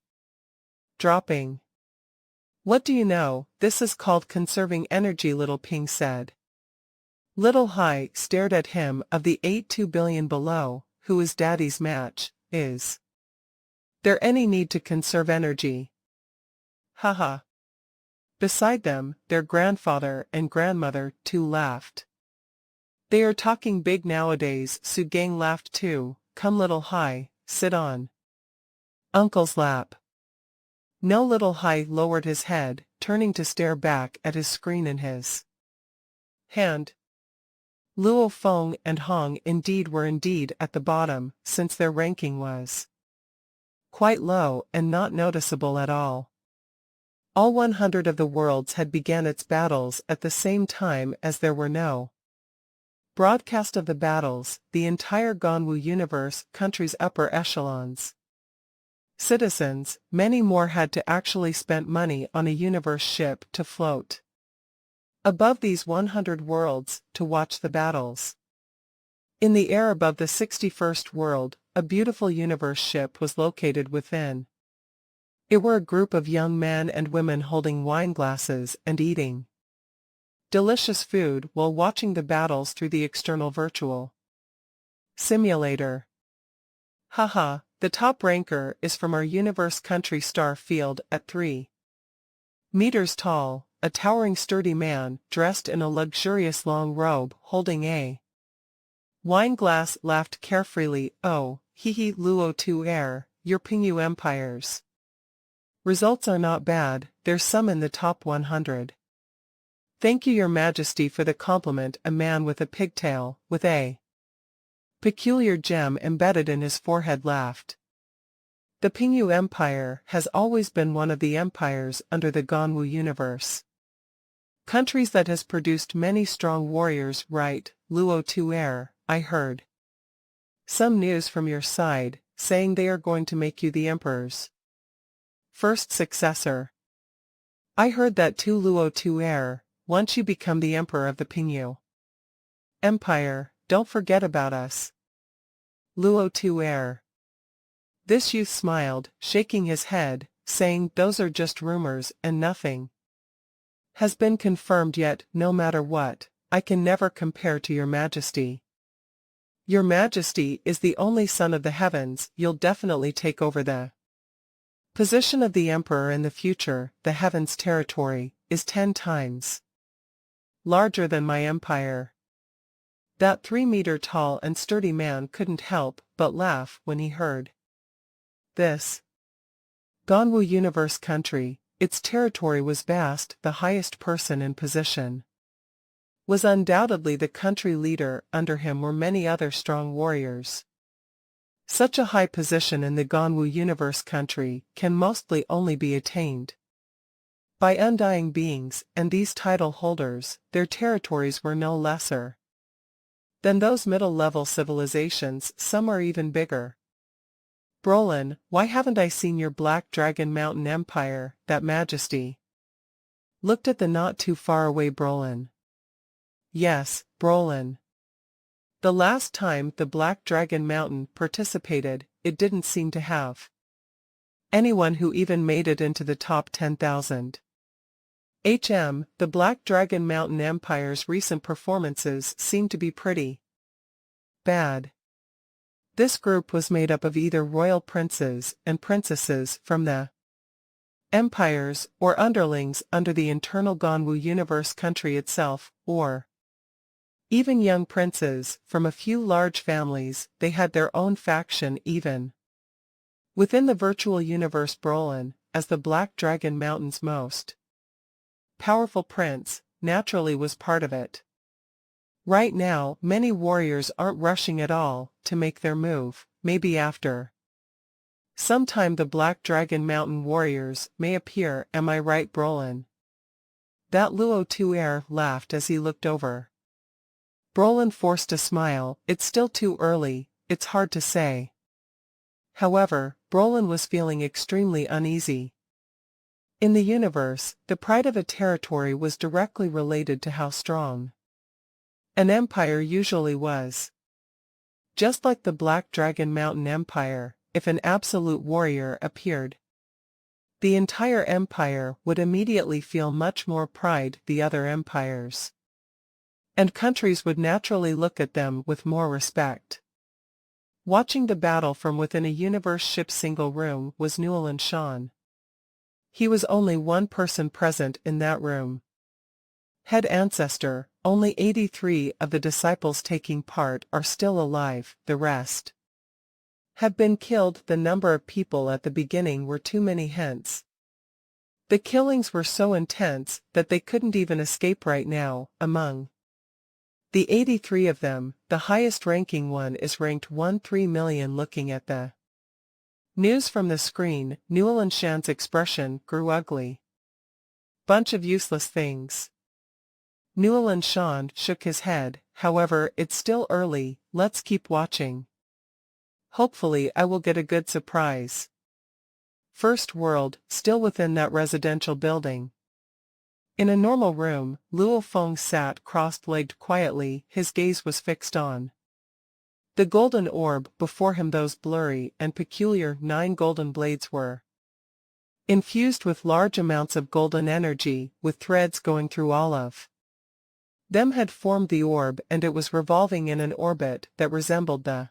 dropping. What do you know, this is called conserving energy, Little Ping said. Little Hai stared at him. Of the 82 billion below, who is Daddy's match? Is there any need to conserve energy? Haha. Beside them, their grandfather and grandmother too laughed. They are talking big nowadays. Su Gang laughed too. Come Little Hai, sit on Uncle's lap. No. Little Hai lowered his head, turning to stare back at his screen in his hand. Luo Feng and Hong were indeed at the bottom, since their ranking was quite low and not noticeable at all. All 100 of the worlds had began its battles at the same time, as there were no broadcast of the battles. The entire Ganwu universe country's upper echelons Citizens, many more had to actually spend money on a universe ship to float above these 100 worlds to watch the battles. In the air above the 61st world, a beautiful universe ship was located within. It were a group of young men and women holding wine glasses and eating delicious food while watching the battles through the external virtual simulator. Haha, the top ranker is from our universe country star field at 3 meters tall, a towering sturdy man dressed in a luxurious long robe holding a wine glass laughed carefreely. Oh, hee luo tu air, your Pingu empires. Results are not bad, there's some in the top 100. Thank you, Your Majesty, for the compliment. A man with a pigtail, with a peculiar gem embedded in his forehead laughed. The Pingu Empire has always been one of the empires under the Ganwu universe. Countries that has produced many strong warriors, right, Luo Tuer, I heard. Some news from your side, saying they are going to make you the emperor's first successor. I heard that too, Luo Tuer, once you become the emperor of the Pingu Empire, don't forget about us. Luo Tuer. This youth smiled, shaking his head, saying those are just rumors and nothing has been confirmed yet. No matter what, I can never compare to Your Majesty. Your Majesty is the only son of the heavens. You'll definitely take over the position of the emperor in the future. The heavens territory is 10 times larger than my empire. That 3-meter tall and sturdy man couldn't help but laugh when he heard this. Ganwu Universe Country, its territory was vast. The highest person in position was undoubtedly the country leader. Under him were many other strong warriors. Such a high position in the Ganwu Universe Country can mostly only be attained by undying beings, and these title holders, their territories were no lesser than those middle-level civilizations. Some are even bigger. Brolin, why haven't I seen your Black Dragon Mountain Empire? That Majesty looked at the not too far away Brolin. Yes, Brolin. The last time the Black Dragon Mountain participated, it didn't seem to have anyone who even made it into the top 10,000. The Black Dragon Mountain Empire's recent performances seem to be pretty bad. This group was made up of either royal princes and princesses from the empires, or underlings under the internal Ganwu Universe Country itself, or even young princes from a few large families. They had their own faction even within the virtual universe. Brolin, as the Black Dragon Mountain's most powerful prince, naturally was part of it. Right now, many warriors aren't rushing at all to make their move. Maybe after some time the Black Dragon Mountain warriors may appear. Am I right, Brolin? That Luo Tuer laughed as he looked over. Brolin forced a smile. It's still too early, it's hard to say. However, Brolin was feeling extremely uneasy. In the universe, the pride of a territory was directly related to how strong an empire usually was. Just like the Black Dragon Mountain Empire, if an absolute warrior appeared, the entire empire would immediately feel much more pride. The other empires and countries would naturally look at them with more respect. Watching the battle from within a universe ship's single room was Newland Sean. He was only one person present in that room. Head ancestor. Only 83 of the disciples taking part are still alive. The rest have been killed. The number of people at the beginning were too many, hence the killings were so intense that they couldn't even escape right now. Among the 83 of them, the highest ranking one is ranked 1-3 million. Looking at the news from the screen, Newland Shan's expression grew ugly. Bunch of useless things. Newland Shan shook his head. However, it's still early, let's keep watching. Hopefully I will get a good surprise. first world, still within that residential building. In a normal room, Luo Feng sat cross-legged quietly, his gaze was fixed on the golden orb before him. Those blurry and peculiar 9 golden blades were infused with large amounts of golden energy, with threads going through all of them had formed the orb, and it was revolving in an orbit that resembled the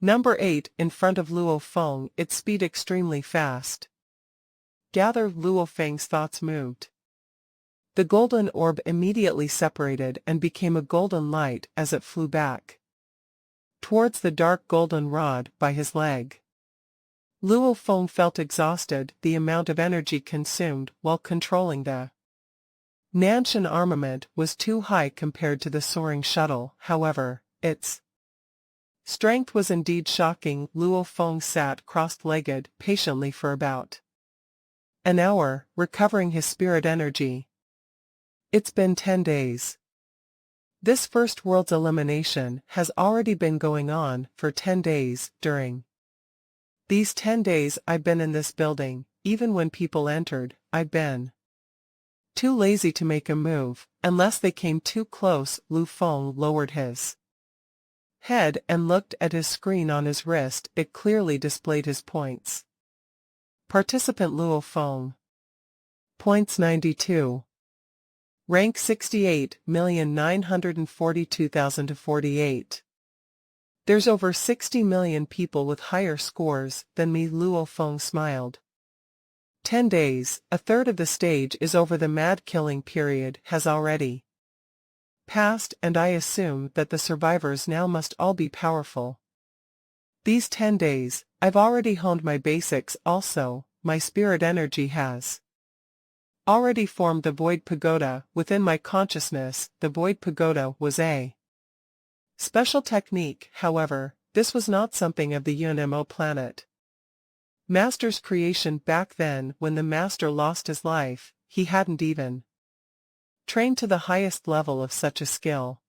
number 8 in front of Luo Feng, its speed extremely fast. Gather Luo Feng's thoughts moved. The golden orb immediately separated and became a golden light as it flew back towards the dark golden rod by his leg. Luo Feng felt exhausted. The amount of energy consumed while controlling the Nanshan armament was too high compared to the soaring shuttle. However, its strength was indeed shocking. Luo Feng sat cross-legged patiently for about an hour, recovering his spirit energy. It's been 10 days. This first world's elimination has already been going on for 10 days. During these 10 days I've been in this building. Even when people entered, I've been too lazy to make a move, unless they came too close. Lu Feng lowered his head and looked at his screen on his wrist. It clearly displayed his points. Participant Luo Feng. Points 92. Rank 68,942,048. There's over 60 million people with higher scores than me. Luo Feng smiled. 10 days, a third of the stage is over. The mad killing period has already passed, and I assume that the survivors now must all be powerful. These 10 days, I've already honed my basics. Also, my spirit energy has already formed the Void Pagoda within my consciousness. The Void Pagoda was a special technique. However, this was not something of the UNMO planet Master's creation. Back then, when the Master lost his life, he hadn't even trained to the highest level of such a skill.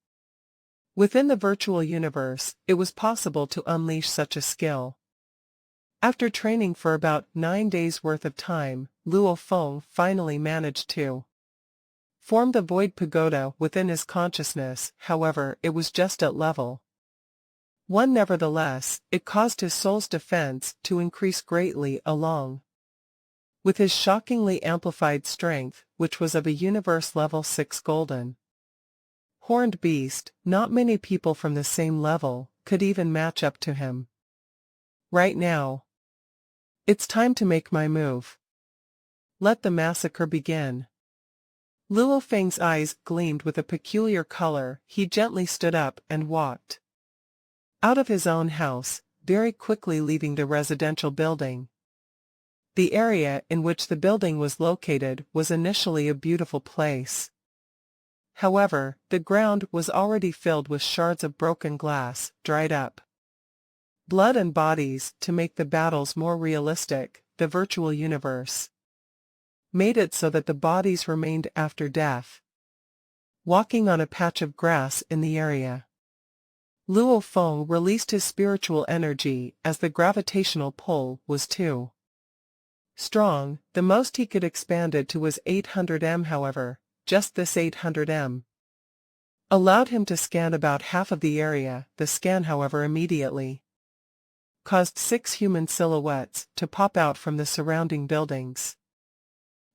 Within the virtual universe, it was possible to unleash such a skill. After training for about 9 days' worth of time, Luo Feng finally managed to form the Void Pagoda within his consciousness. However, it was just at level 1. Nevertheless, it caused his soul's defense to increase greatly along with his shockingly amplified strength, which was of a universe level 6 golden horned beast. Not many people from the same level could even match up to him. Right now, it's time to make my move. Let the massacre begin. Luo Feng's eyes gleamed with a peculiar color. He gently stood up and walked out of his own house, very quickly leaving the residential building. The area in which the building was located was initially a beautiful place. However, the ground was already filled with shards of broken glass, dried up blood and bodies. To make the battles more realistic, the virtual universe made it so that the bodies remained after death, walking on a patch of grass in the area. Luo Feng released his spiritual energy as the gravitational pull was too strong. The most he could expand it to was 800 m. However, just this 800 m allowed him to scan about half of the area. The scan, however, immediately caused 6 human silhouettes to pop out from the surrounding buildings.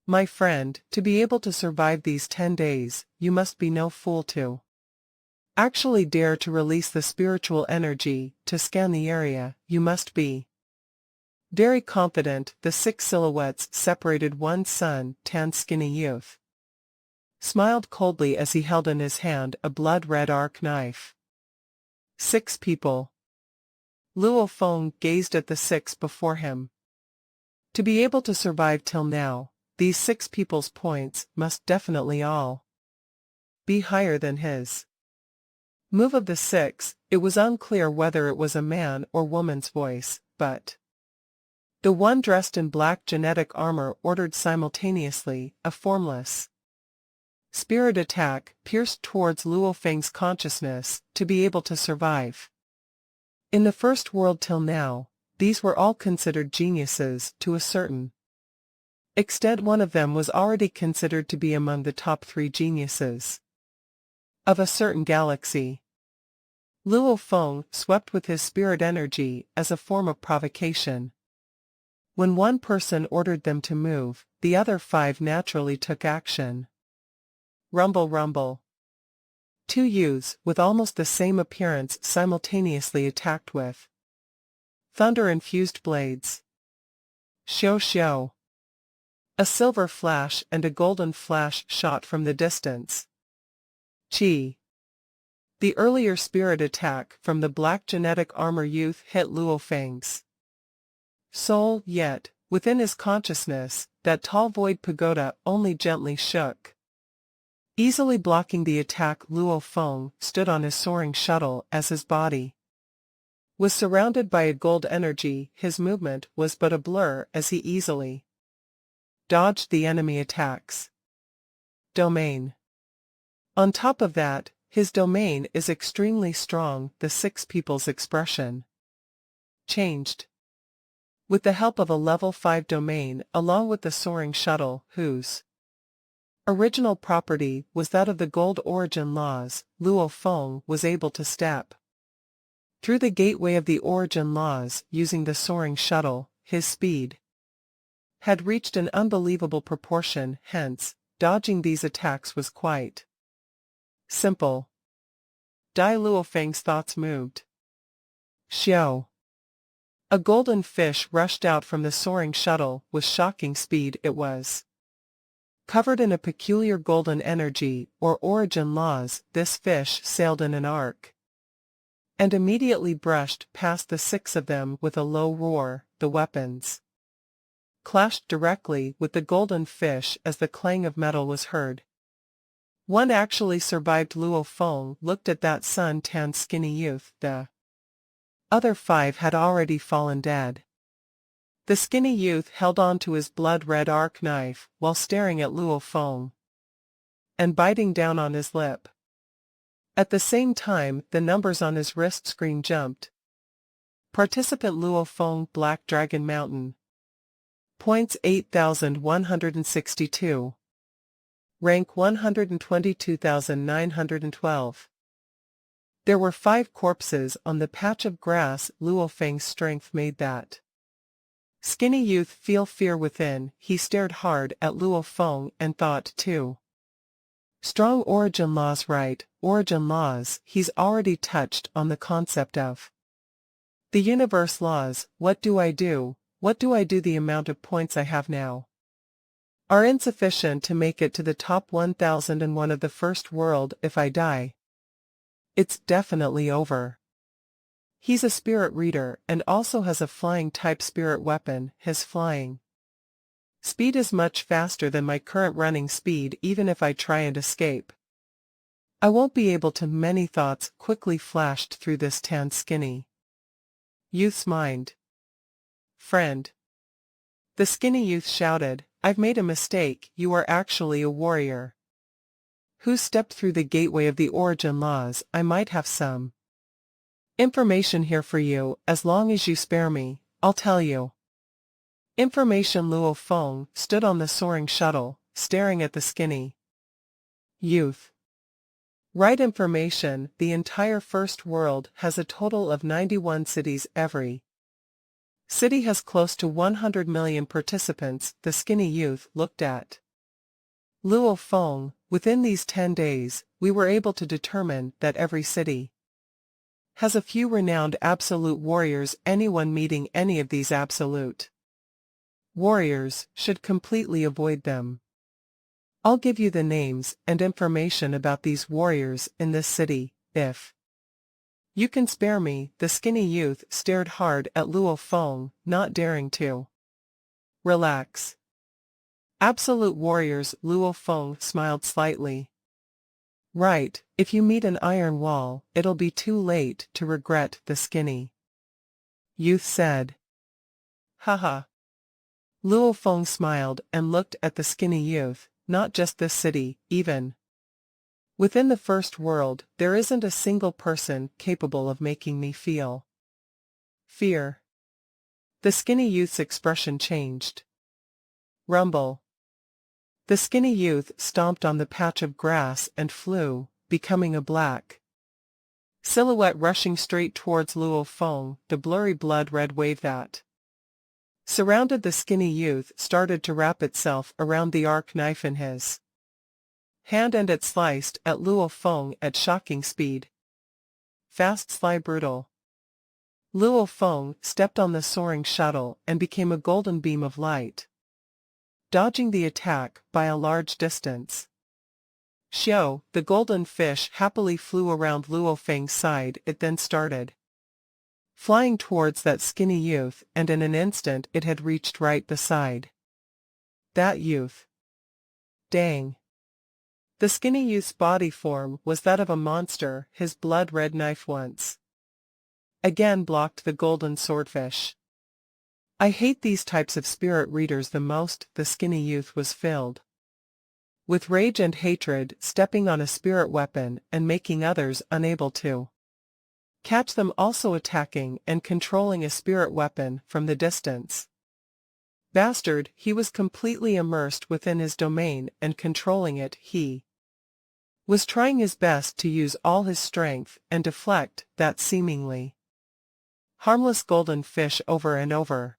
My friend, to be able to survive these 10 days, you must be no fool to actually dare to release the spiritual energy to scan the area. You must be very confident. The 6 silhouettes separated. One sun-tanned skinny youth smiled coldly as he held in his hand a blood-red arc knife. 6 people. Luo Feng gazed at the 6 before him. To be able to survive till now, these 6 people's points must definitely all be higher than his. Move of the 6, it was unclear whether it was a man or woman's voice, but the one dressed in black genetic armor ordered simultaneously. A formless spirit attack pierced towards Luo Feng's consciousness. To be able to survive in the first world till now, these were all considered geniuses to a certain extent. One of them was already considered to be among the top 3 geniuses of a certain galaxy. Luo Feng swept with his spirit energy as a form of provocation. When one person ordered them to move, the other 5 naturally took action. Rumble rumble. 2 youths with almost the same appearance simultaneously attacked with thunder-infused blades. Xiao xiao. A silver flash and a golden flash shot from the distance. Qi. The earlier spirit attack from the black genetic armor youth hit Luo Feng's soul, yet, within his consciousness, that tall void pagoda only gently shook. Easily blocking the attack, Luo Feng stood on his soaring shuttle as his body was surrounded by a gold energy. His movement was but a blur as he easily dodged the enemy attacks. Domain. On top of that, his domain is extremely strong. The 6 people's expression changed. With the help of a level 5 domain along with the soaring shuttle, whose original property was that of the gold origin laws, Luo Feng was able to step through the gateway of the origin laws using the soaring shuttle. His speed had reached an unbelievable proportion, hence, dodging these attacks was quite simple. Dai Luo Feng's thoughts moved. Xiao. A golden fish rushed out from the soaring shuttle with shocking speed. It was covered in a peculiar golden energy, or origin laws. This fish sailed in an arc and immediately brushed past the 6 of them with a low roar. The weapons clashed directly with the golden fish as the clang of metal was heard. One actually survived. Luo Feng looked at that sun-tanned skinny youth. The other 5 had already fallen dead. The skinny youth held on to his blood-red arc knife while staring at Luo Feng and biting down on his lip. At the same time, the numbers on his wrist screen jumped. Participant Luo Feng, Black Dragon Mountain. Points 8,162. Rank 122,912. There were 5 corpses on the patch of grass. Luo Feng's strength made that skinny youth feel fear within. He stared hard at Luo Feng and thought too. Strong origin laws, right? Origin laws. He's already touched on the concept of the universe laws. What do I do? What do I do? The amount of points I have now are insufficient to make it to the top 1001 of the first world. If I die, it's definitely over. He's a spirit reader and also has a flying type spirit weapon. His flying speed is much faster than my current running speed. Even if I try and escape, I won't be able to. Many thoughts quickly flashed through this tan skinny youth's mind. Friend. The skinny youth shouted, I've made a mistake. You are actually a warrior who stepped through the gateway of the origin laws. I might have some information here for you. As long as you spare me, I'll tell you information. Luo Feng stood on the soaring shuttle, staring at the skinny youth. Right information. The entire first world has a total of 91 cities. Every city has close to 100 million participants. The skinny youth looked at Luo Feng. Within these 10 days, we were able to determine that every city has a few renowned absolute warriors. Anyone meeting any of these absolute warriors should completely avoid them. I'll give you the names and information about these warriors in this city, if you can spare me. The skinny youth stared hard at Luo Feng, not daring to relax. Absolute warriors. Luo Feng smiled slightly. Right, if you meet an iron wall, it'll be too late to regret. The skinny youth said. Haha. Luo Feng smiled and looked at the skinny youth. Not just this city, even within the first world, there isn't a single person capable of making me feel fear. The skinny youth's expression changed. Rumble. The skinny youth stomped on the patch of grass and flew, becoming a black silhouette rushing straight towards Luo Feng. The blurry blood-red wave that surrounded the skinny youth started to wrap itself around the arc knife in his hand, and it sliced at Luo Feng at shocking speed. Fast, sly, brutal. Luo Feng stepped on the soaring shuttle and became a golden beam of light, dodging the attack by a large distance. Xiao, the golden fish, happily flew around Luo Feng's side. It then started flying towards that skinny youth, and in an instant it had reached right beside that youth. Dang! The skinny youth's body form was that of a monster. His blood-red knife once again blocked the golden swordfish. I hate these types of spirit readers the most. The skinny youth was filled with rage and hatred, stepping on a spirit weapon and making others unable to catch them, also attacking and controlling a spirit weapon from the distance. Bastard, he was completely immersed within his domain and controlling it. He was trying his best to use all his strength and deflect that seemingly harmless golden fish over and over.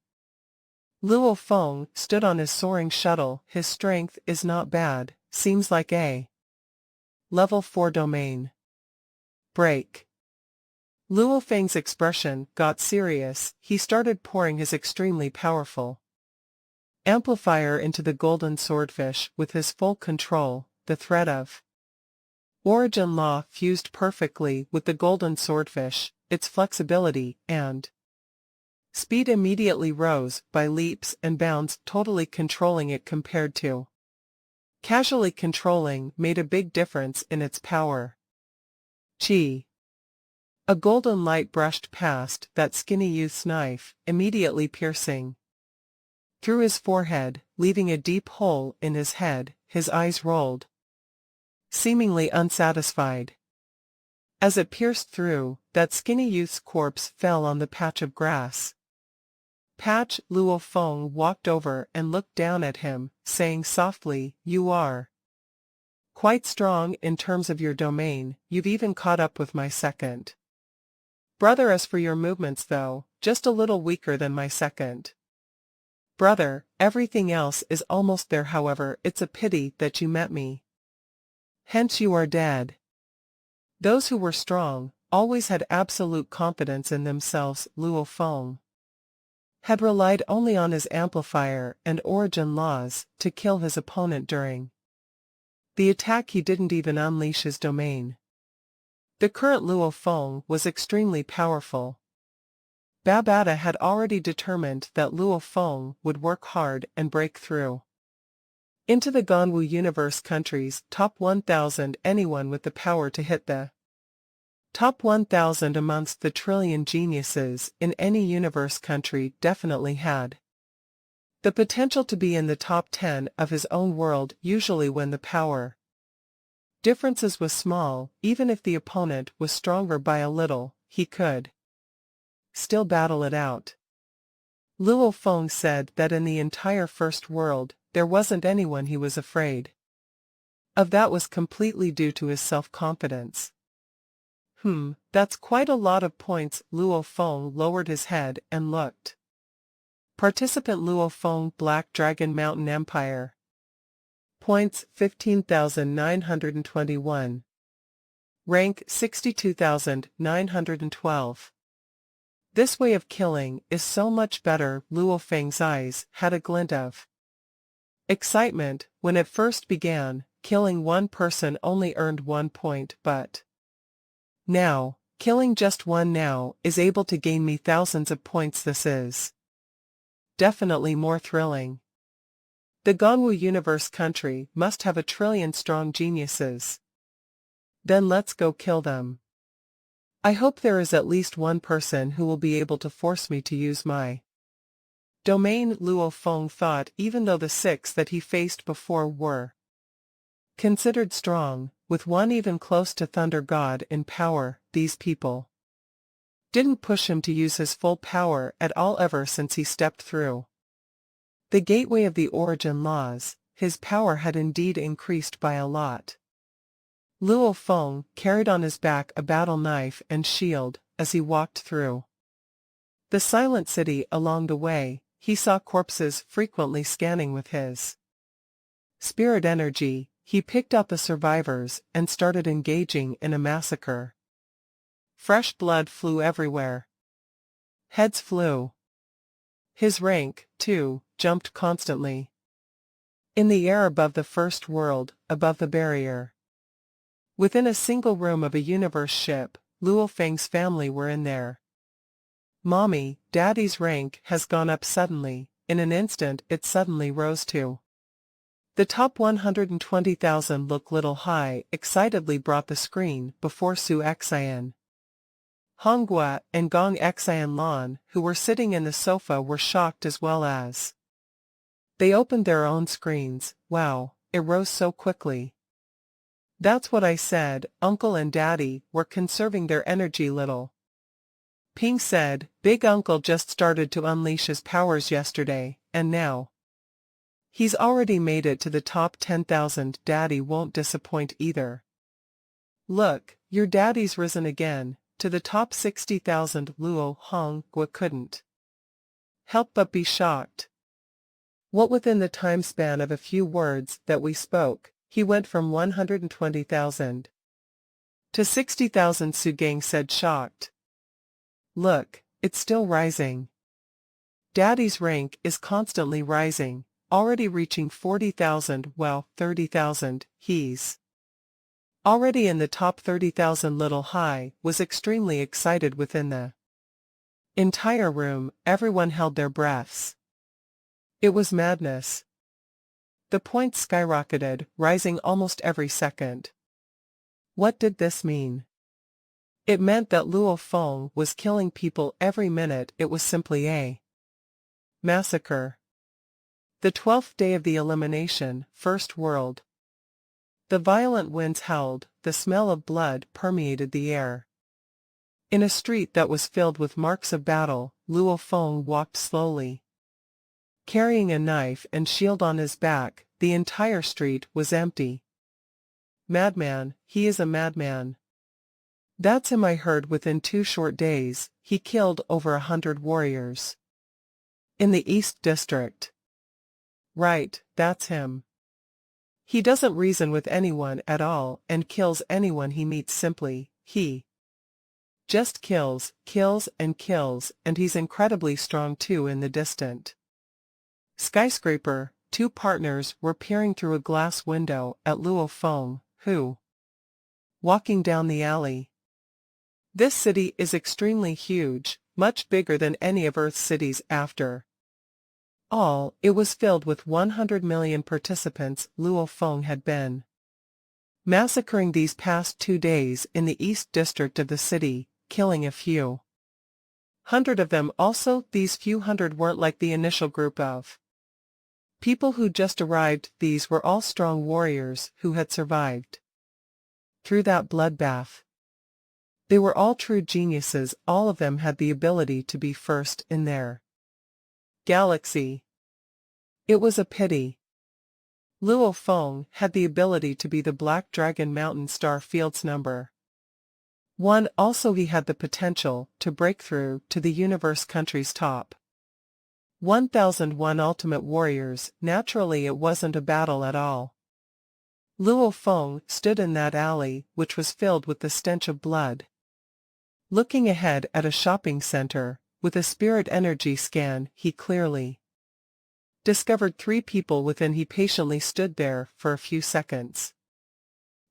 Luo Feng stood on his soaring shuttle. His strength is not bad, seems like a level 4 domain. Break. Luo Feng's expression got serious. He started pouring his extremely powerful amplifier into the golden swordfish with his full control. The thread of origin law fused perfectly with the golden swordfish. Its flexibility and speed immediately rose by leaps and bounds. Totally controlling it compared to casually controlling made a big difference in its power. Chi. A golden light brushed past that skinny youth's knife, immediately piercing through his forehead, leaving a deep hole in his head. His eyes rolled, seemingly unsatisfied. As it pierced through, that skinny youth's corpse fell on the patch of grass. Patch. Luo Feng walked over and looked down at him, saying softly, "You are quite strong in terms of your domain. You've even caught up with my second brother. As for your movements though, just a little weaker than my second brother. Everything else is almost there. However, it's a pity that you met me. Hence you are dead." Those who were strong always had absolute confidence in themselves. Luo Feng had relied only on his amplifier and origin laws to kill his opponent during the attack. He didn't even unleash his domain. The current Luo Feng was extremely powerful. Babata had already determined that Luo Feng would work hard and break through into the Ganwu universe countries top 1,000. Anyone with the power to hit the top 1,000 amongst the trillion geniuses in any universe country definitely had the potential to be in the top 10 of his own world. Usually when the power differences was small, even if the opponent was stronger by a little, he could still battle it out. Luo Feng said that in the entire first world, there wasn't anyone he was afraid of. That was completely due to his self-confidence. That's quite a lot of points. Luo Feng lowered his head and looked. Participant Luo Feng, Black Dragon Mountain Empire. Points 15,921. Rank 62,912. This way of killing is so much better. Luo Feng's eyes had a glint of excitement. When it first began, killing one person only earned 1 point, but now, killing just one now is able to gain me thousands of points. This is definitely more thrilling. The Ganwu universe country must have 1 trillion strong geniuses. Then let's go kill them. I hope there is at least one person who will be able to force me to use my domain. Luo Feng thought. Even though the 6 that he faced before were considered strong, with one even close to Thunder God in power, these people didn't push him to use his full power at all ever since he stepped through the gateway of the origin laws. His power had indeed increased by a lot. Luo Feng carried on his back a battle knife and shield as he walked through the silent city. Along the way, he saw corpses frequently scanning with his spirit energy. He picked up the survivors and started engaging in a massacre. Fresh blood flew everywhere. Heads flew. His rank, too, jumped constantly. In the air above the first world, above the barrier. Within a single room of a universe ship, Luo Feng's family were in there. Mommy, Daddy's rank has gone up suddenly. In an instant it suddenly rose to the top 120,000. Look little high excitedly brought the screen before Su Xian. Honghua and Gong Xian Lan, who were sitting in the sofa, were shocked as well as they opened their own screens. Wow, it rose so quickly. That's what I said. Uncle and Daddy were conserving their energy. Little Ping said, Big Uncle just started to unleash his powers yesterday, and now he's already made it to the top 10,000. Daddy won't disappoint either. Look, your daddy's risen again, to the top 60,000. Luo Honghua couldn't help but be shocked. What, within the time span of a few words that we spoke, he went from 120,000 to 60,000. Su Gang said, shocked. Look, it's still rising. Daddy's rank is constantly rising, already reaching 40,000, well, 30,000, he's already in the top 30,000. Little Hai was extremely excited. Within the entire room, everyone held their breaths. It was madness. The points skyrocketed, rising almost every second. What did this mean? It meant that Luo Feng was killing people every minute. It was simply a massacre. The 12th day of the elimination, First World. The violent winds howled, the smell of blood permeated the air. In a street that was filled with marks of battle, Luo Feng walked slowly. Carrying a knife and shield on his back, the entire street was empty. Madman, he is a madman. That's him. I heard within 2 short days, he killed over 100 warriors. In the East District. Right, that's him. He doesn't reason with anyone at all and kills anyone he meets. Simply, he just kills, kills, and kills, and he's incredibly strong too. In the distant skyscraper, 2 partners were peering through a glass window at Luo Feng, who walking down the alley. This city is extremely huge, much bigger than any of Earth's cities. After all, it was filled with 100 million participants. Luo Feng had been massacring these past 2 days in the East District of the city, killing a few hundred of them. Also, these few hundred weren't like the initial group of people who just arrived. These were all strong warriors who had survived through that bloodbath. They were all true geniuses. All of them had the ability to be first in their galaxy. It was a pity Luo Feng had the ability to be the Black Dragon Mountain Star Field's number 1. Also, he had the potential to break through to the universe country's top 1001 ultimate warriors. Naturally, it wasn't a battle at all. Luo Feng stood in that alley, which was filled with the stench of blood. Looking ahead at a shopping center, with a spirit energy scan, he clearly discovered 3 people within. He patiently stood there for a few seconds.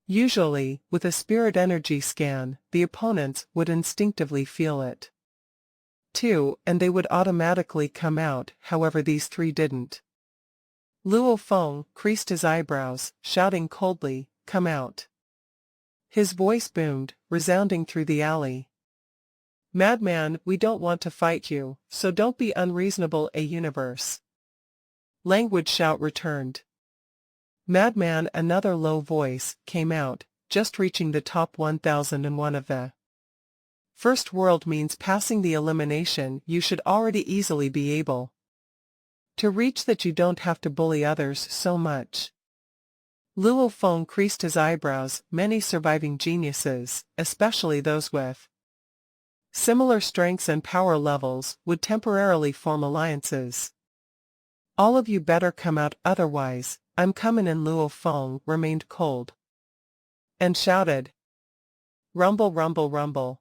Usually, with a spirit energy scan, the opponents would instinctively feel it too, and they would automatically come out. However, these 3 didn't. Luo Feng creased his eyebrows, shouting coldly, "Come out." His voice boomed, resounding through the alley. "Madman, we don't want to fight you, so don't be unreasonable." A universe language shout returned. "Madman," another low voice came out, just reaching the top 1001 of the First world means passing the elimination. You should already easily be able to reach that. You don't have to bully others so much. Luo Feng creased his eyebrows. Many surviving geniuses, especially those with similar strengths and power levels, would temporarily form alliances. All of you better come out, otherwise, I'm coming in. Luo Feng remained cold and shouted. Rumble, rumble, rumble.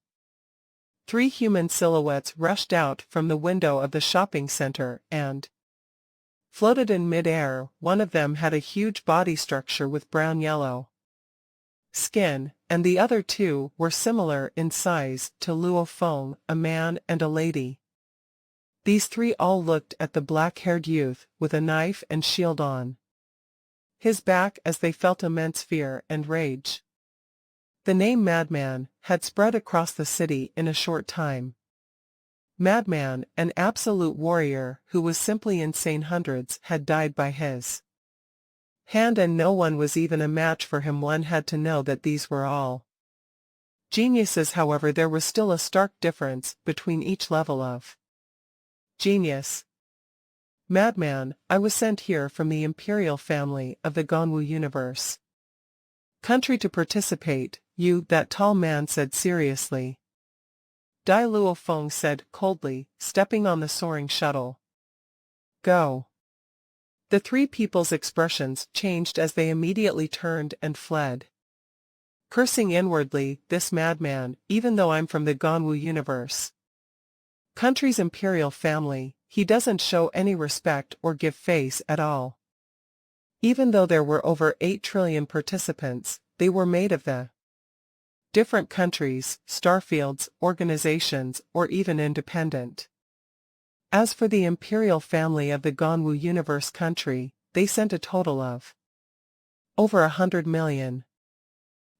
3 human silhouettes rushed out from the window of the shopping center and floated in mid-air. One of them had a huge body structure with brown-yellow skin, and the other 2 were similar in size to Luo Feng, a man and a lady. These 3 all looked at the black-haired youth with a knife and shield on his back as they felt immense fear and rage. The name Madman had spread across the city in a short time. Madman, an absolute warrior who was simply insane. Hundreds had died by his hand and no one was even a match for him. One had to know that these were all geniuses. However, there was still a stark difference between each level of genius. Madman, I was sent here from the imperial family of the Ganwu universe country to participate. You, that tall man said seriously. Dai Luo Feng said coldly, stepping on the soaring shuttle. Go. The 3 people's expressions changed as they immediately turned and fled. Cursing inwardly, this madman, even though I'm from the Ganwu universe country's imperial family, he doesn't show any respect or give face at all. Even though there were over 8 trillion participants, they were made of the different countries, starfields, organizations, or even independent. As for the imperial family of the Ganwu universe country, they sent a total of over 100 million.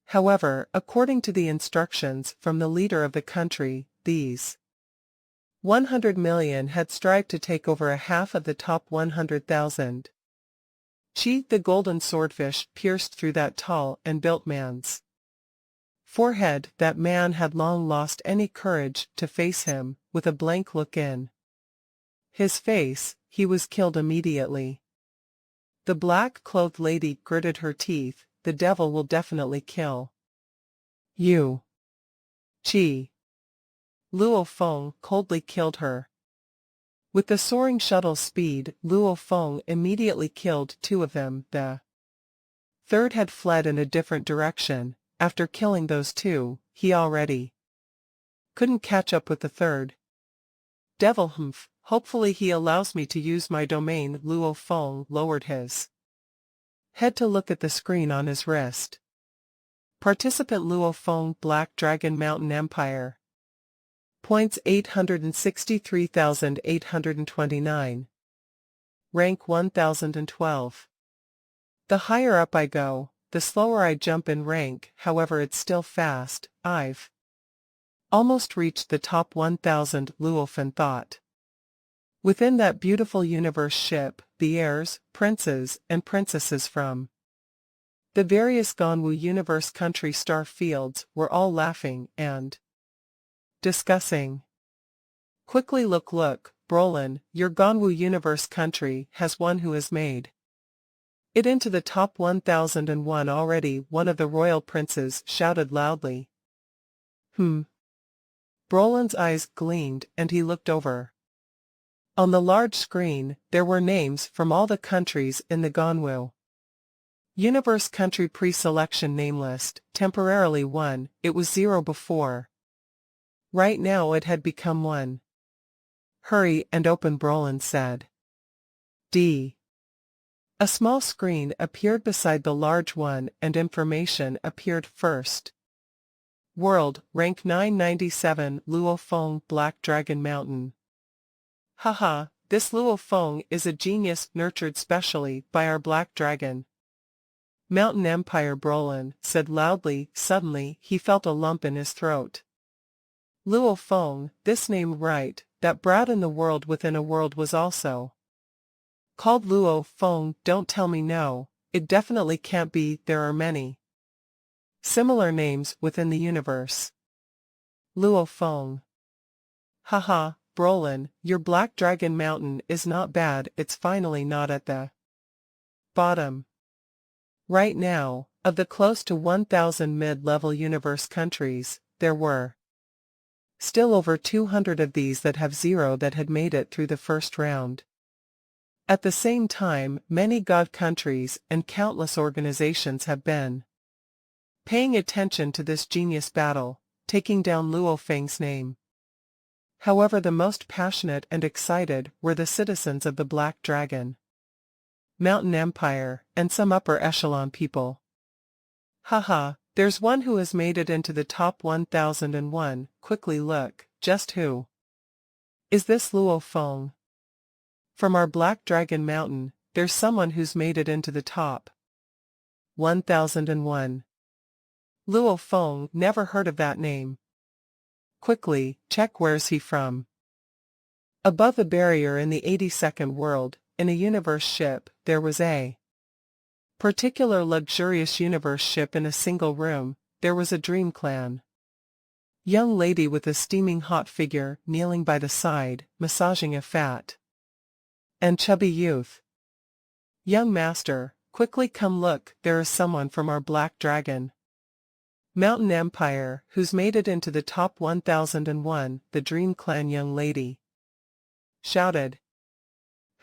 However, according to the instructions from the leader of the country, these 100 million had strived to take over a half of the top 100,000. Chi, the golden swordfish, pierced through that tall and built man's forehead. That man had long lost any courage to face him. With a blank look in his face, he was killed immediately. The black-clothed lady gritted her teeth. The devil will definitely kill you. Chi. Luo Feng coldly killed her. With the soaring shuttle's speed, Luo Feng immediately killed 2 of them. The third had fled in a different direction. After killing those 2, he already couldn't catch up with the third. Devil, humph, hopefully he allows me to use my domain. Luo Feng lowered his head to look at the screen on his wrist. Participant Luo Feng, Black Dragon Mountain Empire. Points 863,829. Rank 1012. The higher up I go, the slower I jump in rank. However, it's still fast. I've almost reached the top 1000, Luo Feng thought. Within that beautiful universe ship, the heirs, princes, and princesses from the various Ganwu universe country star fields were all laughing and discussing. Quickly look, Brolin, your Ganwu universe country has one who has made it into the top 1001 already. One of the royal princes shouted loudly. Brolin's eyes gleamed and he looked over. On the large screen, there were names from all the countries in the Ganwu universe country pre-selection name list. Temporarily 1, it was 0 before. Right now it had become 1. Hurry and open, Brolin said. D. A small screen appeared beside the large one and information appeared first. World, rank 997, Luo Feng, Black Dragon Mountain. Haha, this Luo Feng is a genius nurtured specially by our Black Dragon Mountain Empire. Brolin said loudly. Suddenly, he felt a lump in his throat. Luo Feng, this name right, that brat in the world within a world was also called Luo Feng. Don't tell me no, it definitely can't be. There are many similar names within the universe. Luo Feng. Haha, Brolin, your Black Dragon Mountain is not bad, it's finally not at the bottom. Right now, of the close to 1,000 mid-level universe countries, there were still over 200 of these that have zero that had made it through the first round. At the same time, many god countries and countless organizations have been paying attention to this genius battle, taking down Luo Feng's name. However, the most passionate and excited were the citizens of the Black Dragon Mountain Empire, and some upper echelon people. Haha, there's one who has made it into the top 1001, quickly look, just who is this Luo Feng? From our Black Dragon Mountain, there's someone who's made it into the top 1001. Luo Feng, never heard of that name. Quickly, check where's he from. Above a barrier in the 82nd world, in a universe ship, there was a particular luxurious universe ship in a single room, there was a dream clan. Young lady with a steaming hot figure, kneeling by the side, massaging a fat and chubby youth. Young master, quickly come look, there is someone from our Black Dragon Mountain Empire, who's made it into the top 1001, the Dream Clan young lady shouted.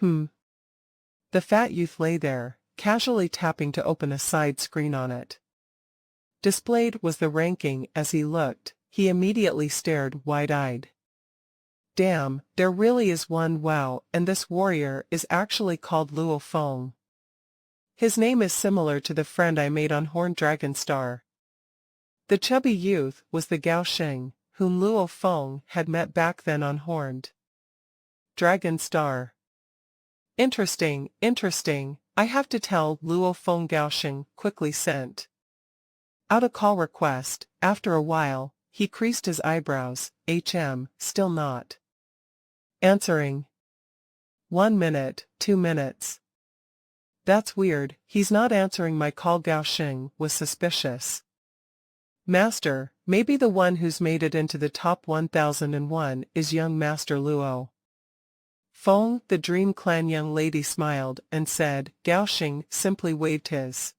The fat youth lay there, casually tapping to open a side screen on it. Displayed was the ranking. As he looked, he immediately stared wide-eyed. Damn, there really is one. Wow, and this warrior is actually called Luo Feng. His name is similar to the friend I made on Horned Dragon Star. The chubby youth was the Gao Sheng, whom Luo Feng had met back then on Horned Dragon Star. Interesting, interesting. I have to tell Luo Feng. Gao Sheng quickly sent out a call request. After a while, he creased his eyebrows. Still not answering. 1 minute, 2 minutes. That's weird, he's not answering my call. Gao Sheng was suspicious. Master, maybe the one who's made it into the top 1001 is young Master Luo Feng. The Dream Clan young lady smiled and said. Gao Sheng simply waved his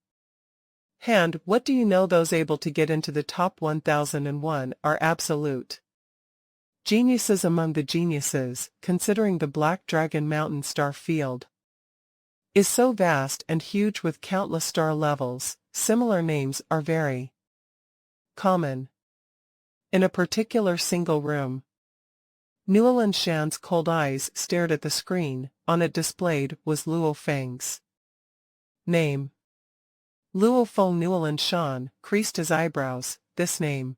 hand. What do you know? Those able to get into the top 1001 are absolute geniuses among the geniuses, considering the Black Dragon Mountain star field is so vast and huge with countless star levels. Similar names are very common in a particular single room. Newland Shan's cold eyes stared at the screen. On it displayed was Luo Feng's name. Luo Feng. Newland Shan creased his eyebrows. This name.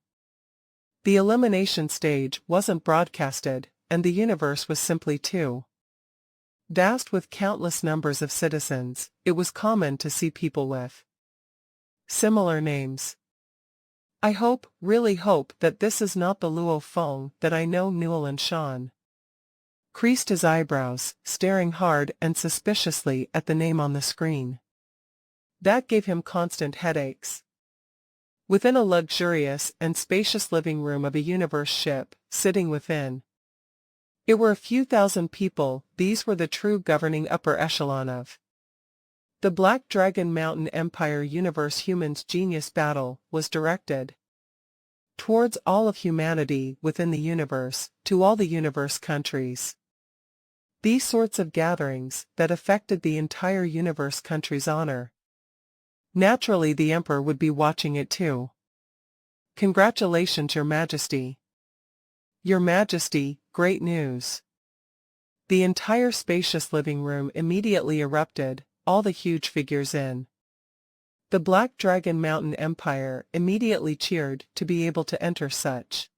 The elimination stage wasn't broadcasted, and the universe was simply too vast with countless numbers of citizens. It was common to see people with similar names. I hope, really hope, that this is not the Luo Feng that I know. Newland Shan creased his eyebrows, staring hard and suspiciously at the name on the screen. That gave him constant headaches. Within a luxurious and spacious living room of a universe ship, sitting within it were a few thousand people. These were the true governing upper echelon of the Black Dragon Mountain Empire universe. Humans' genius battle was directed towards all of humanity within the universe, to all the universe countries. These sorts of gatherings that affected the entire universe country's honor. Naturally, the Emperor would be watching it too. Congratulations, Your Majesty. Your Majesty, great news. The entire spacious living room immediately erupted, all the huge figures in the Black Dragon Mountain Empire immediately cheered to be able to enter such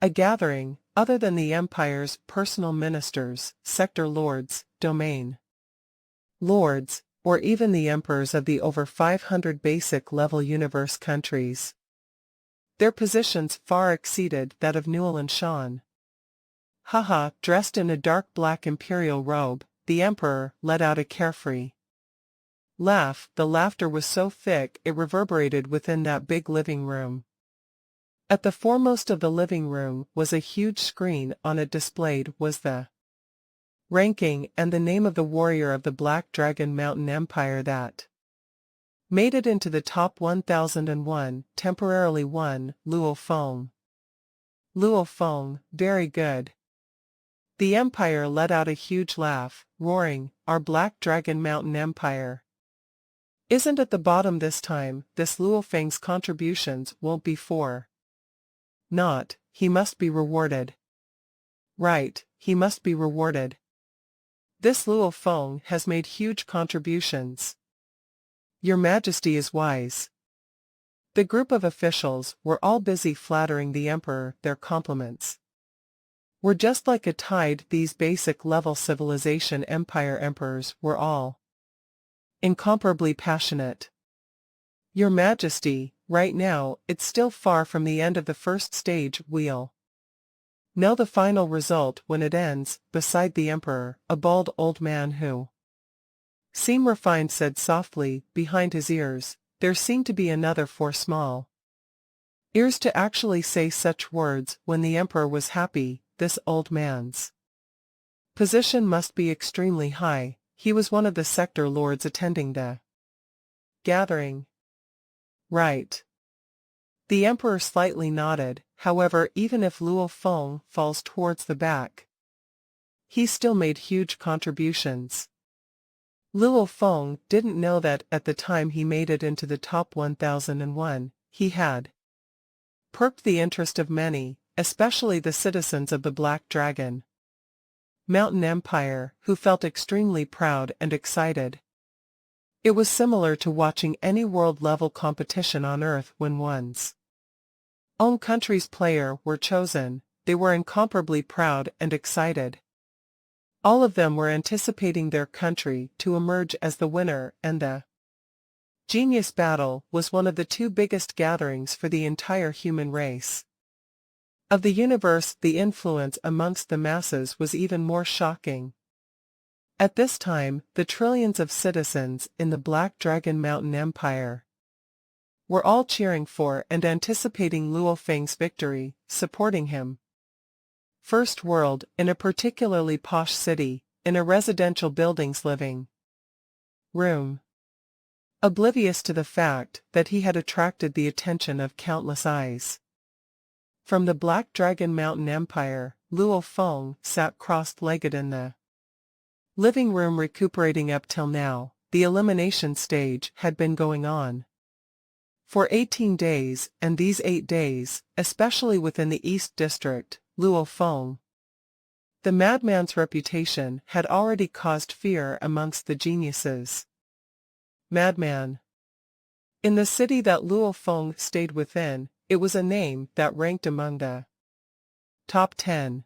a gathering, other than the Empire's personal ministers, sector lords, domain lords, or even the emperors of the over 500 basic-level universe countries. Their positions far exceeded that of Newland Shan. Haha, dressed in a dark black imperial robe, the emperor let out a carefree laugh. The laughter was so thick it reverberated within that big living room. At the foremost of the living room was a huge screen. On it displayed was the ranking and the name of the warrior of the Black Dragon Mountain Empire that made it into the top 1001, temporarily won, Luo Feng. Luo Feng, very good. The Empire let out a huge laugh, roaring, our Black Dragon Mountain Empire isn't at the bottom this time. This Luo Feng's contributions won't be for naught. He must be rewarded. Right, he must be rewarded. This Luo Feng has made huge contributions. Your Majesty is wise. The group of officials were all busy flattering the emperor. Their compliments were just like a tide. These basic level civilization empire emperors were all incomparably passionate. Your Majesty, right now, it's still far from the end of the first stage. We'll know the final result when it ends. Beside the emperor, a bald old man who seemed refined said softly. Behind his ears, there seemed to be another four small ears to actually say such words. When the emperor was happy, this old man's position must be extremely high. He was one of the sector lords attending the gathering. Right. The emperor slightly nodded. However, even if Luo Feng falls towards the back, he still made huge contributions. Luo Feng didn't know that at the time he made it into the top 1001, he had perked the interest of many, especially the citizens of the Black Dragon Mountain Empire, who felt extremely proud and excited. It was similar to watching any world-level competition on Earth when one's own country's player were chosen. They were incomparably proud and excited. All of them were anticipating their country to emerge as the winner, and the Genius Battle was one of the two biggest gatherings for the entire human race of the universe. The influence amongst the masses was even more shocking. At this time, the trillions of citizens in the Black Dragon Mountain Empire were all cheering for and anticipating Luo Feng's victory, supporting him. First world, in a particularly posh city, in a residential building's living room, oblivious to the fact that he had attracted the attention of countless eyes. From the Black Dragon Mountain Empire, Luo Feng sat cross-legged in the living room recuperating. Up till now, the elimination stage had been going on for 18 days, and these 8 days, especially within the East District, Luo Feng, the madman's reputation had already caused fear amongst the geniuses. Madman. In the city that Luo Feng stayed within, it was a name that ranked among the top 10.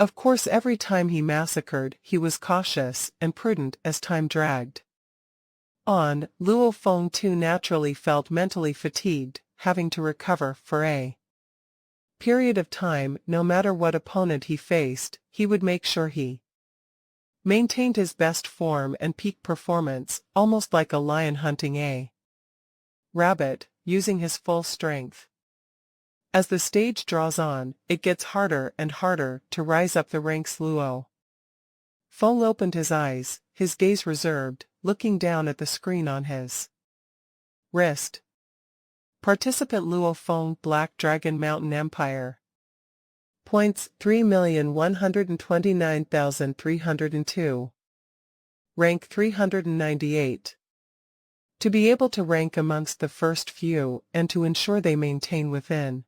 Of course, every time he massacred, he was cautious and prudent. As time dragged on, Luo Feng too naturally felt mentally fatigued, having to recover for a period of time. No matter what opponent he faced, he would make sure he maintained his best form and peak performance, almost like a lion hunting a rabbit, using his full strength. As the stage draws on, it gets harder and harder to rise up the ranks. Luo Feng opened his eyes, his gaze reserved, looking down at the screen on his wrist. Participant Luo Feng, Black Dragon Mountain Empire. Points 3,129,302. Rank 398. To be able to rank amongst the first few, and to ensure they maintain within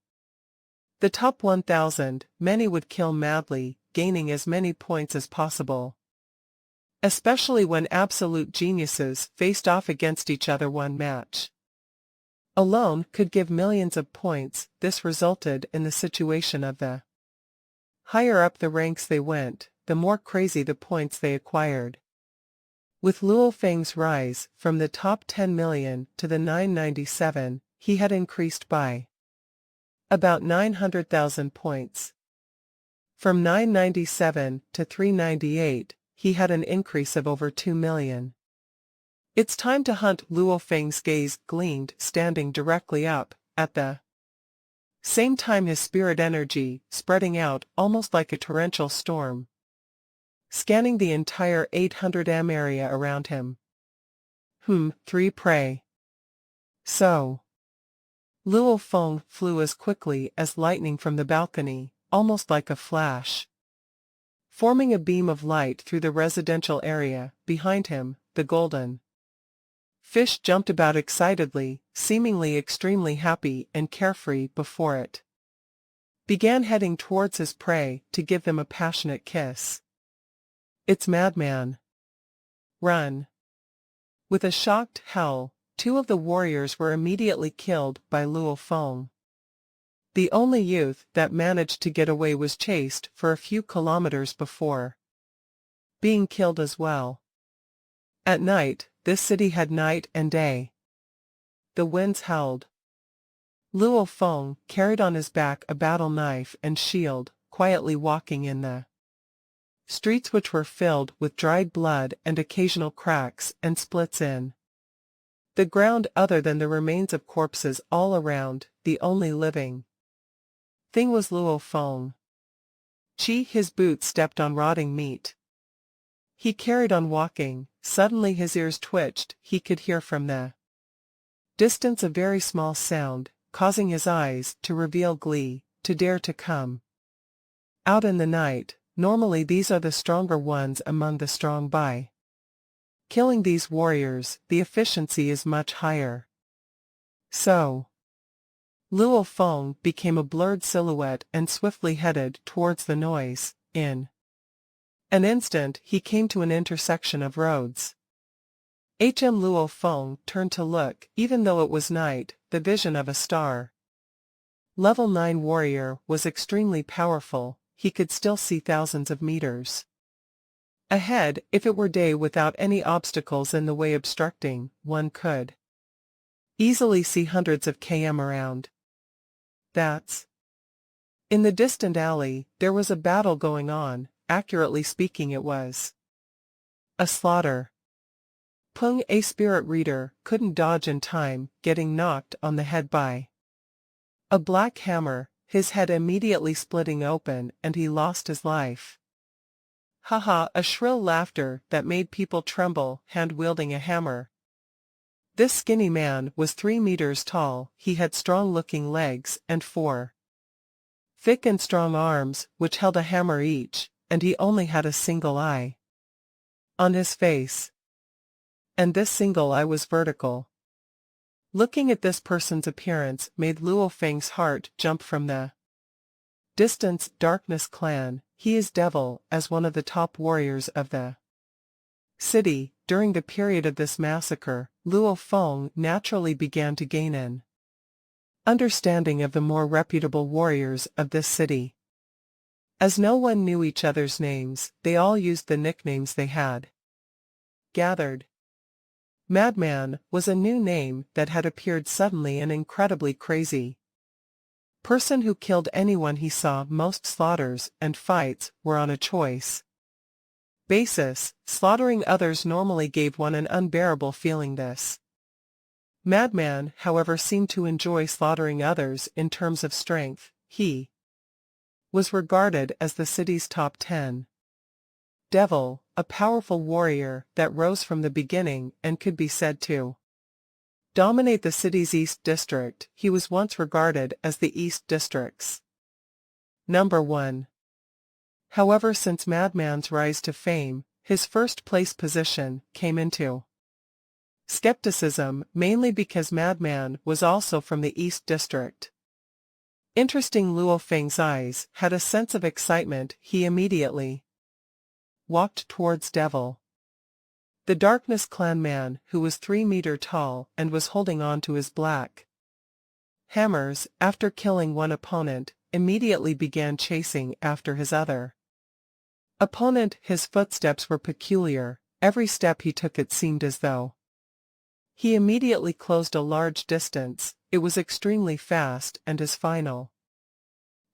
the top 1,000, many would kill madly, gaining as many points as possible. Especially when absolute geniuses faced off against each other. One match alone could give millions of points. This resulted in the situation of the higher up the ranks they went, the more crazy the points they acquired. With Luo Feng's rise from the top 10 million to the 997, he had increased by about 900,000 points. From 997 to 398, he had an increase of over 2 million. It's time to hunt. Luo Feng's gaze gleamed, standing directly up at the Same time his spirit energy, spreading out almost like a torrential storm, scanning the entire 800 m area around him. 3 prey. So. Luo Feng flew as quickly as lightning from the balcony, almost like a flash, forming a beam of light through the residential area. Behind him, the golden fish jumped about excitedly, seemingly extremely happy and carefree before it began heading towards his prey to give them a passionate kiss. It's Madman. Run. With a shocked howl, 2 of the warriors were immediately killed by Luo Feng. The only youth that managed to get away was chased for a few kilometers before being killed as well. At night, this city had night and day. The winds howled. Luo Feng carried on his back a battle knife and shield, quietly walking in the streets which were filled with dried blood and occasional cracks and splits in the ground other than the remains of corpses all around. The only living thing was Luo Feng. His boots stepped on rotting meat. He carried on walking. Suddenly his ears twitched. He could hear from the distance a very small sound, causing his eyes to reveal glee, to dare to come out in the night. Normally these are the stronger ones among the strong. By killing these warriors, the efficiency is much higher. So, Luo Feng became a blurred silhouette and swiftly headed towards the noise. In an instant he came to an intersection of roads. Luo Feng turned to look. Even though it was night, the vision of a star Level 9 warrior was extremely powerful. He could still see thousands of meters ahead. If it were day without any obstacles in the way obstructing, one could easily see hundreds of km around. That's. In the distant alley, there was a battle going on. Accurately speaking, it was a slaughter. Peng, a spirit reader, couldn't dodge in time, getting knocked on the head by a black hammer, his head immediately splitting open, and he lost his life. Haha, a shrill laughter that made people tremble, hand-wielding a hammer. This skinny man was 3 meters tall. He had strong-looking legs and 4 thick and strong arms, which held a hammer each, and he only had a single eye on his face. And this single eye was vertical. Looking at this person's appearance made Luo Feng's heart jump from the distance. Darkness clan, he is devil, as one of the top warriors of the city. During the period of this massacre, Luo Feng naturally began to gain an understanding of the more reputable warriors of this city. As no one knew each other's names, they all used the nicknames they had gathered. Madman was a new name that had appeared suddenly. An incredibly crazy person who killed anyone he saw. Most slaughters and fights were on a choice basis. Slaughtering others normally gave one an unbearable feeling. This Madman, however, seemed to enjoy slaughtering others. In terms of strength, he was regarded as the city's top 10 devil, a powerful warrior that rose from the beginning and could be said to dominate the city's East District. He was once regarded as the East District's number 1. However, since Madman's rise to fame, his first place position came into skepticism, mainly because Madman was also from the East District. Interesting. Luo Feng's eyes had a sense of excitement. He immediately walked towards Devil, the Darkness clan man, who was 3 meters tall and was holding on to his black hammers. After killing one opponent, immediately began chasing after his other opponent. His footsteps were peculiar. Every step he took, it seemed as though he immediately closed a large distance. It was extremely fast, and his final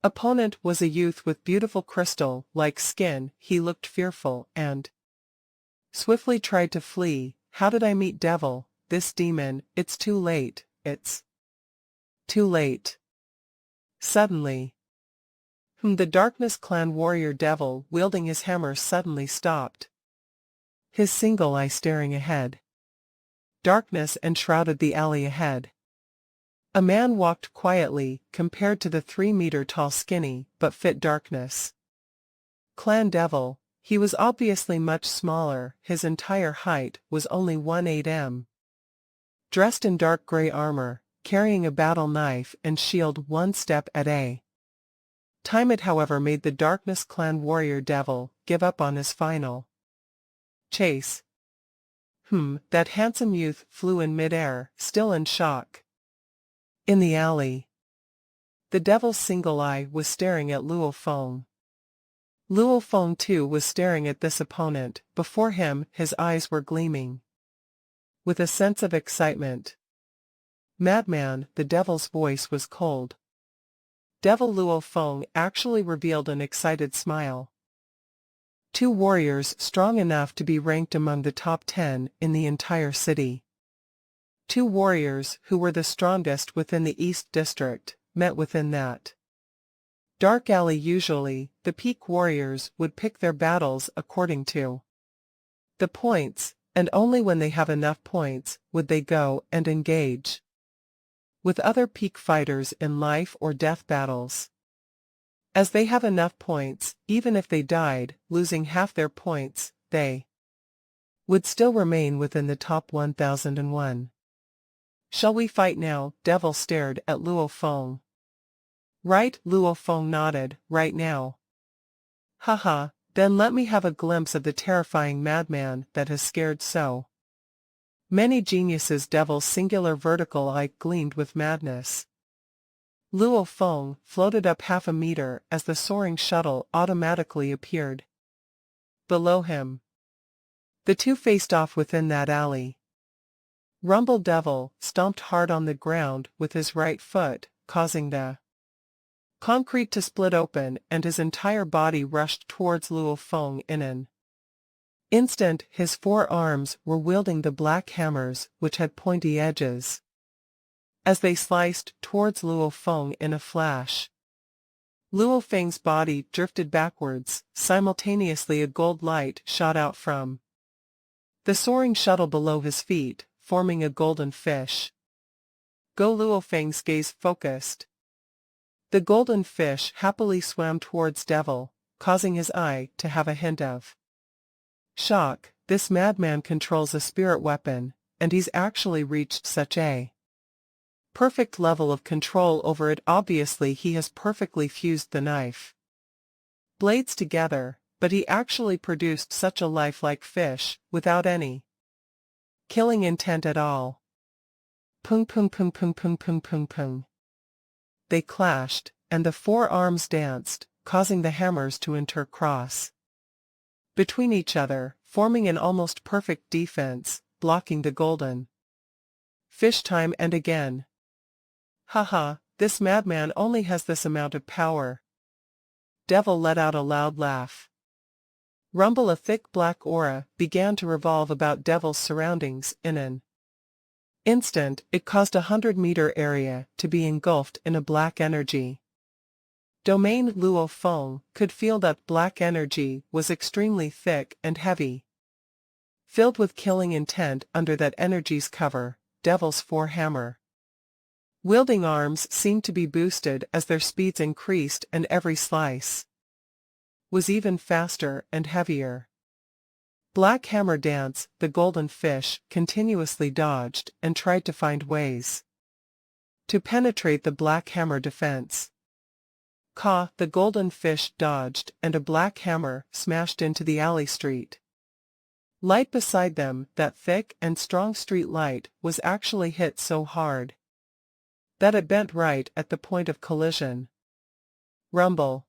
opponent was a youth with beautiful crystal-like skin. He looked fearful and swiftly tried to flee. How did I meet Devil, this demon? It's too late. It's too late. Suddenly, the darkness clan warrior devil wielding his hammer suddenly stopped, his single eye staring ahead. Darkness enshrouded the alley ahead. A man walked quietly compared to the 3-meter-tall skinny but fit darkness. Clan devil, he was obviously much smaller, his entire height was only 1/8 m. Dressed in dark gray armor, carrying a battle knife and shield one step at a time. It however made the darkness clan warrior devil give up on his final chase. That handsome youth flew in midair, still in shock. In the alley, the devil's single eye was staring at Luo Feng. Luo Feng too was staring at this opponent. Before him, his eyes were gleaming with a sense of excitement. Madman, the devil's voice was cold. Devil Luo Feng actually revealed an excited smile. 2 warriors strong enough to be ranked among the top 10 in the entire city. 2 warriors who were the strongest within the East District, met within that dark alley. Usually, the peak warriors would pick their battles according to the points, and only when they have enough points would they go and engage with other peak fighters in life or death battles. As they have enough points, even if they died, losing half their points, they would still remain within the top 1001. Shall we fight now? Devil stared at Luo Feng. Right, Luo Feng nodded, right now. Haha, then let me have a glimpse of the terrifying madman that has scared so many geniuses. Devil's singular vertical eye gleamed with madness. Luo Feng floated up 1/2 meter as the soaring shuttle automatically appeared below him. The 2 faced off within that alley. Rumble Devil stomped hard on the ground with his right foot, causing the concrete to split open, and his entire body rushed towards Luo Feng in an instant. His 4 arms were wielding the black hammers which had pointy edges. As they sliced towards Luo Feng in a flash, Luo Feng's body drifted backwards. Simultaneously, a gold light shot out from the soaring shuttle below his feet, forming a golden fish. Go! Luo Feng's gaze focused. The golden fish happily swam towards Devil, causing his eye to have a hint of shock. This madman controls a spirit weapon, and he's actually reached such a perfect level of control over it. Obviously he has perfectly fused the knife blades together, but he actually produced such a lifelike fish, without any killing intent at all. Pung pung pung pung pung pung pung pung. They clashed, and the 4 arms danced, causing the hammers to intercross between each other, forming an almost perfect defense, blocking the golden fish time and again. Haha, this madman only has this amount of power. Devil let out a loud laugh. Rumble, a thick black aura, began to revolve about Devil's surroundings. In an instant, it caused a 100-meter area to be engulfed in a black energy domain. Luo Feng could feel that black energy was extremely thick and heavy, filled with killing intent. Under that energy's cover, Devil's 4 hammer wielding arms seemed to be boosted as their speeds increased, and every slice was even faster and heavier. Black hammer dance. The golden fish continuously dodged and tried to find ways to penetrate the black hammer defense. The golden fish dodged, and a black hammer smashed into the alley street light beside them. That thick and strong street light was actually hit so hard that it bent right at the point of collision. Rumble.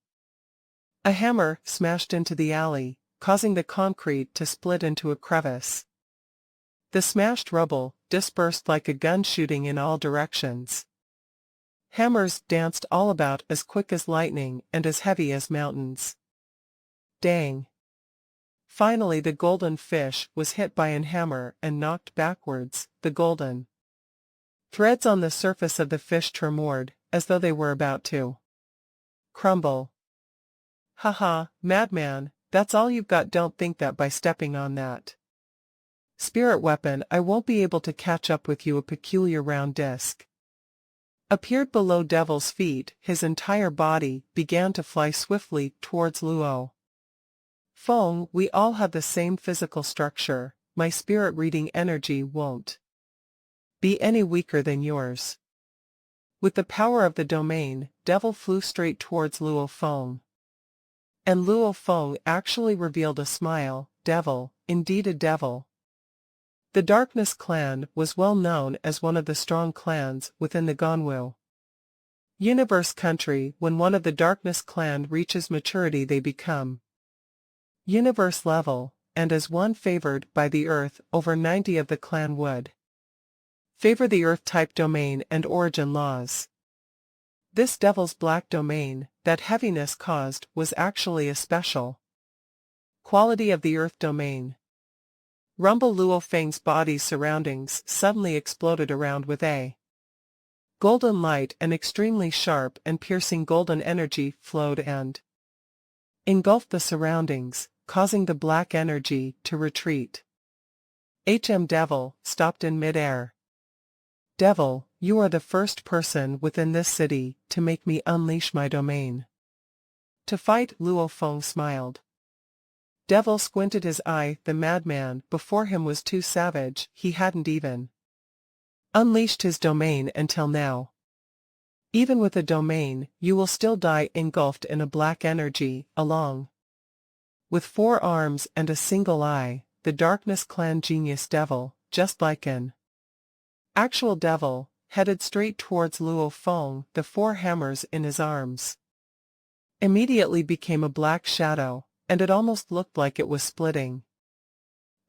A hammer smashed into the alley, causing the concrete to split into a crevice. The smashed rubble dispersed like a gun shooting in all directions. Hammers danced all about as quick as lightning and as heavy as mountains. Dang! Finally the golden fish was hit by an hammer and knocked backwards. The golden threads on the surface of the fish tremored, as though they were about to crumble. Haha, madman, that's all you've got. Don't think that by stepping on that spirit weapon I won't be able to catch up with you. A peculiar round disc appeared below Devil's feet. His entire body began to fly swiftly towards Luo Feng. We all have the same physical structure. My spirit reading energy won't be any weaker than yours. With the power of the domain, Devil flew straight towards Luo Feng. And Luo Feng actually revealed a smile. Devil, indeed a devil. The Darkness clan was well known as one of the strong clans within the Ganwu Universe country. When one of the Darkness clan reaches maturity, they become Universe level, and as one favored by the Earth, over 90 of the clan would favor the Earth-type domain and origin laws. This Devil's black domain, that heaviness caused, was actually a special quality of the Earth domain. Rumble. Luo Feng's body's surroundings suddenly exploded around with a golden light. An extremely sharp and piercing golden energy flowed and engulfed the surroundings, causing the black energy to retreat. Devil stopped in mid-air. Devil, you are the first person within this city to make me unleash my domain to fight. Luo Feng smiled. Devil squinted his eye. The madman before him was too savage. He hadn't even unleashed his domain until now. Even with a domain, you will still die engulfed in a black energy, along with 4 arms and a single eye. The Darkness clan genius Devil, just like an actual devil, headed straight towards Luo Feng. The 4 hammers in his arms immediately became a black shadow, and it almost looked like it was splitting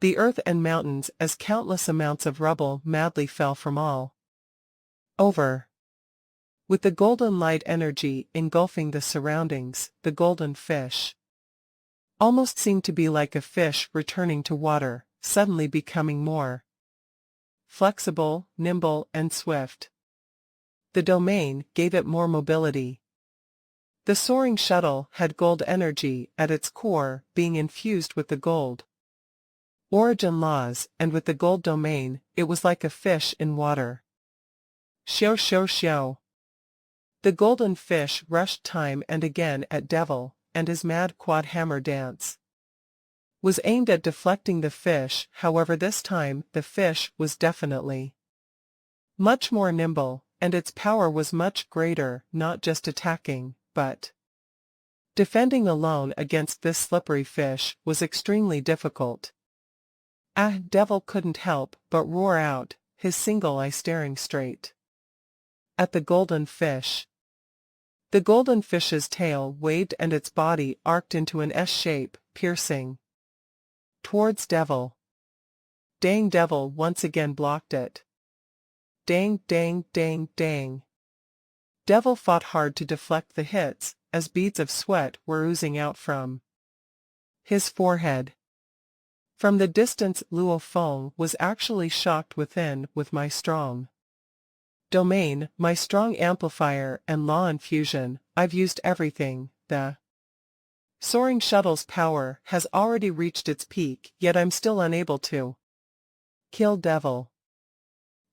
the earth and mountains as countless amounts of rubble madly fell from all over. With the golden light energy engulfing the surroundings, the golden fish almost seemed to be like a fish returning to water, suddenly becoming more flexible, nimble, and swift. The domain gave it more mobility. The soaring shuttle had gold energy at its core, being infused with the gold origin laws, and with the gold domain, it was like a fish in water. Xiao xiao xiao. The golden fish rushed time and again at Devil, and his mad quad hammer dance was aimed at deflecting the fish. However, this time the fish was definitely much more nimble, and its power was much greater, not just attacking, but defending alone against this slippery fish was extremely difficult. Devil couldn't help but roar out, his single eye staring straight at the golden fish. The golden fish's tail waved and its body arced into an S shape, piercing towards Devil. Dang! Devil once again blocked it. Dang, dang, dang, dang. Devil fought hard to deflect the hits, as beads of sweat were oozing out from his forehead. From the distance, Luo Feng was actually shocked within. With my strong domain, my strong amplifier and law infusion, I've used everything. The soaring shuttle's power has already reached its peak, yet I'm still unable to kill Devil.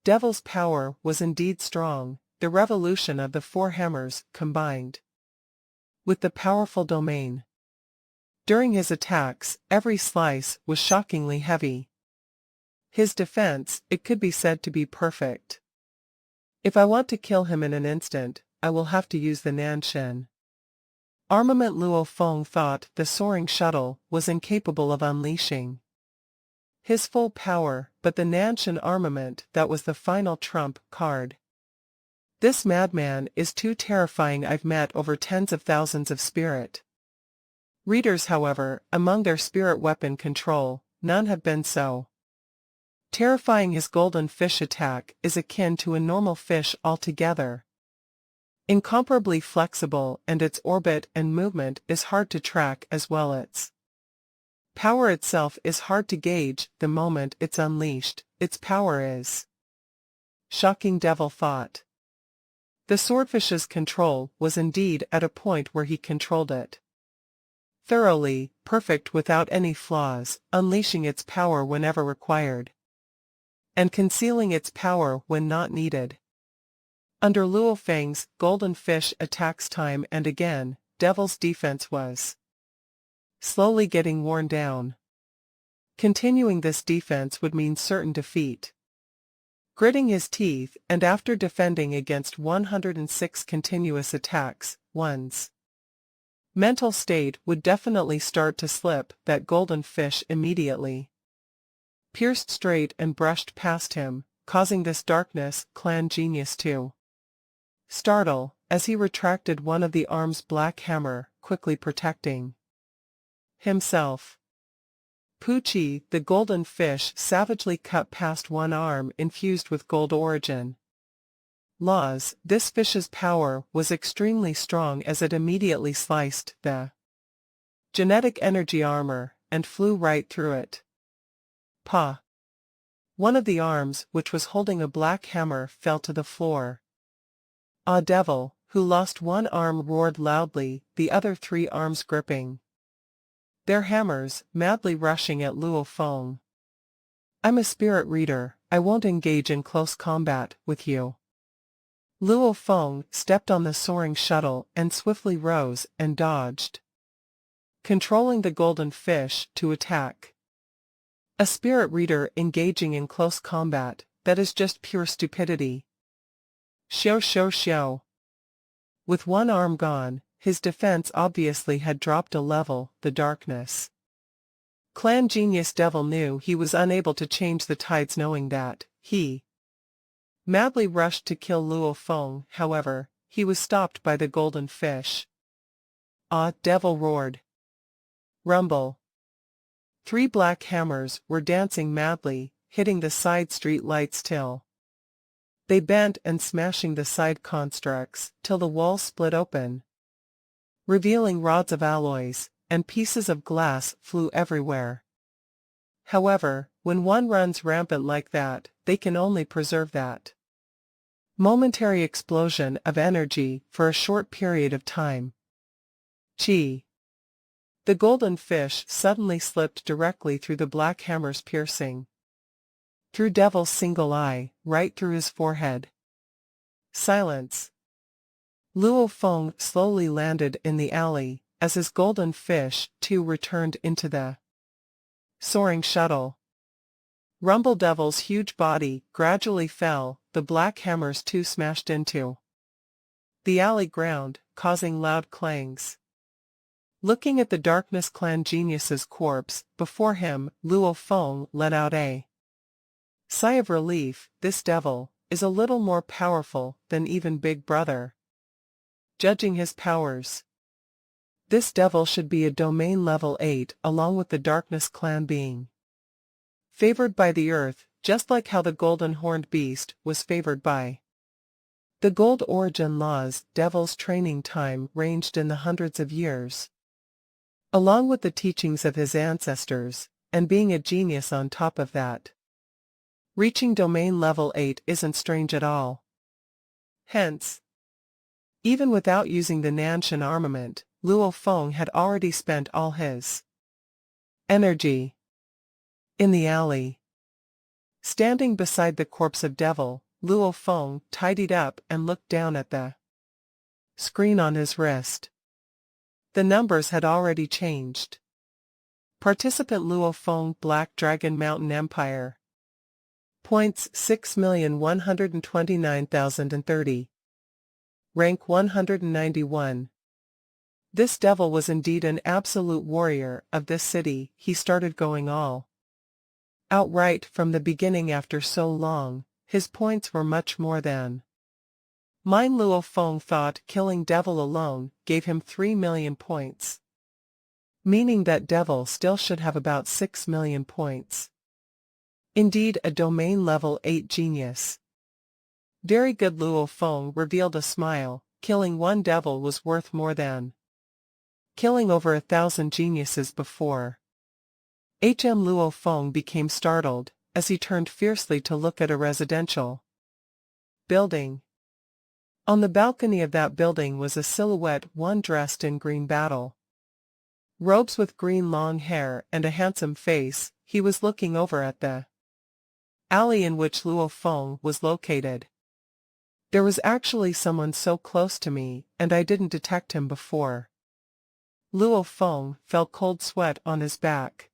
Devil's power was indeed strong, the revolution of the 4 hammers combined with the powerful domain. During his attacks, every slice was shockingly heavy. His defense, it could be said to be perfect. If I want to kill him in an instant, I will have to use the Nanshin armament. Luo Feng thought the soaring shuttle was incapable of unleashing his full power, but the Nanshin armament, that was the final trump card. This madman is too terrifying. I've met over tens of thousands of spirit readers, however, among their spirit weapon control, none have been so terrifying. His golden fish attack is akin to a normal fish altogether. Incomparably flexible, and its orbit and movement is hard to track as well. Its power itself is hard to gauge. The moment it's unleashed, its power is shocking. Devil thought The swordfish's control was indeed at a point where he controlled it thoroughly, perfect without any flaws, unleashing its power whenever required, and concealing its power when not needed. Under Luo Feng's golden fish attacks time and again, Devil's defense was slowly getting worn down. Continuing this defense would mean certain defeat. Gritting his teeth, and after defending against 106 continuous attacks, one's mental state would definitely start to slip. That golden fish immediately pierced straight and brushed past him, causing this darkness clan genius to startle, as he retracted one of the arm's black hammer, quickly protecting himself. Pucci, the golden fish, savagely cut past one arm infused with gold origin laws. This fish's power was extremely strong as it immediately sliced the genetic energy armor, and flew right through it. Pa! One of the arms, which was holding a black hammer, fell to the floor. Ah! Devil, who lost one arm, roared loudly, the other 3 arms gripping their hammers, madly rushing at Luo Feng. I'm a spirit reader, I won't engage in close combat with you. Luo Feng stepped on the soaring shuttle and swiftly rose and dodged, controlling the golden fish to attack. A spirit reader engaging in close combat, that is just pure stupidity. Xiao. With one arm gone, his defense obviously had dropped a level. The darkness clan genius Devil knew he was unable to change the tides, knowing that he madly rushed to kill Luo Feng. However, he was stopped by the golden fish. Ah! Devil roared. Rumble. 3 black hammers were dancing madly, hitting the side street lights till they bent and smashing the side constructs till the walls split open, revealing rods of alloys, and pieces of glass flew everywhere. However, when one runs rampant like that, they can only preserve that momentary explosion of energy for a short period of time. Chi! The golden fish suddenly slipped directly through the black hammers, piercing through Devil's single eye, right through his forehead. Silence. Luo Feng slowly landed in the alley, as his golden fish, too, returned into the soaring shuttle. Rumble. Devil's huge body gradually fell, the black hammers too smashed into the alley ground, causing loud clangs. Looking at the darkness clan genius's corpse before him, Luo Feng let out a sigh of relief. This devil is a little more powerful than even Big Brother. Judging his powers, this devil should be a domain level 8, along with the darkness clan being favored by the earth, just like how the golden horned beast was favored by the gold origin laws. Devil's training time ranged in the hundreds of years, along with the teachings of his ancestors, and being a genius on top of that. Reaching domain level 8 isn't strange at all. Hence, even without using the Nanshan armament, Luo Feng had already spent all his energy. In the alley, standing beside the corpse of Devil, Luo Feng tidied up and looked down at the screen on his wrist. The numbers had already changed. Participant Luo Feng, Black Dragon Mountain Empire. Points 6,129,030. Rank 191. This devil was indeed an absolute warrior of this city. He started going all outright from the beginning. After so long, his points were much more than mine. Luo Feng thought killing Devil alone gave him 3 million points, meaning that Devil still should have about 6 million points. Indeed, a domain level 8 genius. Very good. Luo Feng revealed a smile. Killing one devil was worth more than killing over 1,000 geniuses before. Luo Feng became startled, as he turned fiercely to look at a residential building. On the balcony of that building was a silhouette, one dressed in green battle robes with green long hair and a handsome face. He was looking over at the alley in which Luo Feng was located. There was actually someone so close to me, and I didn't detect him before. Luo Feng felt cold sweat on his back.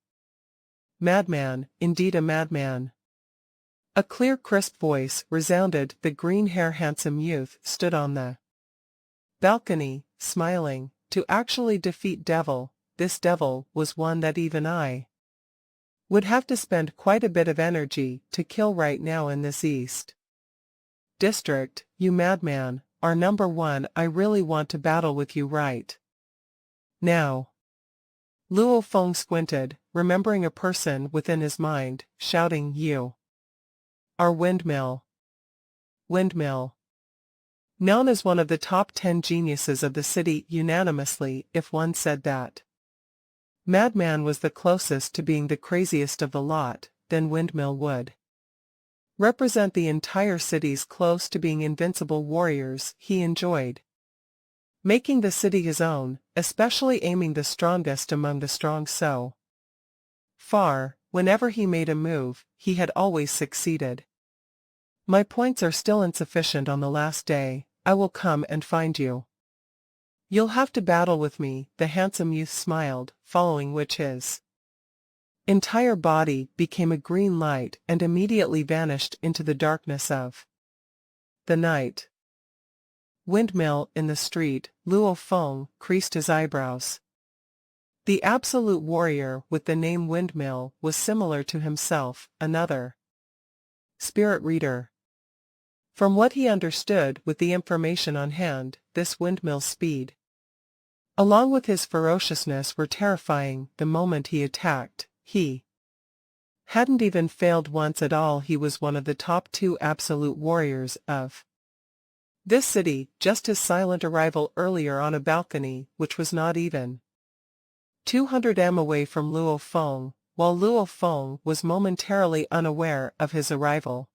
Madman, indeed a madman. A clear crisp voice resounded. The green-hair handsome youth stood on the balcony, smiling. To actually defeat Devil, this devil was one that even I would have to spend quite a bit of energy to kill right now in this East District. You madman, are number one. I really want to battle with you right now. Luo Feng squinted, remembering a person within his mind, shouting, "You are Windmill." Windmill. Known as one of the top 10 geniuses of the city unanimously, if one said that Madman was the closest to being the craziest of the lot, then Windmill would represent the entire city's close to being invincible warriors. He enjoyed making the city his own, especially aiming the strongest among the strong so far. Whenever he made a move, he had always succeeded. My points are still insufficient on the last day. I will come and find you. You'll have to battle with me, the handsome youth smiled, following which his entire body became a green light and immediately vanished into the darkness of the night. Windmill in the street. Luo Feng creased his eyebrows. The absolute warrior with the name Windmill was similar to himself, another spirit reader. From what he understood with the information on hand, this Windmill's speed, along with his ferociousness, were terrifying. The moment he attacked, he hadn't even failed once at all. He was one of the top 2 absolute warriors of this city. Just his silent arrival earlier on a balcony, which was not even 200 m away from Luo Feng, while Luo Feng was momentarily unaware of his arrival,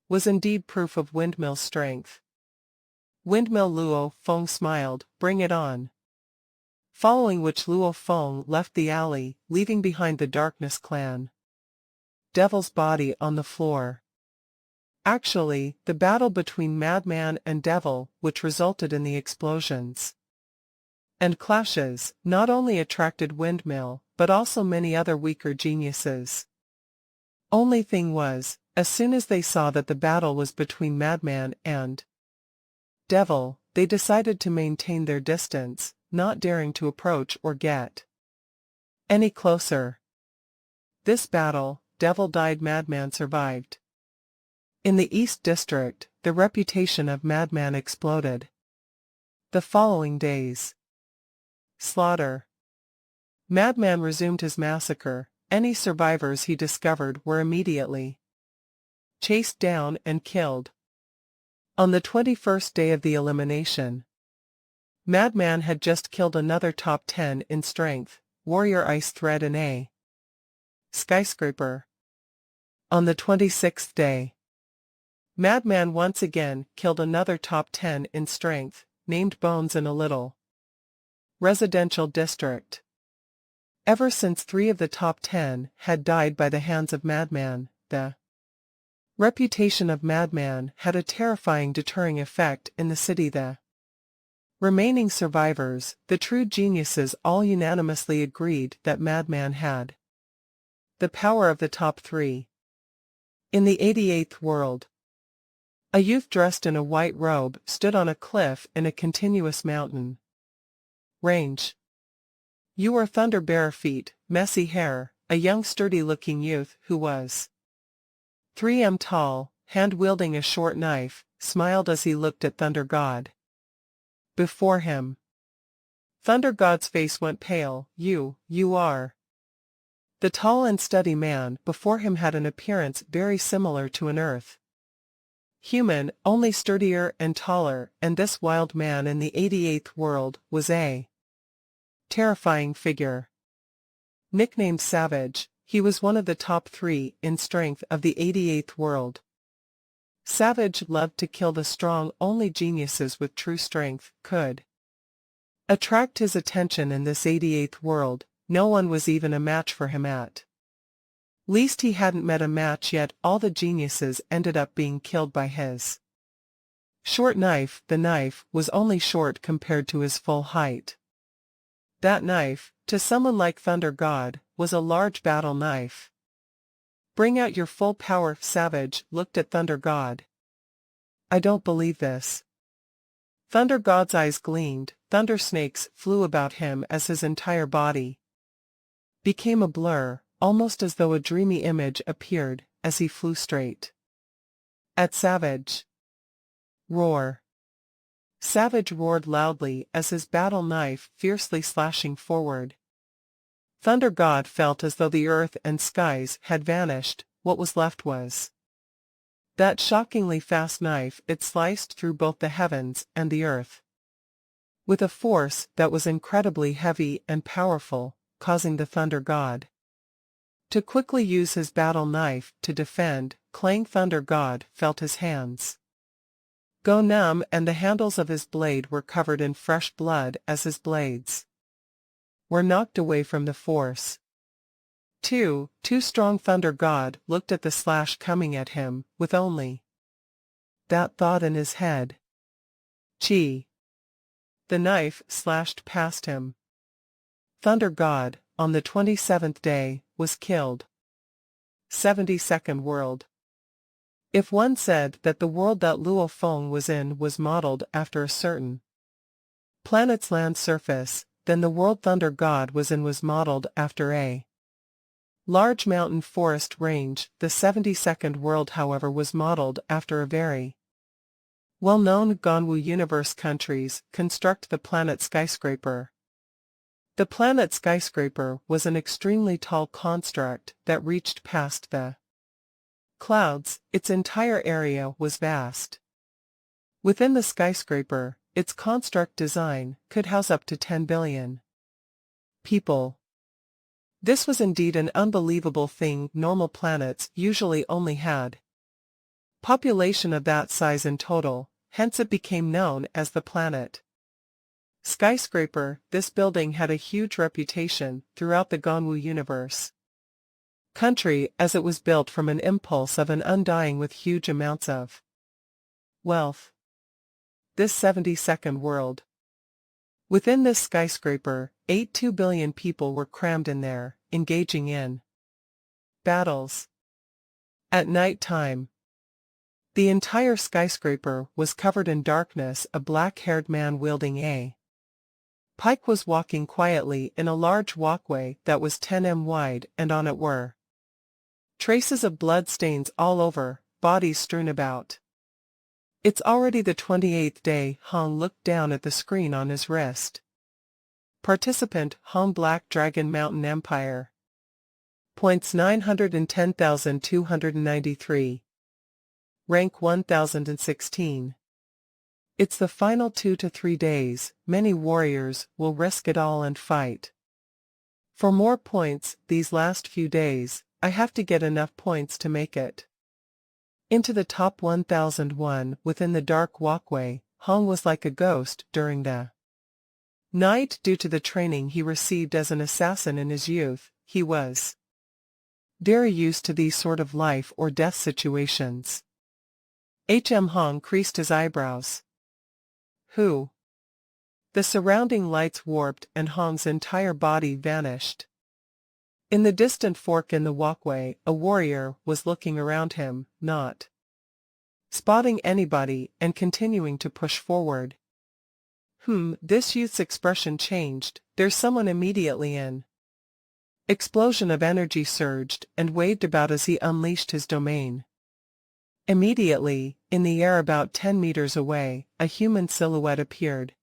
was indeed proof of Windmill's strength. Windmill. Luo Feng smiled, "Bring it on." Following which Luo Feng left the alley, leaving behind the Darkness clan Devil's body on the floor. Actually, the battle between Madman and Devil, which resulted in the explosions and clashes, not only attracted Windmill, but also many other weaker geniuses. Only thing was, as soon as they saw that the battle was between Madman and Devil, they decided to maintain their distance, not daring to approach or get any closer. This battle, Devil died, Madman survived. In the East District, the reputation of Madman exploded. The following days, slaughter. Madman resumed his massacre. Any survivors he discovered were immediately chased down and killed. On the 21st day of the elimination, Madman had just killed another top 10 in strength, warrior Ice Thread and a skyscraper. On the 26th day, Madman once again killed another top 10 in strength, named Bones in a little residential district. Ever since 3 of the top 10 had died by the hands of Madman, the reputation of Madman had a terrifying deterring effect in the city. The remaining survivors, the true geniuses, all unanimously agreed that Madman had the power of the top 3. In the 88th world, a youth dressed in a white robe stood on a cliff in a continuous mountain range. You are Thunder Bare Feet, Messy Hair, a young sturdy-looking youth who was 3 m tall, hand-wielding a short knife, smiled as he looked at Thunder God before him. Thunder God's face went pale. You are. The tall and steady man before him had an appearance very similar to an Earth human, only sturdier and taller, and this wild man in the 88th world was a terrifying figure. Nicknamed Savage, he was one of the top 3 in strength of the 88th world. Savage loved to kill the strong. Only geniuses with true strength could attract his attention in this 88th world. No one was even a match for him at least he hadn't met a match yet. All the geniuses ended up being killed by his short knife. The knife was only short compared to his full height. That knife, to someone like Thunder God, was a large battle knife. Bring out your full power. Savage looked at Thunder God. I don't believe this. Thunder God's eyes gleamed. Thunder snakes flew about him as his entire body became a blur, almost as though a dreamy image appeared as he flew straight at Savage. Roar. Savage roared loudly as his battle knife fiercely slashing forward. Thunder God felt as though the earth and skies had vanished. What was left was that shockingly fast knife. It sliced through both the heavens and the earth with a force that was incredibly heavy and powerful, causing the Thunder God to quickly use his battle knife to defend. Clang. Thunder God felt his hands go numb, and the handles of his blade were covered in fresh blood as his blades were knocked away from the force. Too strong. Thunder God looked at the slash coming at him, with only that thought in his head. Chi. The knife slashed past him. Thunder God, on the 27th day, was killed. 72nd world. If one said that the world that Luo Feng was in was modeled after a certain planet's land surface, then the world Thunder God was in was modeled after a large mountain forest range. The 72nd world, however, was modeled after a very well-known Ganwu universe. Countries construct the planet skyscraper. The planet skyscraper was an extremely tall construct that reached past the clouds. Its entire area was vast. Within the skyscraper, its construct design could house up to 10 billion people. This was indeed an unbelievable thing. Normal planets usually only had population of that size in total, hence it became known as the planet skyscraper. This building had a huge reputation throughout the Ganwu universe country, as it was built from an impulse of an undying with huge amounts of wealth. This 72nd world. Within this skyscraper, 82 billion people were crammed in there, engaging in battles. At night time, the entire skyscraper was covered in darkness. A black-haired man wielding a pike was walking quietly in a large walkway that was 10 m wide, and on it were traces of blood stains all over, bodies strewn about. It's already the 28th day. Hong looked down at the screen on his wrist. Participant, Hong Black Dragon Mountain Empire. Points 910,293. Rank 1016. It's the final 2 to 3 days. Many warriors will risk it all and fight for more points. These last few days, I have to get enough points to make it into the top 1001. Within the dark walkway, Hong was like a ghost during the night. Due to the training he received as an assassin in his youth, he was very used to these sort of life or death situations. Hong creased his eyebrows. Who? The surrounding lights warped and Hong's entire body vanished. In the distant fork in the walkway, a warrior was looking around him, not spotting anybody, and continuing to push forward. This youth's expression changed. There's someone immediately in. Explosion of energy surged and waved about as he unleashed his domain. Immediately, in the air about 10 meters away, a human silhouette appeared.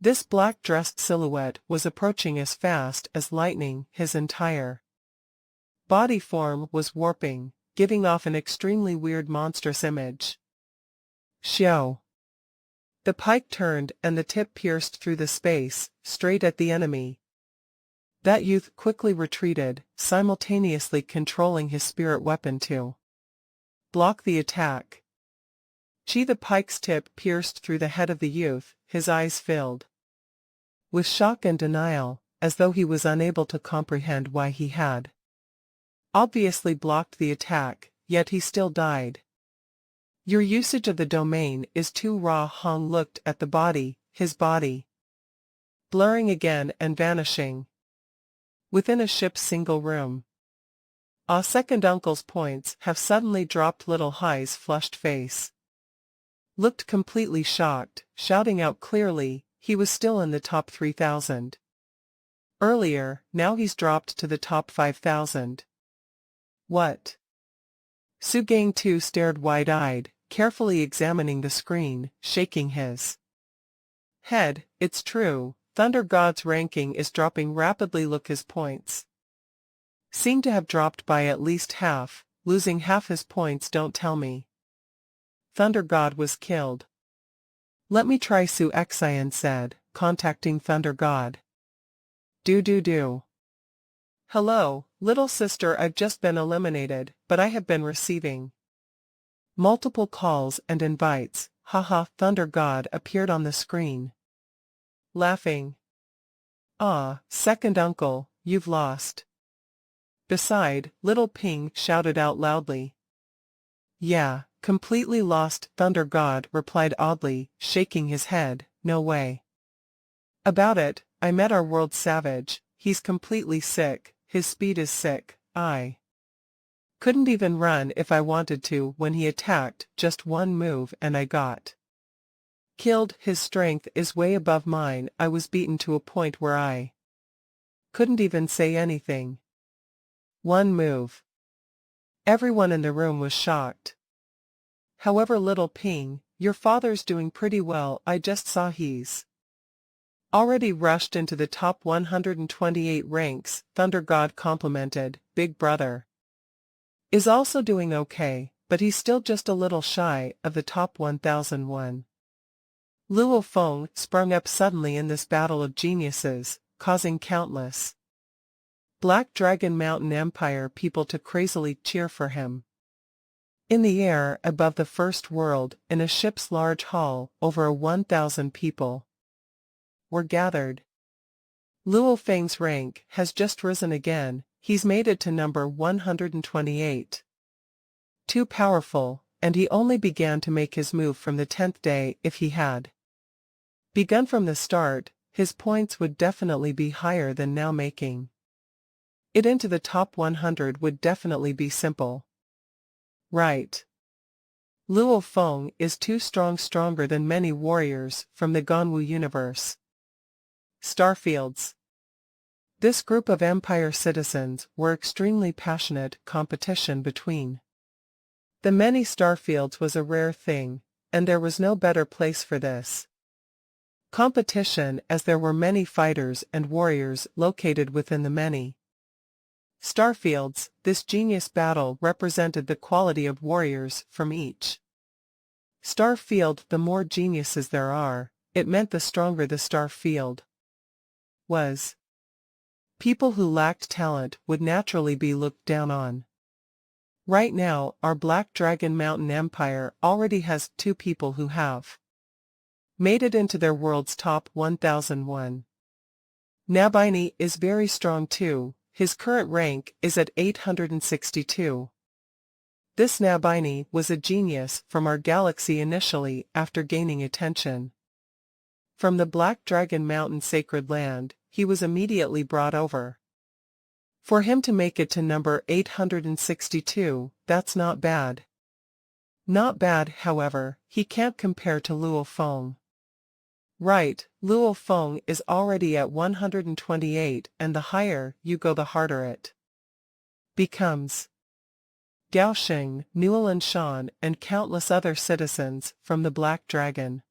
This black-dressed silhouette was approaching as fast as lightning. His entire body form was warping, giving off an extremely weird monstrous image. Xiao. The pike turned and the tip pierced through the space, straight at the enemy. That youth quickly retreated, simultaneously controlling his spirit weapon to block the attack. The pike's tip pierced through the head of the youth, his eyes filled with shock and denial, as though he was unable to comprehend why he had obviously blocked the attack, yet he still died. Your usage of the domain is too raw. Hong looked at the body, his body blurring again and vanishing within a ship's single room. Second uncle's points have suddenly dropped. Little High's flushed face looked completely shocked, shouting out clearly, he was still in the top 3,000 earlier, now he's dropped to the top 5,000. What? Su Gang too stared wide-eyed, carefully examining the screen, shaking his head. It's true, Thunder God's ranking is dropping rapidly. Look, his points seem to have dropped by at least half, losing half his points. Don't tell me Thunder God was killed. Let me try, Su Xian said, contacting Thunder God. Do. Hello, little sister, I've just been eliminated, but I have been receiving multiple calls and invites. Haha, Thunder God appeared on the screen, laughing. Second uncle, you've lost. Beside, little Ping shouted out loudly. Yeah, completely lost, Thunder God replied oddly, shaking his head. No way about it, I met our world savage, he's completely sick, his speed is sick, I couldn't even run if I wanted to when he attacked, just one move and I got killed. His strength is way above mine. I was beaten to a point where I couldn't even say anything. One move. Everyone in the room was shocked. However, little Ping, your father's doing pretty well. I just saw he's already rushed into the top 128 ranks. Thunder God complimented. Big brother is also doing okay, but he's still just a little shy of the top 1001. Luo Feng sprung up suddenly in this battle of geniuses, causing countless Black Dragon Mountain Empire people to crazily cheer for him. In the air above the first world, in a ship's large hall, over 1,000 people were gathered. Luo Feng's rank has just risen again, he's made it to number 128. Too powerful, and he only began to make his move from the 10th day. If he had begun from the start, his points would definitely be higher than now. Making it into the top 100 would definitely be simple. Right. Luo Feng is too strong, stronger than many warriors from the Ganwu universe. Starfields. This group of Empire citizens were extremely passionate. Competition between the many Starfields was a rare thing, and there was no better place for this competition, as there were many fighters and warriors located within the many Starfields. This genius battle represented the quality of warriors from each Starfield. The more geniuses there are, it meant the stronger the Starfield was. People who lacked talent would naturally be looked down on. Right now, our Black Dragon Mountain Empire already has 2 people who have made it into their world's top 1001. Nabini is very strong too, his current rank is at 862. This Nabini was a genius from our galaxy initially. After gaining attention from the Black Dragon Mountain Sacred Land, he was immediately brought over. For him to make it to number 862, that's not bad. Not bad, however, he can't compare to Luo Feng. Right, Luo Feng is already at 128, and the higher you go the harder it becomes. Gao Xing, Newland Shan, and countless other citizens from the Black Dragon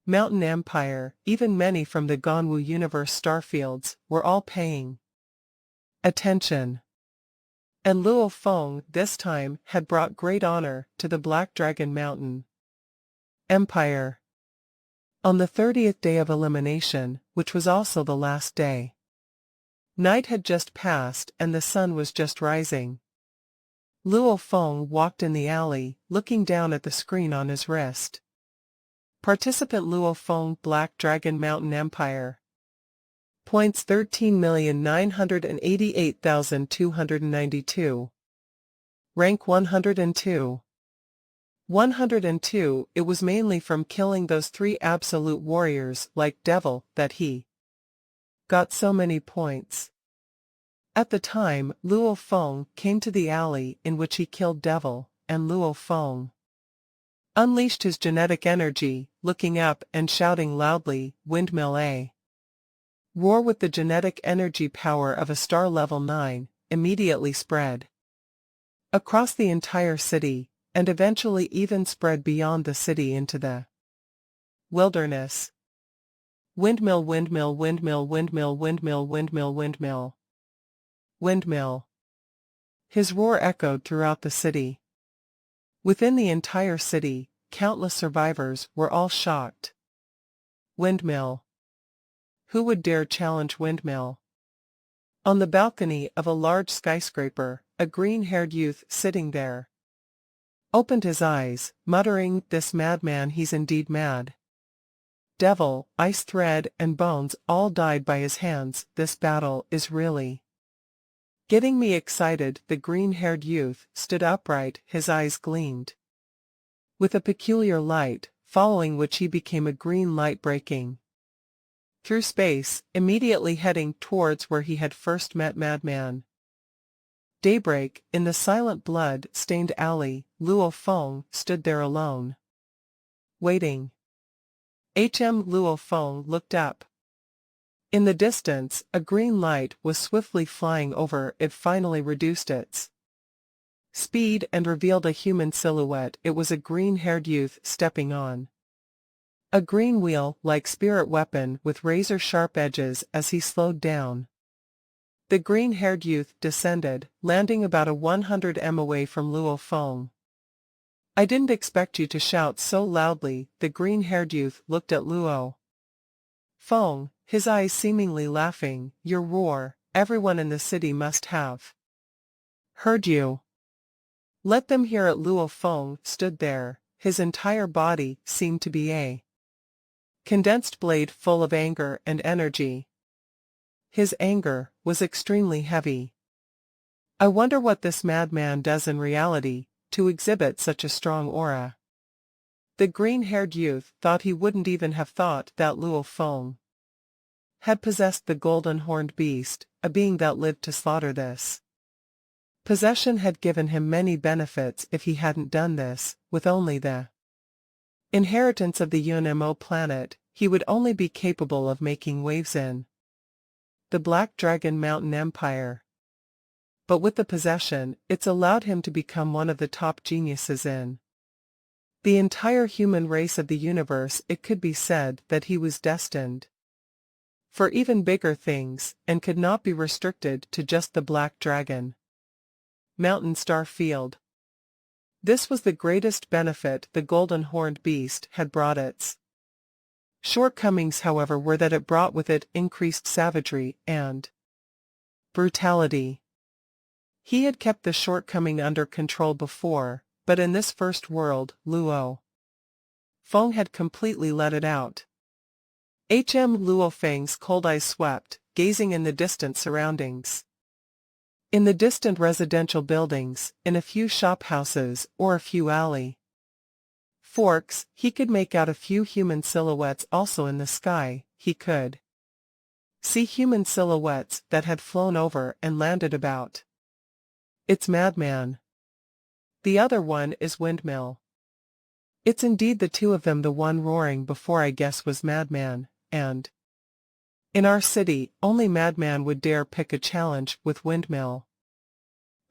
Mountain Empire, even many from the Ganwu universe Starfields, were all paying attention. And Luo Feng this time had brought great honor to the Black Dragon Mountain Empire. On the 30th day of elimination, which was also the last day, night had just passed and the sun was just rising. Luo Feng walked in the alley, looking down at the screen on his wrist. Participant Luo Feng Black Dragon Mountain Empire. Points 13,988,292. Rank 102. 102. It was mainly from killing those 3 absolute warriors like Devil that he got so many points. At the time, Luo Feng came to the alley in which he killed Devil, and Luo Feng unleashed his genetic energy, looking up and shouting loudly, "Windmill A!" Roar with the genetic energy power of a star level 9, immediately spread across the entire city, and eventually even spread beyond the city into the wilderness. Windmill, windmill, windmill, windmill, windmill, windmill, windmill. Windmill. His roar echoed throughout the city. Within the entire city, countless survivors were all shocked. Windmill. Who would dare challenge Windmill? On the balcony of a large skyscraper, a green-haired youth sitting there opened his eyes, muttering, "This madman, he's indeed mad." Devil, Ice Thread, and Bones all died by his hands. This battle is really getting me excited. The green-haired youth stood upright, his eyes gleamed with a peculiar light, following which he became a green light breaking through space, immediately heading towards where he had first met Madman. Daybreak, in the silent blood-stained alley, Luo Feng stood there alone, waiting. Luo Feng looked up. In the distance, a green light was swiftly flying over. It finally reduced its speed and revealed a human silhouette. It was a green-haired youth stepping on a green wheel-like spirit weapon with razor-sharp edges. As he slowed down, the green-haired youth descended, landing about 100 m away from Luo Feng. "I didn't expect you to shout so loudly." The green-haired youth looked at Luo Feng, his eyes seemingly laughing. "Your roar, everyone in the city must have heard you." "Let them hear it." Luo Feng stood there. His entire body seemed to be a condensed blade full of anger and energy. His anger was extremely heavy. "I wonder what this madman does in reality to exhibit such a strong aura." The green-haired youth thought he wouldn't even have thought that Luo Feng had possessed the golden-horned beast, a being that lived to slaughter. This possession had given him many benefits. If he hadn't done this, with only the inheritance of the UNMO planet, he would only be capable of making waves in the Black Dragon Mountain Empire. But with the possession, it's allowed him to become one of the top geniuses in the entire human race of the universe. It could be said that he was destined for even bigger things, and could not be restricted to just the Black Dragon Mountain Star Field. This was the greatest benefit the golden horned beast had brought. Its shortcomings, however, were that it brought with it increased savagery and brutality. He had kept the shortcoming under control before, but in this first world, Luo Feng had completely let it out. Luo Feng's cold eyes swept, gazing in the distant surroundings. In the distant residential buildings, in a few shop houses, or a few alley forks, he could make out a few human silhouettes. Also in the sky, he could see human silhouettes that had flown over and landed about. "It's Madman. The other one is Windmill." "It's indeed the two of them. The one roaring before, I guess, was Madman, and in our city, only Madman would dare pick a challenge with Windmill.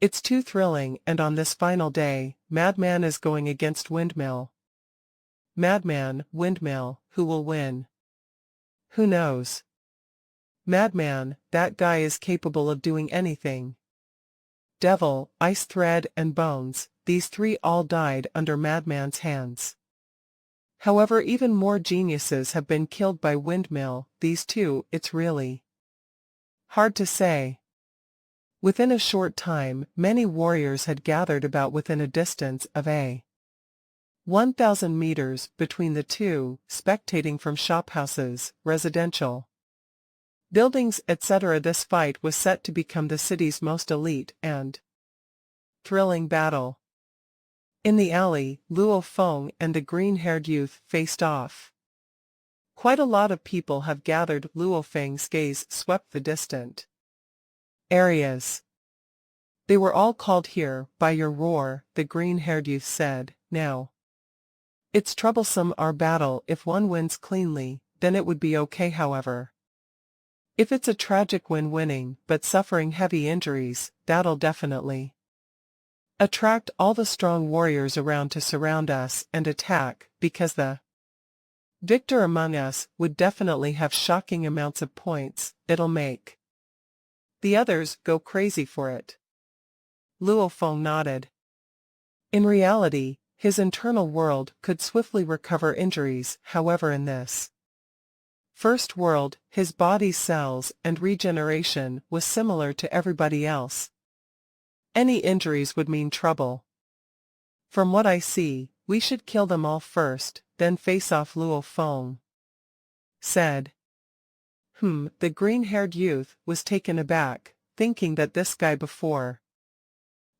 It's too thrilling, and on this final day, Madman is going against Windmill. Madman, Windmill, who will win? Who knows? Madman, that guy is capable of doing anything." Devil, Ice Thread, and Bones, these 3 all died under Madman's hands. However, even more geniuses have been killed by Windmill. These 2, it's really hard to say Within a short time, many warriors had gathered about within a distance of 1,000 meters between the two, spectating from shophouses, residential buildings, etc. This fight was set to become the city's most elite and thrilling battle. In the alley, Luo Feng and the green-haired youth faced off. Quite a lot of people have gathered. Luo Feng's gaze swept the distant areas. They were all called here by your roar, the green-haired youth said. Now, it's troublesome our battle. If one wins cleanly, then it would be okay. However, if it's a tragic win winning but suffering heavy injuries, that'll definitely attract all the strong warriors around to surround us and attack, because the victor among us would definitely have shocking amounts of points. It'll make the others go crazy for it. Luo Feng nodded. In reality, his internal world could swiftly recover injuries. However, in this first world, his body's cells and regeneration was similar to everybody else. Any injuries would mean trouble. From what I see, we should kill them all first, then face off, Luo Feng said. The green-haired youth was taken aback, thinking that this guy before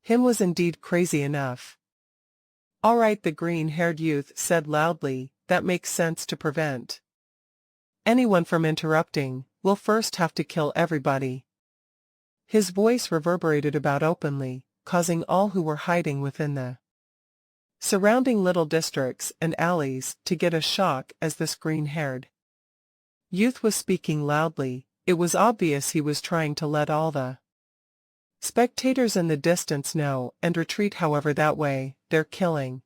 him was indeed crazy enough. All right, the green-haired youth said loudly, that makes sense. To prevent anyone from interrupting, we'll first have to kill everybody. His voice reverberated about openly, causing all who were hiding within the surrounding little districts and alleys to get a shock as this green-haired youth was speaking loudly. It was obvious he was trying to let all the spectators in the distance know and retreat. However, that way, their killing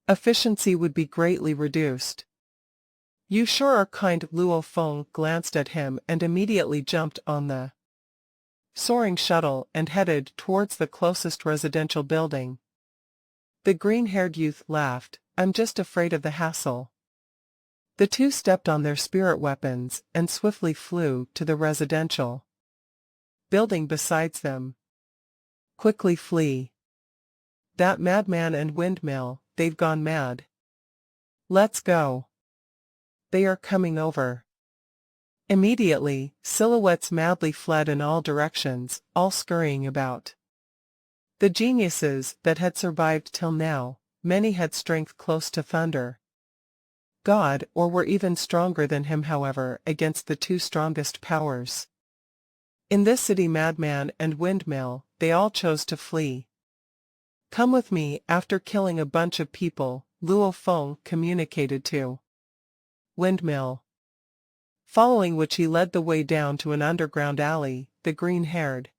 efficiency would be greatly reduced. You sure are kind. Luo Feng glanced at him and immediately jumped on the soaring shuttle and headed towards the closest residential building. The green-haired youth laughed. I'm just afraid of the hassle. The two stepped on their spirit weapons and swiftly flew to the residential building besides them. Quickly flee. That madman and windmill, they've gone mad. Let's go. They are coming over. Immediately, silhouettes madly fled in all directions, all scurrying about. The geniuses that had survived till now, many had strength close to thunder God, or were even stronger than him. However, against the two strongest powers in this city, madman and windmill, they all chose to flee. Come with me. After killing a bunch of people, Luo Feng communicated to Windmill, following which he led the way down to an underground alley. The green-haired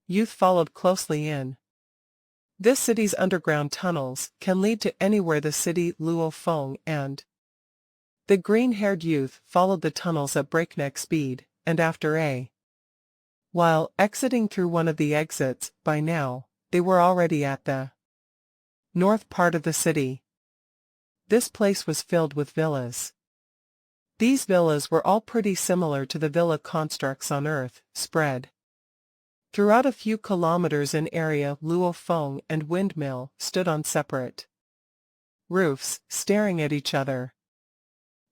youth followed closely in. This city's underground tunnels can lead to anywhere the city. Luo Feng and the green-haired youth followed the tunnels at breakneck speed, and after a while exiting through one of the exits, by now, they were already at the north part of the city. This place was filled with villas. These villas were all pretty similar to the villa constructs on Earth, spread throughout a few kilometers in area. Luo Feng and Windmill stood on separate roofs, staring at each other.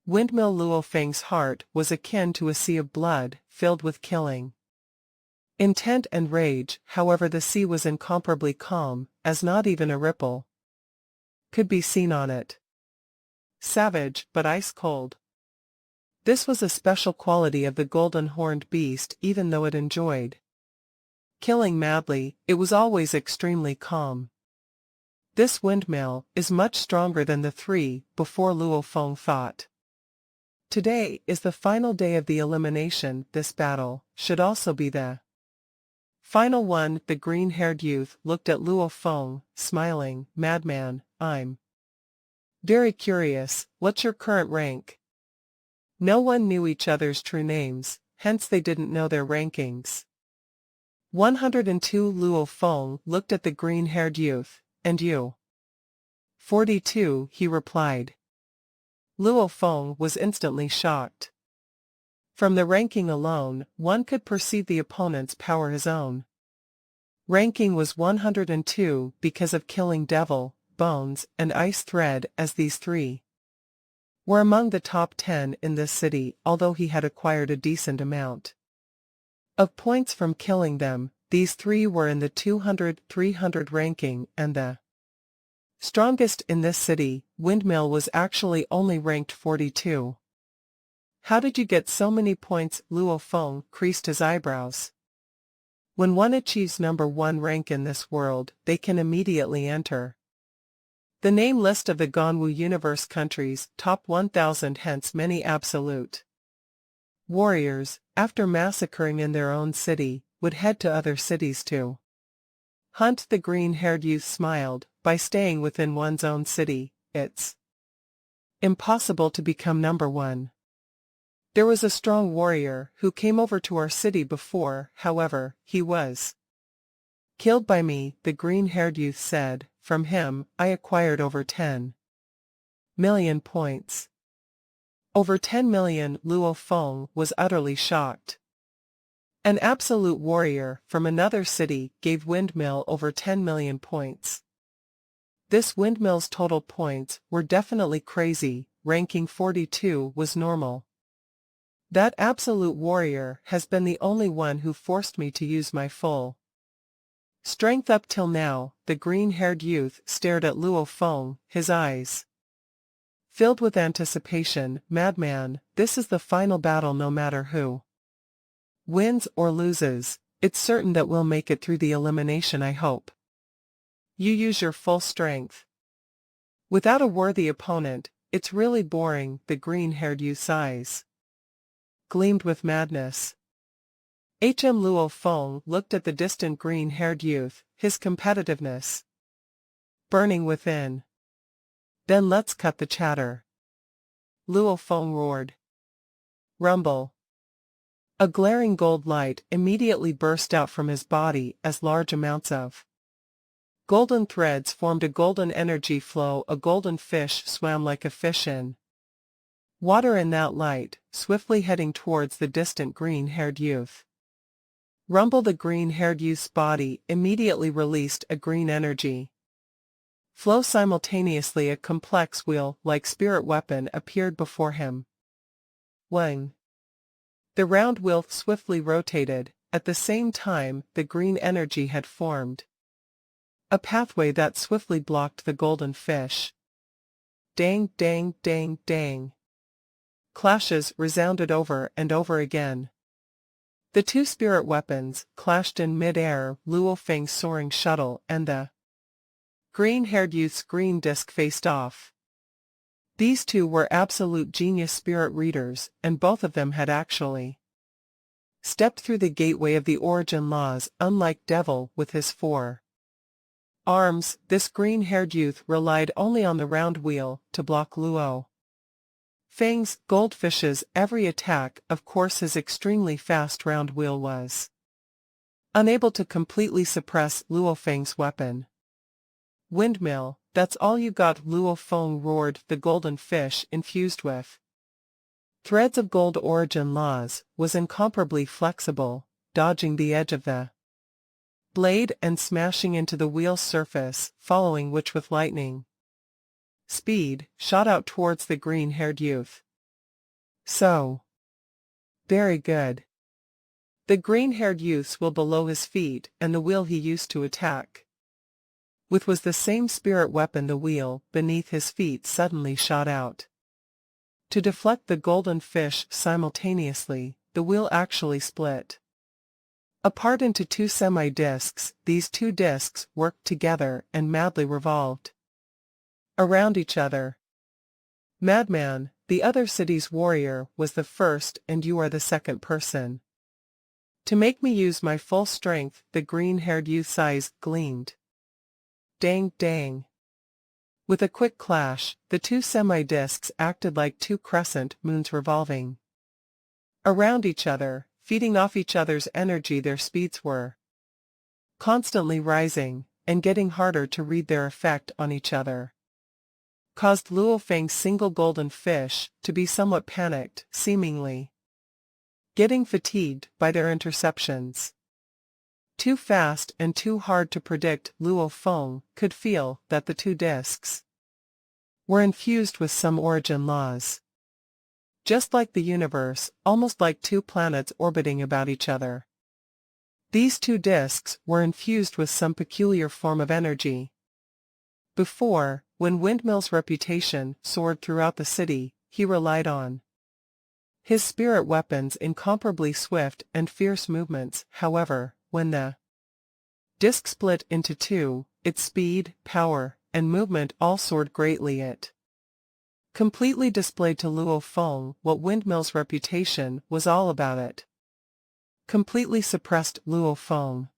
Windmill Luo Feng's heart was akin to a sea of blood, filled with killing intent and rage. However, the sea was incomparably calm, as not even a ripple could be seen on it. Savage, but ice-cold. This was a special quality of the golden-horned beast. Even though it enjoyed killing madly, it was always extremely calm. This windmill is much stronger than the three before, Luo Feng thought. Today is the final day of the elimination. This battle should also be the final one. The green-haired youth looked at Luo Feng, smiling. Madman, I'm very curious, what's your current rank? No one knew each other's true names, hence they didn't know their rankings. 102. Luo Feng looked at the green-haired youth. And you? 42, he replied. Luo Feng was instantly shocked. From the ranking alone, one could perceive the opponent's power his own. Ranking was 102 because of killing Devil, Bones, and Ice Thread, as these three were among the top 10 in this city, although he had acquired a decent amount of points from killing them. These three were in the 200-300 ranking, and the strongest in this city, Windmill, was actually only ranked 42. How did you get so many points? Luo Feng creased his eyebrows. When one achieves number 1 rank in this world, they can immediately enter the name list of the Ganwu Universe countries, top 1000, hence many absolute warriors, after massacring in their own city, would head to other cities to hunt. The green-haired youth smiled. By staying within one's own city, it's impossible to become number 1. There was a strong warrior who came over to our city before, however, he was killed by me, the green-haired youth said. From him, I acquired over 10 million points. Over 10 million, Luo Feng was utterly shocked. An absolute warrior from another city gave Windmill over 10 million points. This Windmill's total points were definitely crazy. Ranking 42 was normal. That absolute warrior has been the only one who forced me to use my full strength up till now. The green-haired youth stared at Luo Feng, his eyes filled with anticipation. Madman, this is the final battle. No matter who wins or loses, it's certain that we'll make it through the elimination. I hope you use your full strength. Without a worthy opponent, it's really boring. The green-haired youth's eyes gleamed with madness. Luo Feng looked at the distant green-haired youth, his competitiveness burning within. Then let's cut the chatter, Luo Feng roared. Rumble. A glaring gold light immediately burst out from his body as large amounts of golden threads formed a golden energy flow. A golden fish swam like a fish in water in that light, swiftly heading towards the distant green-haired youth. Rumble. The green-haired youth's body immediately released a green energy flow. Simultaneously, a complex wheel-like spirit weapon appeared before him. Wang. The round wheel swiftly rotated. At the same time, the green energy had formed a pathway that swiftly blocked the golden fish. Dang, dang, dang, dang. Clashes resounded over and over again. The two spirit weapons clashed in mid-air. Luo Feng's soaring shuttle and the green-haired youth's green disc faced off. These two were absolute genius spirit readers, and both of them had actually stepped through the gateway of the origin laws. Unlike Devil with his 4 arms, this green-haired youth relied only on the round wheel to block Luo Feng's goldfish's every attack. Of course, his extremely fast round wheel was unable to completely suppress Luo Feng's weapon. Windmill, that's all you got? Luo Feng roared. The golden fish, infused with threads of gold origin laws, was incomparably flexible, dodging the edge of the blade and smashing into the wheel's surface, following which with lightning speed, shot out towards the green-haired youth. So very good. The green-haired youth's wheel below his feet, and the wheel he used to attack with was the same spirit weapon. The wheel beneath his feet suddenly shot out to deflect the golden fish. Simultaneously, the wheel actually split apart into 2 semi-discs. These 2 discs worked together and madly revolved around each other. Madman, the other city's warrior was the first and you are the second person to make me use my full strength. The green-haired youth's eyes gleamed. Dang, dang. With a quick clash, the 2 semi-discs acted like 2 crescent moons revolving around each other, feeding off each other's energy. Their speeds were constantly rising, and getting harder to read. Their effect on each other caused Luo Feng's single golden fish to be somewhat panicked, seemingly getting fatigued by their interceptions. Too fast and too hard to predict, Luo Feng could feel that the two discs were infused with some origin laws. Just like the universe, almost like two planets orbiting about each other. These two discs were infused with some peculiar form of energy. Before, when Windmill's reputation soared throughout the city, he relied on his spirit weapons' incomparably swift and fierce movements. However, when the disc split into two, its speed, power, and movement all soared greatly. It completely displayed to Luo Feng what Windmill's reputation was all about. It completely suppressed Luo Feng.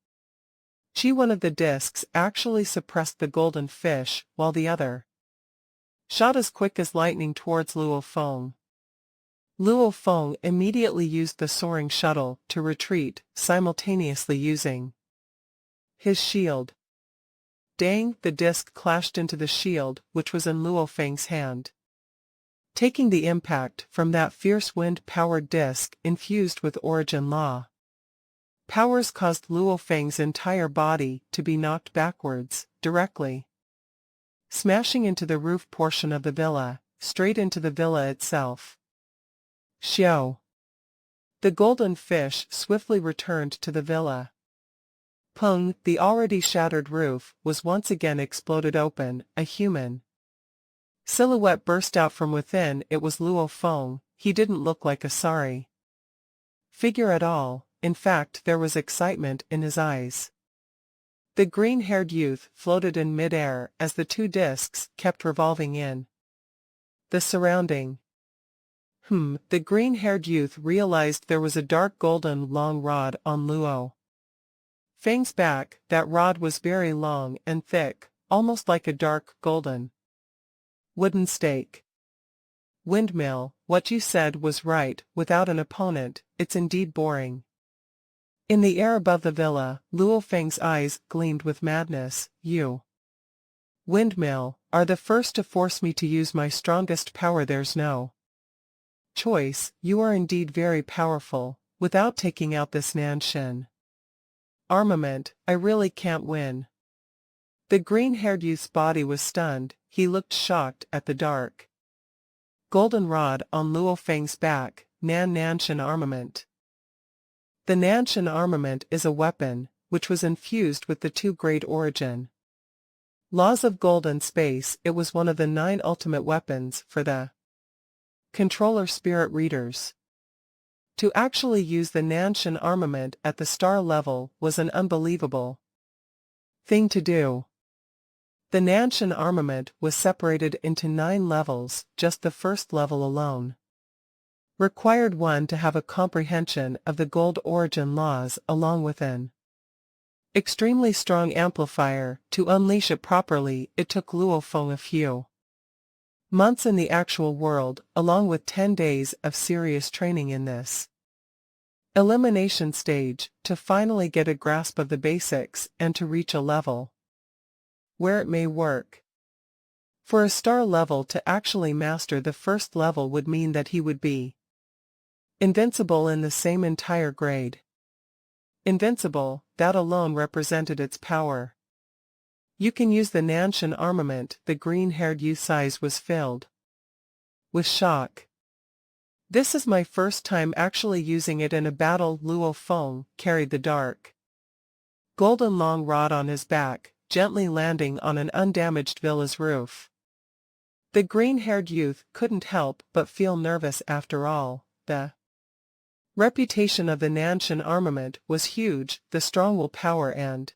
One of the discs actually suppressed the golden fish, while the other shot as quick as lightning towards Luo Feng. Luo Feng immediately used the soaring shuttle to retreat, simultaneously using his shield. Dang! The disc clashed into the shield which was in Luo Feng's hand. Taking the impact from that fierce wind-powered disc infused with origin law powers caused Luo Feng's entire body to be knocked backwards, directly smashing into the roof portion of the villa, straight into the villa itself. Xiao. The golden fish swiftly returned to the villa. Peng, the already shattered roof was once again exploded open, a human silhouette burst out from within. It was Luo Feng. He didn't look like a sorry figure at all, in fact there was excitement in his eyes. The green-haired youth floated in mid-air as the two discs kept revolving in the surrounding. The green-haired youth realized there was a dark golden long rod on Luo Feng's back. That rod was very long and thick, almost like a dark golden wooden stake. Windmill, what you said was right. Without an opponent, it's indeed boring. In the air above the villa, Luo Feng's eyes gleamed with madness. You, Windmill, are the first to force me to use my strongest power. There's no choice. You are indeed very powerful. Without taking out this Nanshan armament, I really can't win. The green-haired youth's body was stunned. He looked shocked at the dark golden rod on Luo Feng's back. Nanshan armament. The Nanshan armament is a weapon, which was infused with the two great origin laws of golden space. It was one of the 9 ultimate weapons for the controller spirit readers. To actually use the Nanshan armament at the star level was an unbelievable thing to do. The Nanshan armament was separated into 9 levels. Just the first level alone required one to have a comprehension of the gold origin laws along with an extremely strong amplifier. To unleash it properly, it took Luo Feng a few months in the actual world, along with 10 days of serious training in this elimination stage, to finally get a grasp of the basics and to reach a level where it may work. For a star level to actually master the first level would mean that he would be invincible in the same entire grade. Invincible, that alone represented its power. You can use the Nanshan armament. The green-haired youth's eyes was filled with shock. This is my first time actually using it in a battle. Luo Feng carried the dark golden long rod on his back, gently landing on an undamaged villa's roof. The green-haired youth couldn't help but feel nervous. After all, the reputation of the Nanshan armament was huge. The strong willpower and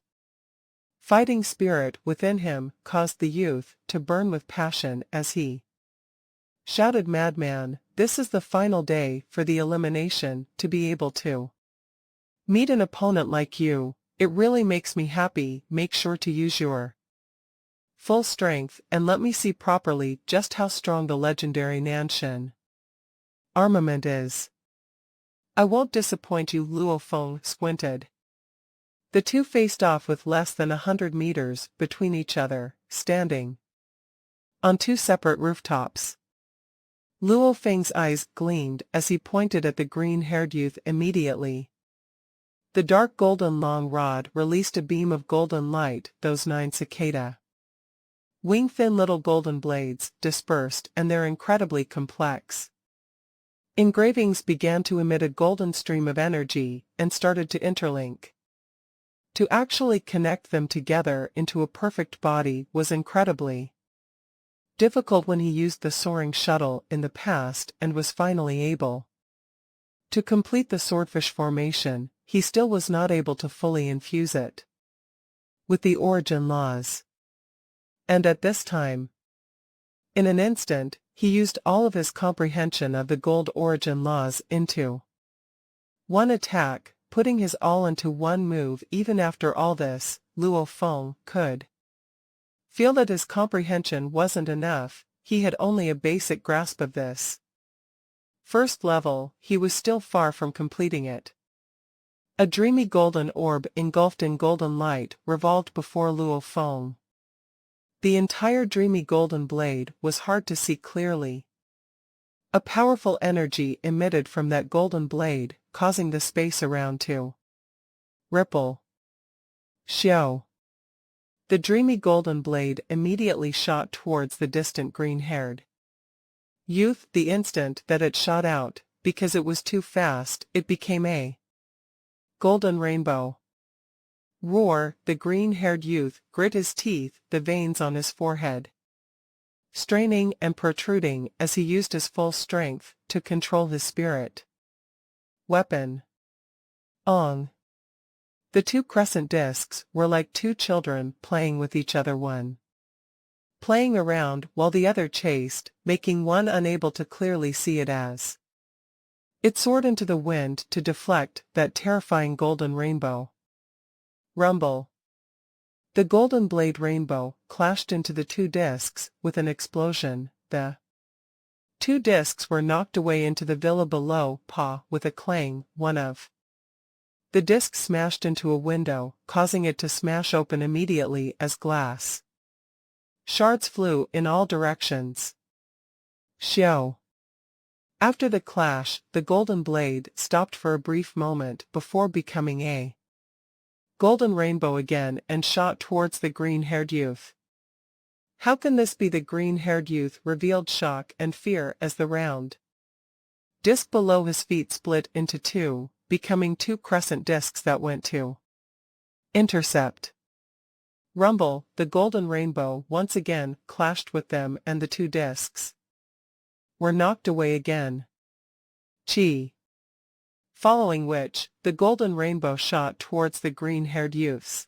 fighting spirit within him caused the youth to burn with passion as he shouted, "Madman, this is the final day for the elimination. To be able to meet an opponent like you, it really makes me happy. Make sure to use your full strength and let me see properly just how strong the legendary Nanshan armament is. I won't disappoint you." Luo Feng squinted. The two faced off with less than 100 meters between each other, standing on 2 separate rooftops. Luo Feng's eyes gleamed as he pointed at the green-haired youth immediately. The dark golden long rod released a beam of golden light, those 9 cicada wing-thin little golden blades dispersed, and they're incredibly complex. Engravings began to emit a golden stream of energy and started to interlink. To actually connect them together into a perfect body was incredibly difficult when he used the soaring shuttle in the past and was finally able to complete the swordfish formation. He still was not able to fully infuse it with the origin laws. And at this time, in an instant, he used all of his comprehension of the gold origin laws into one attack, putting his all into one move. Even after all this, Luo Feng could feel that his comprehension wasn't enough. He had only a basic grasp of this first level. He was still far from completing it. A dreamy golden orb engulfed in golden light revolved before Luo Feng. The entire dreamy golden blade was hard to see clearly. A powerful energy emitted from that golden blade, causing the space around to ripple. Xiao. The dreamy golden blade immediately shot towards the distant green-haired youth. The instant that it shot out, because it was too fast, it became a golden rainbow. Roar! The green-haired youth grit his teeth, the veins on his forehead straining and protruding as he used his full strength to control his spirit weapon. Ong! The 2 crescent discs were like 2 children playing with each other, one playing around while the other chased, making one unable to clearly see it as it soared into the wind to deflect that terrifying golden rainbow. Rumble. The golden blade rainbow clashed into the 2 discs with an explosion. The 2 discs were knocked away into the villa below. Pa! With a clang, one of the discs smashed into a window, causing it to smash open immediately as glass shards flew in all directions. Xiao. After the clash, the golden blade stopped for a brief moment before becoming a golden rainbow again and shot towards the green-haired youth. How can this be? The green-haired youth revealed shock and fear as the round disc below his feet split into 2, becoming 2 crescent discs that went to intercept. Rumble! The golden rainbow once again clashed with them and the 2 discs were knocked away again. Chi. Following which, the golden rainbow shot towards the green-haired youth's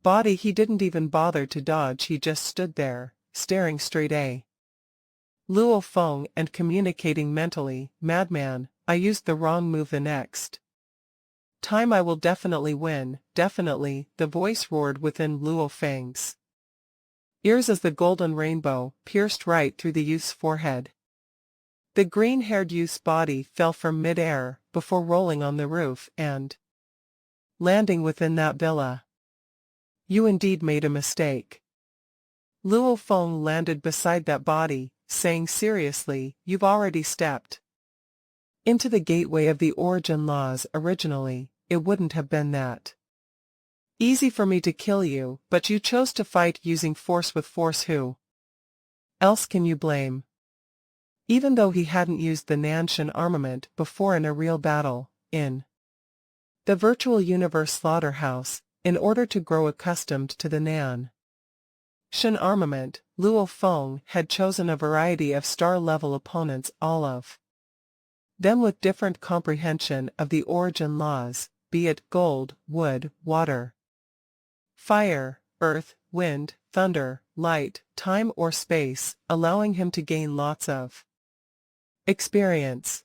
body. He didn't even bother to dodge. He just stood there, staring straight at Luo Feng and communicating mentally. Madman, I used the wrong move. The next time I will definitely win, definitely, the voice roared within Luo Feng's ears as the golden rainbow pierced right through the youth's forehead. The green-haired youth's body fell from mid-air, before rolling on the roof and landing within that villa. You indeed made a mistake. Luo Feng landed beside that body, saying seriously, you've already stepped into the gateway of the origin laws. Originally, it wouldn't have been that easy for me to kill you, but you chose to fight using force with force. Who else can you blame? Even though he hadn't used the Nanshan armament before in a real battle, in the virtual universe slaughterhouse, in order to grow accustomed to the Nanshan armament, Luo Feng had chosen a variety of star-level opponents, all of them with different comprehension of the origin laws, be it gold, wood, water, fire, earth, wind, thunder, light, time or space, allowing him to gain lots of experience.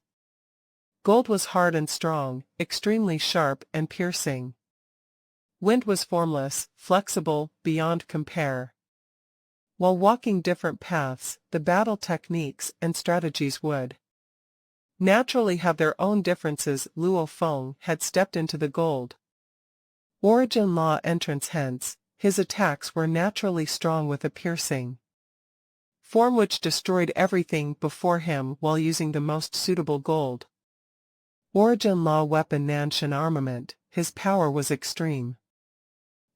Gold was hard and strong, extremely sharp and piercing. Wind was formless, flexible, beyond compare. While walking different paths, the battle techniques and strategies would naturally have their own differences. Luo Feng had stepped into the gold origin law entrance, hence, his attacks were naturally strong with a piercing form which destroyed everything before him while using the most suitable gold. Origin law weapon Nanshan armament, his power was extreme.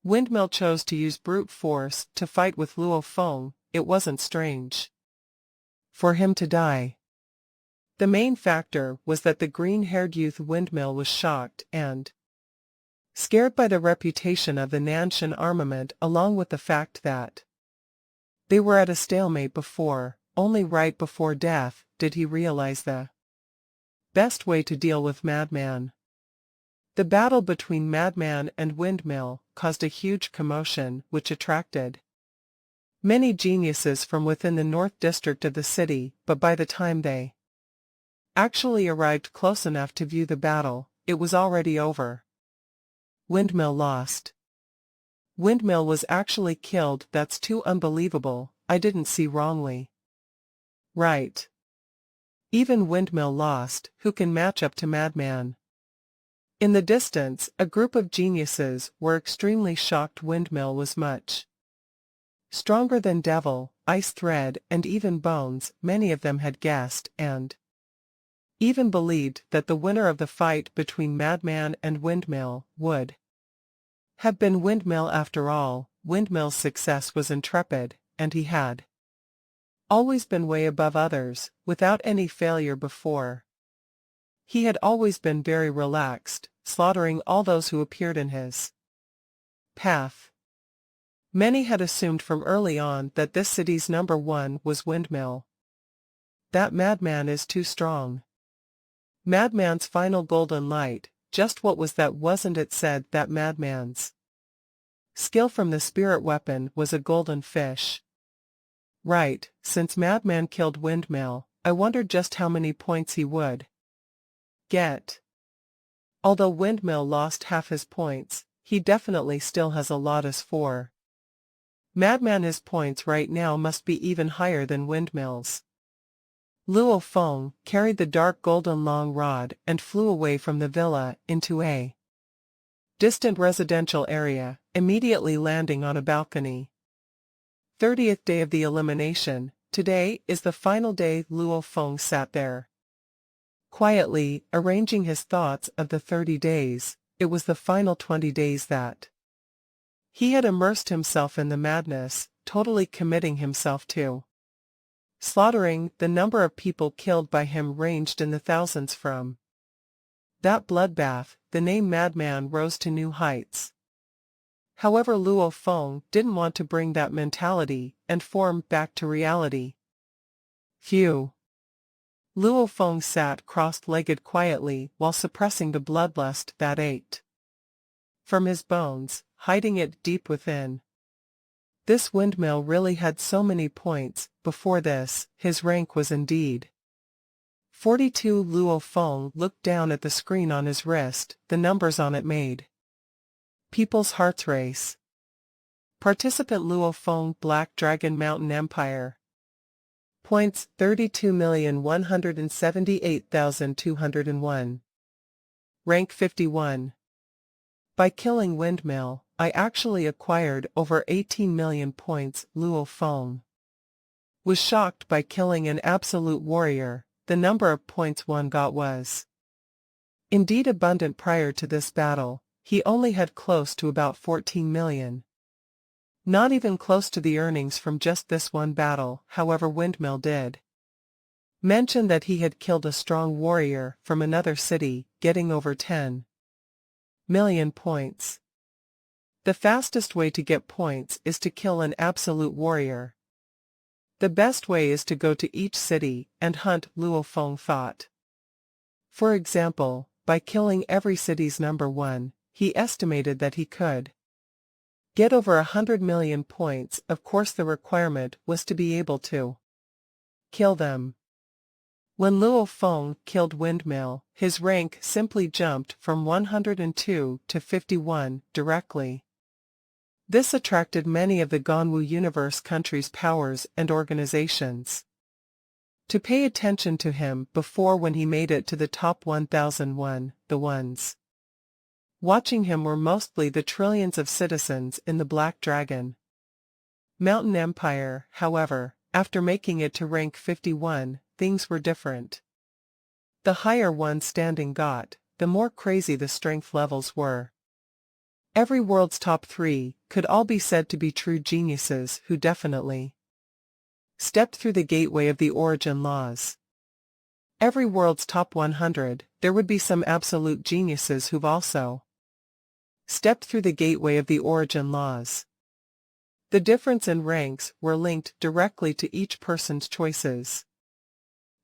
Windmill chose to use brute force to fight with Luo Feng. It wasn't strange for him to die. The main factor was that the green-haired youth Windmill was shocked and scared by the reputation of the Nanshan armament, along with the fact that they were at a stalemate before. Only right before death did he realize the best way to deal with Madman. The battle between Madman and Windmill caused a huge commotion which attracted many geniuses from within the north district of the city, but by the time they actually arrived close enough to view the battle, it was already over. Windmill lost. Windmill was actually killed. That's too unbelievable. I didn't see wrongly. Right. Even Windmill lost. Who can match up to Madman? In the distance, a group of geniuses were extremely shocked. Windmill was much stronger than Devil, Ice Thread, and even Bones. Many of them had guessed and even believed that the winner of the fight between Madman and Windmill would have been Windmill after all. Windmill's success was intrepid, and he had always been way above others, without any failure before. He had always been very relaxed, slaughtering all those who appeared in his path. Many had assumed from early on that this city's number one was Windmill. That Madman is too strong. Madman's final golden light, just what was that? Wasn't it said that Madman's skill from the spirit weapon was a golden fish? Right, since Madman killed Windmill, I wondered just how many points he would get. Although Windmill lost half his points, he definitely still has a lot as for Madman. His points right now must be even higher than Windmill's. Luo Feng carried the dark golden long rod and flew away from the villa into a distant residential area, immediately landing on a balcony. 30th day of the elimination. Today is the final day. Luo Feng sat there, quietly arranging his thoughts of the 30 days. It was the final 20 days that he had immersed himself in the madness, totally committing himself to slaughtering. The number of people killed by him ranged in the thousands. From that bloodbath, the name Madman rose to new heights. However, Luo Feng didn't want to bring that mentality and form back to reality. Phew. Luo Feng sat cross-legged quietly while suppressing the bloodlust that ate from his bones, hiding it deep within. This Windmill really had so many points. Before this, his rank was indeed 42. Luo Feng looked down at the screen on his wrist. The numbers on it made people's hearts race. Participant Luo Feng, Black Dragon Mountain Empire. Points 32,178,201. Rank 51. By killing Windmill, I actually acquired over 18 million points. Luo Feng was shocked by killing an absolute warrior. The number of points one got was indeed abundant. Prior to this battle, he only had close to about 14 million. Not even close to the earnings from just this one battle. However, Windmill did mention that he had killed a strong warrior from another city, getting over 10 million points. The fastest way to get points is to kill an absolute warrior. The best way is to go to each city and hunt. Luo Feng thought. For example, by killing every city's number one, he estimated that he could get over 100 million points. Of course, the requirement was to be able to kill them. When Luo Feng killed Windmill, his rank simply jumped from 102 to 51 directly. This attracted many of the Ganwu universe countries' powers and organizations to pay attention to him. Before, when he made it to the top 1001, the ones watching him were mostly the trillions of citizens in the Black Dragon Mountain Empire. However, after making it to rank 51, things were different. The higher one standing got, the more crazy the strength levels were. Every world's top 3 could all be said to be true geniuses who definitely stepped through the gateway of the origin laws. Every world's top 100, there would be some absolute geniuses who've also stepped through the gateway of the origin laws. The difference in ranks were linked directly to each person's choices.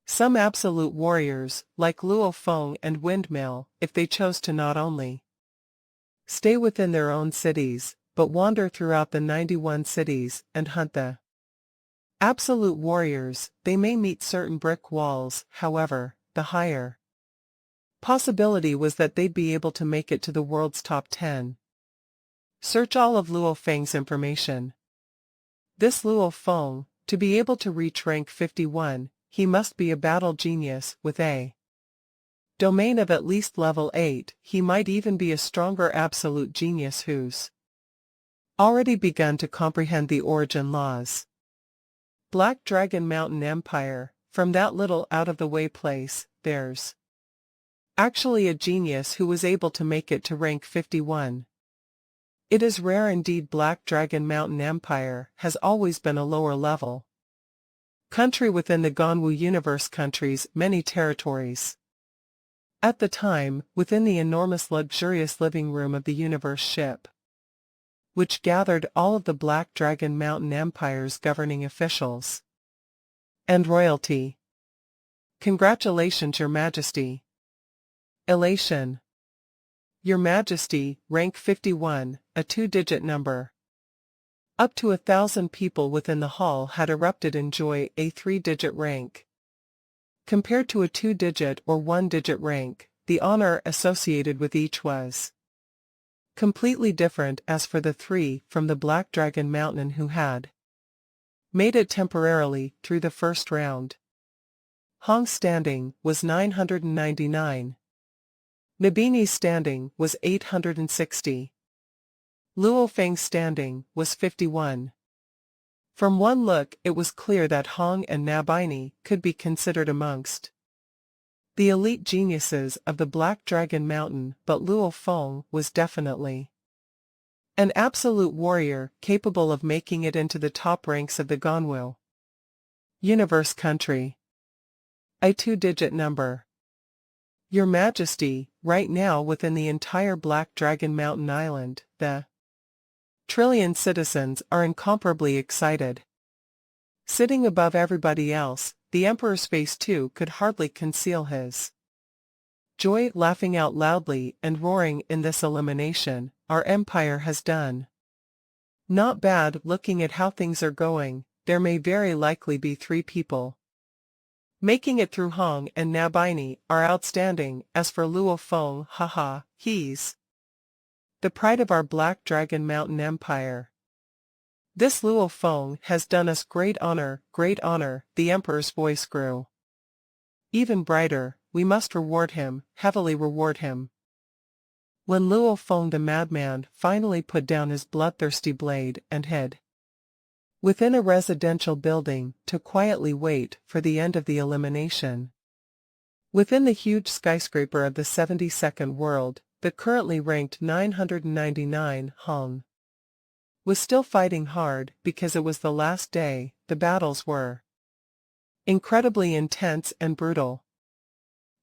Some absolute warriors, like Luo Feng and Windmill, if they chose to not only stay within their own cities, but wander throughout the 91 cities and hunt the absolute warriors, they may meet certain brick walls. However, the higher possibility was that they'd be able to make it to the world's top 10. Search all of Luo Feng's information. This Luo Feng, to be able to reach rank 51, he must be a battle genius with a domain of at least level 8. He might even be a stronger absolute genius who's already begun to comprehend the origin laws. Black Dragon Mountain Empire, from that little out-of-the-way place, there's actually a genius who was able to make it to rank 51. It is rare indeed. Black Dragon Mountain Empire has always been a lower level country within the Ganwu universe countries, many territories. At the time, within the enormous luxurious living room of the universe ship, which gathered all of the Black Dragon Mountain Empire's governing officials and royalty. Congratulations, Your Majesty. Elation. Your Majesty, rank 51, a 2-digit number. Up to 1,000 people within the hall had erupted in joy. A 3-digit rank compared to a 2-digit or 1-digit rank, the honor associated with each was completely different. As for the 3 from the Black Dragon Mountain who had made it temporarily through the first round, Hong's standing was 999. Nabini's standing was 860. Luo Feng's standing was 51. From one look it was clear that Hong and Nabini could be considered amongst the elite geniuses of the Black Dragon Mountain, but Luo Feng was definitely an absolute warrior capable of making it into the top ranks of the Ganwu universe country. A 2-digit number. Your Majesty, right now within the entire Black Dragon Mountain Island, the trillion citizens are incomparably excited. Sitting above everybody else, the Emperor's face too could hardly conceal his joy, laughing out loudly and roaring in this elimination. Our empire has done not bad. Looking at how things are going, there may very likely be 3 people making it through. Hong and Nabini are outstanding. As for Luo Feng, haha, he's the pride of our Black Dragon Mountain Empire. This Luo Feng has done us great honor, great honor. The Emperor's voice grew even brighter. We must reward him, heavily reward him. When Luo Feng the madman finally put down his bloodthirsty blade and hid within a residential building to quietly wait for the end of the elimination. Within the huge skyscraper of the 72nd world, the currently ranked 999 Hong was still fighting hard because it was the last day. The battles were incredibly intense and brutal.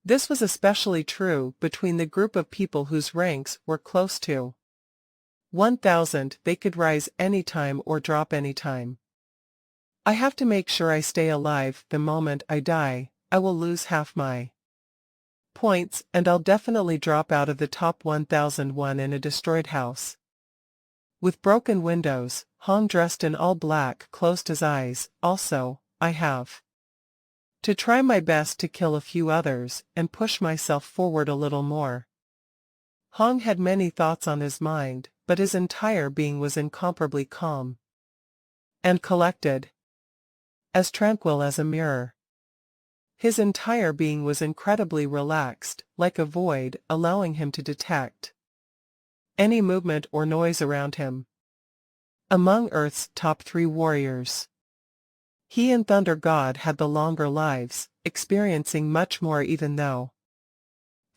This was especially true between the group of people whose ranks were close to 1,000. They could rise anytime or drop anytime. I have to make sure I stay alive. The moment I die, I will lose half my points, and I'll definitely drop out of the top 1,001 in a destroyed house with broken windows. Hong, dressed in all black, closed his eyes. Also, I have to try my best to kill a few others and push myself forward a little more. Hong had many thoughts on his mind, but his entire being was incomparably calm and collected, as tranquil as a mirror. His entire being was incredibly relaxed, like a void, allowing him to detect any movement or noise around him. Among Earth's top 3 warriors, He and Thunder God had the longer lives, experiencing much more even though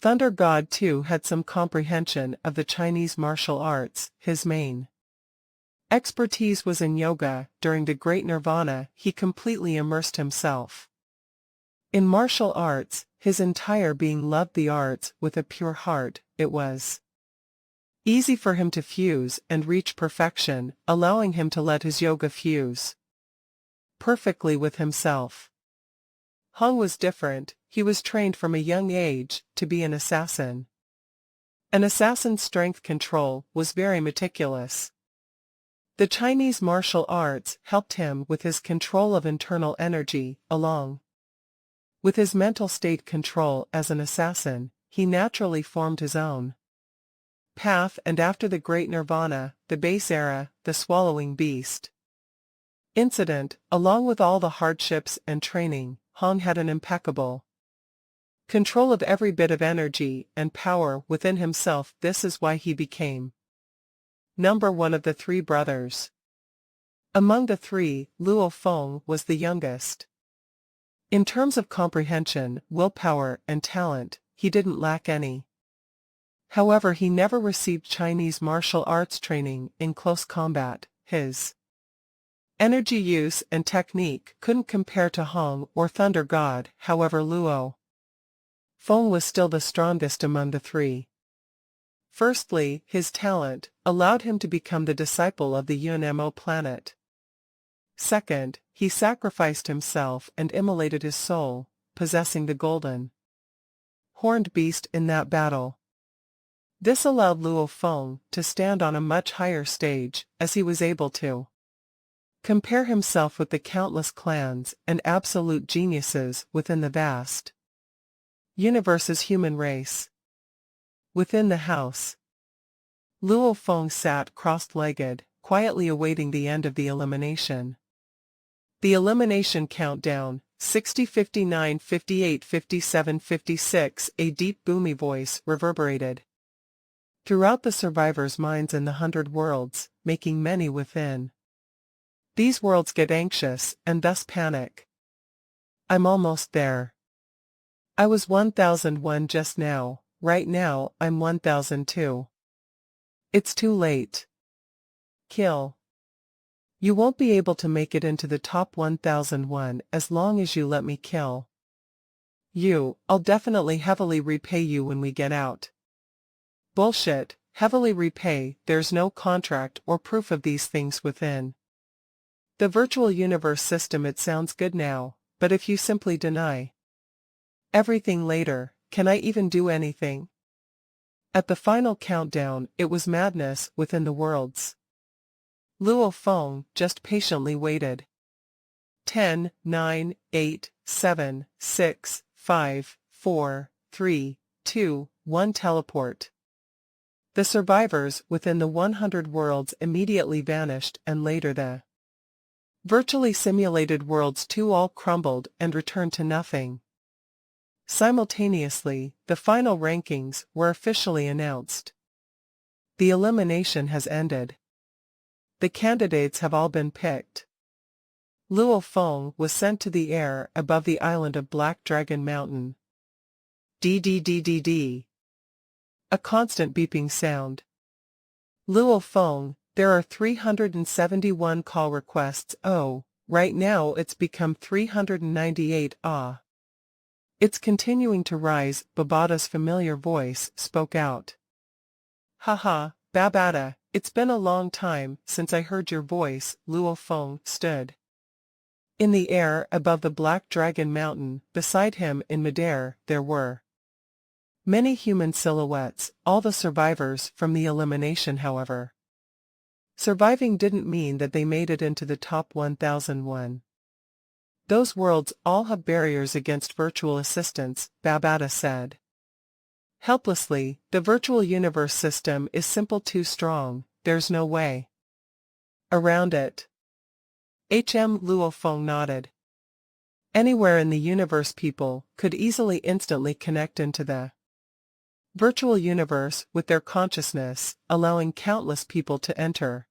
Thunder God too had some comprehension of the Chinese martial arts. His main expertise was in yoga. During the Great Nirvana, he completely immersed himself in martial arts. His entire being loved the arts with a pure heart. It was easy for him to fuse and reach perfection, allowing him to let his yoga fuse perfectly with himself. Hong was different. He was trained from a young age to be an assassin. An assassin's strength control was very meticulous. The Chinese martial arts helped him with his control of internal energy, along with his mental state control. As an assassin, he naturally formed his own path, and after the Great Nirvana, the base era, the swallowing beast incident, along with all the hardships and training, Hong had an impeccable control of every bit of energy and power within himself. This is why he became number one of the three brothers. Among the three, Luo Feng was the youngest. In terms of comprehension, willpower, and talent, he didn't lack any. However, he never received Chinese martial arts training in close combat. His energy use and technique couldn't compare to Hong or Thunder God. However, Luo Feng was still the strongest among the three. Firstly, his talent allowed him to become the disciple of the Yunmo planet. Second, he sacrificed himself and immolated his soul, possessing the golden horned beast in that battle. This allowed Luo Feng to stand on a much higher stage, as he was able to compare himself with the countless clans and absolute geniuses within the vast universe's human race. Within the house, Luo Feng sat cross-legged, quietly awaiting the end of the elimination. The elimination countdown, 60, 59, 58, 57, 56, a deep boomy voice reverberated throughout the survivors' minds in the 100 worlds, making many within these worlds get anxious and thus panic. I'm almost there. I was 1001 just now. Right now, I'm 1002. It's too late. Kill. You won't be able to make it into the top 1001 as long as you let me kill you. I'll definitely heavily repay you when we get out. Bullshit. Heavily repay. There's no contract or proof of these things within the virtual universe system. It sounds good now, but if you simply deny everything later, can I even do anything? At the final countdown, it was madness within the worlds. Luo Feng just patiently waited. 10, 9, 8, 7, 6, 5, 4, 3, 2, 1 teleport. The survivors within the 100 worlds immediately vanished, and later the virtually simulated worlds too all crumbled and returned to nothing. Simultaneously, the final rankings were officially announced. The elimination has ended. The candidates have all been picked. Luo Feng was sent to the air above the island of Black Dragon Mountain. DDDDD. A constant beeping sound. Luo Feng, there are 371 call requests. Oh, right now it's become 398. Ah. It's continuing to rise. Babada's familiar voice spoke out. Haha, Babada, it's been a long time since I heard your voice. Luo Feng stood in the air above the Black Dragon Mountain. Beside him in midair, there were many human silhouettes, all the survivors from the elimination. However, surviving didn't mean that they made it into the top 1001. Those worlds all have barriers against virtual assistance, Babada said. Helplessly, the virtual universe system is simple too strong, there's no way around it. Luo Feng nodded. Anywhere in the universe people could easily instantly connect into the virtual universe with their consciousness, allowing countless people to enter.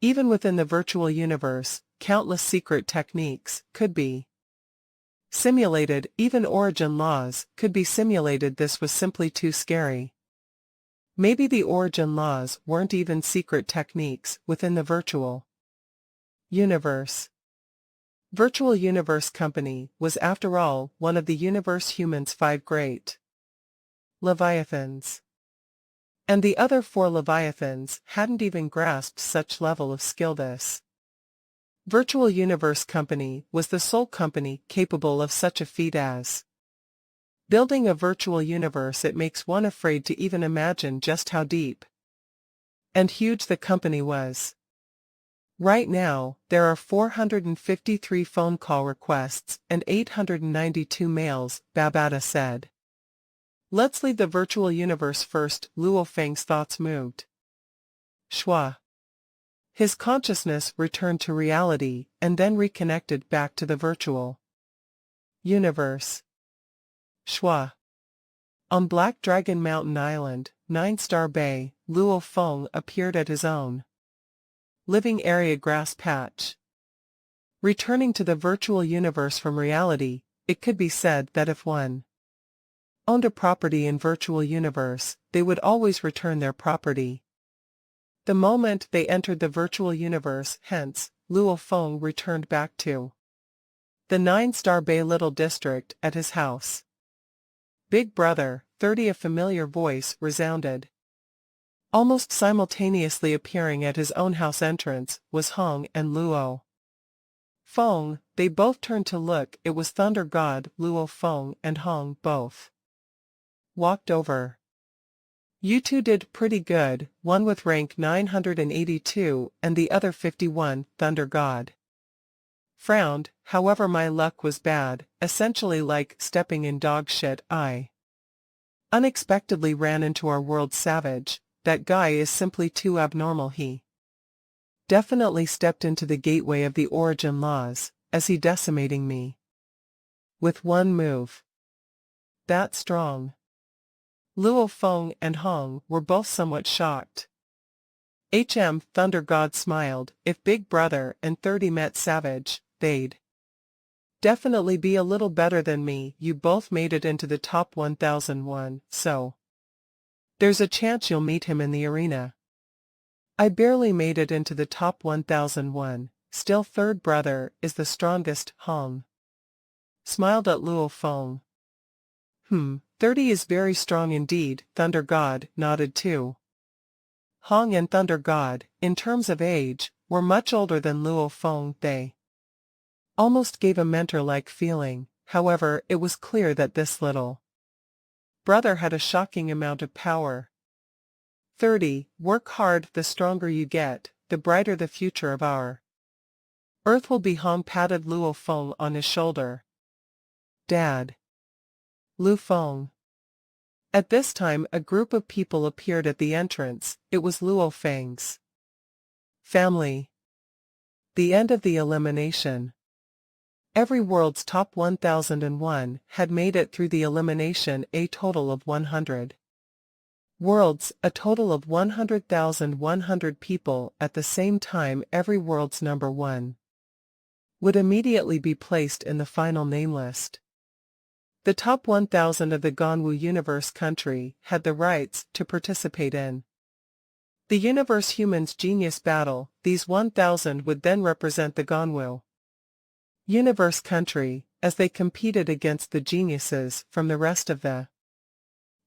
Even within the virtual universe, countless secret techniques, could be simulated, even origin laws could be simulated. This was simply too scary. Maybe the origin laws weren't even secret techniques within the virtual universe. Virtual Universe Company was after all one of the universe human's 5 great Leviathans. And the other 4 Leviathans hadn't even grasped such level of skill. This Virtual Universe Company was the sole company capable of such a feat as building a virtual universe. It makes one afraid to even imagine just how deep and huge the company was. Right now, there are 453 phone call requests and 892 mails, Babata said. Let's leave the virtual universe first. Luo Feng's thoughts moved. Shua. His consciousness returned to reality and then reconnected back to the virtual universe. Shua. On Black Dragon Mountain Island, 9-Star Bay, Luo Feng appeared at his own living area grass patch. Returning to the virtual universe from reality, it could be said that if one owned a property in virtual universe, they would always return their property the moment they entered the virtual universe. Hence, Luo Feng returned back to the 9-Star Bay Little District at his house. Big Brother, 30, a familiar voice resounded. Almost simultaneously appearing at his own house entrance was Hong and Luo Feng. They both turned to look. It was Thunder God. Luo Feng and Hong both walked over. You two did pretty good, one with rank 982 and the other 51, Thunder God frowned. However, my luck was bad, essentially like stepping in dog shit. I unexpectedly ran into our world's savage. That guy is simply too abnormal. He definitely stepped into the gateway of the origin laws, as he decimating me with one move. That strong. Luo Feng and Hong were both somewhat shocked. Thunder God smiled. If Big Brother and 30 met Savage, they'd definitely be a little better than me. You both made it into the top 1001, so there's a chance you'll meet him in the arena. I barely made it into the top 1001, still third brother is the strongest. Hong smiled at Luo Feng. 30 is very strong indeed. Thunder God nodded too. Hong and Thunder God, in terms of age, were much older than Luo Feng. They almost gave a mentor-like feeling. However, it was clear that this little brother had a shocking amount of power. 30. Work hard. The stronger you get, the brighter the future of our Earth will be. Hong patted Luo Feng on his shoulder. Dad. Lu Feng. At this time a group of people appeared at the entrance. It was Luo Feng's family. The end of the elimination. Every world's top 1001 had made it through the elimination, a total of 100 worlds, a total of 100,100 people at the same time. Every world's number 1 would immediately be placed in the final name list. The top 1,000 of the Ganwu Universe country had the rights to participate in the Universe Humans Genius Battle. These 1,000 would then represent the Ganwu Universe country, as they competed against the geniuses from the rest of the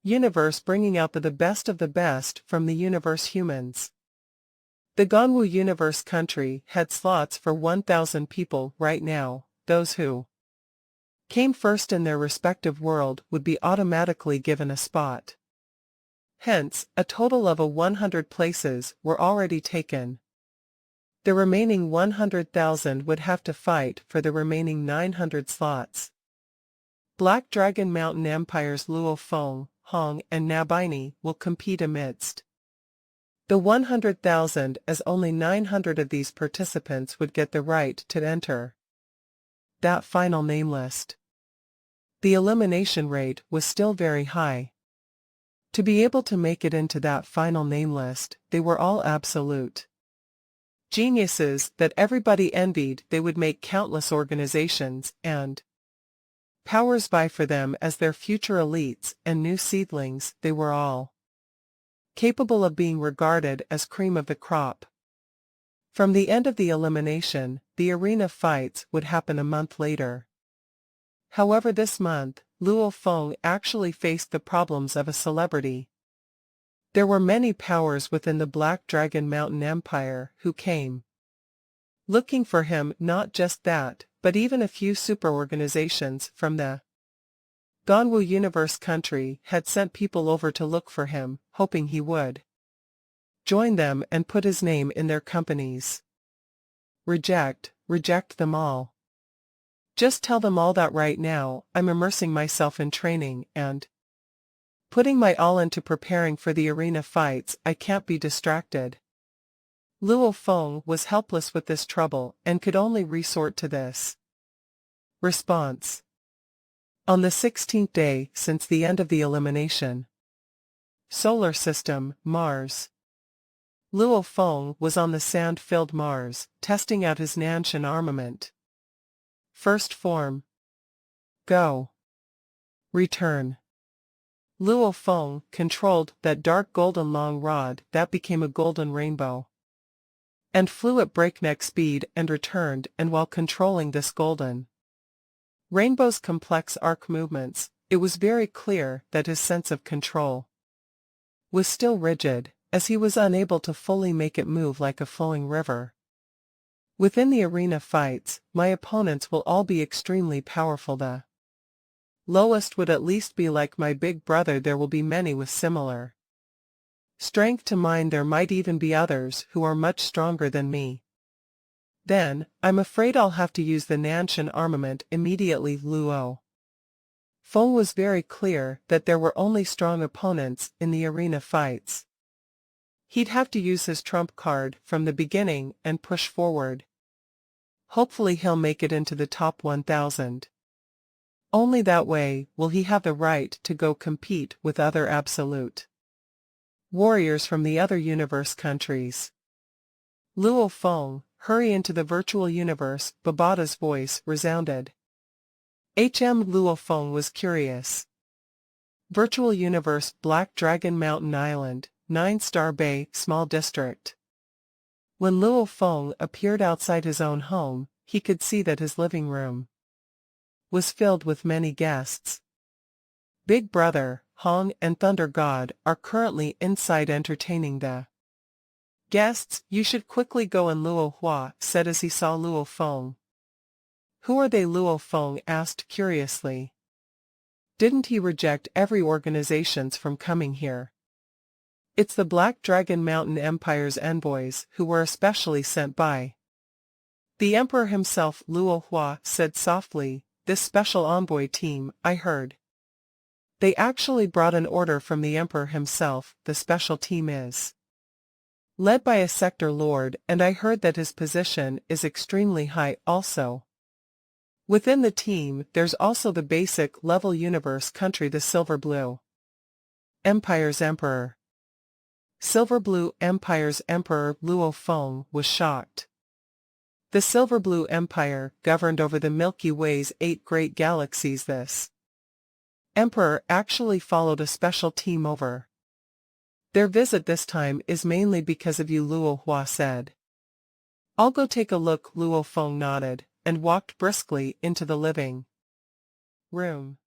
universe, bringing out the best of the best from the universe humans. The Ganwu Universe country had slots for 1,000 people right now. Those who came first in their respective world would be automatically given a spot. Hence, a total of 100 places were already taken. The remaining 100,000 would have to fight for the remaining 900 slots. Black Dragon Mountain Empire's Luo Feng, Hong and Nabini will compete amidst the 100,000, as only 900 of these participants would get the right to enter that final name list. The elimination rate was still very high. To be able to make it into that final name list, they were all absolute Geniuses that everybody envied, they would make countless organizations and powers vie for them as their future elites and new seedlings. They were all capable of being regarded as cream of the crop. From the end of the elimination, the arena fights would happen a month later. However, this month, Luo Feng actually faced the problems of a celebrity. There were many powers within the Black Dragon Mountain Empire who came looking for him. Not just that, but even a few super organizations from the Ganwu Universe country had sent people over to look for him, hoping he would join them and put his name in their companies. Reject them all. Just tell them all that right now I'm immersing myself in training and putting my all into preparing for the arena fights. I can't be distracted. Luo Feng was helpless with this trouble and could only resort to this response. On the 16th day since the end of the elimination solar system, Mars. Luo Feng was on the sand-filled Mars, testing out his Nanshan armament. First form. Go. Return. Luo Feng controlled that dark golden long rod that became a golden rainbow and flew at breakneck speed and returned, and while controlling this golden rainbow's complex arc movements, it was very clear that his sense of control was still rigid, as he was unable to fully make it move like a flowing river. Within the arena fights, my opponents will all be extremely powerful. The lowest would at least be like my big brother. There will be many with similar strength to mine. There might even be others who are much stronger than me. Then, I'm afraid I'll have to use the Nanshan armament immediately. Luo Feng was very clear that there were only strong opponents in the arena fights. He'd have to use his trump card from the beginning and push forward. Hopefully he'll make it into the top 1,000. Only that way will he have the right to go compete with other absolute warriors from the other universe countries. Luo Feng, hurry into the virtual universe. Babata's voice resounded. Luo Feng was curious. Virtual universe, Black Dragon Mountain Island, 9-star Bay, small district. When Luo Feng appeared outside his own home, he could see that his living room was filled with many guests. Big Brother, Hong and Thunder God are currently inside entertaining the guests. You should quickly go, and Luo Hua said as he saw Luo Feng. Who are they? Luo Feng asked curiously. Didn't he reject every organizations from coming here? It's the Black Dragon Mountain Empire's envoys who were especially sent by the Emperor himself. Luo Hua said softly. This special envoy team, I heard. They actually brought an order from the Emperor himself. The special team is led by a sector lord, and I heard that his position is extremely high also. Within the team, there's also the basic level universe country, the Silver Blue Empire's Emperor. Silver Blue Empire's Emperor. Luo Feng was shocked. The Silver Blue Empire governed over the Milky Way's 8 great galaxies. This Emperor actually followed a special team over. Their visit this time is mainly because of you, Luo Hua said. I'll go take a look. Luo Feng nodded, and walked briskly into the living room.